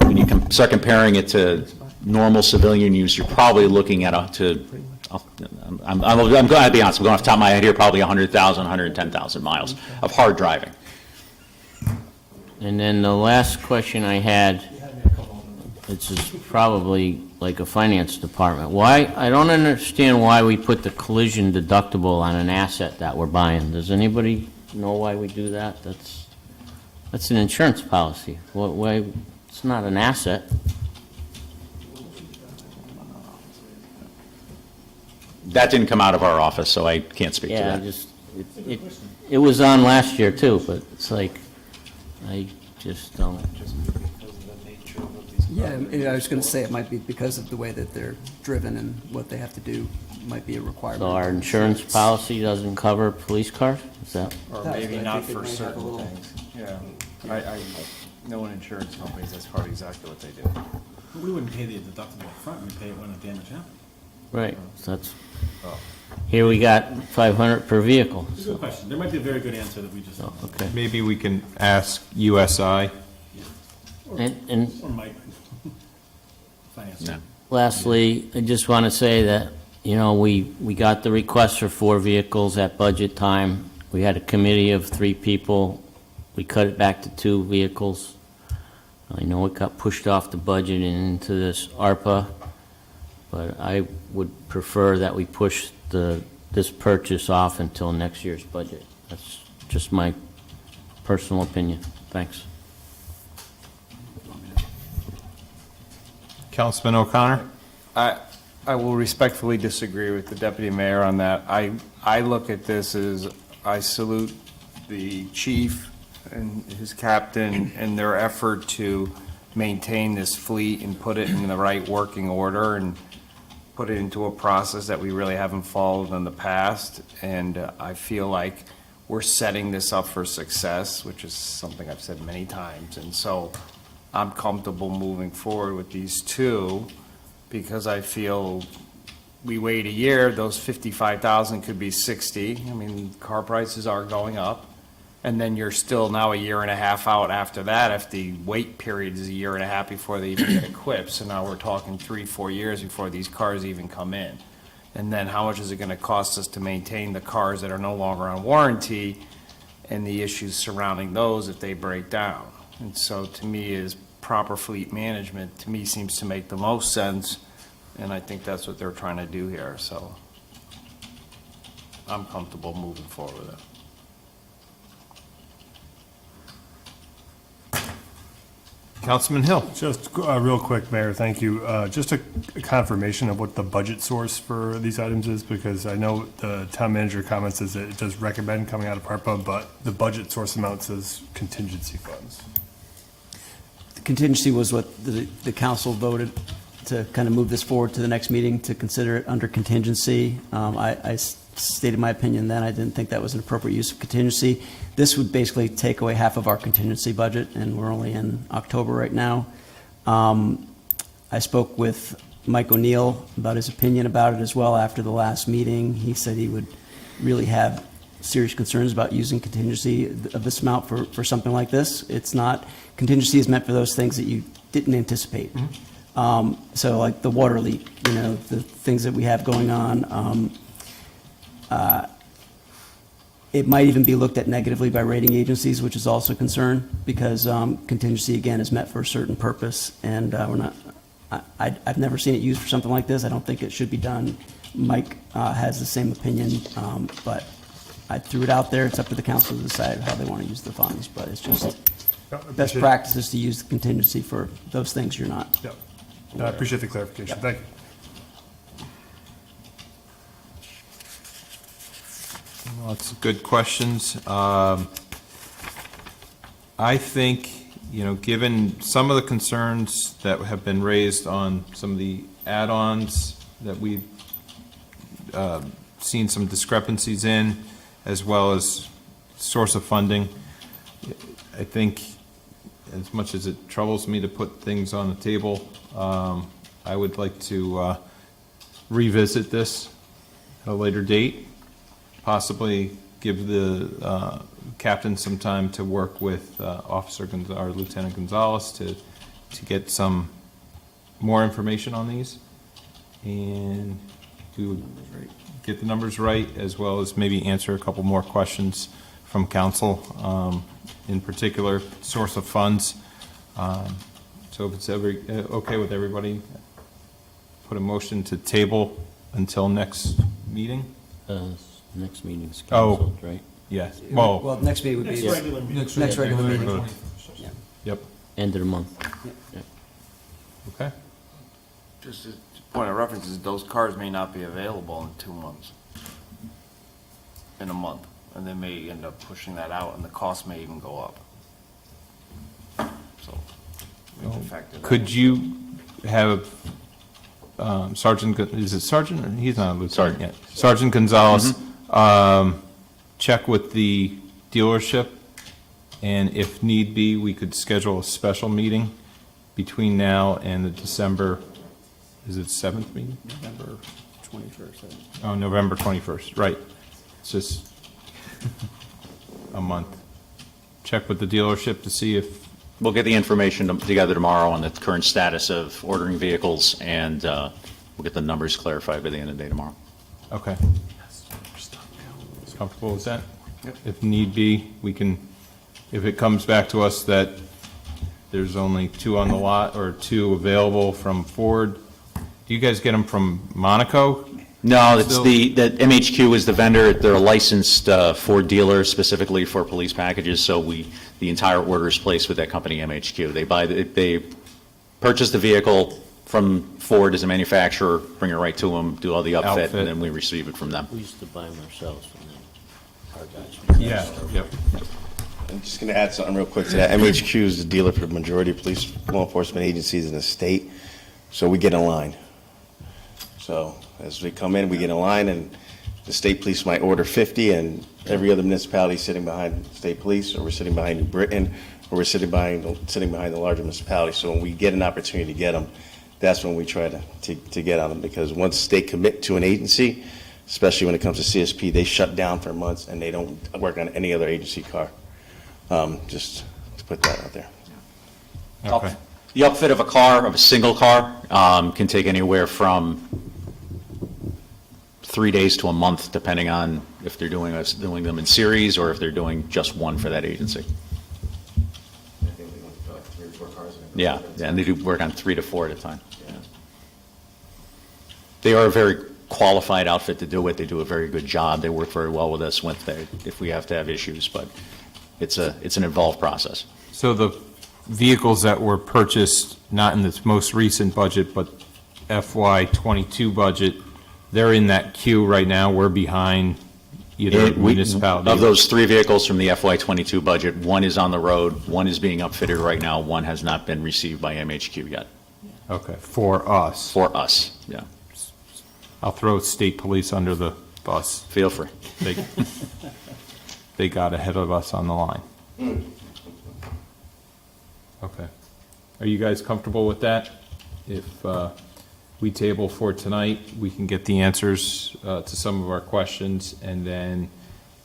H: when you start comparing it to normal civilian use, you're probably looking at I'm going to be honest, I'm going off the top of my head here, probably 100,000, 110,000 miles of hard driving.
R: And then the last question I had, it's probably like a finance department. Why, I don't understand why we put the collision deductible on an asset that we're buying. Does anybody know why we do that? That's an insurance policy. Why, it's not an asset.
H: That didn't come out of our office, so I can't speak to that.
R: It was on last year too, but it's like, I just don't.
O: Yeah, I was going to say it might be because of the way that they're driven and what they have to do might be a requirement.
R: So our insurance policy doesn't cover police cars? Is that?
J: Or maybe not for certain things. Yeah. I know in insurance companies, that's probably exactly what they do.
S: We wouldn't pay the deductible up front, we pay it when the damage happens.
R: Right, so that's, here we got 500 per vehicle.
S: It's a good question. There might be a very good answer that we just.
R: Oh, okay.
A: Maybe we can ask USI.
R: And
S: Or Mike. Finance.
H: No.
R: lastly, I just want to say that, you know, we got the request for 4 vehicles at budget time. We had a committee of 3 people. We cut it back to 2 vehicles. I know it got pushed off the budget and into this ARPA, but I would prefer that we push this purchase off until next year's budget. That's just my personal opinion. Thanks.
A: Councilman O'Connor?
J: I will respectfully disagree with the deputy mayor on that. I look at this as, I salute the chief and his captain and their effort to maintain this fleet and put it in the right working order and put it into a process that we really haven't followed in the past. And I feel like we're setting this up for success, which is something I've said many times. And so I'm comfortable moving forward with these 2 because I feel we wait a year, those 55,000 could be 60. I mean, car prices are going up. And then you're still now a year and a half out after that, if the wait period is a year and a half before they even get equipped. So now we're talking 3-4 years before these cars even come in. And then how much is it gonna cost us to maintain the cars that are no longer on warranty and the issues surrounding those if they break down? And so to me, is proper fleet management, to me, seems to make the most sense. And I think that's what they're trying to do here, so I'm comfortable moving forward with it.
A: Councilman Hill?
D: Just real quick, Mayor, thank you. Just a confirmation of what the budget source for these items is, because I know the town manager comments is that it does recommend coming out of ARPA, but the budget source amount says contingency funds.
O: The contingency was what the council voted to kind of move this forward to the next meeting to consider it under contingency. I stated my opinion then. I didn't think that was an appropriate use of contingency. This would basically take away half of our contingency budget, and we're only in October right now. I spoke with Mike O'Neill about his opinion about it as well after the last meeting. He said he would really have serious concerns about using contingency of this amount for something like this. It's not, contingency is meant for those things that you didn't anticipate. So like the water leak, you know, the things that we have going on. It might even be looked at negatively by rating agencies, which is also a concern, because contingency, again, is meant for a certain purpose, and we're not, I've never seen it used for something like this. I don't think it should be done. Mike has the same opinion, but I threw it out there. It's up to the council to decide how they want to use the funds, but it's just best practice is to use the contingency for those things you're not.
D: Yep. I appreciate the clarification. Thank you.
A: Lots of good questions. I think, given some of the concerns that have been raised on some of the add-ons that we've seen some discrepancies in, as well as source of funding, I think, as much as it troubles me to put things on the table, I would like to revisit this at a later date, possibly give the captain some time to work with our Lieutenant Gonzalez to get some more information on these and to get the numbers right, as well as maybe answer a couple more questions from council, in particular source of funds. So if it's okay with everybody, put a motion to table until next meeting?
R: Next meeting's canceled, right?
A: Yes.
O: Well, next meeting would be.
S: Next regular meeting.
O: Next regular meeting.
R: Yeah.
A: Yep.
R: End of the month. Yeah.
A: Okay.
J: Just a point of reference is those cars may not be available in 2 months, in a month, and they may end up pushing that out, and the cost may even go up. So, we have to factor that in.
A: Could you have Sergeant, is it Sergeant? Or he's not a lieutenant yet. Sergeant Gonzalez, check with the dealership, and if need be, we could schedule a special meeting between now and the December, is it 7th meeting?
O: November 21st.
A: Oh, November 21st, right. It's just a month. Check with the dealership to see if.
H: We'll get the information together tomorrow on the current status of ordering vehicles, and we'll get the numbers clarified by the end of the day tomorrow.
A: Okay. Comfortable with that? Yep. If need be, we can, if it comes back to us that there's only 2 on the lot or 2 available from Ford, do you guys get them from Monaco?
H: No, it's that MHQ is the vendor. They're a licensed Ford dealer specifically for police packages, so the entire order is placed with that company, MHQ. They purchase the vehicle from Ford as a manufacturer, bring it right to them, do all the outfit, and then we receive it from them.
R: We used to buy them ourselves from them, our guys.
A: Yeah, yep.
E: I'm just going to add something real quick to that. MHQ is the dealer for the majority of police law enforcement agencies in the state, so we get in line. So as we come in, we get in line, and the state police might order 50, and every other municipality is sitting behind state police, or we're sitting behind New Britain, or we're sitting behind the larger municipality. So when we get an opportunity to get them, that's when we try to get on them, because once they commit to an agency, especially when it comes to CSP, they shut down for months and they don't work on any other agency car. Just to put that out there.
A: Okay.
H: The upfit of a car, of a single car, can take anywhere from 3 days to a month, depending on if they're doing them in series or if they're doing just one for that agency. Yeah, and they do work on 3 to 4 at a time. They are a very qualified outfit to do it. They do a very good job. They work very well with us if we have to have issues, but it's an involved process.
A: So the vehicles that were purchased, not in this most recent budget, but FY22 budget, they're in that queue right now. We're behind either municipality.
H: Of those 3 vehicles from the FY22 budget, 1 is on the road, 1 is being upfitted right now, 1 has not been received by MHQ yet.
A: Okay, for us.
H: For us, yeah.
A: I'll throw state police under the bus.
H: Feel free.
A: They got ahead of us on the line. Okay. Are you guys comfortable with that? If we table for tonight, we can get the answers to some of our questions, and then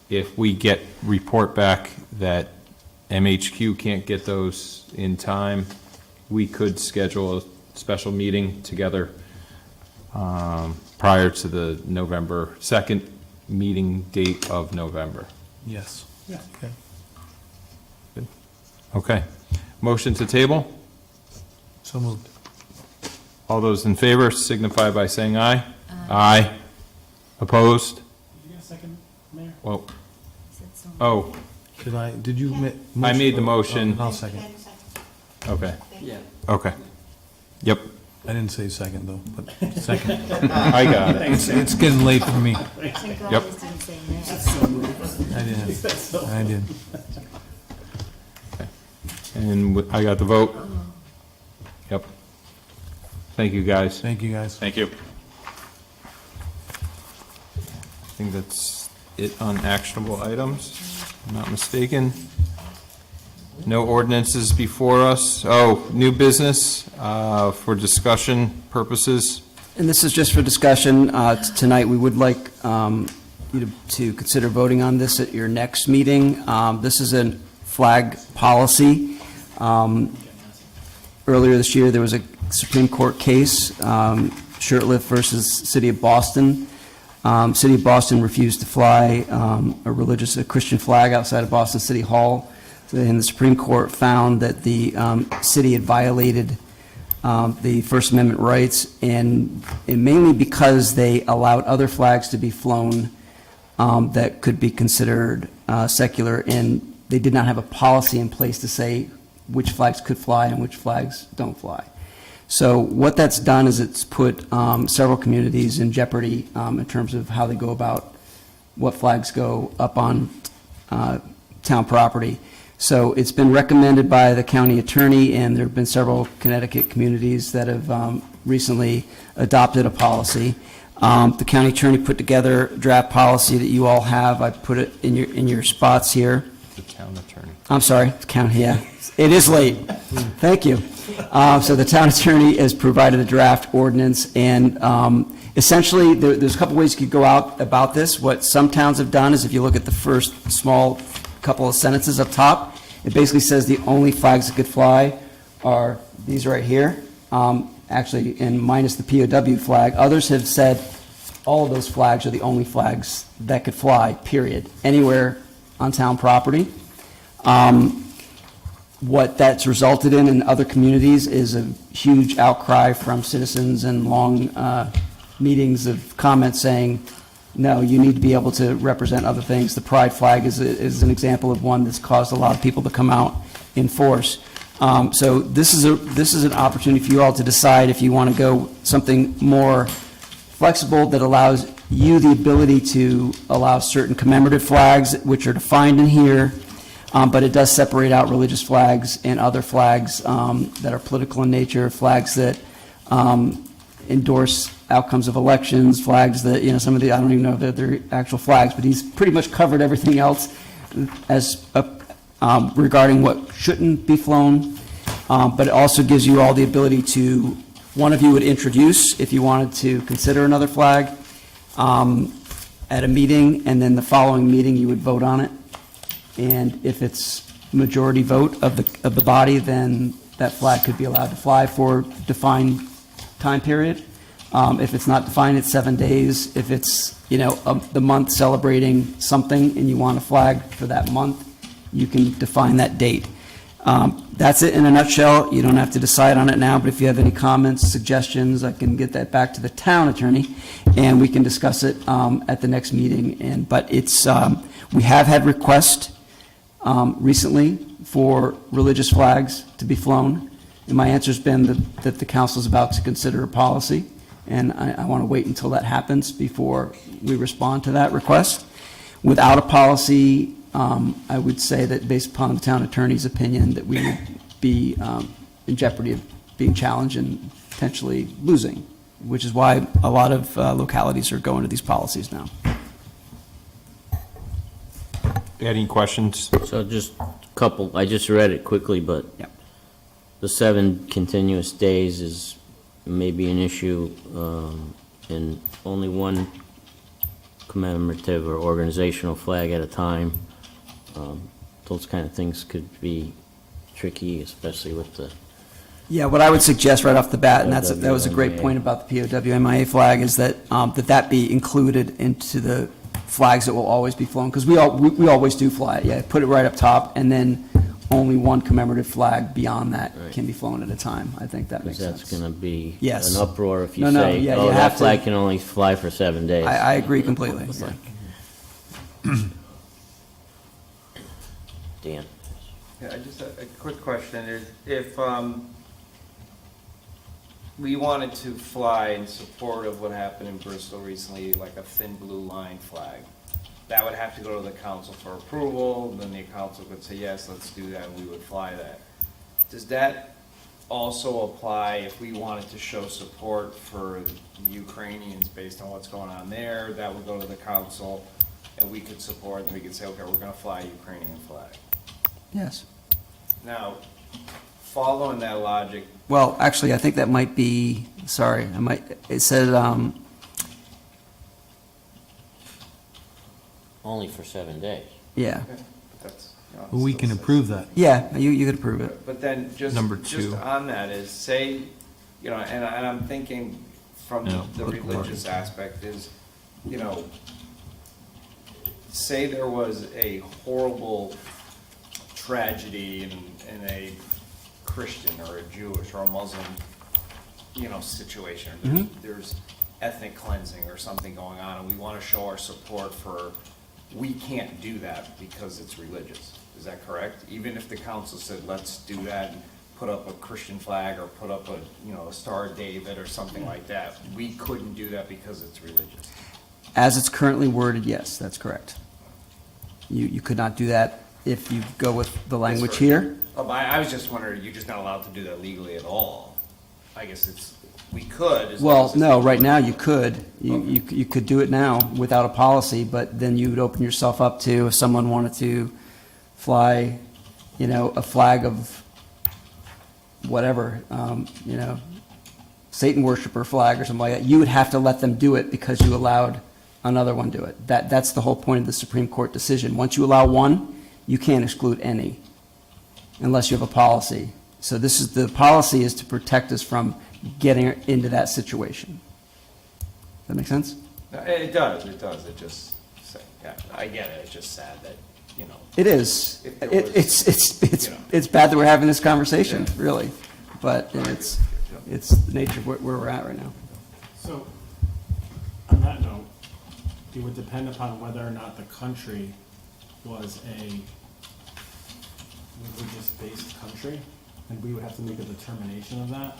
A: if we report back that MHQ can't get those in time, we could schedule a special meeting together prior to the November 2nd meeting date of November.
G: Yes.
O: Yeah.
G: Okay.
A: Good. Okay. Motion to table?
G: So moved.
A: All those in favor signify by saying aye. Aye. Opposed?
S: Did you get a second, Mayor?
A: Well, oh,
G: Did you?
A: I made the motion.
G: I'll second.
A: Okay.
O: Yeah.
A: Okay. Yep.
G: I didn't say second, though, but second.
A: I got it.
G: It's getting late for me.
A: Yep.
G: I did.
A: And I got the vote. Yep. Thank you, guys.
G: Thank you, guys.
H: Thank you.
A: I think that's it on actionable items, if I'm not mistaken. No ordinances before us. Oh, new business for discussion purposes.
O: And this is just for discussion. Tonight, we would like you to consider voting on this at your next meeting. This is a flag policy. Earlier this year, there was a Supreme Court case, Shirtlift versus City of Boston. City of Boston refused to fly a Christian flag outside of Boston City Hall. And the Supreme Court found that the city had violated the First Amendment rights, and mainly because they allowed other flags to be flown that could be considered secular, and they did not have a policy in place to say which flags could fly and which flags don't fly. So what that's done is it's put several communities in jeopardy in terms of how they go about what flags go up on town property. So it's been recommended by the county attorney, and there have been several Connecticut communities that have recently adopted a policy. The county attorney put together a draft policy that you all have. I put it in your spots here.
A: The town attorney.
O: I'm sorry, the county, yeah. It is late. Thank you. So the town attorney has provided a draft ordinance, and essentially, there's a couple ways you could go out about this. What some towns have done is, if you look at the first small couple of sentences up top, it basically says the only flags that could fly are these right here, actually, and minus the POW flag. Others have said all of those flags are the only flags that could fly, period, anywhere on town property. What that's resulted in other communities is a huge outcry from citizens and long meetings of comments saying, no, you need to be able to represent other things. The pride flag is an example of one that's caused a lot of people to come out in force. So this is an opportunity for you all to decide if you want to go something more flexible that allows you the ability to allow certain commemorative flags, which are defined in here, but it does separate out religious flags and other flags that are political in nature, flags that endorse outcomes of elections, flags that, some of the, I don't even know if they're actual flags, but he's pretty much covered everything else as regarding what shouldn't be flown. But it also gives you all the ability to, one of you would introduce if you wanted to consider another flag at a meeting, and then the following meeting you would vote on it. And if it's majority vote of the body, then that flag could be allowed to fly for a defined time period. If it's not defined, it's 7 days. If it's, the month celebrating something and you want a flag for that month, you can define that date. That's it in a nutshell. You don't have to decide on it now, but if you have any comments, suggestions, I can get that back to the town attorney, and we can discuss it at the next meeting. But it's, we have had requests recently for religious flags to be flown, and my answer's been that the council's about to consider a policy, and I want to wait until that happens before we respond to that request. Without a policy, I would say that based upon the town attorney's opinion, that we would be in jeopardy of being challenged and potentially losing, which is why a lot of localities are going to these policies now.
A: Any questions?
R: So just a couple, I just read it quickly, but
O: Yep.
R: the 7 continuous days is maybe an issue, and only one commemorative or organizational flag at a time. Those kind of things could be tricky, especially with the...
O: Yeah, what I would suggest right off the bat, and that was a great point about the POW-MIA flag, is that that be included into the flags that will always be flown, because we always do fly it. Yeah, put it right up top, and then only one commemorative flag beyond that can be flown at a time. I think that makes sense.
R: That's going to be
O: Yes.
R: an uproar if you
O: No,
R: say,
O: yeah,
R: oh,
O: you
R: that
O: have to-
R: flag can only fly for 7 days.
O: I agree completely.
R: It's
O: Yeah.
R: like- Dan?
J: Yeah, just a quick question is, if we wanted to fly in support of what happened in Bristol recently, like a thin blue line flag, that would have to go to the council for approval, then the council could say, yes, let's do that, and we would fly that. does that also apply if we wanted to show support for the Ukrainians based on what's going on there? That would go to the council, and we could support, and we could say, okay, we're gonna fly a Ukrainian flag.
O: Yes.
J: Now, following that logic,
O: Well, actually, I think that might be, sorry, it said,
R: Only for 7 days.
O: yeah.
J: that's,
G: Well, we can approve that.
O: Yeah, you could approve it.
J: but then just,
A: Number
J: just
A: two.
J: on that is, say, you know, and I'm thinking from
A: No,
J: the
A: put
J: religious aspect is, you know, say there was a horrible tragedy in a Christian or a Jewish or a Muslim, you know, situation. There's ethnic cleansing or something going on, and we want to show our support for, we can't do that because it's religious. Is that correct? Even if the council said, let's do that and put up a Christian flag or put up a, you know, a Star of David or something like that, we couldn't do that because it's religious.
O: As it's currently worded, yes, that's correct. You could not do that if you go with the language here.
J: Oh, but I was just wondering, you're just not allowed to do that legally at all. I guess it's, we could. as long
O: Well,
J: as it's-
O: no, right now you could. You could do it now without a policy, but then you would open yourself up to, if someone wanted to fly, you know, a flag of whatever, you know, Satan worshiper flag or something like that, you would have to let them do it because you allowed another one do it. That's the whole point of the Supreme Court decision. Once you allow one, you can't exclude any unless you have a policy. So the policy is to protect us from getting into that situation. Does that make sense?
J: No, it does, it just, yeah, I get it, it's just sad that, you know.
O: It is.
J: If there was, you know.
O: It's bad that we're having this conversation, really. But it's the nature of where we're at right now.
S: So, on that note, it would depend upon whether or not the country was a religious-based country, and we would have to make a determination of that.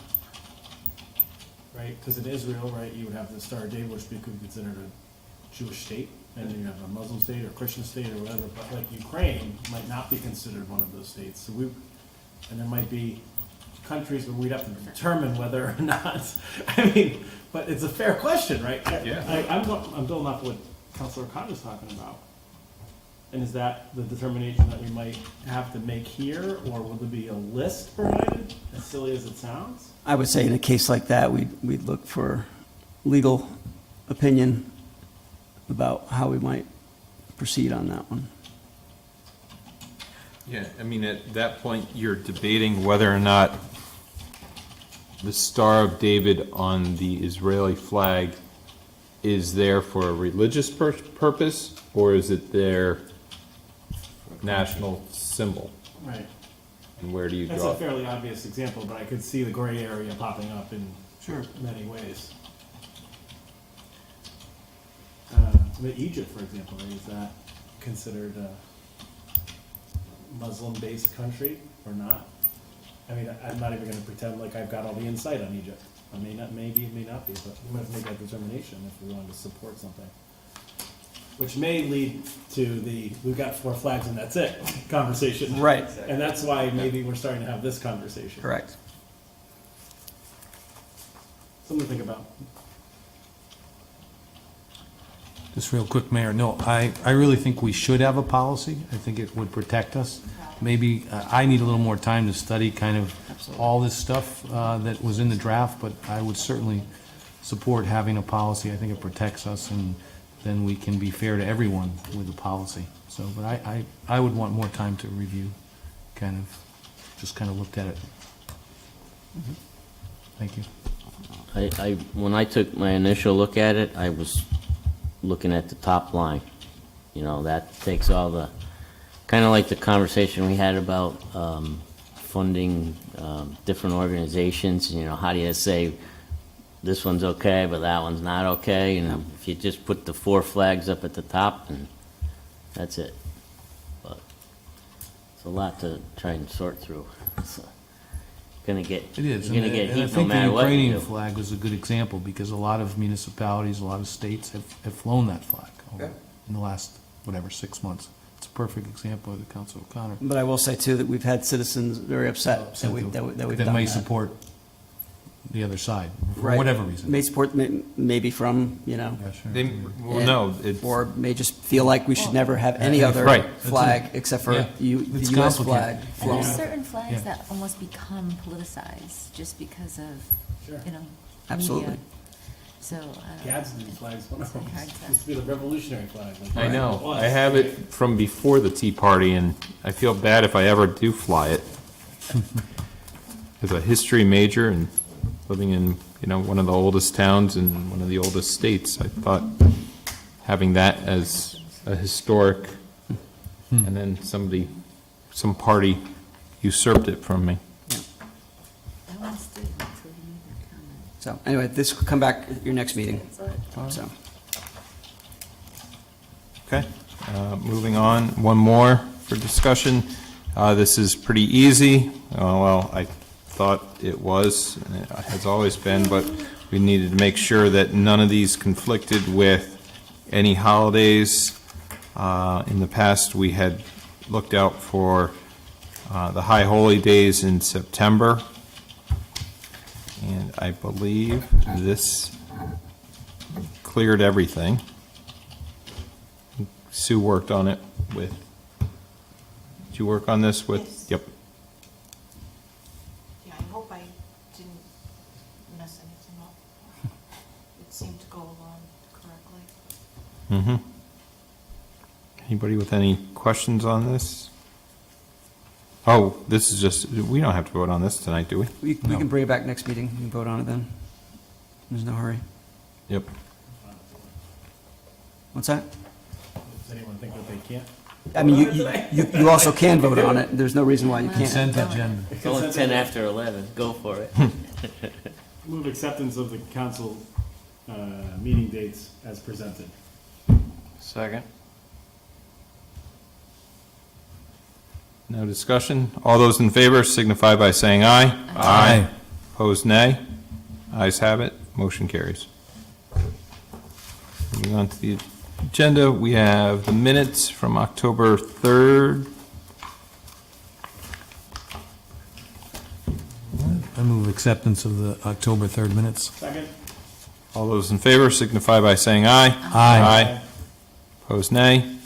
S: Right, because in Israel, right, you would have the Star of David, which would be considered a Jewish state, and then you have a Muslim state or Christian state or whatever, but like Ukraine might not be considered one of those states. So and there might be countries where we'd have to determine whether or not, I mean, but it's a fair question, right?
A: Yeah.
S: I'm building off what Councilor Connor's talking about. And is that the determination that we might have to make here, or will there be a list provided, as silly as it sounds?
O: I would say in a case like that, we'd look for legal opinion about how we might proceed on that one.
A: Yeah, I mean, at that point, you're debating whether or not the Star of David on the Israeli flag is there for a religious purpose, or is it their national symbol?
S: Right.
A: And where do you
S: That's
A: draw?
S: a fairly obvious example, but I could see the gray area popping up in many ways. Egypt, for example, is that considered a Muslim-based country or not? I mean, I'm not even gonna pretend like I've got all the insight on Egypt. I may not, maybe, it may not be, but we might have to make that determination if we wanted to support something. Which may lead to we've got 4 flags and that's it, conversation.
O: Right.
S: And that's why maybe we're starting to have this conversation.
O: Correct.
S: Something to think about.
G: Just real quick, Mayor, no, I really think we should have a policy. I think it would protect us. Maybe, I need a little more time to study kind of all this stuff that was in the draft, but I would certainly support having a policy. I think it protects us, and then we can be fair to everyone with the policy. So, but I would want more time to review, just kind of looked at it. Thank you.
R: When I took my initial look at it, I was looking at the top line. You know, that takes all the, kind of like the conversation we had about funding different organizations. You know, how do you say this one's okay, but that one's not okay? You know, if you just put the 4 flags up at the top, and that's it. But it's a lot to try and sort through. It's gonna get,
G: It is,
R: you're gonna get
G: and I
R: heat no
G: think the
R: matter what you
G: Ukrainian
R: do.
G: flag was a good example, because a lot of municipalities, a lot of states have flown that flag
J: Yeah.
G: in the last, 6 months. It's a perfect example of the Council O'Connor.
O: But I will say too that we've had citizens very upset that we've done that.
G: That may support the other side, for
O: Right.
G: whatever reason.
O: May support, maybe from,
G: Yeah, sure.
A: No, it's,
O: or may just feel like we should never have any other
A: Right.
O: flag except for
G: Yeah.
O: the
G: It's
O: U.S.
G: complicated.
O: flag
F: And
O: flown.
F: there's certain flags
G: Yeah.
F: that almost become politicized just because of, you know,
O: Absolutely.
F: media. So,
S: Gadsden flag's one of them.
F: Hard to-
S: Used to be the revolutionary flag.
A: I know, I have it from before the Tea Party, and I feel bad if I ever do fly it. As a history major and living in, one of the oldest towns in one of the oldest states, I thought having that as a historic, and then some party usurped it from me.
F: I once did until he made that comment.
O: So anyway, this will come back at your next meeting. So,
A: Okay, moving on, one more for discussion. This is pretty easy. Well, I thought it was, and it has always been, but we needed to make sure that none of these conflicted with any holidays. In the past, we had looked out for the High Holy Days in September. And I believe this cleared everything. Sue worked on it with, did you work on this with?
C: Yes.
A: Yep.
C: Yeah, I hope I didn't mess anything up. It seemed to go along correctly.
A: Anybody with any questions on this? Oh, this is just, we don't have to vote on this tonight, do we?
O: we can bring it back next meeting. We can vote on it then. There's no hurry.
A: Yep.
O: What's that?
S: Does anyone think that they can't?
O: I mean, you also can vote on it. There's no reason why you can't.
G: Consent agenda.
R: It's only 10 after 11, go for it.
S: Move acceptance of the council meeting dates as presented.
J: Second.
A: No discussion? All those in favor signify by saying aye.
G: Aye.
A: Opposed, nay. Ayes have it, motion carries. Moving on to the agenda, we have the minutes from October 3rd.
G: I move acceptance of the October 3rd minutes.
S: Second.
A: All those in favor signify by saying aye.
G: Aye.
A: Opposed, nay.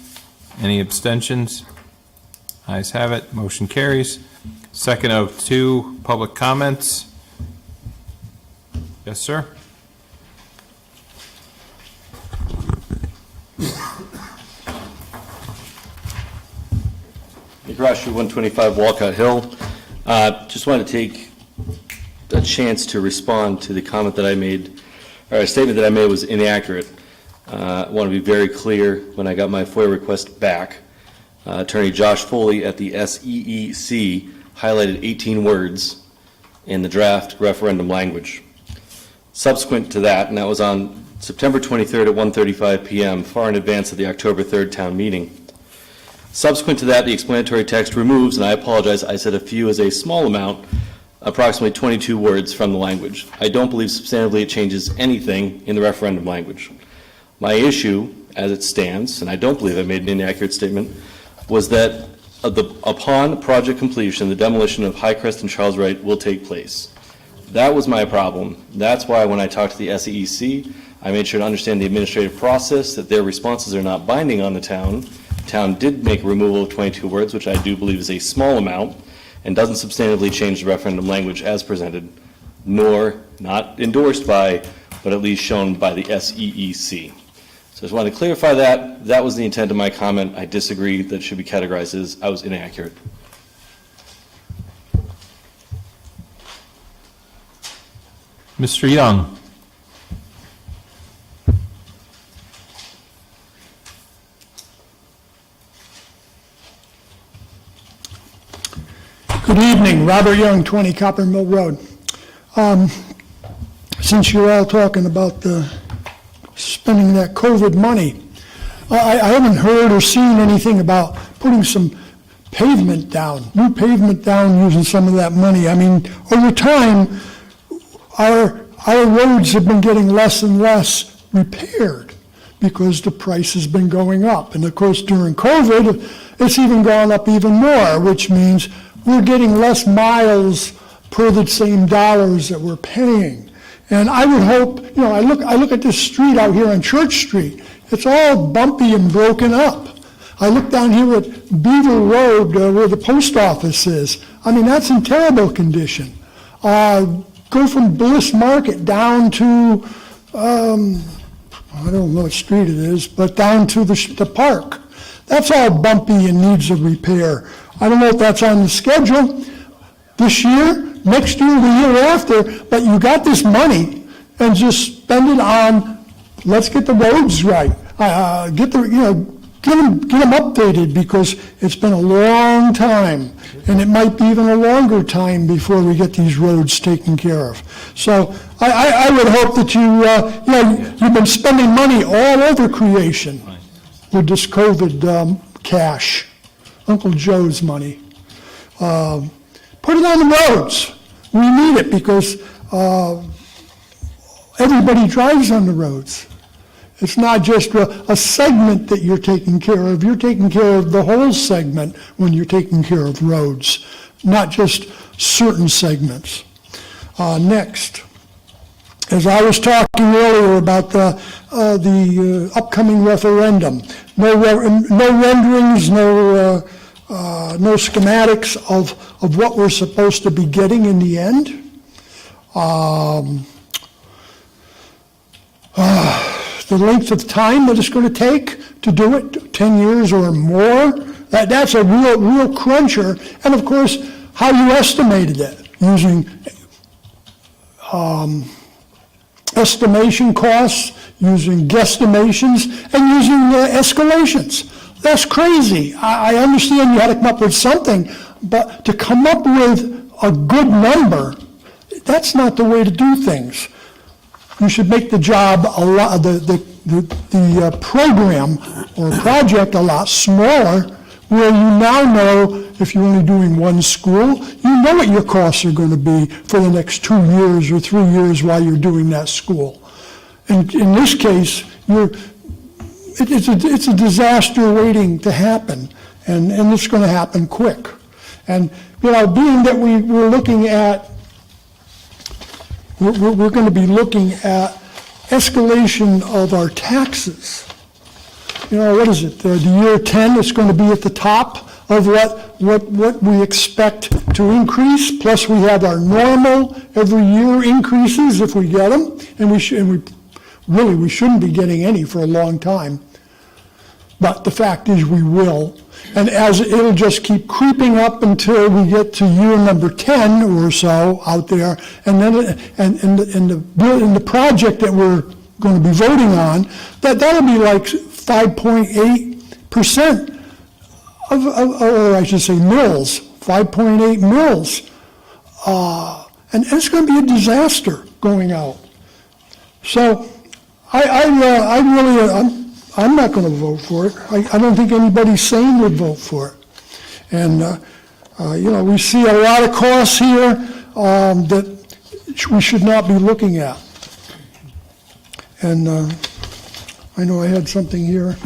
A: Any abstentions? Ayes have it, motion carries. Second of two public comments. Yes, sir?
N: Across Route 125 Walcott Hill. Just wanted to take a chance to respond to the comment that I made, or a statement that I made was inaccurate. I want to be very clear, when I got my FOIA request back, Attorney Josh Foley at the SEEC highlighted 18 words in the draft referendum language. Subsequent to that, and that was on September 23rd at 1:35 p.m., far in advance of the October 3rd town meeting. Subsequent to that, the explanatory text removes, and I apologize, I said a few as a small amount, approximately 22 words from the language. I don't believe substantively it changes anything in the referendum language. My issue, as it stands, and I don't believe I made an inaccurate statement, was that upon project completion, the demolition of High Crest and Charles Wright will take place. That was my problem. That's why when I talked to the SEEC, I made sure to understand the administrative process, that their responses are not binding on the town. Town did make a removal of 22 words, which I do believe is a small amount, and doesn't substantively change the referendum language as presented, nor not endorsed by, but at least shown by the SEEC. So I just wanted to clarify that. That was the intent of my comment. I disagree that it should be categorized as I was inaccurate.
A: Mr. Young?
P: Good evening, Robert Young, 20 Copper Mill Road. Since you're all talking about the spending that COVID money, I haven't heard or seen anything about putting some pavement down, new pavement down using some of that money. I mean, over time, our roads have been getting less and less repaired. because the price has been going up. And of course, during COVID, it's even gone up even more, which means we're getting less miles per the same dollars that we're paying. And I would hope, you know, I look at this street out here on Church Street. It's all bumpy and broken up. I look down here at Beaver Road where the post office is. I mean, that's in terrible condition. Go from Bliss Market down to, I don't know what street it is, but down to the park. That's all bumpy and needs a repair. I don't know if that's on the schedule this year, next year, the year after, but you got this money and just spend it on, let's get the roads right. Get them updated, because it's been a long time, and it might be even a longer time before we get these roads taken care of. So I would hope that you've been spending money all over creation with this COVID cash, Uncle Joe's money. Put it on the roads. We need it because everybody drives on the roads. It's not just a segment that you're taking care of. You're taking care of the whole segment when you're taking care of roads, not just certain segments. Next, as I was talking earlier about the upcoming referendum, no renderings, no schematics of what we're supposed to be getting in the end. The length of time that it's going to take to do it, 10 years or more, that's a real cruncher. And of course, how you estimated it, using estimation costs, using guesstimations, and using escalations. That's crazy. I understand you had to come up with something, but to come up with a good number, that's not the way to do things. You should make the job a lot, the program or project a lot smaller, where you now know if you're only doing one school, you know what your costs are going to be for the next 2 years or 3 years while you're doing that school. And in this case, it's a disaster waiting to happen, and it's going to happen quick. And being that we're looking at, we're going to be looking at escalation of our taxes. What is it? The year 10 is going to be at the top of what we expect to increase. Plus, we have our normal every year increases if we get them, and we shouldn't be getting any for a long time. But the fact is, we will. And as it'll just keep creeping up until we get to year number 10 or so out there, and then the project that we're going to be voting on, that'll be like 5.8% or I should say mills, 5.8 mills, and it's going to be a disaster going out. So I'm not going to vote for it. I don't think anybody sane would vote for it. And, we see a lot of costs here that we should not be looking at. And I know I had something here.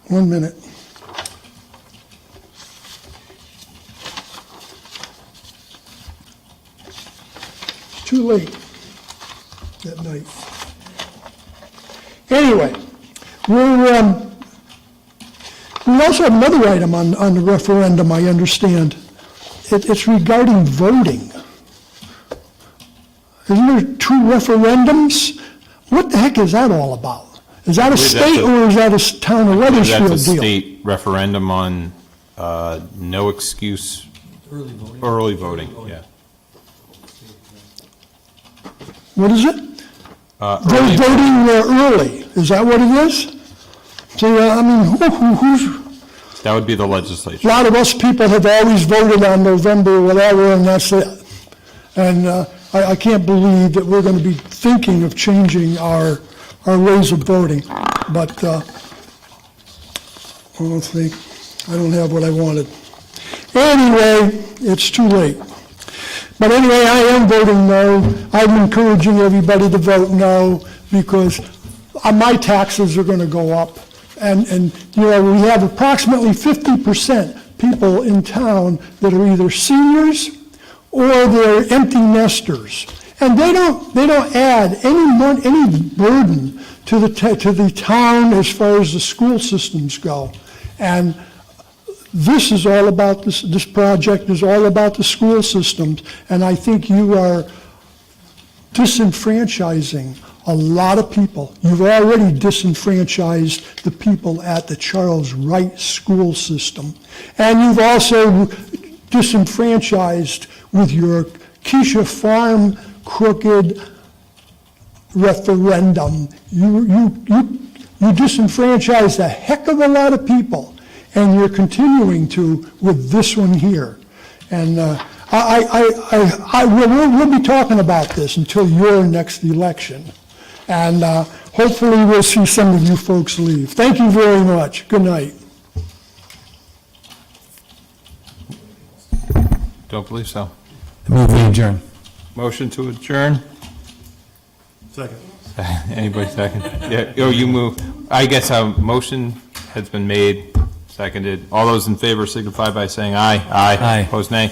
P: 1 minute. It's too late that night. Anyway, we also have another item on the referendum, I understand. It's regarding voting. Isn't there 2 referendums? What the heck is that all about? Is that a state or is that a town of Weathersfield deal?
A: That's a state referendum on no excuse. Early voting, yeah.
P: What is it? Voting early, is that what it is? See, who's...
A: That would be the legislature.
P: A lot of us people have always voted on November whatever, and that's it. And I can't believe that we're going to be thinking of changing our ways of voting. But, let's see, I don't have what I wanted. Anyway, it's too late. But anyway, I am voting no. I'm encouraging everybody to vote no because my taxes are going to go up. And you know, we have approximately 50% people in town that are either seniors or they're empty nesters. And they don't add any burden to the town as far as the school systems go. And this is all about, this project is all about the school systems, and I think you are disenfranchising a lot of people. You've already disenfranchised the people at the Charles Wright school system. And you've also disenfranchised with your Keisha Farm crooked referendum. You disenfranchised a heck of a lot of people, and you're continuing to with this one here. And we'll be talking about this until your next election. And hopefully we'll see some of you folks leave. Thank you very much. Good night.
A: Don't believe so.
G: Move we adjourn.
A: Motion to adjourn?
S: Second.
A: Anybody second? Yeah, oh, you move. I guess a motion has been made, seconded. All those in favor signify by saying aye.
G: Aye.
A: Opposed, nay.